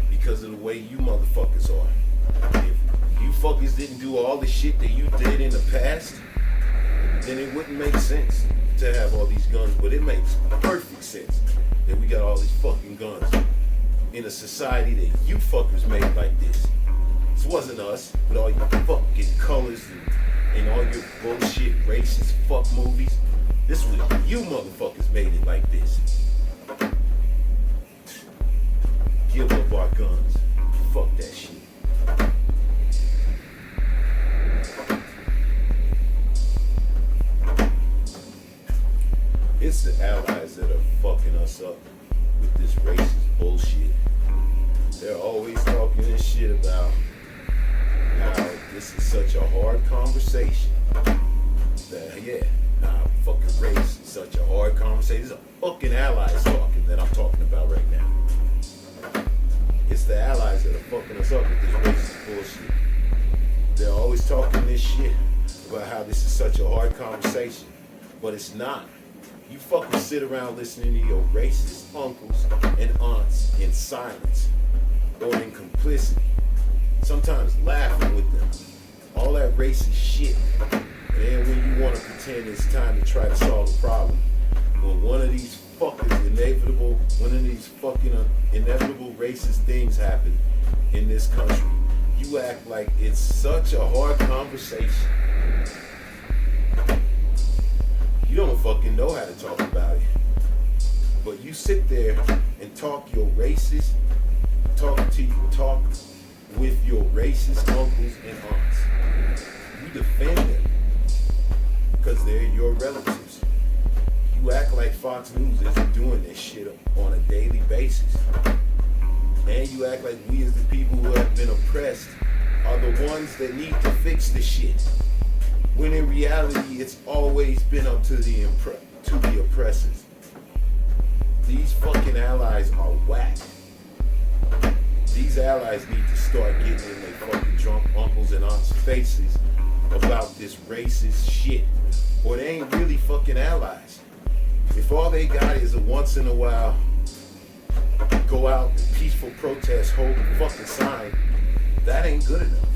S2: because of the way you motherfuckers are. If you fuckers didn't do all the shit that you did in the past, then it wouldn't make sense to have all these guns. But it makes perfect sense that we got all these fucking guns in a society that you fuckers made like this. This wasn't us with all your fucking colors and all your bullshit racist fuck movies. This was you motherfuckers made it like this. Give up our guns. Fuck that shit. It's the allies that are fucking us up with this racist bullshit. They're always talking this shit about how this is such a hard conversation. That, yeah, fucking race is such a hard conversation. It's a fucking allies talking that I'm talking about right now. It's the allies that are fucking us up with this racist bullshit. They're always talking this shit about how this is such a hard conversation, but it's not. You fucking sit around listening to your racist uncles and aunts in silence or in complicity, sometimes laughing with them. All that racist shit. And then when you want to pretend it's time to try to solve a problem, when one of these fucking inevitable racist things happen in this country, you act like it's such a hard conversation. You don't fucking know how to talk about it. But you sit there and talk your racist, talk with your racist uncles and aunts. You defend them because they're your relatives. You act like Fox News isn't doing this shit on a daily basis. And you act like we as the people who have been oppressed are the ones that need to fix the shit. When in reality, it's always been up to the oppressors. These fucking allies are whack. These allies need to start getting in their fucking drunk uncles and aunts' faces about this racist shit, or they ain't really fucking allies. If all they got is a once in a while go out and peaceful protest, hold a fucking sign, that ain't good enough.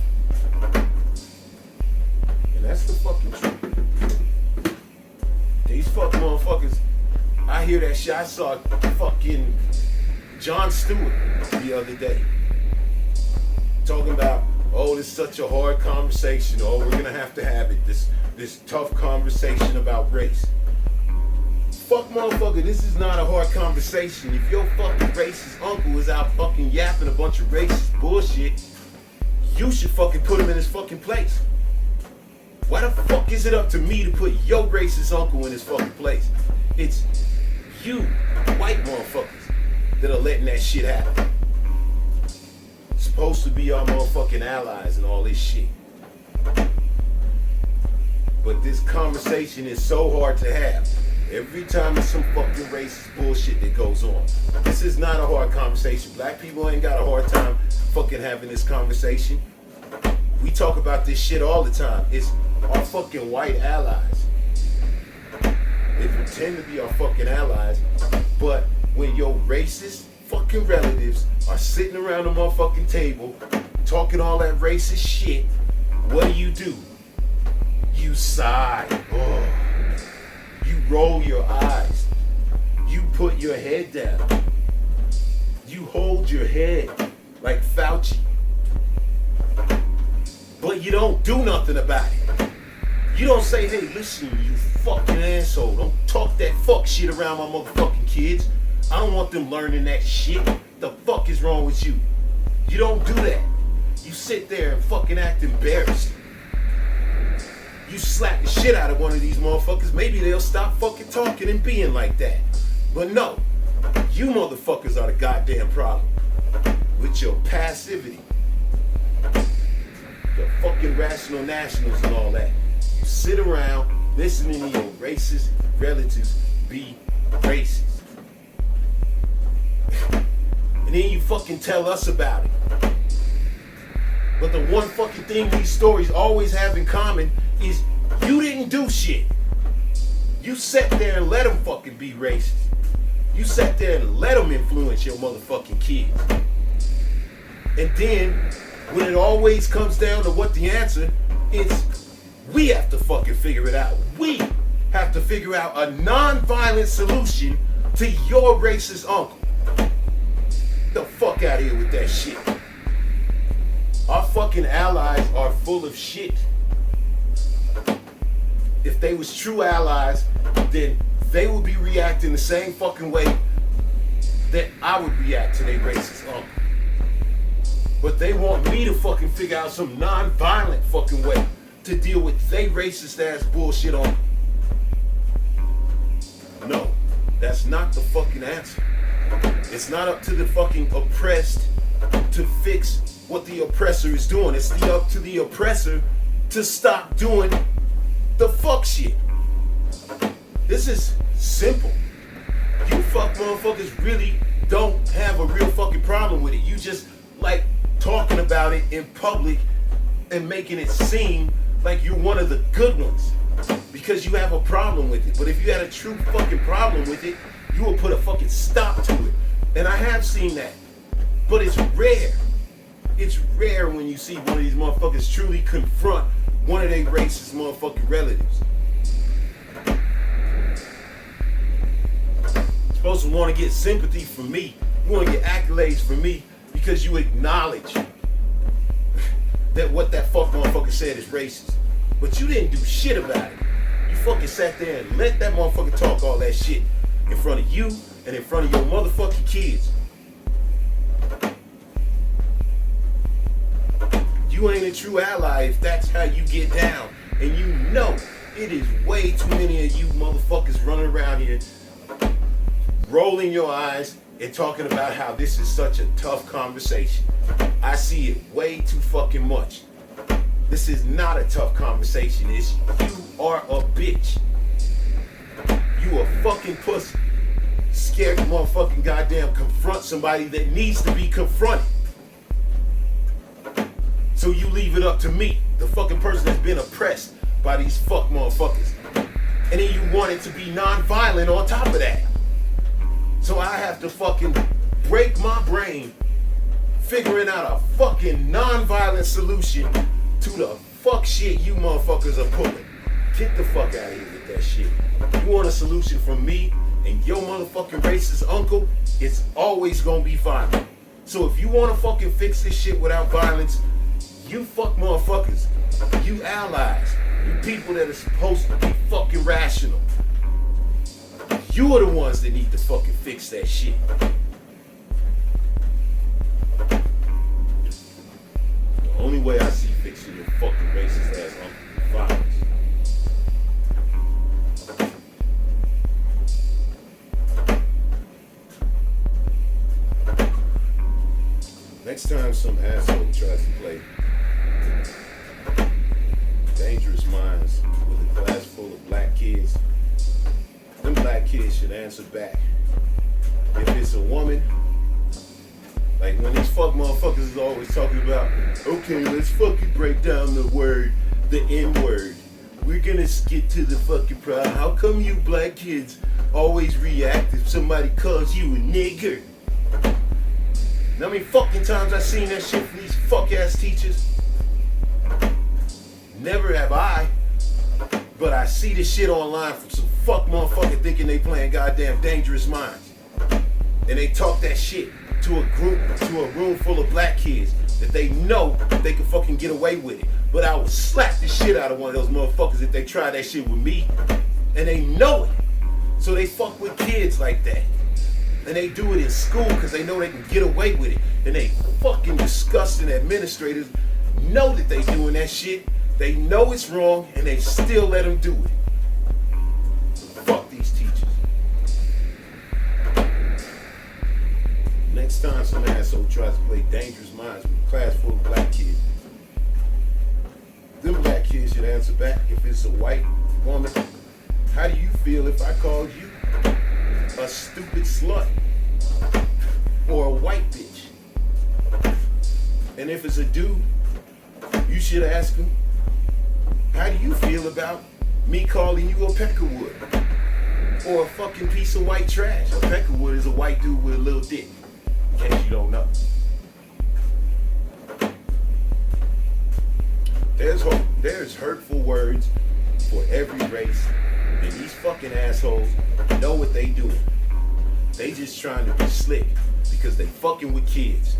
S2: And that's the fucking truth. These fuck motherfuckers I hear that shit. I saw fucking Jon Stewart the other day talking about, oh, this is such a hard conversation. Oh, we're gonna have to have it. This tough conversation about race. Fuck motherfucker, this is not a hard conversation. If your fucking racist uncle is out fucking yapping a bunch of racist bullshit, you should fucking put him in his fucking place. Why the fuck is it up to me to put your racist uncle in his fucking place? It's you, white motherfuckers, that are letting that shit happen. Supposed to be our motherfucking allies and all this shit. But this conversation is so hard to have. Every time there's some fucking racist bullshit that goes on. This is not a hard conversation. Black people ain't got a hard time fucking having this conversation. We talk about this shit all the time. It's our fucking white allies. They pretend to be our fucking allies, but when your racist fucking relatives are sitting around the motherfucking table talking all that racist shit, what do? You sigh. Oh. You roll your eyes. You put your head down. You hold your head like Fauci. But you don't do nothing about it. You don't say, hey, listen, you fucking asshole. Don't talk that fuck shit around my motherfucking kids. I don't want them learning that shit. The fuck is wrong with you? You don't do that. You sit there and fucking act embarrassed. You slap the shit out of one of these motherfuckers, maybe they'll stop fucking talking and being like that. But no, you motherfuckers are the goddamn problem. With your passivity. The fucking rational nationals and all that. You sit around listening to your racist relatives be racist. And then you fucking tell us about it. But the one fucking thing these stories always have in common is you didn't do shit. You sat there and let them fucking be racist. You sat there and let them influence your motherfucking kids. And then, when it always comes down to what the answer is, we have to fucking figure it out. We have to figure out a non-violent solution to your racist uncle. The fuck out of here with that shit. Our fucking allies are full of shit. If they was true allies, then they would be reacting the same fucking way that I would react to their racist uncle. But they want me to fucking figure out some non-violent fucking way to deal with they racist ass bullshit uncle. No, that's not the fucking answer. It's not up to the fucking oppressed to fix what the oppressor is doing. It's up to the oppressor to stop doing the fuck shit. This is simple. You fuck motherfuckers really don't have a real fucking problem with it. You just like talking about it in public and making it seem like you're one of the good ones because you have a problem with it. But if you had a true fucking problem with it, you would put a fucking stop to it. And I have seen that. But it's rare. It's rare when you see one of these motherfuckers truly confront one of their racist motherfucking relatives. You're supposed to want to get sympathy from me. You want to get accolades from me because you acknowledge that what that fuck motherfucker said is racist. But you didn't do shit about it. You fucking sat there and let that motherfucker talk all that shit in front of you and in front of your motherfucking kids. You ain't a true ally if that's how you get down. And you know it is way too many of you motherfuckers running around here rolling your eyes and talking about how this is such a tough conversation. I see it way too fucking much. This is not a tough conversation. It's you are a bitch. You a fucking pussy. Scared to motherfucking goddamn confront somebody that needs to be confronted. So you leave it up to me, the fucking person that's been oppressed by these fuck motherfuckers. And then you want it to be non-violent on top of that. So I have to fucking break my brain figuring out a fucking non-violent solution to the fuck shit you motherfuckers are pulling. Get the fuck out of here with that shit. You want a solution from me and your motherfucking racist uncle, it's always gonna be violent. So if you wanna fucking fix this shit without violence, you fuck motherfuckers, you allies, you people that are supposed to be fucking rational, you are the ones that need to fucking fix that shit. The only way I see fixing your fucking racist ass uncle is violence. Next time some asshole tries to play Dangerous Minds with a class full of black kids, them black kids should answer back. If it's a woman, like when these fuck motherfuckers is always talking about, okay, let's fucking break down the word, the N-word. We're gonna get to the fucking problem. How come you black kids always react if somebody calls you a nigger? How many fucking times I seen that shit from these fuck ass teachers? Never have I, but I see this shit online from some fuck motherfucker thinking they playing goddamn Dangerous Minds. And they talk that shit to a room full of black kids that they know they can fucking get away with it. But I would slap the shit out of one of those motherfuckers if they try that shit with me. And they know it. So they fuck with kids like that. And they do it in school because they know they can get away with it. And they fucking disgusting administrators know that they doing that shit. They know it's wrong and they still let them do it. Fuck these teachers. Next time some asshole tries to play Dangerous Minds with a class full of black kids, them black kids should answer back. If it's a white woman, how do you feel if I called you a stupid slut or a white bitch? And if it's a dude, you should ask him, how do you feel about me calling you a peckerwood or a fucking piece of white trash? A peckerwood is a white dude with a little dick, in case you don't know. There's hurtful words for every race, and these fucking assholes know what they doing. They just trying to be slick because they fucking with kids.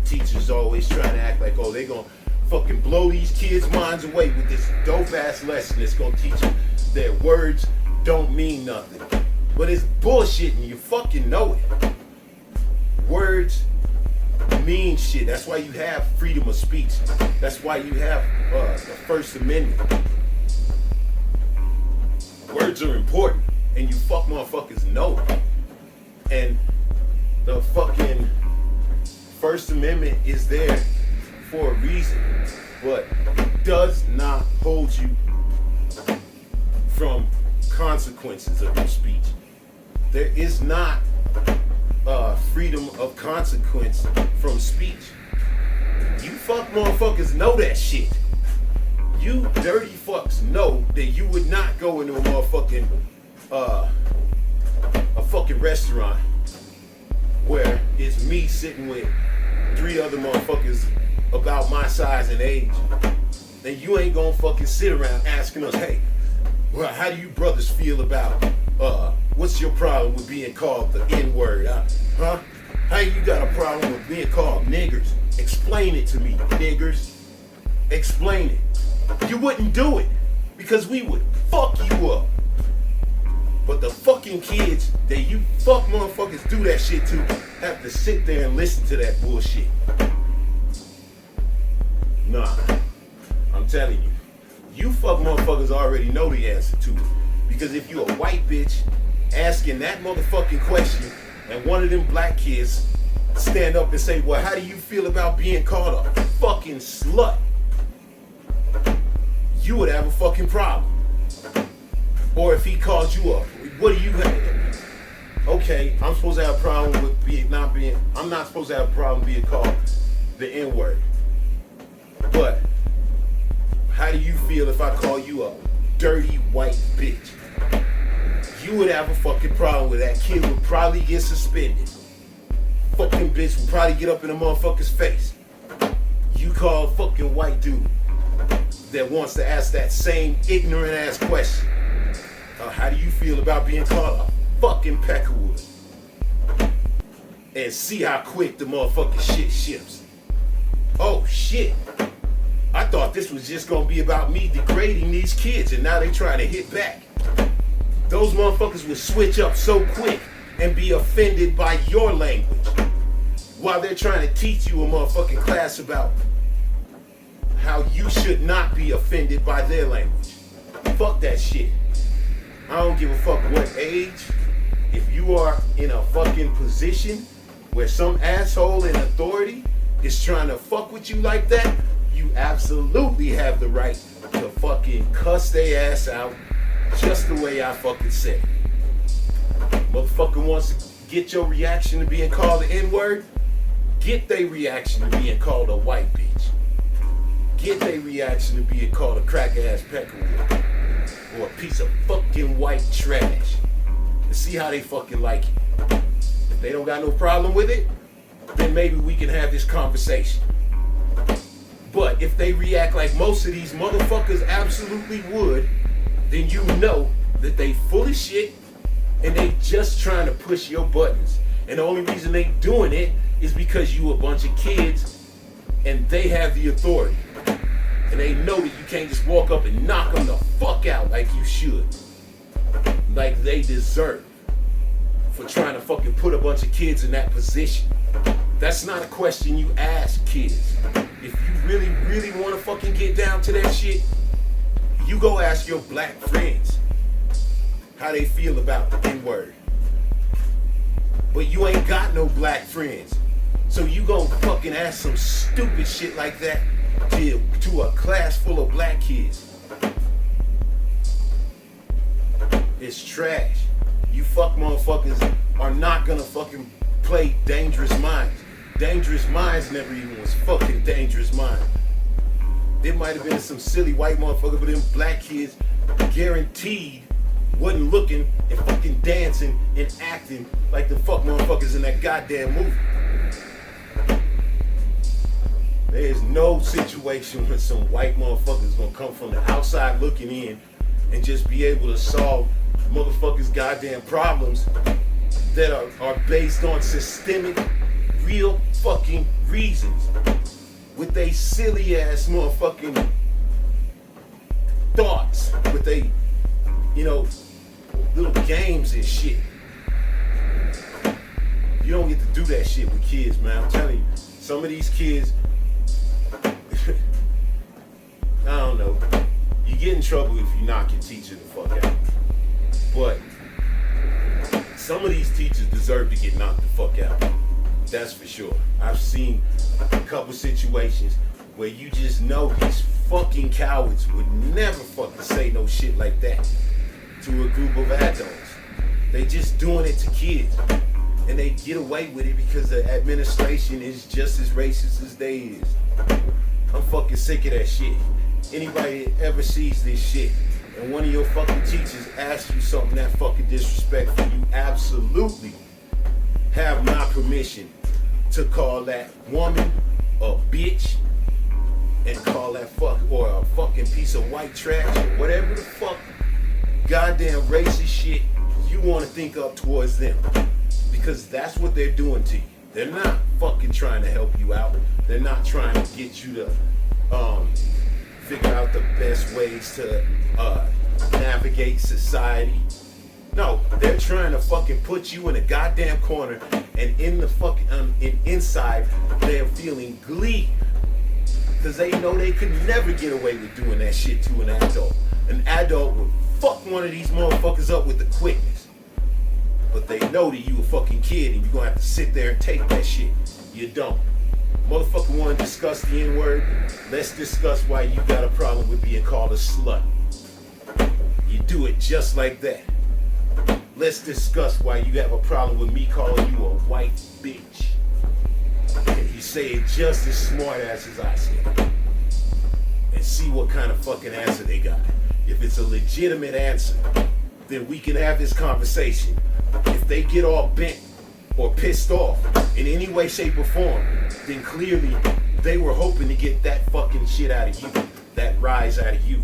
S2: Teachers always trying to act like, oh, they gonna fucking blow these kids' minds away with this dope ass lesson that's gonna teach them that words don't mean nothing. But it's bullshit and you fucking know it. Words mean shit. That's why you have freedom of speech. That's why you have the First Amendment. Words are important, and you fuck motherfuckers know it. And the fucking First Amendment is there for a reason, but it does not hold you from consequences of your speech. There is not freedom of consequence from speech. You fuck motherfuckers know that shit. You dirty fucks know that you would not go into a motherfucking a fucking restaurant where it's me sitting with 3 other motherfuckers about my size and age, and you ain't gonna fucking sit around asking us, hey, well, how do you brothers feel about what's your problem with being called the N-word? Huh? How you got a problem with being called niggers? Explain it to me, niggers. Explain it. You wouldn't do it because we would fuck you up. But the fucking kids that you fuck motherfuckers do that shit to have to sit there and listen to that bullshit. Nah, I'm telling you, you fuck motherfuckers already know the answer to it. Because if you a white bitch asking that motherfucking question and one of them black kids stand up and say, well, how do you feel about being called a fucking slut? You would have a fucking problem. Or if he called you up, what do you have? Okay, I'm supposed to have a problem with I'm not supposed to have a problem being called the N-word. But how do you feel if I call you a dirty white bitch? You would have a fucking problem with that. Kid would probably get suspended. Fucking bitch would probably get up in a motherfucker's face. You call a fucking white dude that wants to ask that same ignorant ass question. How do you feel about being called a fucking peckerwood? And see how quick the motherfucking shit shifts. Oh shit. I thought this was just gonna be about me degrading these kids, and now they trying to hit back. Those motherfuckers would switch up so quick and be offended by your language while they're trying to teach you a motherfucking class about how you should not be offended by their language. Fuck that shit. I don't give a fuck what age. If you are in a fucking position where some asshole in authority is trying to fuck with you like that, you absolutely have the right to fucking cuss their ass out just the way I fucking said. Motherfucker wants to get your reaction to being called the N-word, get their reaction to being called a white bitch. Get their reaction to being called a crack-ass peckerwood or a piece of fucking white trash. And see how they fucking like it. If they don't got no problem with it, then maybe we can have this conversation. But if they react like most of these motherfuckers absolutely would, then you know that they full of shit and they just trying to push your buttons. And the only reason they doing it is because you a bunch of kids and they have the authority. And they know that you can't just walk up and knock them the fuck out like you should. Like they deserve for trying to fucking put a bunch of kids in that position. That's not a question you ask kids. If you really, really want to fucking get down to that shit, you go ask your black friends how they feel about the N-word. But you ain't got no black friends. So you gonna fucking ask some stupid shit like that to a class full of black kids. It's trash. You fuck motherfuckers are not gonna fucking play Dangerous Minds. Dangerous Minds never even was fucking Dangerous Minds. It might have been some silly white motherfucker, but them black kids guaranteed wasn't looking and fucking dancing and acting like the fuck motherfuckers in that goddamn movie. There is no situation where some white motherfuckers gonna come from the outside looking in and just be able to solve motherfuckers' goddamn problems that are based on systemic, real fucking reasons with they silly ass motherfucking thoughts, with they, little games and shit. You don't get to do that shit with kids, man. I'm telling you, some of these kids, I don't know. You get in trouble if you knock your teacher the fuck out. But some of these teachers deserve to get knocked the fuck out. That's for sure. I've seen a couple situations where you just know these fucking cowards would never fucking say no shit like that to a group of adults. They just doing it to kids. And they get away with it because the administration is just as racist as they is. I'm fucking sick of that shit. Anybody that ever sees this shit and one of your fucking teachers asks you something that fucking disrespectful, you absolutely have my permission to call that woman a bitch and call that fuck or a fucking piece of white trash or whatever the fuck goddamn racist shit you want to think up towards them. Because that's what they're doing to you. They're not fucking trying to help you out. They're not trying to get you to figure out the best ways to navigate society. No, they're trying to fucking put you in a goddamn corner, and in the fucking inside they're feeling glee because they know they could never get away with doing that shit to an adult. An adult would fuck one of these motherfuckers up with the quickness. But they know that you a fucking kid and you're gonna have to sit there and take that shit. You don't. Motherfucker wanna discuss the N-word? Let's discuss why you got a problem with being called a slut. You do it just like that. Let's discuss why you have a problem with me calling you a white bitch. And you say it just as smart ass as I said. And see what kind of fucking answer they got. If it's a legitimate answer, then we can have this conversation. If they get all bent or pissed off in any way, shape, or form, then clearly they were hoping to get that fucking shit out of you, that rise out of you.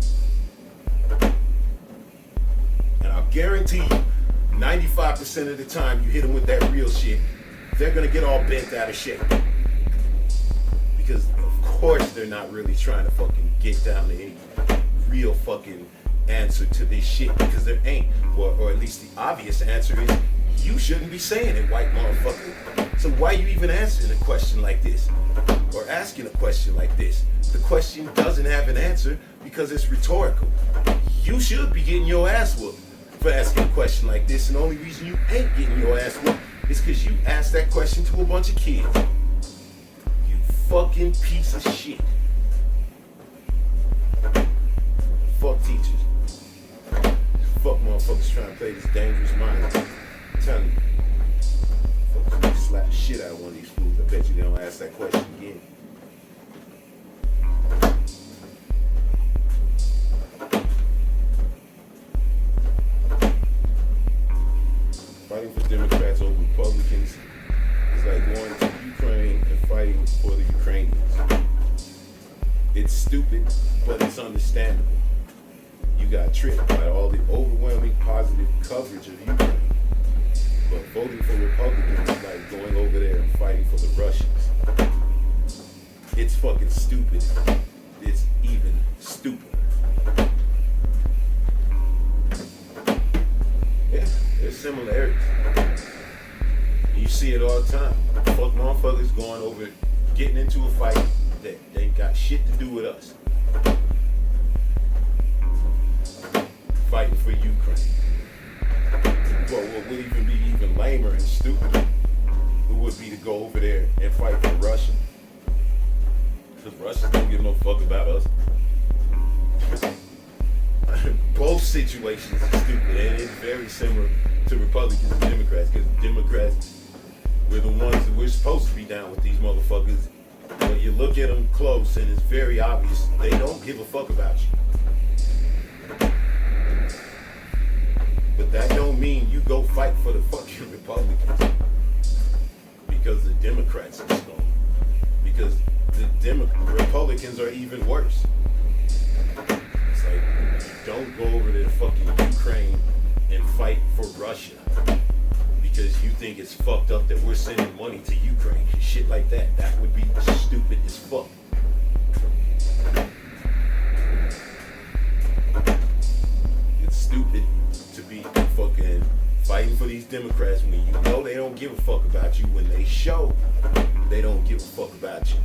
S2: And I'll guarantee you, 95% of the time you hit them with that real shit, they're gonna get all bent out of shape. Because of course they're not really trying to fucking get down to any real fucking answer to this shit, because there ain't. Or at least the obvious answer is, you shouldn't be saying it, white motherfucker. So why you even answering a question like this? Or asking a question like this? The question doesn't have an answer because it's rhetorical. You should be getting your ass whooped for asking a question like this, and the only reason you ain't getting your ass whooped is because you asked that question to a bunch of kids. You fucking piece of shit. Fuck teachers. Fuck motherfuckers trying to play this dangerous mind. I'm telling you. Fuckers need to slap the shit out of one of these fools. I bet you they don't ask that question again. Fighting for Democrats over Republicans is like going to Ukraine and fighting for the Ukrainians. It's stupid, but it's understandable. You got tricked by all the overwhelming positive coverage of Ukraine. But voting for Republicans is like going over there and fighting for the Russians. It's fucking stupid. It's even stupider. Yeah, there's similarities. You see it all the time. Fuck motherfuckers going over, getting into a fight that ain't got shit to do with us. Fighting for Ukraine. Well, what would even be even lamer and stupider, it would be to go over there and fight for Russia. Because Russians don't give no fuck about us. Both situations are stupid, and it's very similar to Republicans and Democrats, because Democrats, we're the ones that we're supposed to be down with these motherfuckers. But you look at them close and it's very obvious they don't give a fuck about you. But that don't mean you go fight for the fucking Republicans because the Democrats are slow. Because the Republicans are even worse. It's like, you don't go over to the fucking Ukraine and fight for Russia because you think it's fucked up that we're sending money to Ukraine. Shit like that. That would be stupid as fuck. It's stupid to be fucking fighting for these Democrats when you know they don't give a fuck about you, when they show they don't give a fuck about you.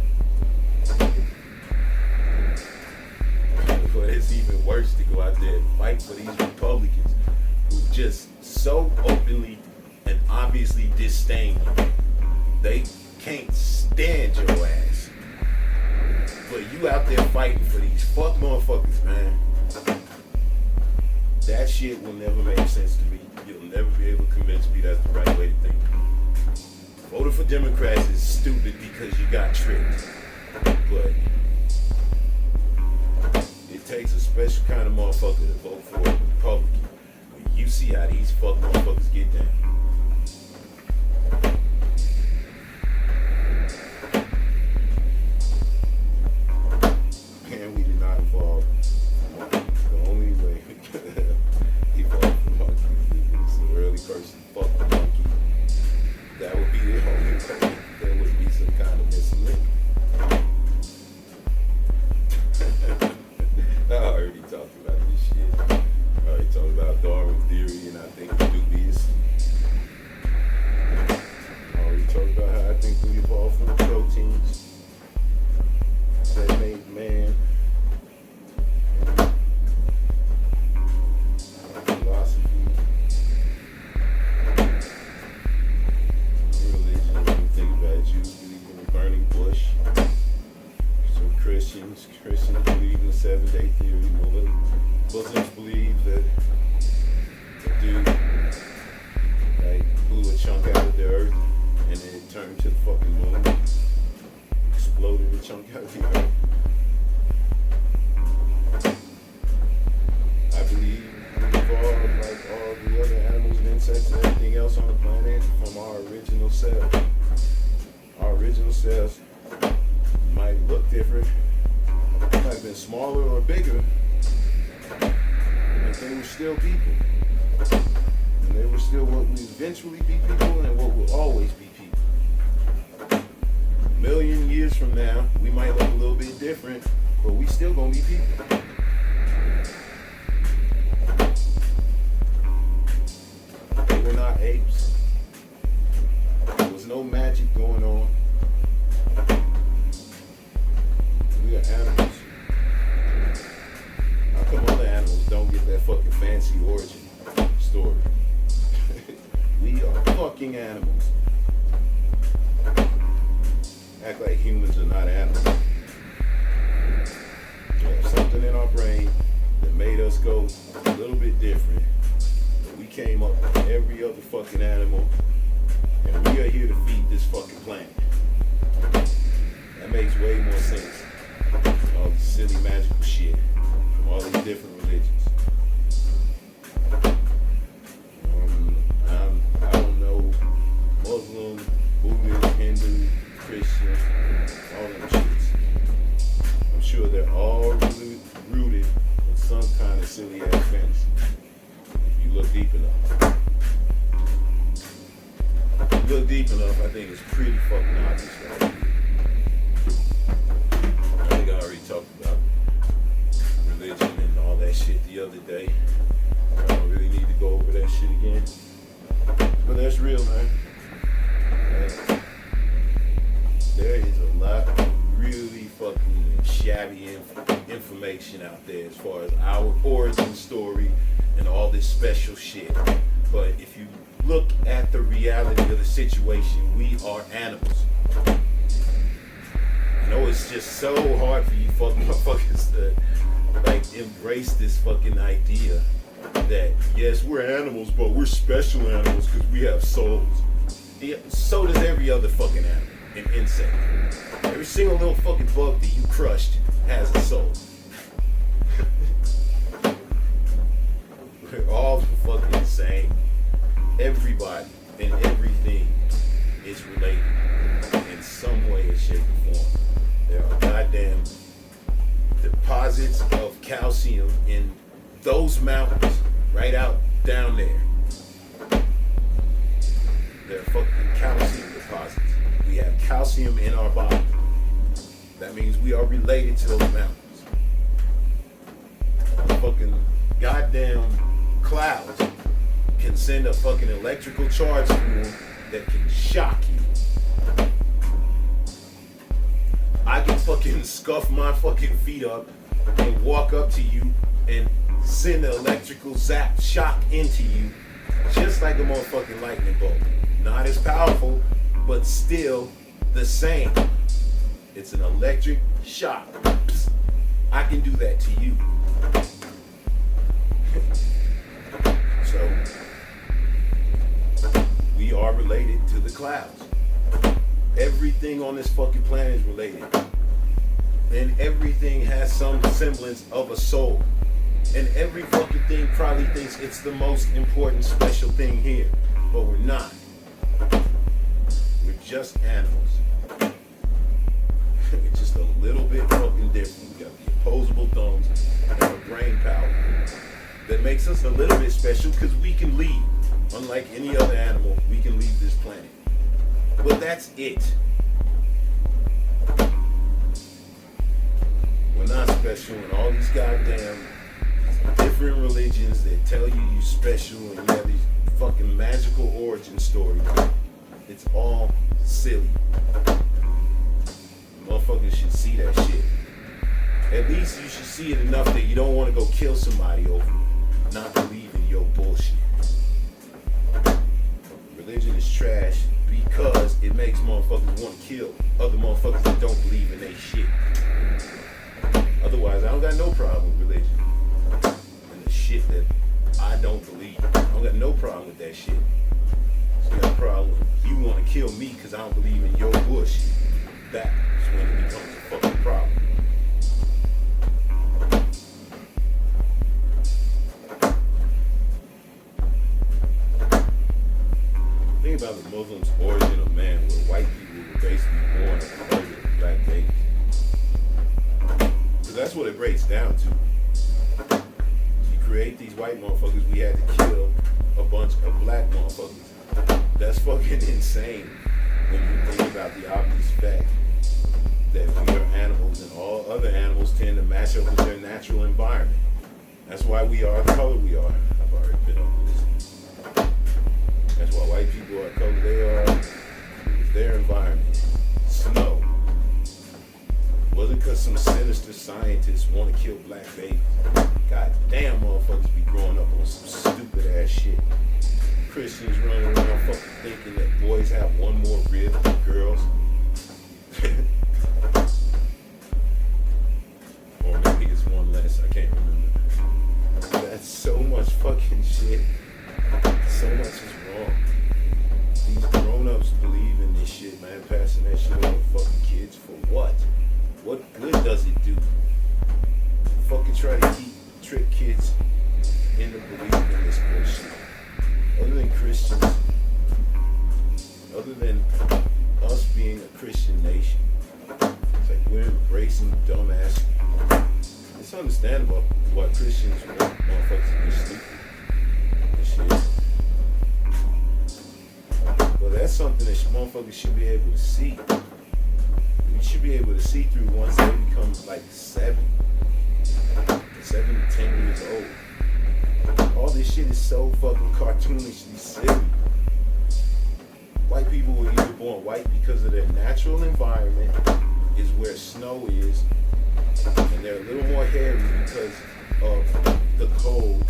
S2: But it's even worse to go out there and fight for these Republicans who just so openly and obviously disdain you. They can't stand your ass. But you out there fighting for these fuck motherfuckers, man. That shit will never make sense to me. You'll never be able to convince me that's the right way to think. Voting for Democrats is stupid because you got tricked. But it takes a special kind of motherfucker to vote for a Republican. When you see how these fuck motherfuckers get down. And we did not evolve. The only way we could evolve from monkeys is the early person fuck the monkey. That would be the only way. There would be some kind of missing link. I already talked about this shit. I already talked about Darwin theory, and I think it's dubious. I already talked about how I think we evolved from the proteins that made man. Philosophy, religion, when you think about it, Jews believe in the burning bush. Some Christians believe in the 7-day theory. Muslims believe that the dude blew a chunk out of the earth and then it turned to the fucking moon, exploded a chunk out of the earth. I believe we evolved like all the other animals and insects and everything else on the planet from our original cells. Our original cells might look different, might have been smaller or bigger, but they were still people. And they were still what we eventually be people and what will always be people. A million years from now, we might look a little bit different, but we still gonna be people. They were not apes. There was no magic going on. We are animals. How come other animals don't get that fucking fancy origin story? We are fucking animals. Act like humans are not animals. We have something in our brain that made us go a little bit different. But we came up with every other fucking animal, and we are here to feed this fucking planet. That makes way more sense than all this silly magical shit from all these different religions. I don't know Muslim, Buddhist, Hindu, Christian, all them shits. I'm sure they're all really rooted in some kind of silly ass fantasy. If you look deep enough. If you look deep enough, I think it's pretty fucking obvious right here. I think I already talked about religion and all that shit the other day. I don't really need to go over that shit again. But that's real, man. There is a lot of really fucking shabby information out there as far as our origin story and all this special shit. But if you look at the reality of the situation, we are animals. I know it's just so hard for you fucking motherfuckers to like embrace this fucking idea that yes, we're animals, but we're special animals because we have souls. Yeah, so does every other fucking animal, an insect. Every single little fucking bug that you crushed has a soul. We're all fucking the same. Everybody and everything is related in some way, shape, or form. There are goddamn deposits of calcium in those mountains right out down there. They're fucking calcium deposits. We have calcium in our body. That means we are related to those mountains. The fucking goddamn clouds can send a fucking electrical charge through them that can shock you. I can fucking scuff my fucking feet up and walk up to you and send an electrical zap shock into you just like a motherfucking lightning bolt. Not as powerful, but still the same. It's an electric shock. I can do that to you. So, we are related to the clouds. Everything on this fucking planet is related. And everything has some semblance of a soul. And every fucking thing probably thinks it's the most important special thing here. But we're not. We're just animals. It's just a little bit fucking different. We got the opposable thumbs and our brain power that makes us a little bit special because we can leave. Unlike any other animal, we can leave this planet. But that's it. We're not special, and all these goddamn different religions that tell you you're special and you have these fucking magical origin stories. It's all silly. Motherfuckers should see that shit. At least you should see it enough that you don't want to go kill somebody over it. Not believe in your bullshit. Religion is trash because it makes motherfuckers want to kill other motherfuckers that don't believe in their shit. Otherwise, I don't got no problem with religion. And the shit that I don't believe. I don't got no problem with that shit. So I got a problem if you want to kill me because I don't believe in your bullshit. That's when it becomes a fucking problem. Think about the Muslims' origin of man, where white people were basically born as a murder of black babies. Because that's what it breaks down to. You create these white motherfuckers, we had to kill a bunch of black motherfuckers. That's fucking insane when you think about the obvious fact that we are animals and all other animals tend to match up with their natural environment. That's why we are the color we are. I've already been over this. That's why white people are the color they are. It's their environment. Snow. Wasn't because some sinister scientists want to kill black babies. God damn, motherfuckers be growing up on some stupid ass shit. Christians running around fucking thinking that boys have one more rib than girls. Or maybe it's one less, I can't remember. That's so much fucking shit. So much is wrong. These grown-ups believe in this shit, man, passing that shit on to fucking kids for what? What good does it do? Fucking try to trick kids into believing in this bullshit. Other than Christians, other than us being a Christian nation, it's like we're embracing dumbass. It's understandable why Christians want motherfuckers to be stupid and shit. But that's something that motherfuckers should be able to see. You should be able to see through once they become like 7 to 10 years old. All this shit is so fucking cartoonishly silly. White people were either born white because of their natural environment, is where snow is, and they're a little more hairy because of the cold,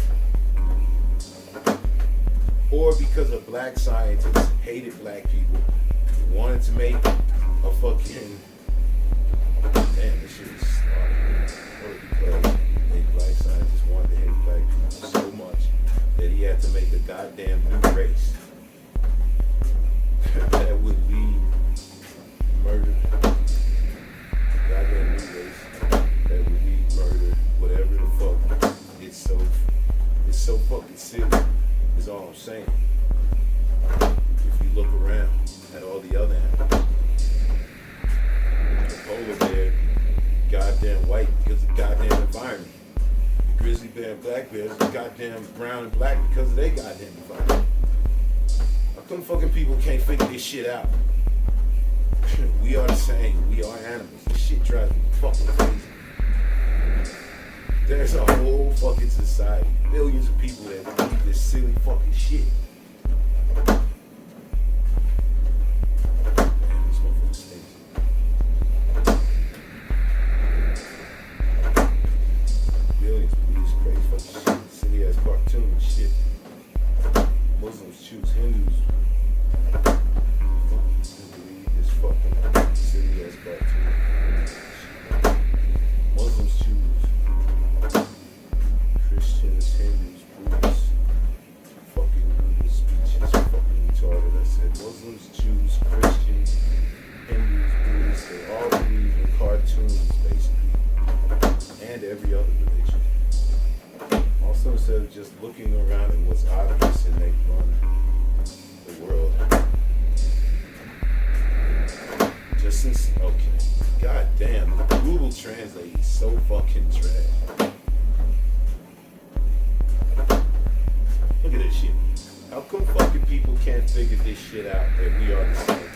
S2: or because of black scientists hated black people, wanted to make a fucking damn, this shit is starting. Or because a black scientist wanted to hate black people so much that he had to make a goddamn new race that would lead murder. Goddamn new race that would lead murder, whatever the fuck. It's so fucking silly, is all I'm saying. If you look around at all the other animals, the polar bear, goddamn white because of the goddamn environment. The grizzly bear and black bears are goddamn brown and black because of their goddamn environment. How come fucking people can't figure this shit out? We are the same. We are animals. This shit drives me fucking crazy. There's a whole fucking society, billions of people that believe this silly fucking shit. Muslims choose Hindus. Believe this fucking silly ass cartoon. Muslims choose Christians, Hindus, Buddhists. Fucking Google speeches, fucking retarded. I said Muslims choose Christians, Hindus, Buddhists. They all believe in cartoons, basically, and every other religion. Also, instead of just looking around at what's obvious and they run the world. Just since, okay. God damn, Google Translate is so fucking trash. Look at this shit. How come fucking people can't figure this shit out that we are the same?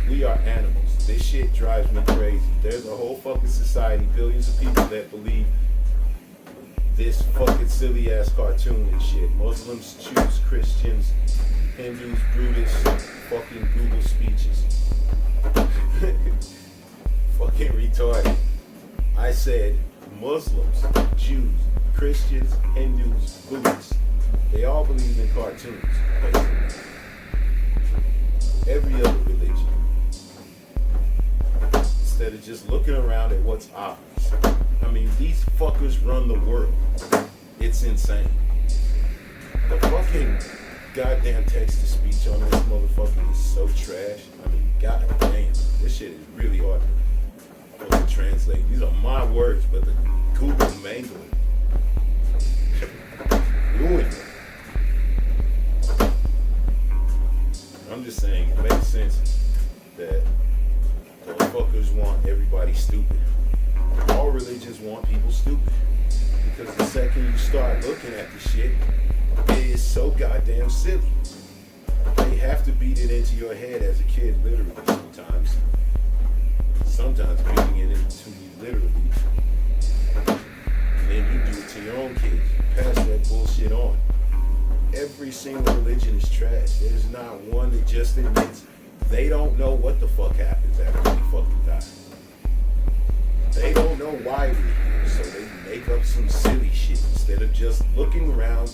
S2: We are animals. This shit drives me crazy. There's a whole fucking society, billions of people that believe this fucking silly ass cartoon and shit. Muslims choose Christians, Hindus, Buddhists, fucking Google speeches. Fucking retarded. I said Muslims, Jews, Christians, Hindus, Buddhists. They all believe in cartoons. Every other religion. Instead of just looking around at what's obvious. I mean, these fuckers run the world. It's insane. The fucking goddamn text-to-speech on this motherfucker is so trash. I mean, goddamn. This shit is really hard to translate. These are my words, but the Google mangled it. Ruined it. I'm just saying, it makes sense that motherfuckers want everybody stupid. All religions want people stupid. Because the second you start looking at the so goddamn silly. They have to beat it into your head as a kid, literally, sometimes. Sometimes beating it into you, literally. And then you do it to your own kids. Pass that bullshit on. Every single religion is trash. There's not one that just admits they don't know what the fuck happens after we fucking die. They don't know why we're here, so they make up some silly shit instead of just looking around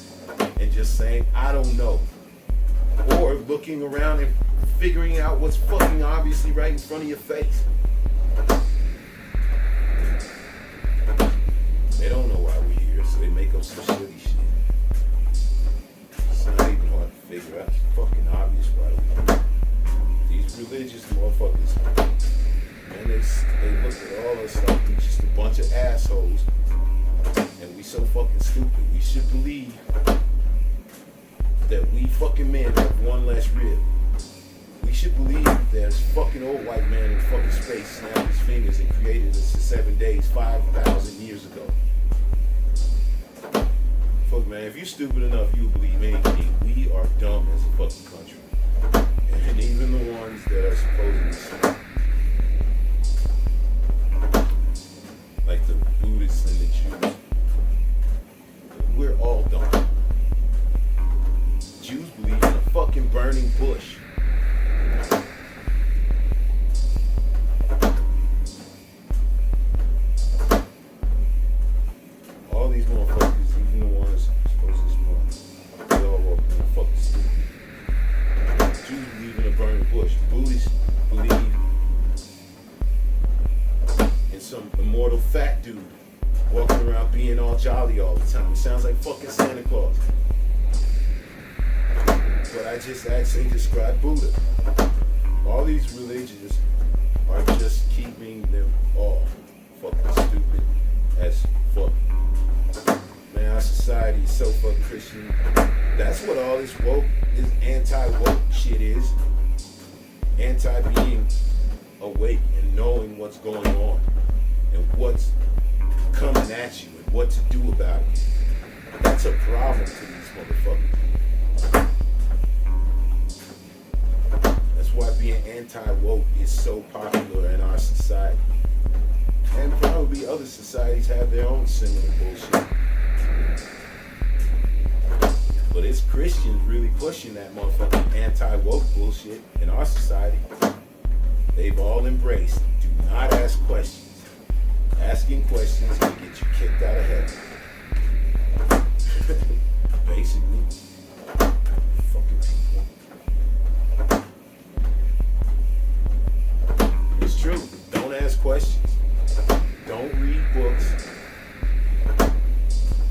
S2: and just saying, I don't know. Or looking around and figuring out what's fucking obviously right in front of your face. They don't know why we're here, so they make up some silly shit. It's not even hard to figure out. It's fucking obvious why we're here. These religious motherfuckers, man, they look at all us like we just a bunch of assholes, and we so fucking stupid. We should believe that we fucking men have one less rib. We should believe that this fucking old white man in fucking space snapped his fingers and created us in 7 days, 5,000 years ago. Fuck, man, if you're stupid enough, you'll believe anything. We are dumb as a fucking country. And even the ones that are supposedly smart. Like the Buddhists and the Jews. We're all dumb. Jews believe in a fucking burning bush. All these motherfuckers, even the ones supposed to be smart, they all walk in a fucking stupid. Jews believe in a burning bush. Buddhists believe in some immortal fat dude walking around being all jolly all the time. It sounds like fucking Santa Claus. But I just actually described Buddha. All these religions are just keeping them all fucking stupid as fuck. Man, our society is so fucking Christian. That's what all this woke, this anti-woke shit is. Anti-being awake and knowing what's going on and what's coming at you and what to do about it. That's a problem to these motherfuckers. That's why being anti-woke is so popular in our society. And probably other societies have their own similar bullshit. But it's Christians really pushing that motherfucking anti-woke bullshit in our society. They've all embraced. Do not ask questions. Asking questions will get you kicked out of heaven. Basically. Fucking people. It's true. Don't ask questions. Don't read books.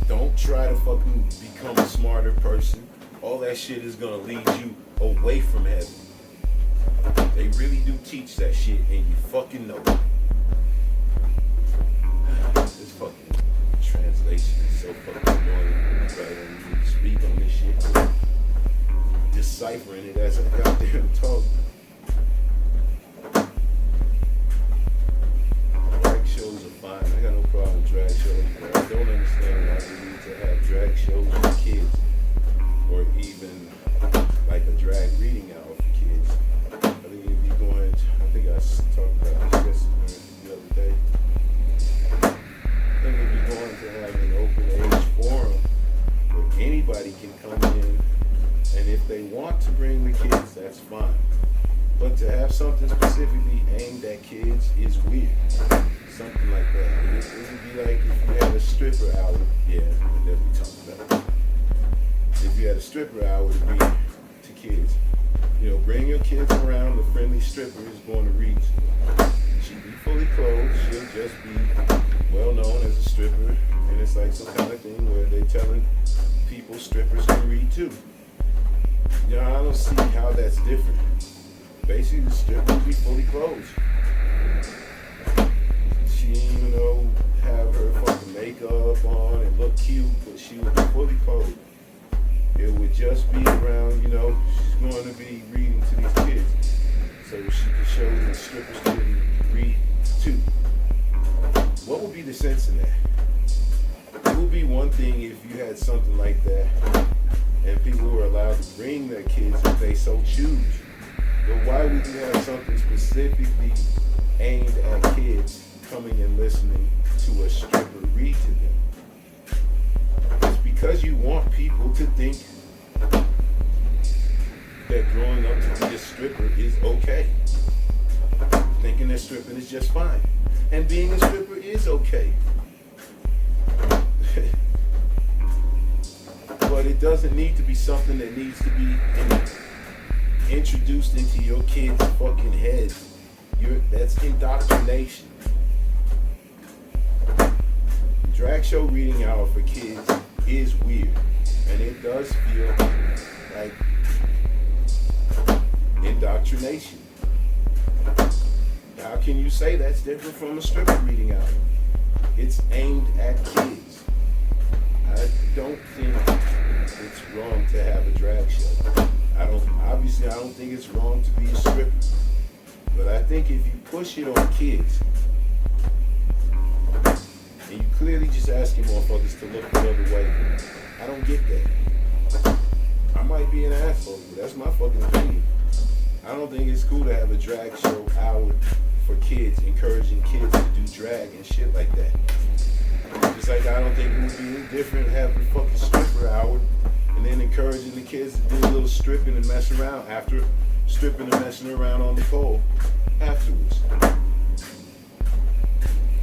S2: Don't try to fucking become a smarter person. All that shit is gonna lead you away from heaven. They really do teach that shit, and you fucking know it. This fucking translation is so fucking annoying. I don't need to speak on this shit. Deciphering it as I got there and talk. Drag shows are fine. I got no problem with drag shows, but I don't understand why we need to have drag shows for kids, or even like a drag reading hour for kids. I think it'd be going. I think I talked about this the other day. I think it'd be going to have an open age forum where anybody can come in, and if they want to bring the kids, that's fine. But to have something specifically aimed at kids is weird. Something like that. It would be like if you had a stripper hour. Yeah, that we talked about. If you had a stripper hour to read to kids, you know, bring your kids around. The friendly stripper is going to read to them. She'll be fully clothed. She'll just be well known as a stripper, and it's like some kind of thing where they're telling people strippers can read too. You know, I don't see how that's different. Basically, the stripper will be fully clothed. She ain't even know have her fucking makeup on and look cute, but she would be fully clothed. It would just be around, you know, she's going to be reading to these kids, so she could show the strippers can read too. What would be the sense in that? It would be one thing if you had something like that and people
S1: bring their kids if they so choose. But why would you have something specifically aimed at kids coming and listening to a stripper read to them? It's because you want people to think that growing up to be a stripper is okay. Thinking that stripping is just fine. And being a stripper is okay. But it doesn't need to be something that needs to be introduced into your kids' fucking heads. That's indoctrination. Drag show reading hour for kids is weird. And it does feel like indoctrination. How can you say that's different from a stripper reading hour? It's aimed at kids. I don't think it's wrong to have a drag show. I don't think it's wrong to be a stripper. But I think if you push it on kids, and you clearly just asking motherfuckers to look the other way, I don't get that. I might be an asshole, but that's my fucking opinion. I don't think it's cool to have a drag show hour for kids, encouraging kids to do drag and shit like that. Just like I don't think it would be any different having a fucking stripper hour and then encouraging the kids to do a little stripping and mess around after stripping and messing around on the pole afterwards.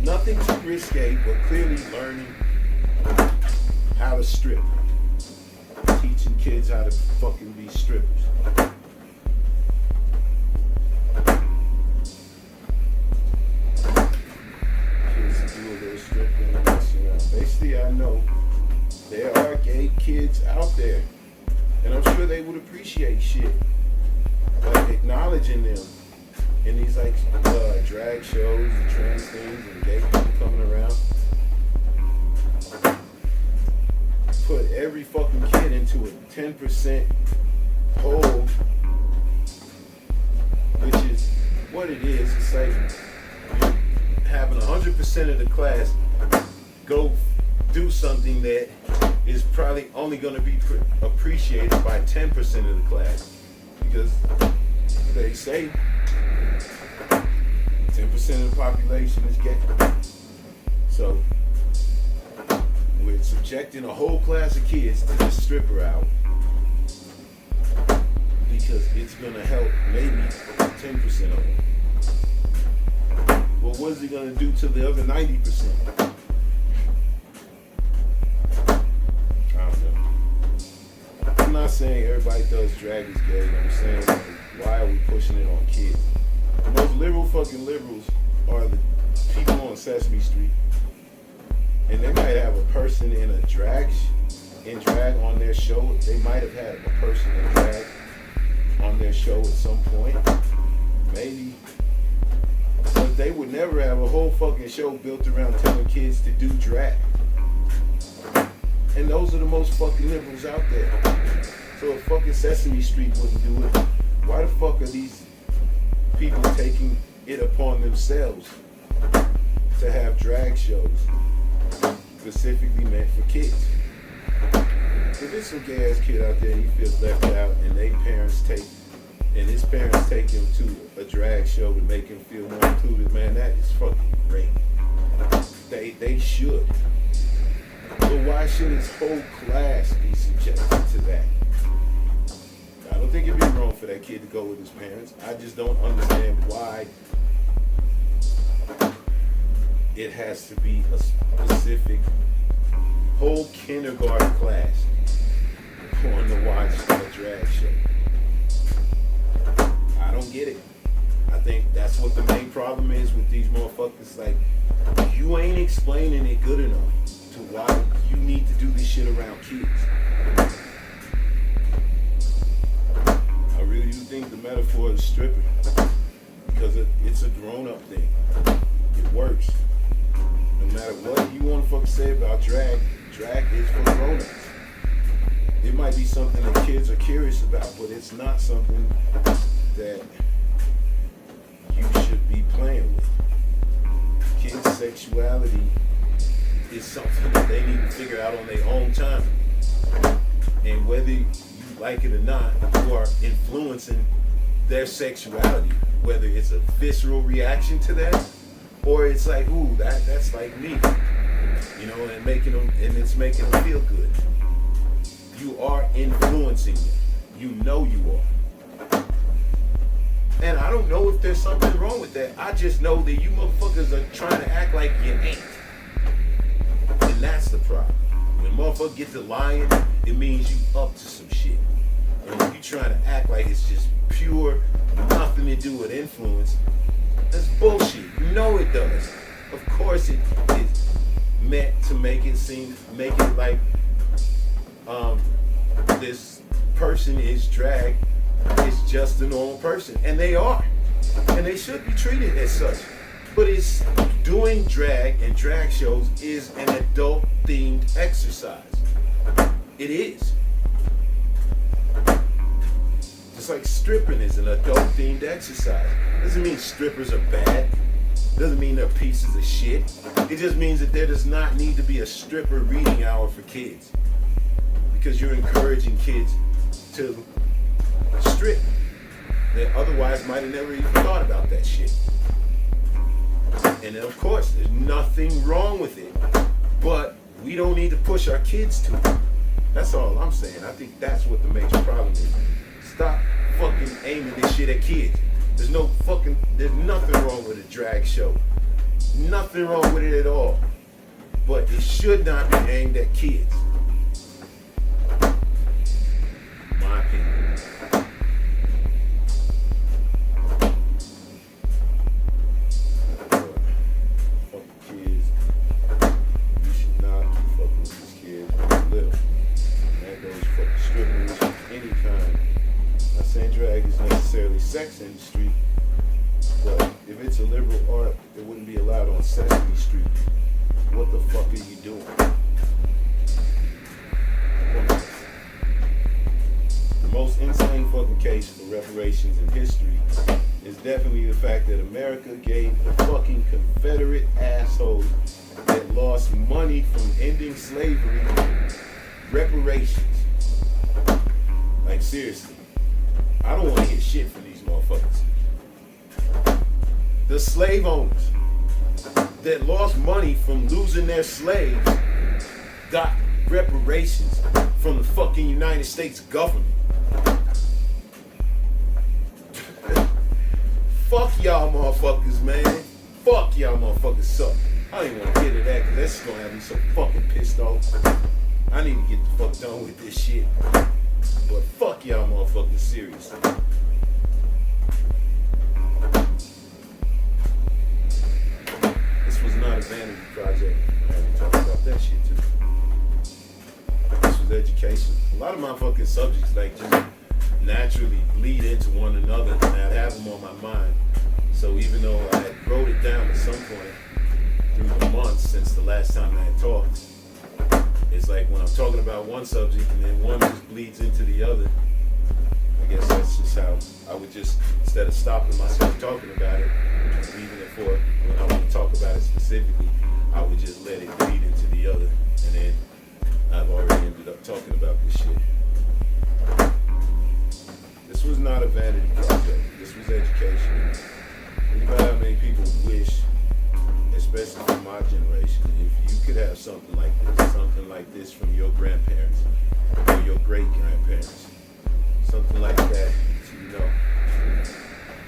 S1: Nothing too risque, but clearly learning how to strip. Teaching kids how to fucking be strippers. Basically, I know there are gay kids out there, and I'm sure they would appreciate shit like acknowledging them in these like drag shows and trans things and gay people coming around. Put every fucking kid into a 10% hole, which is what it is. It's like having 100% of the class go do something that is probably only going to be appreciated by 10% of the class, because they say 10% of the population is gay. So we're subjecting a whole class of kids to this stripper hour because it's going to help maybe 10% of them. Well, what is it going to do to the other 90%? I'm not saying everybody does drag is gay. I'm saying, like, why are we pushing it on kids? The most liberal fucking liberals are the people on Sesame Street, and they might have a person in a drag on their show. They might have had a person in drag on their show at some point, maybe. But they would never have a whole fucking show built around telling kids to do drag. And those are the most fucking liberals out there. So if fucking Sesame Street wouldn't do it, why the fuck are these people taking it upon themselves to have drag shows specifically meant for kids? If there's some gay ass kid out there and he feels left out and his parents take him to a drag show to make him feel more included, man, that is fucking great. They should. But why should his whole class be subjected to that? I don't think it'd be wrong for that kid to go with his parents. I just don't understand why it has to be a specific whole kindergarten class going to watch a drag show. I don't get it. I think that's what the main problem is with these motherfuckers. Like, you ain't explaining it good enough to why you need to do this shit around kids. I really do think the metaphor is stripping, because it's a grown-up thing. It works. No matter what you want to fucking say about drag is for grown-ups. It might be something that kids are curious about, but it's not something that you should be playing with. Kids' sexuality is something that they need to figure out on their own time. And whether you
S2: like it or not, you are influencing their sexuality, whether it's a visceral reaction to that or it's like, ooh, that's like me, you know, and it's making them feel good. You are influencing them. You know you are. And I don't know if there's something wrong with that. I just know that you motherfuckers are trying to act like you ain't. And that's the problem. When motherfuckers get to lying, it means you up to some shit. And when you trying to act like it's just pure, nothing to do with influence, that's bullshit. You know it does. Of course it's meant to make it like this person is drag is just a normal person. And they are. And they should be treated as such. But it's doing drag and drag shows is an adult themed exercise. It is. Just like stripping is an adult themed exercise. Doesn't mean strippers are bad. Doesn't mean they're pieces of shit. It just means that there does not need to be a stripper reading hour for kids. Because you're encouraging kids to strip that otherwise might have never even thought about that shit. And then of course, there's nothing wrong with it, but we don't need to push our kids to it. That's all I'm saying. I think that's what the major problem is. Stop fucking aiming this shit at kids. There's nothing wrong with a drag show. Nothing wrong with it at all. But it should not be aimed at kids. My opinion. Fuck kids. You should not be fucking with these kids when they're little. And that goes for strippers of any kind. Not saying drag is necessarily sex industry, but if it's a liberal art, it wouldn't be allowed on Sesame Street. What the fuck are you doing? The most insane fucking case for reparations in history is definitely the fact that America gave the fucking Confederate assholes that lost money from ending slavery reparations. Like seriously. I don't want to hear shit from these motherfuckers. The slave owners that lost money from losing their slaves got reparations from the fucking United States government. Fuck y'all motherfuckers, man. Fuck y'all motherfuckers suck. I don't even want to get to that because that's going to have me so fucking pissed off. I need to get the fuck done with this shit. But fuck y'all motherfuckers seriously. This was not a vanity project. I had to talk about that shit too. This was education. A lot of my fucking subjects like just naturally bleed into one another and I'd have them on my mind. So even though I had wrote it down at some point through the months since the last time I had talked, it's like when I'm talking about one subject and then one just bleeds into the other. I guess that's just how I would just, instead of stopping myself talking about it, leaving it for when I want to talk about it specifically, I would just let it bleed into the other. And then I've already ended up talking about this shit. This was not a vanity project. This was education. Think about how many people wish, especially from my generation, if you could have something like this from your grandparents or your great grandparents, something like that, you know.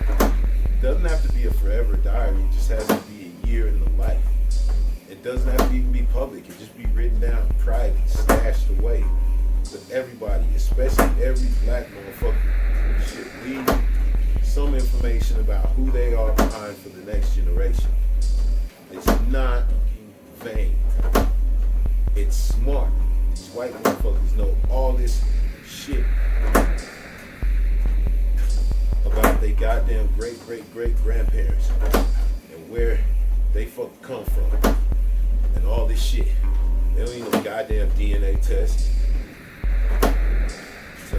S2: It doesn't have to be a forever diary, it just has to be a year in the life. It doesn't have to even be public, it just be written down, private, stashed away. But everybody, especially every black motherfucker, should leave some information about who they are behind for the next generation. It's not vain. It's smart. These white motherfuckers know all this shit about their goddamn great-great-great-grandparents and where they fucking come from and all this shit. They don't need no goddamn DNA test. So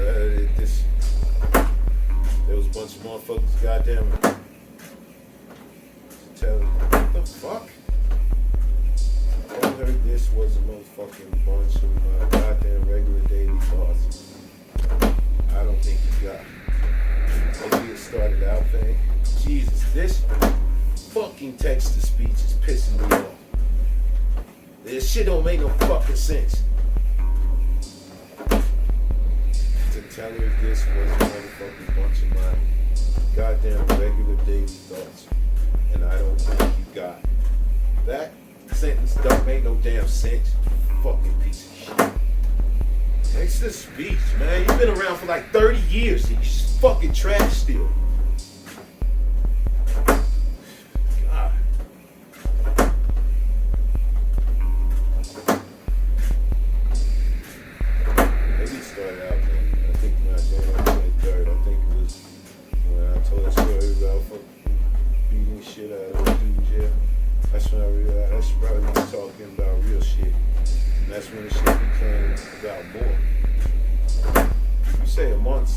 S2: there was a bunch of motherfuckers goddamn tell what the fuck? I heard this was a motherfucking bunch of my goddamn regular daily thoughts. God. Maybe it started out thing. Jesus, this fucking text-to-speech is pissing me off. This shit don't make no fucking sense. To tell her this was a motherfucking bunch of my goddamn regular daily thoughts. And I don't think you got it. That sentence don't make no damn sense. Fucking piece of shit. Text-to-speech, man. You've been around for like 30 years and you're just fucking trash still. God. Maybe it started out, man. I think when I January 23rd, I think it was when I told that story about fucking beating shit out of dudes, yeah. That's when I realized I should probably be talking about real shit. And that's when the shit became about more. You say amongst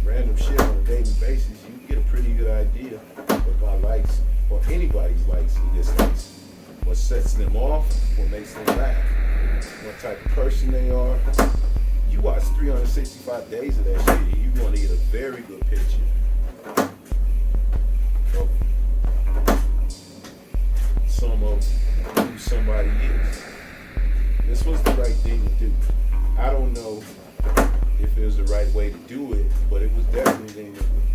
S2: random shit on a daily basis, you get a pretty good idea what my likes, or anybody's likes and dislikes. What sets them off, what makes them laugh, what type of person they are. You watch 365 days of that shit, and you're going to get a very good picture of some of who somebody is. This was the right thing to do. I don't know if it was the right way to do it, but it was definitely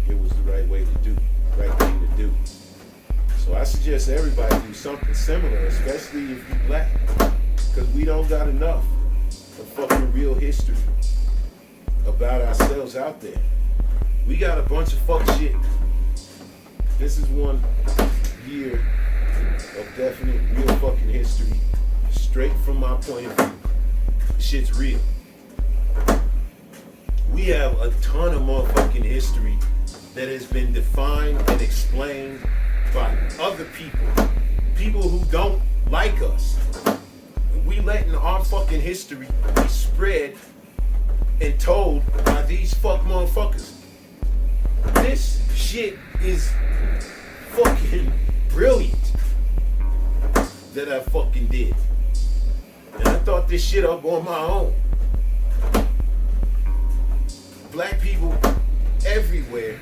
S2: it was the right way to do, right thing to do. So I suggest everybody do something similar, especially if you black, because we don't got enough of fucking real history about ourselves out there. We got a bunch of fuck shit. This is 1 year of definite real fucking history, straight from my point of view. Shit's real. We have a ton of motherfucking history that has been defined and explained by other people who don't like us. And we letting our fucking history be spread and told by these fuck motherfuckers. This shit is fucking brilliant that I fucking did. And I thought this shit up on my own. Black people everywhere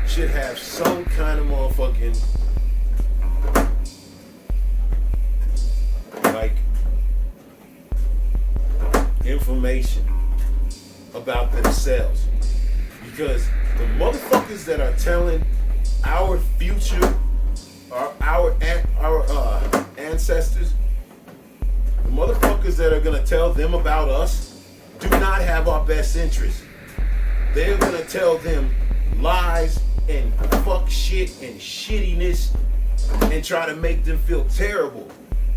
S2: should have some kind of motherfucking like information about themselves, because the motherfuckers that are telling our future, our ancestors, the motherfuckers that are gonna tell them about us, do not have our best interest. They're gonna tell them lies and fuck shit and shittiness and try to make them feel terrible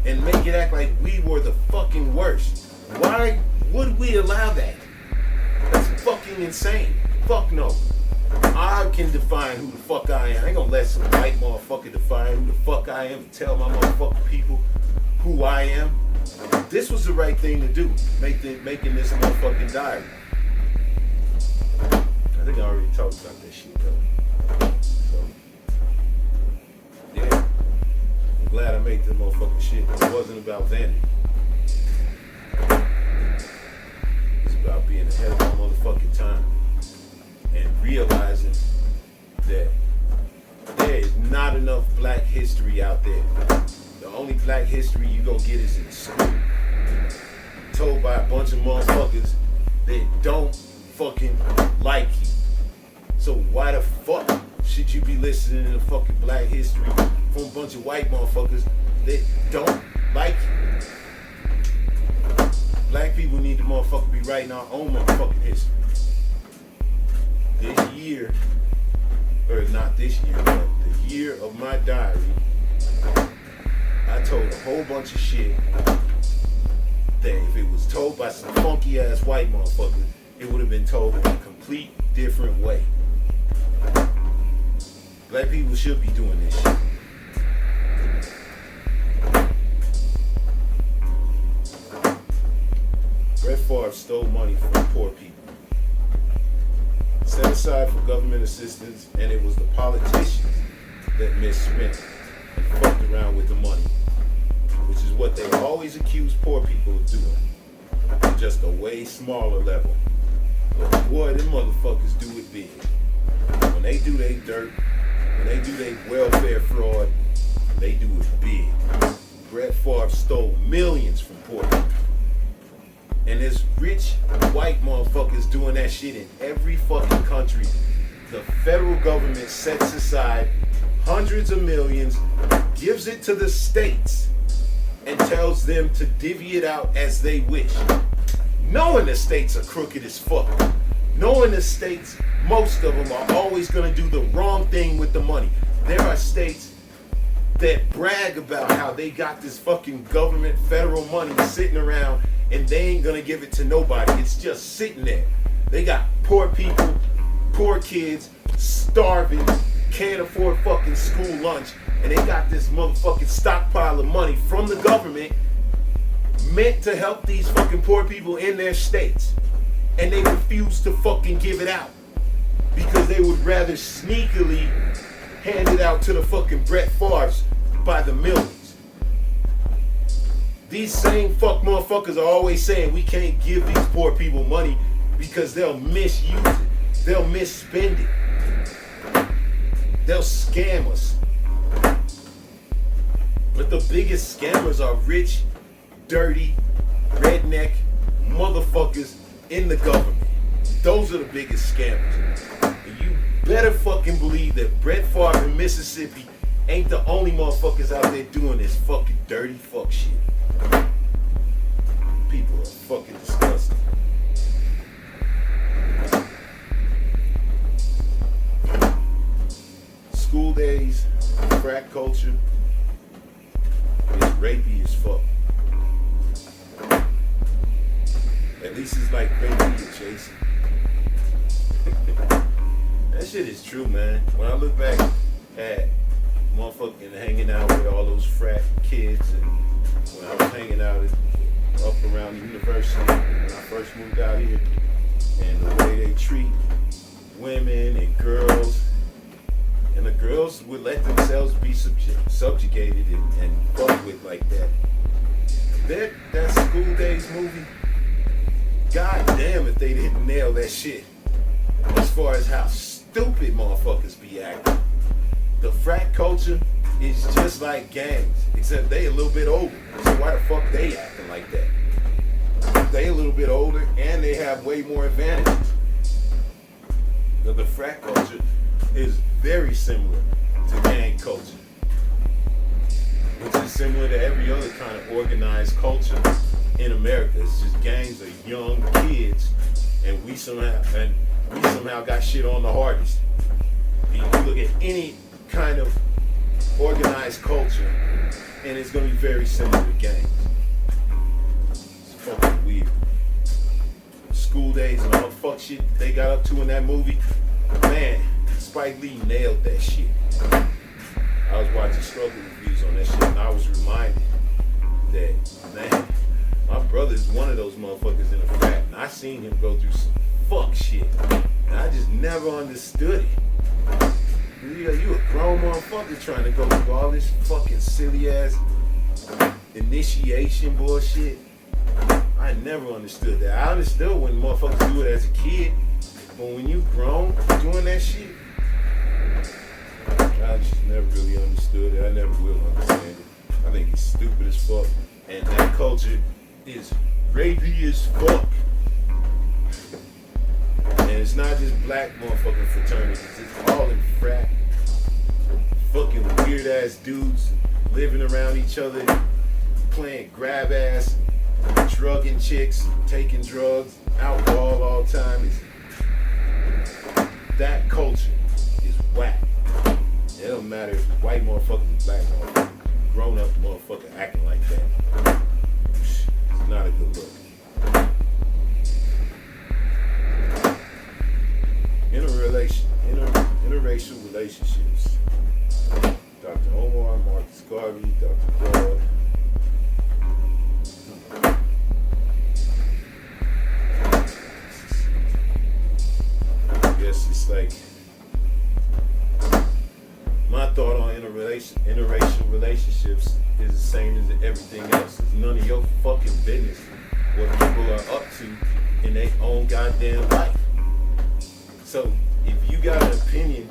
S2: and make it act like we were the fucking worst. Why would we allow that? That's fucking insane. Fuck no. I can define who the fuck I am. I ain't gonna let some white motherfucker define who the fuck I am and tell my motherfucking people who I am. This was the right thing to do, making this motherfucking diary. I think I already talked about that shit though. So, yeah. I'm glad I made this motherfucking shit. It wasn't about vanity. It's about being ahead of my motherfucking time and realizing that there is not enough black history out there. The only black history you gonna get is in school. Told by a bunch of motherfuckers that don't fucking like you. So why the fuck should you be listening to fucking black history from a bunch of white motherfuckers that don't like you? Black people need to motherfucker be writing our own motherfucking history. This year, or not this year, but the year of my diary, I told a whole bunch of shit that if it was told by some funky ass white motherfucker, it would have been told in a complete different way. Black people should be doing this shit. Brett Favre stole money from poor people. Set aside for government assistance, and it was the politicians that misspent and fucked around with the money, which is what they always accuse poor people of doing, on just a way smaller level. But boy, them motherfuckers do it big. their dirt, when they do their welfare fraud, they do it big. Brett Favre stole millions from poor people. And there's rich white motherfuckers doing that shit in every fucking country. The federal government sets aside hundreds of millions, gives it to the states, and tells them to divvy it out as they wish. Knowing the states are crooked as fuck. Knowing the states, most of them are always gonna do the wrong thing with the money. There are states that brag about how they got this fucking government federal money sitting around and they ain't gonna give it to nobody. It's just sitting there. They got poor people, poor kids, starving, can't afford fucking school lunch, and they got this motherfucking stockpile of money from the government meant to help these fucking poor people in their states. And they refuse to fucking give it out because they would rather sneakily hand it out to the fucking Brett Favres by the millions. These same fuck motherfuckers are always saying we can't give these poor people money because they'll misuse it. They'll misspend it. They'll scam us. But the biggest scammers are rich, dirty, redneck motherfuckers in the government. Those are the biggest scammers. And you better fucking believe that Brett Favre in Mississippi ain't the only motherfuckers out there doing this fucking dirty fuck shit. People are fucking disgusting. School days, crack culture is rapey as fuck. At least it's like rapey adjacent. That shit is true, man. When I look back at motherfucking hanging out with all those frat kids and when I was hanging out up around the university when I first moved out here and the way they treat women and girls, and the girls would let themselves be subjugated and fucked with like that. That School Days movie, god damn if they didn't nail that shit as far as how stupid motherfuckers be acting. The frat culture is just like gangs, except they a little bit older. So why the fuck they acting like that? They a little bit older and they have way more advantages. The frat culture is very similar to gang culture, which is similar to every other kind of organized culture in America. It's just gangs of young kids, and we somehow got shit on the hardest. You look at any kind of organized culture, and it's gonna be very similar to gangs. It's fucking weird. School Days and all the fuck shit they got up to in that movie, man. Spike Lee nailed that shit. I was watching struggle reviews on that shit, and I was reminded that, man, my brother is one of those motherfuckers in a frat, and I seen him go through some fuck shit, and I just never understood it. You a grown motherfucker trying to go through all this fucking silly ass initiation bullshit. I never understood that. I understood when motherfuckers do it as a kid, but when you grown doing that shit, I just never really understood it. I never will understand it. I think it's stupid as fuck, and that culture is rapey as fuck. And it's not just black motherfucking fraternities, it's all in frat. Fucking weird ass dudes living around each other, playing grab ass, drugging chicks, taking drugs, alcohol all the time. That culture is whack. It don't matter if it's white motherfucker or black motherfucker, grown up motherfucker acting like that. It's not a good look. Interracial relationships. Dr. Omar, Marcus Garvey, Dr. Broad. I guess it's like my thought on interracial relationships is the same as everything else. It's none of your fucking business what people are up to in their own goddamn life. So if you got an opinion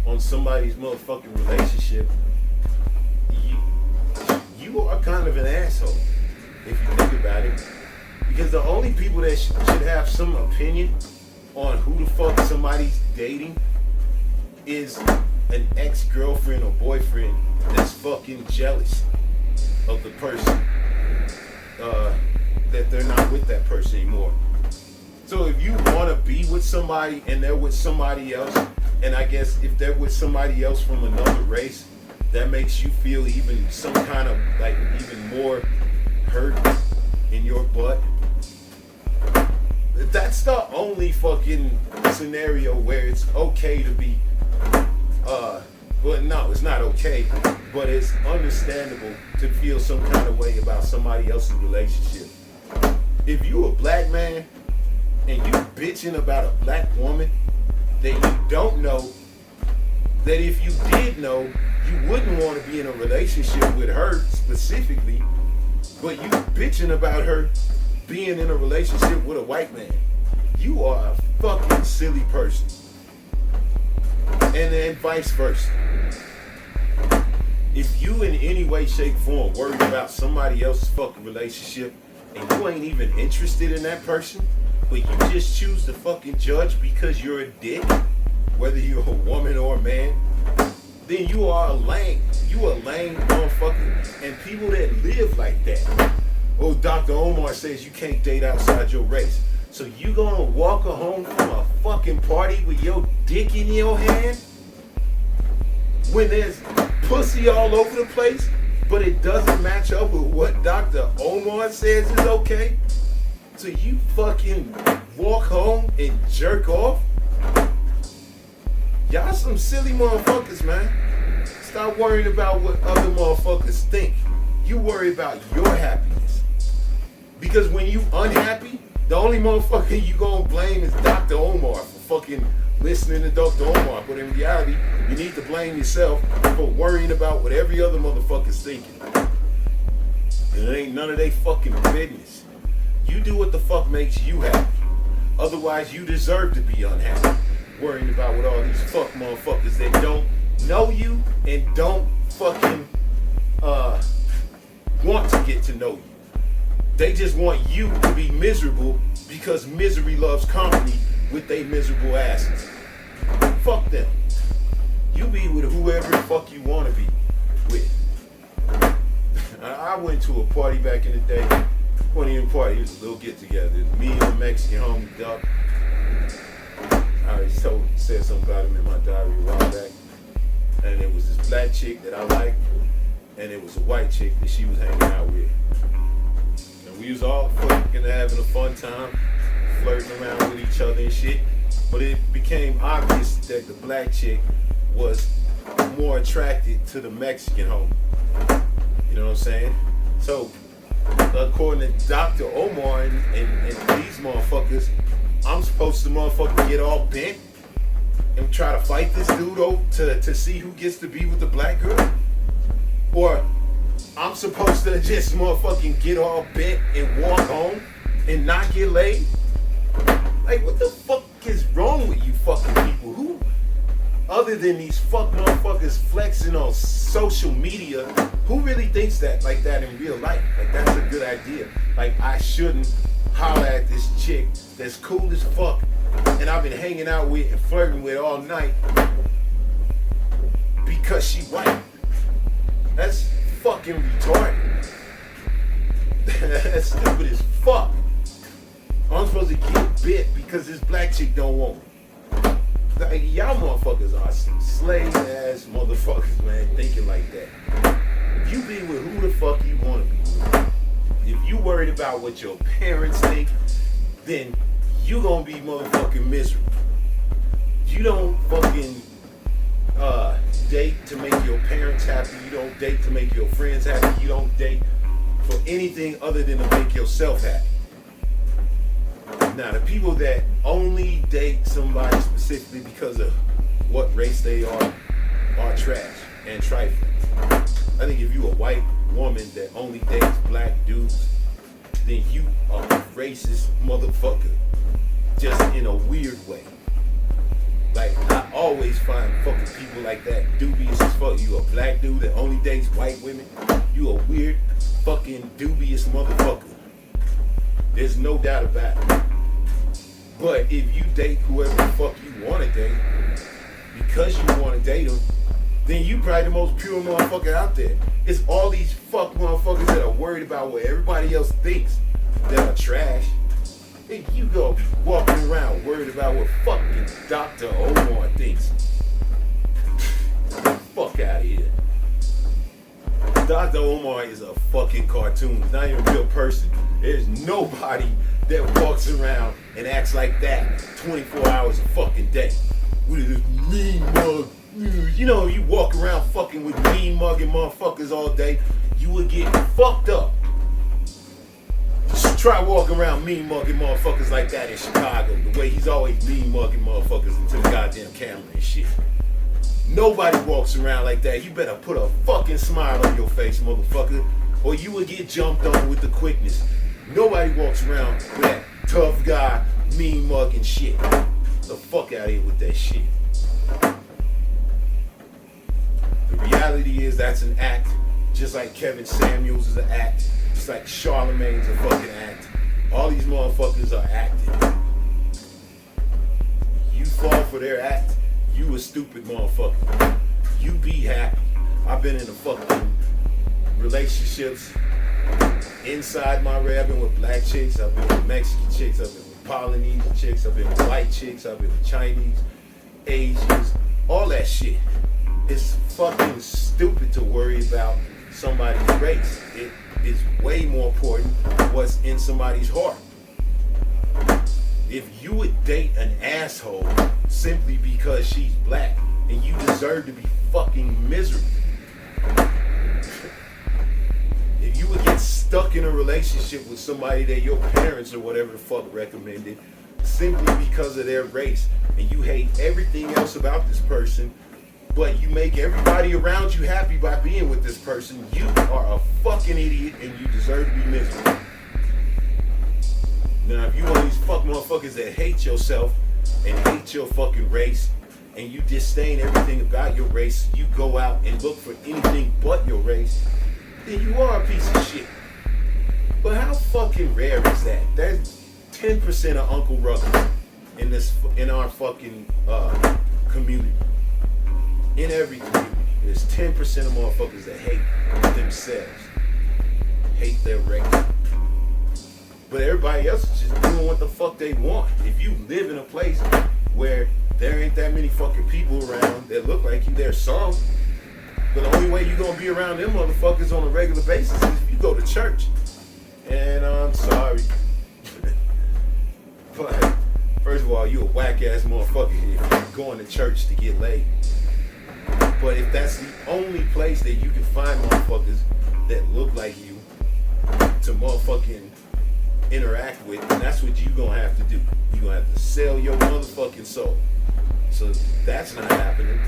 S2: on somebody's motherfucking relationship, you are kind of an asshole if you think about it. Because the only people that should have some opinion on who the fuck somebody's dating is an ex-girlfriend or boyfriend that's fucking jealous of the person, that they're not with that person anymore. So if you want to be with somebody and they're with somebody else, and I guess if they're with somebody else from another race, that makes you feel even some kind of like even more hurt in your butt. That's the only fucking scenario where it's okay to be, well, no, it's not okay, but it's understandable to feel some kind of way about somebody else's relationship. If you a black man and you bitching about a black woman that you don't know, that if you did know, you wouldn't want to be in a relationship with her specifically, but you bitching about her being in a relationship with a white man, you are a fucking silly person. And then vice versa. If you in any way, shape, form worried about somebody else's fucking relationship and you ain't even interested in that person, but you just choose to fucking judge because you're a dick, whether you're a woman or a man, then you are a lame. You a lame motherfucker. And people that live like that. Oh, Dr. Omar says you can't date outside your race. So you gonna walk her home from a fucking party with your dick in your hand? When there's pussy all over the place, but it doesn't match up with what Dr. Omar says is okay? So you fucking walk home and jerk off? Y'all some silly motherfuckers, man. Stop worrying about what other motherfuckers think. You worry about your happiness. Because when you unhappy, the only motherfucker you gonna blame is Dr. Omar for fucking listening to Dr. Omar. But in reality, you need to blame yourself for worrying about what every other motherfucker's thinking. And it ain't none of they fucking business. You do what the fuck makes you happy. Otherwise, you deserve to be unhappy. Worrying about what all these fuck motherfuckers that don't know you and don't fucking want to get to know you. They just want you to be miserable because misery loves company with they miserable asses. Fuck them. You be with whoever the fuck you want to be with. I went to a party back in the day. Wasn't even a party, it was a little get together. Me and a Mexican homie, Doc. I already said something about him in my diary a while back. And it was this black chick that I liked, and it was a white chick that she was hanging out with. And we was all fucking having a fun time, flirting around with each other and shit. But it became obvious that the black chick was more attracted to the Mexican homie. You know what I'm saying? So, according to Dr. Omar and these motherfuckers, I'm supposed to motherfucking get all bent and try to fight this dude to see who gets to be with the black girl? Or I'm supposed to just motherfucking get all bent and walk home and not get laid? Like, what the fuck is wrong with you fucking people? Who, other than these fuck motherfuckers flexing on social media, who really thinks that like that in real life? Like, that's a good idea. Like, I shouldn't holler at this chick that's cool as fuck and I've been hanging out with and flirting with all night because she white. That's fucking retarded. That's stupid as fuck. I'm supposed to get bit because this black chick don't want me. Like, y'all motherfuckers are some slave ass motherfuckers, man, thinking like that. You be with who the fuck you want to be with. If you worried about what your parents think, then you gonna be motherfucking miserable. You don't fucking date to make your parents happy. You don't date to make your friends happy. You don't date for anything other than to make yourself happy. Now, the people that only date somebody specifically because of what race they are trash and trifling. I think if you a white woman that only dates black dudes, then you are a racist motherfucker. Just in a weird way. Like, I always find fucking people like that dubious as fuck. You a black dude that only dates white women. You a weird fucking dubious motherfucker. There's no doubt about it. But if you date whoever the fuck you want to date, because you want to date them, then you probably the most pure motherfucker out there. It's all these fuck motherfuckers that are worried about what everybody else thinks that are trash. And you go walking around worried about what fucking Dr. Omar thinks. Fuck out of here. Dr. Omar is a fucking cartoon. He's not even a real person. There's nobody that walks around and acts like that 24 hours a fucking day. With this mean mug. You know, you walk around fucking with mean mugging motherfuckers all day, you would get fucked up. Just try walking around mean mugging motherfuckers like that in Chicago, the way he's always mean mugging motherfuckers into the goddamn camera and shit. Nobody walks around like that. You better put a fucking smile on your face, motherfucker, or you will get jumped on with the quickness. Nobody walks around with that tough guy, mean mugging shit. The fuck out of here with that shit. The reality is that's an act, just like Kevin Samuels is an act, just like Charlemagne's a fucking act. All these motherfuckers are acting. You fall for their act, you a stupid motherfucker. You be happy. I've been in the fucking relationships inside my race. I've been with black chicks, I've been with Mexican chicks, I've been with Polynesian chicks, I've been with white chicks, I've been with Chinese, Asians, all that shit. It's fucking stupid to worry about somebody's race. It is way more important what's in somebody's heart. If you would date an asshole simply because she's black, and you deserve to be fucking miserable. If you would get stuck in a relationship with somebody that your parents or whatever the fuck recommended simply because of their race, and you hate everything else about this person, but you make everybody around you happy by being with this person, you are a fucking idiot and you deserve to be miserable. Now, if you one of these fuck motherfuckers that hate yourself and hate your fucking race, and you disdain everything about your race, you go out and look for anything but your race, then you are a piece of shit. But how fucking rare is that? There's 10% of Uncle Ruggles in our fucking community. In every community, there's 10% of motherfuckers that hate themselves, hate their race. But everybody else is just doing what the fuck they want. If you live in a place where there ain't that many fucking people around that look like you, there's some. But the only way you're gonna be around them motherfuckers on a regular basis is if you go to church. And I'm sorry. But first of all, you a whack ass motherfucker if you're going to church to get laid. But if that's the only place that you can find motherfuckers that look like you to motherfucking interact with, then that's what you gonna have to do. You gonna have to sell your motherfucking soul. So that's not happening.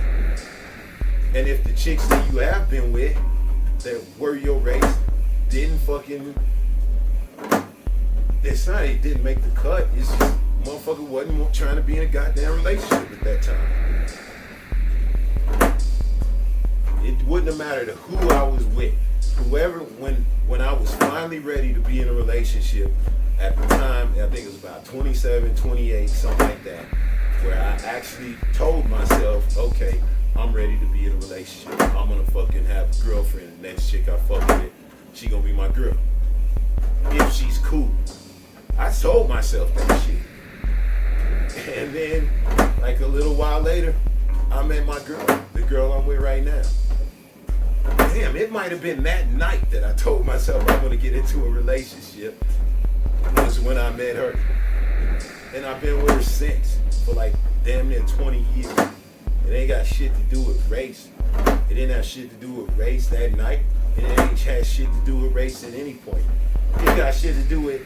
S2: And if the chicks that you have been with that were your race didn't fucking, it's not it didn't make the cut, it's just motherfucker wasn't trying to be in a goddamn relationship at that time. It wouldn't have mattered who I was with. Whoever, when I was finally ready to be in a relationship, at the time, I think it was about 27, 28, something like that, where I actually told myself, okay, I'm ready to be in a relationship. I'm gonna fucking have a girlfriend. The next chick I fuck with, she gonna be my girl. If she's cool. I told myself that shit. And then, like a little while later, I met my girl, the girl I'm with right now. Damn, it might have been that night that I told myself I'm gonna get into a relationship, was when I met her. And I've been with her since, for like damn near 20 years. It ain't got shit to do with race. It didn't have shit to do with race that night. And it ain't had shit to do with race at any point. It got shit to do with,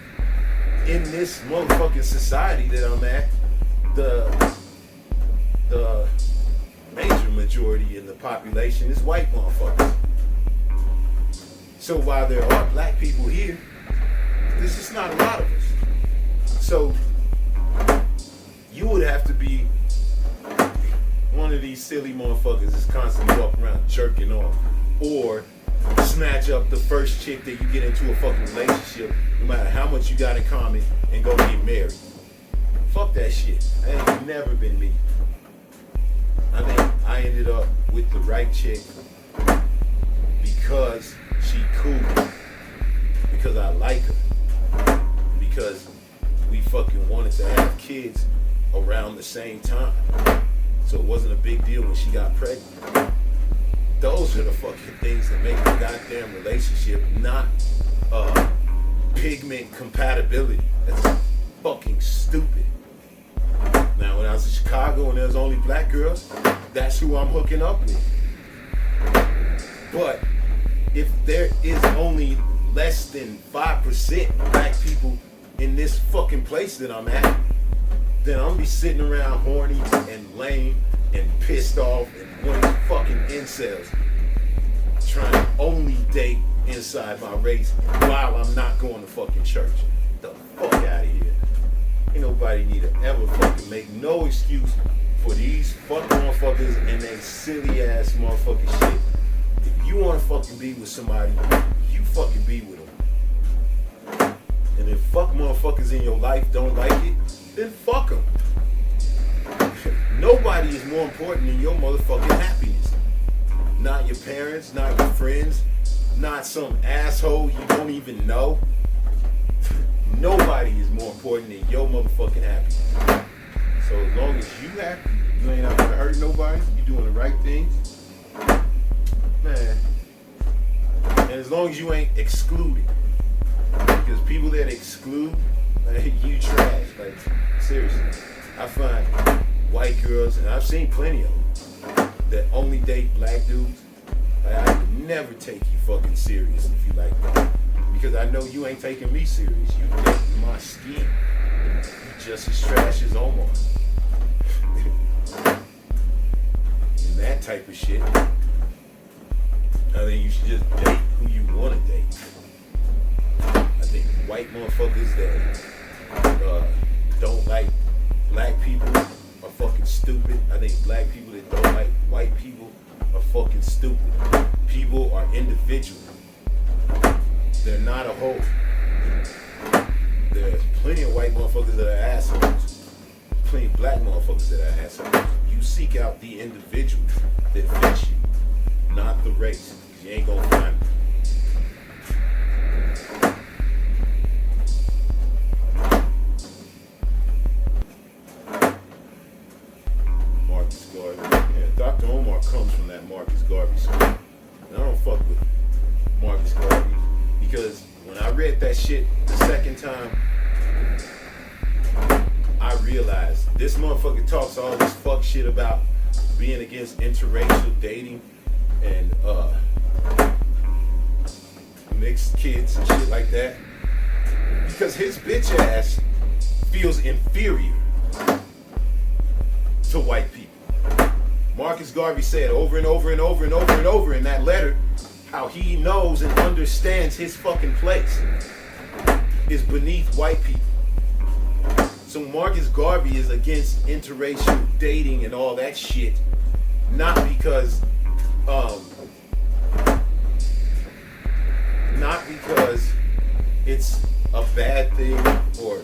S2: in this motherfucking society that I'm at, the major majority in the population is white motherfuckers. So while there are black people here, there's just not a lot of us. So you would have to be one these silly motherfuckers is constantly walking around jerking off, or snatch up the first chick that you get into a fucking relationship, no matter how much you got in common, and go get married. Fuck that shit. That ain't never been me. I think I ended up with the right chick because she cool, because I like her, because we fucking wanted to have kids around the same time. So it wasn't a big deal when she got pregnant. Those are the fucking things that make a goddamn relationship, not pigment compatibility. That's fucking stupid. Now, when I was in Chicago and there was only black girls, that's who I'm hooking up with. But if there is only less than 5% black people in this fucking place that I'm at, then I'm gonna be sitting around horny and lame and pissed off and one of these fucking incels trying to only date inside my race while I'm not going to fucking church. Get the fuck out of here. Ain't nobody need to ever fucking make no excuse for these fuck motherfuckers and they silly ass motherfucking shit. If you want to fucking be with somebody, you fucking be with them. And if fuck motherfuckers in your life don't like it, then fuck them. Nobody is more important than your motherfucking happiness. Not your parents, not your friends, not some asshole you don't even know. Nobody is more important than your motherfucking happiness. So as long as you happy, you ain't out to hurt nobody, you doing the right things, man. And as long as you ain't excluded. Because people that exclude, like, you trash. Like, seriously. I find white girls, and I've seen plenty of them, that only date black dudes. Like, I would never take you fucking serious if you like that. Because I know you ain't taking me serious. You dating my skin. You just as trash as Omar. And that type of shit. I think you should just date who you want to date. I think white motherfuckers that don't like black people are fucking stupid. I think black people that don't like white people are fucking stupid. People are individual. They're not a whole. There's plenty of white motherfuckers that are assholes. Plenty of black motherfuckers that are assholes. You seek out the individual that fits you, not the race. You ain't gonna find it. Marcus Garvey. Yeah, Dr. Omar comes from that Marcus Garvey school. And I don't fuck with Marcus Garvey because when I read that shit the second time, I realized this motherfucker talks all this fuck shit about being against interracial dating and mixed kids and shit like that because his bitch ass feels inferior to white people. Marcus Garvey said over and over and over and over and over in that letter how he knows and understands his fucking place is beneath white people. So Marcus Garvey is against interracial dating and all that shit, not because it's a bad thing or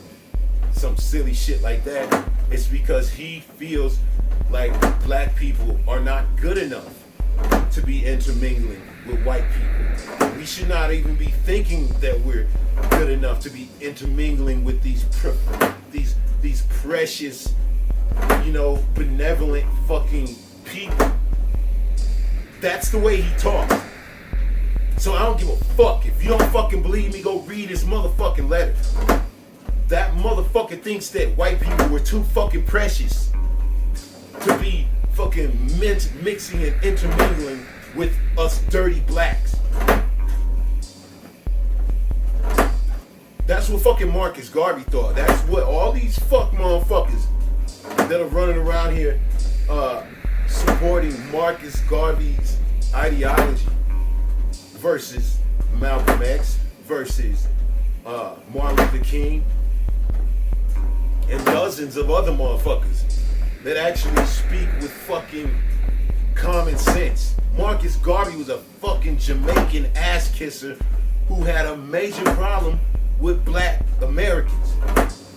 S2: some silly shit like that. It's because he feels like black people are not good enough to be intermingling with white people. We should not even be thinking that we're good enough to be intermingling with these precious, benevolent fucking people. That's the way he talks. So I don't give a fuck. If you don't fucking believe me, go read his motherfucking letter. That motherfucker thinks that white people were too fucking precious to be fucking mixing and intermingling with us dirty blacks. That's what fucking Marcus Garvey thought. That's what all these fuck motherfuckers that are running around here supporting Marcus Garvey's ideology versus Malcolm X versus Martin Luther King and dozens of other motherfuckers that actually speak with fucking common sense. Marcus Garvey was a fucking Jamaican ass kisser who had a major problem with black Americans,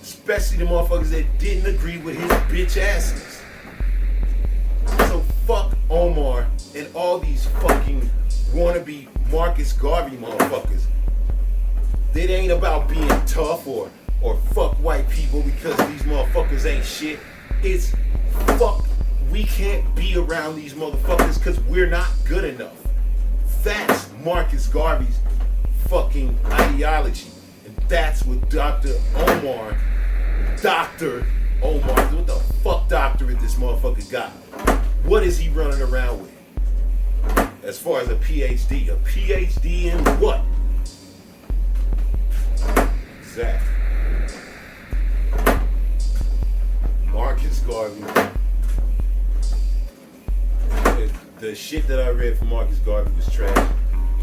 S2: especially the motherfuckers that didn't agree with his bitch asses. So fuck Omar and all these fucking wannabe Marcus Garvey motherfuckers. It ain't about being tough or fuck white people because these motherfuckers ain't shit. It's fuck, we can't be around these motherfuckers because we're not good enough. That's Marcus Garvey's fucking ideology. And that's what Dr. Omar, what the fuck doctorate this motherfucker got? What is he running around with? As far as a PhD. A PhD in what? Exactly. Marcus Garvey. The shit that I read from Marcus Garvey was trash.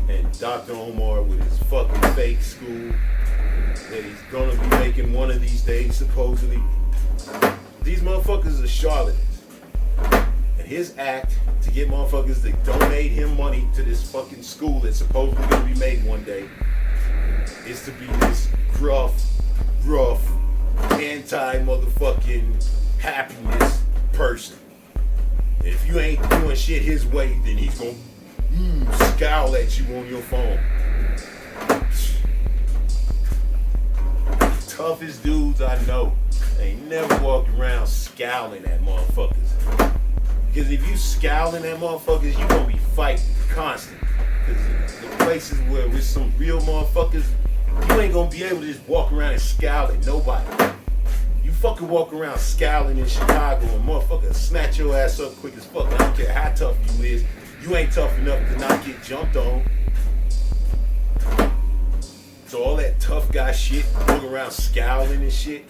S2: And Dr. Omar with his fucking fake school that he's gonna be making one of these days, supposedly. These motherfuckers are charlatans. And his act to get motherfuckers to donate him money to this fucking school that's supposedly gonna be made one day is to be this rough, anti-motherfucking happiness person. If you ain't doing shit his way, then he's gonna scowl at you on your phone. Toughest dudes I know ain't never walked around scowling at motherfuckers. Because if you scowling at motherfuckers, you gonna be fighting constant. Because the places where with some real motherfuckers, you ain't gonna be able to just walk around and scowl at nobody. You fucking walk around scowling in Chicago and motherfuckers snatch your ass up quick as fuck. I don't care how tough you is. You ain't tough enough to not get jumped on. So all that tough guy shit, walking around scowling and shit,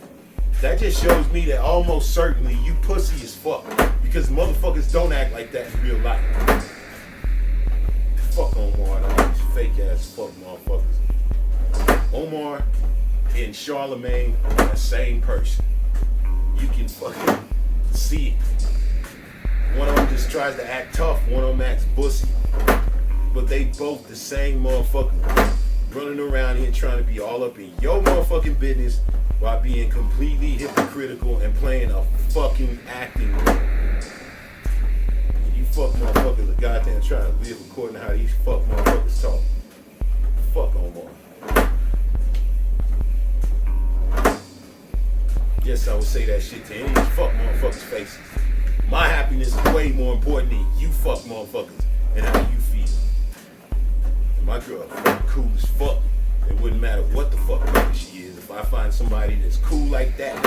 S2: that just shows me that almost certainly you pussy as fuck. Because motherfuckers don't act like that in real life. Fuck Omar and all these fake ass fuck motherfuckers. Omar and Charlemagne are the same person. You can fucking see it. One of them just tries to act tough, one of them acts bussy. But they both the same motherfucker. Running around here trying to be all up in your motherfucking business while being completely hypocritical and playing a fucking acting role. And you fuck motherfuckers are goddamn trying to live according to how these fuck motherfuckers talk. Fuck Omar. Yes, I would say that shit to any of these fuck motherfuckers' faces. My happiness is way more important than you fuck motherfuckers and how you feel. And my girl fucking cool as fuck. It wouldn't matter what the fuck color she is. If I find somebody that's cool like that,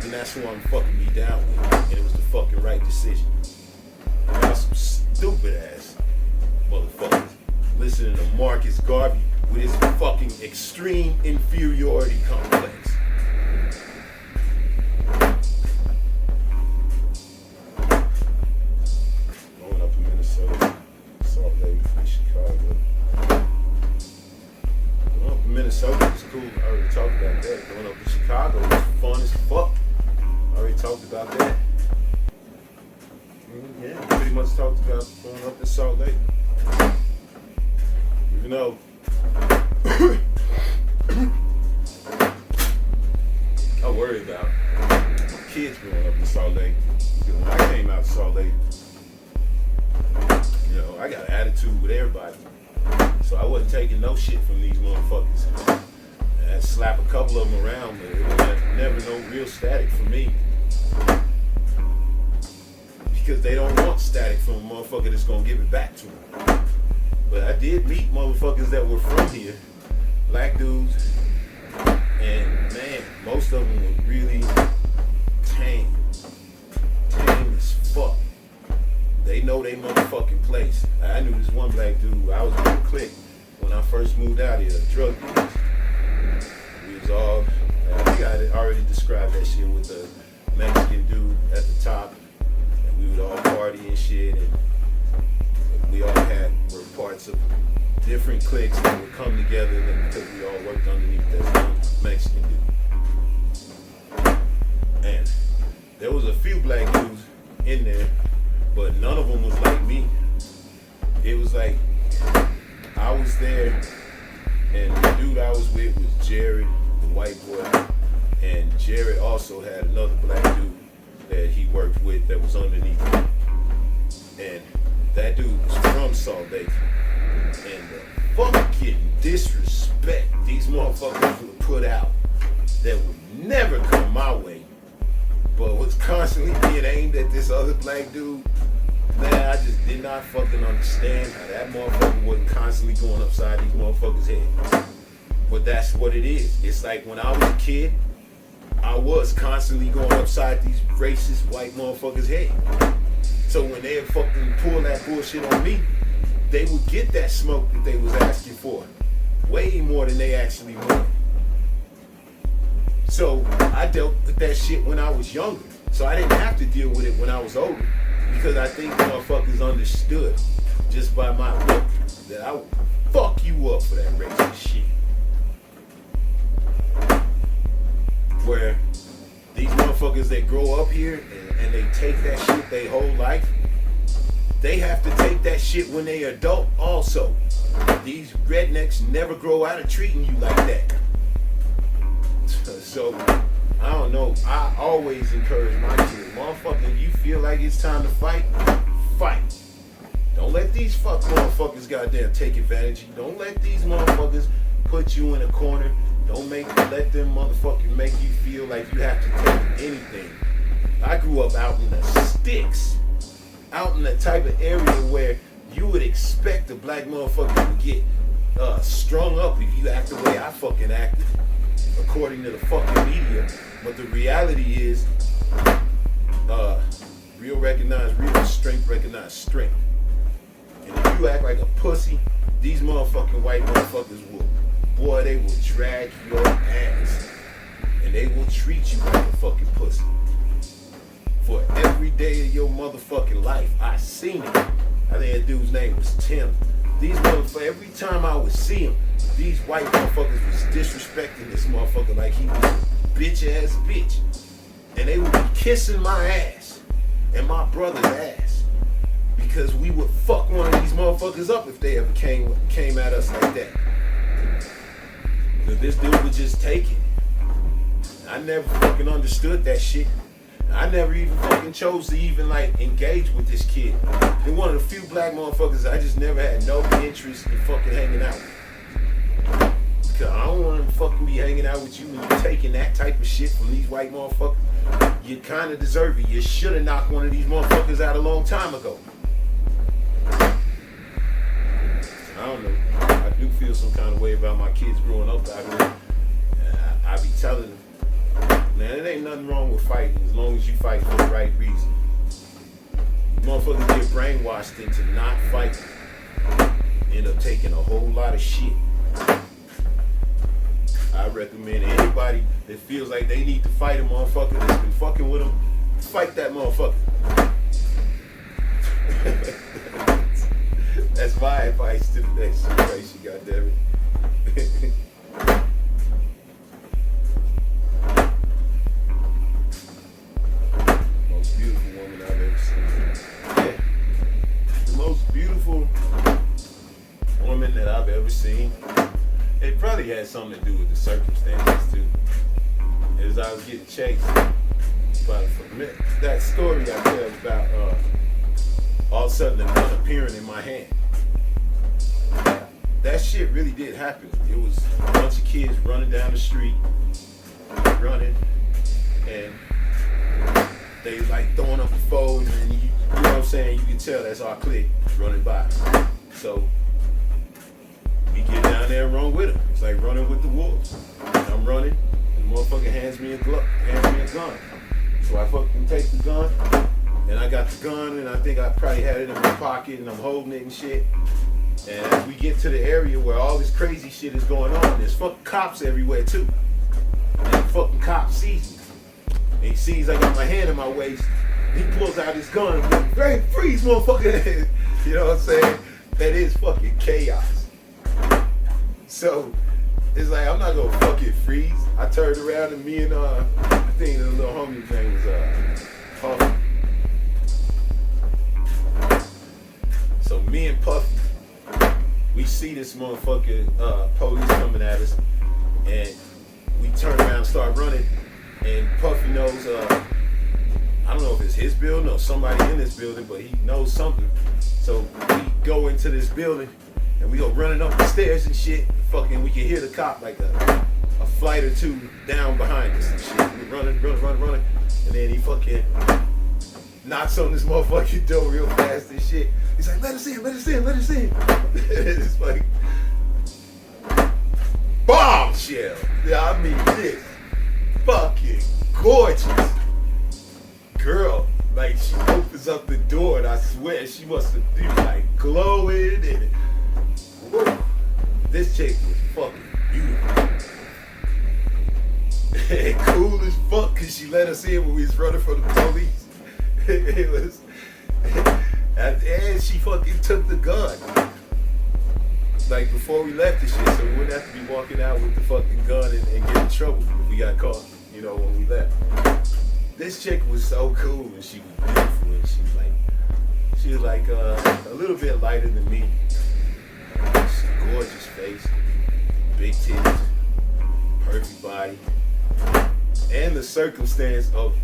S2: then that's who I'm fucking be down with. And it was the fucking right decision. Y'all some stupid ass motherfuckers listening to Marcus Garvey with his fucking extreme inferiority complex. Minnesota was cool. I already talked about that. Going up to Chicago was fun as fuck. I already talked about that. Yeah, pretty much talked about going up to Salt Lake. Even though I worry about kids growing up in Salt Lake. Because when I came out to Salt Lake, you know, I got an attitude with everybody. So I wasn't taking no shit from these motherfuckers. And I'd slap a couple of them around, but it was never no real static for me. Because they don't want static from a motherfucker that's gonna give it back to them. But I did meet motherfuckers that were from here, black dudes, and man, most of them were really tame as fuck. They know they motherfucking place. I knew this one black dude. I was in a clique when I first moved out here, drug dealers. We was all, I think I had already described that shit with the Mexican dude at the top. And we would all party and shit. And we all were parts of different cliques that would come together because we all worked underneath that one Mexican dude. And there was a few black in there, but none of them was like me. It was like I was there, and the dude I was with was Jared, the white boy, and Jared also had another black dude that he worked with that was underneath him. And that dude was from Salt Lake. And the fucking disrespect these motherfuckers would put out that would never come my way, but was constantly being aimed at this other black dude. Man, I just did not fucking understand how that motherfucker wasn't constantly going upside these motherfuckers' head. But that's what it is. It's like when I was a kid, I was constantly going upside these racist white motherfuckers' head. So when they fucking pull that bullshit on me, they would get that smoke that they was asking for. Way more than they actually wanted. So I dealt with that shit when I was younger. So I didn't have to deal with it when I was older. Because I think motherfuckers understood just by my look that I would fuck you up for that racist shit. Where these motherfuckers that grow up here and they take that shit their whole life, they have to take that shit when they adult also. These rednecks never grow out of treating you like that. So, I don't know. I always encourage my kids, motherfucker, if you feel like it's time to fight, fight. Don't let these fuck motherfuckers goddamn take advantage of you. Don't let these motherfuckers put you in a corner. Don't let them motherfucking make you feel like you have to take anything. I grew up out in the sticks, out in the type of area where you would expect a black motherfucker to get strung up if you act the way I fucking acted, according to the fucking media. But the reality is, real recognize real, strength recognize strength. And if you act like a pussy, these motherfucking white motherfuckers will, boy, they will drag your ass. And they will treat you like a fucking pussy. For every day of your motherfucking life, I seen it. I think that dude's name was Tim. These motherfuckers, every time I would see him, these white motherfuckers was disrespecting this motherfucker like he was a bitch ass bitch. And they would be kissing my ass and my brother's ass because we would fuck one of these motherfuckers up if they ever came at us like that. Because this dude would just take it. I never fucking understood that shit. I never even fucking chose to even like engage with this kid. He's one of the few black motherfuckers I just never had no interest in fucking hanging out with. Because I don't want to fucking be hanging out with you and you taking that type of shit from these white motherfuckers. You kind of deserve it. You should have knocked one of these motherfuckers out a long time ago. I don't know. I do feel some kind of way about my kids growing up out here. I be telling them, man, it ain't nothing wrong with fighting as long as you fight for the right reason. Motherfuckers get brainwashed into not fighting. End up taking a whole lot of shit. I recommend anybody that feels like they need to fight a motherfucker that's been fucking with them, fight that motherfucker. That's my advice to the next generation, goddammit. Most beautiful woman I've ever seen. Yeah. The most beautiful woman that I've ever seen. It probably had something to do with the circumstances too. As I was getting chased by that story I tell about all of a sudden a gun appearing in my hand. That shit really did happen. It was a bunch of kids running down the street, running, and they like throwing up the phone, and you know what I'm saying? You can tell that's our clique running by. So we get down there and run with them. It's like running with the wolves. And I'm running, and the motherfucker hands me a gun. So I fucking take the gun, and I got the gun, and I think I probably had it in my pocket, and I'm holding it and shit. And as we get to the area where all this crazy shit is going on, there's fucking cops everywhere too. And the fucking cop sees me. And he sees I got my hand in my waist. He pulls out his gun and goes, "Hey, freeze, motherfucker." You know what I'm saying? That is fucking chaos. So it's like, I'm not gonna fucking freeze. I turned around and me and I think the little homie's name was Puff. we see this motherfucker police coming at us, and we turn around and start running, and Puffy knows, I don't know if it's his building or somebody in this building, but he knows something. So we go into this building, and we go running up the stairs and shit. Fucking, we can hear the cop like a flight or two down behind us and shit. We're running, and then he fucking knocks on this motherfucking door real fast and shit. He's like, let us in. It's like bombshell. Yeah, I mean this fucking gorgeous girl. Like, she opens up the door, and I swear she must have been like glowing, and woo, this chick was fucking beautiful. And cool as fuck, cause she let us in when we was running from the police. It was, and she fucking took the gun. Like, before we left the shit, so we wouldn't have to be walking out with the fucking gun and get in trouble if we got caught, you know, when we left. This chick was so cool, and she was beautiful, and she was like a little bit lighter than me. Gorgeous face, big titties, perfect body, and the circumstance of,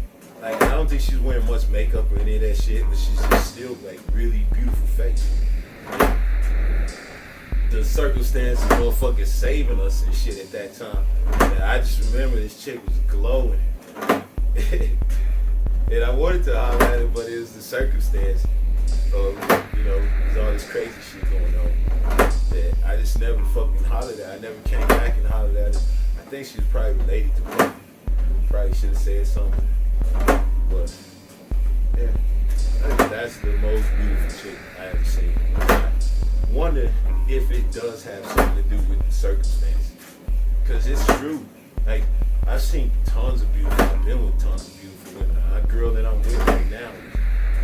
S2: like, I don't think she's wearing much makeup or any of that shit, but she's just still like really beautiful face. The circumstance of motherfucking saving us and shit at that time. And I just remember this chick was glowing. And I wanted to holler at her, but it was the circumstance of, you know, there's all this crazy shit going on that I just never fucking hollered at her. I never came back and hollered at her. I think she was probably related to Puffy. Probably should have said something. But, yeah, I think that's the most beautiful chick I ever seen. I wonder if it does have something to do with the circumstance. Because it's true. Like, I've seen tons of beautiful, I've been with tons of beautiful women. Our girl that I'm with right now is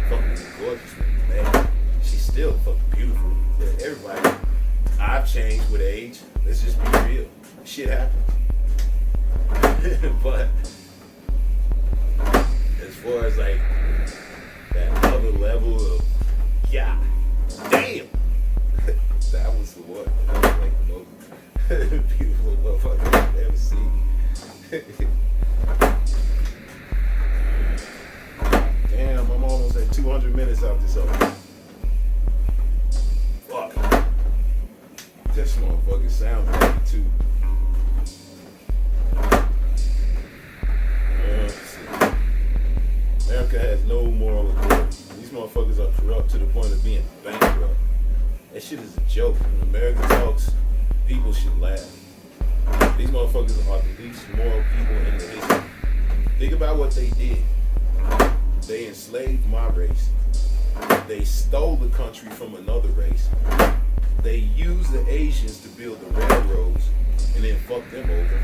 S2: fucking gorgeous, man. She's still fucking beautiful. Everybody, I've changed with age. Let's just be real. Shit happens. But as far as like that other level of, yeah, damn, that was the one. That was like the most beautiful motherfucker I've ever seen. Damn, I'm almost at 200 minutes out this over. Fuck. This motherfucker sound bad too. America has no moral authority. These motherfuckers are corrupt to the point of being bankrupt. That shit is a joke. When America talks, people should laugh. These motherfuckers are the least moral people in the history. Think about what they did. They enslaved my race. They stole the country from another race. They used the Asians to build the railroads and then fucked them over.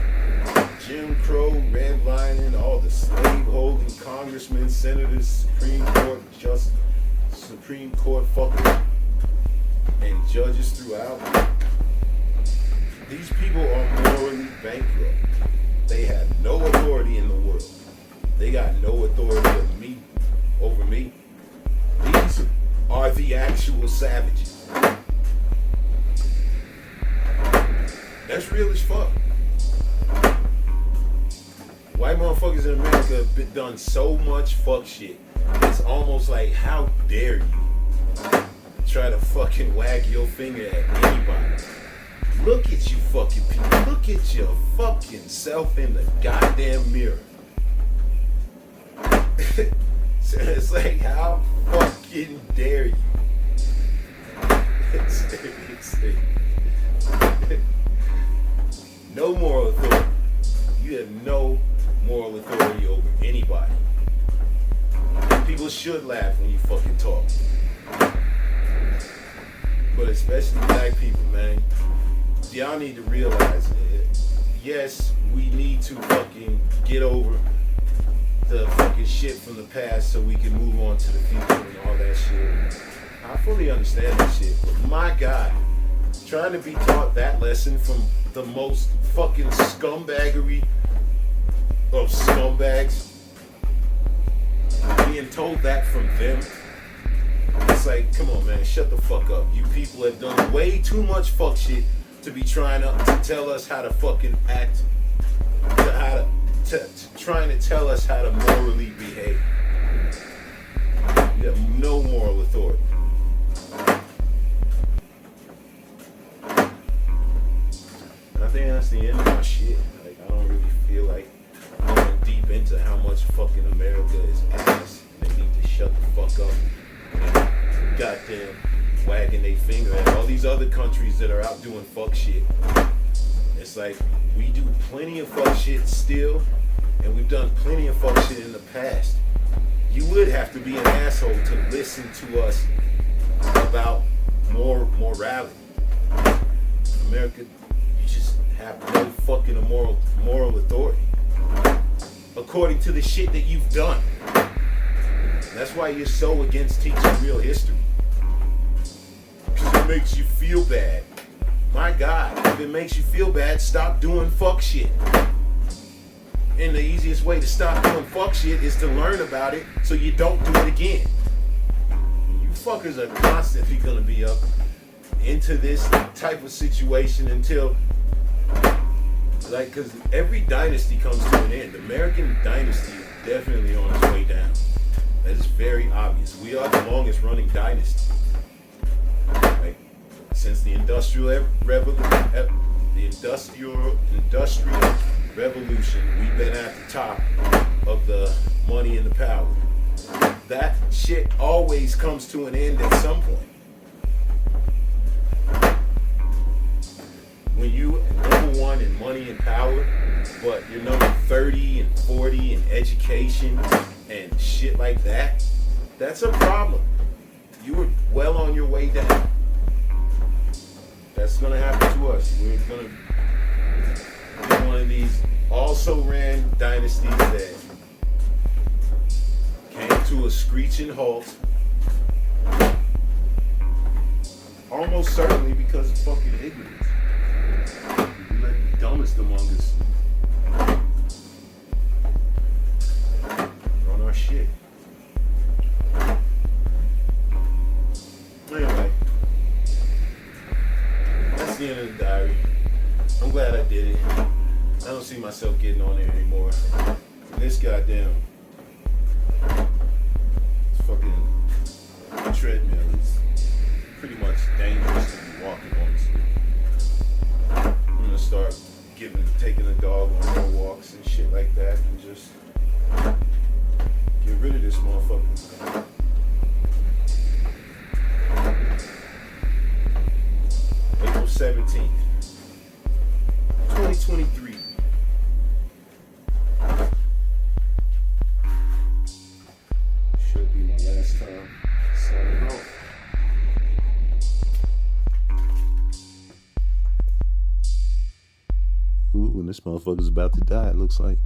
S2: Jim Crow, redlining, all the slave-holding congressmen, senators, Supreme Court fuckers, and judges throughout. These people are morally bankrupt. They have no authority in the world. They got no authority over me. These are the actual savages. That's real as fuck. White motherfuckers in America have been done so much fuck shit. It's almost like, how dare you try to fucking wag your finger at anybody. Look at you fucking people. Look at your fucking self in the goddamn mirror. So it's like, how fucking dare you? Seriously. No moral authority. You have no moral authority over anybody. People should laugh when you fucking talk. But especially black people, man. Y'all need to realize it. Yes, we need to fucking get over the fucking shit from the past so we can move on to the future and all that shit. I fully understand that shit, but my God, trying to be taught that lesson from the most fucking scumbaggery of scumbags, being told that from them, it's like, like, come on, man, shut the fuck up. You people have done way too much fuck shit to be trying to tell us how to fucking act, trying to tell us how to morally behave. You have no moral authority. And I think that's the end of my shit. Like, I don't really feel like going deep into how much fucking America is ass. They need to shut the fuck up. And goddamn wagging their finger at all these other countries that are out doing fuck shit. It's like, we do plenty of fuck shit still, and we've done plenty of fuck shit in the past. You would have to be an asshole to listen to us about morality. America, you just have no fucking moral authority. According to the shit that you've done. That's why you're so against teaching real history. Because it makes you feel bad. My God, if it makes you feel bad, stop doing fuck shit. And the easiest way to stop doing fuck shit is to learn about it so you don't do it again. You fuckers are constantly gonna be up into this type of situation until, like, because every dynasty comes to an end. The American dynasty is definitely on its way down. That is very obvious. We are the longest running dynasty. Like, since the industrial revolution, we've been at the top of the money and the power. That shit always comes to an end at some point. When you are number one in money and power, but you're number 30 and 40 in education and shit like that, that's a problem. You were well on your way down. That's gonna happen to us. We're gonna be one of these also ran dynasties that came to a screeching halt. Almost certainly because of fucking ignorance. We let the dumbest among us run our shit. Anyway, that's the end of the diary. I'm glad I did it. I don't see myself getting on there anymore. This goddamn fucking treadmill is pretty much dangerous to be walking on. I'm gonna start taking the dog on more walks and shit like that, and just get rid of this motherfucker. April 17th, 2023. Should be my last time signing off. Ooh, and this motherfucker's about to die, it looks like.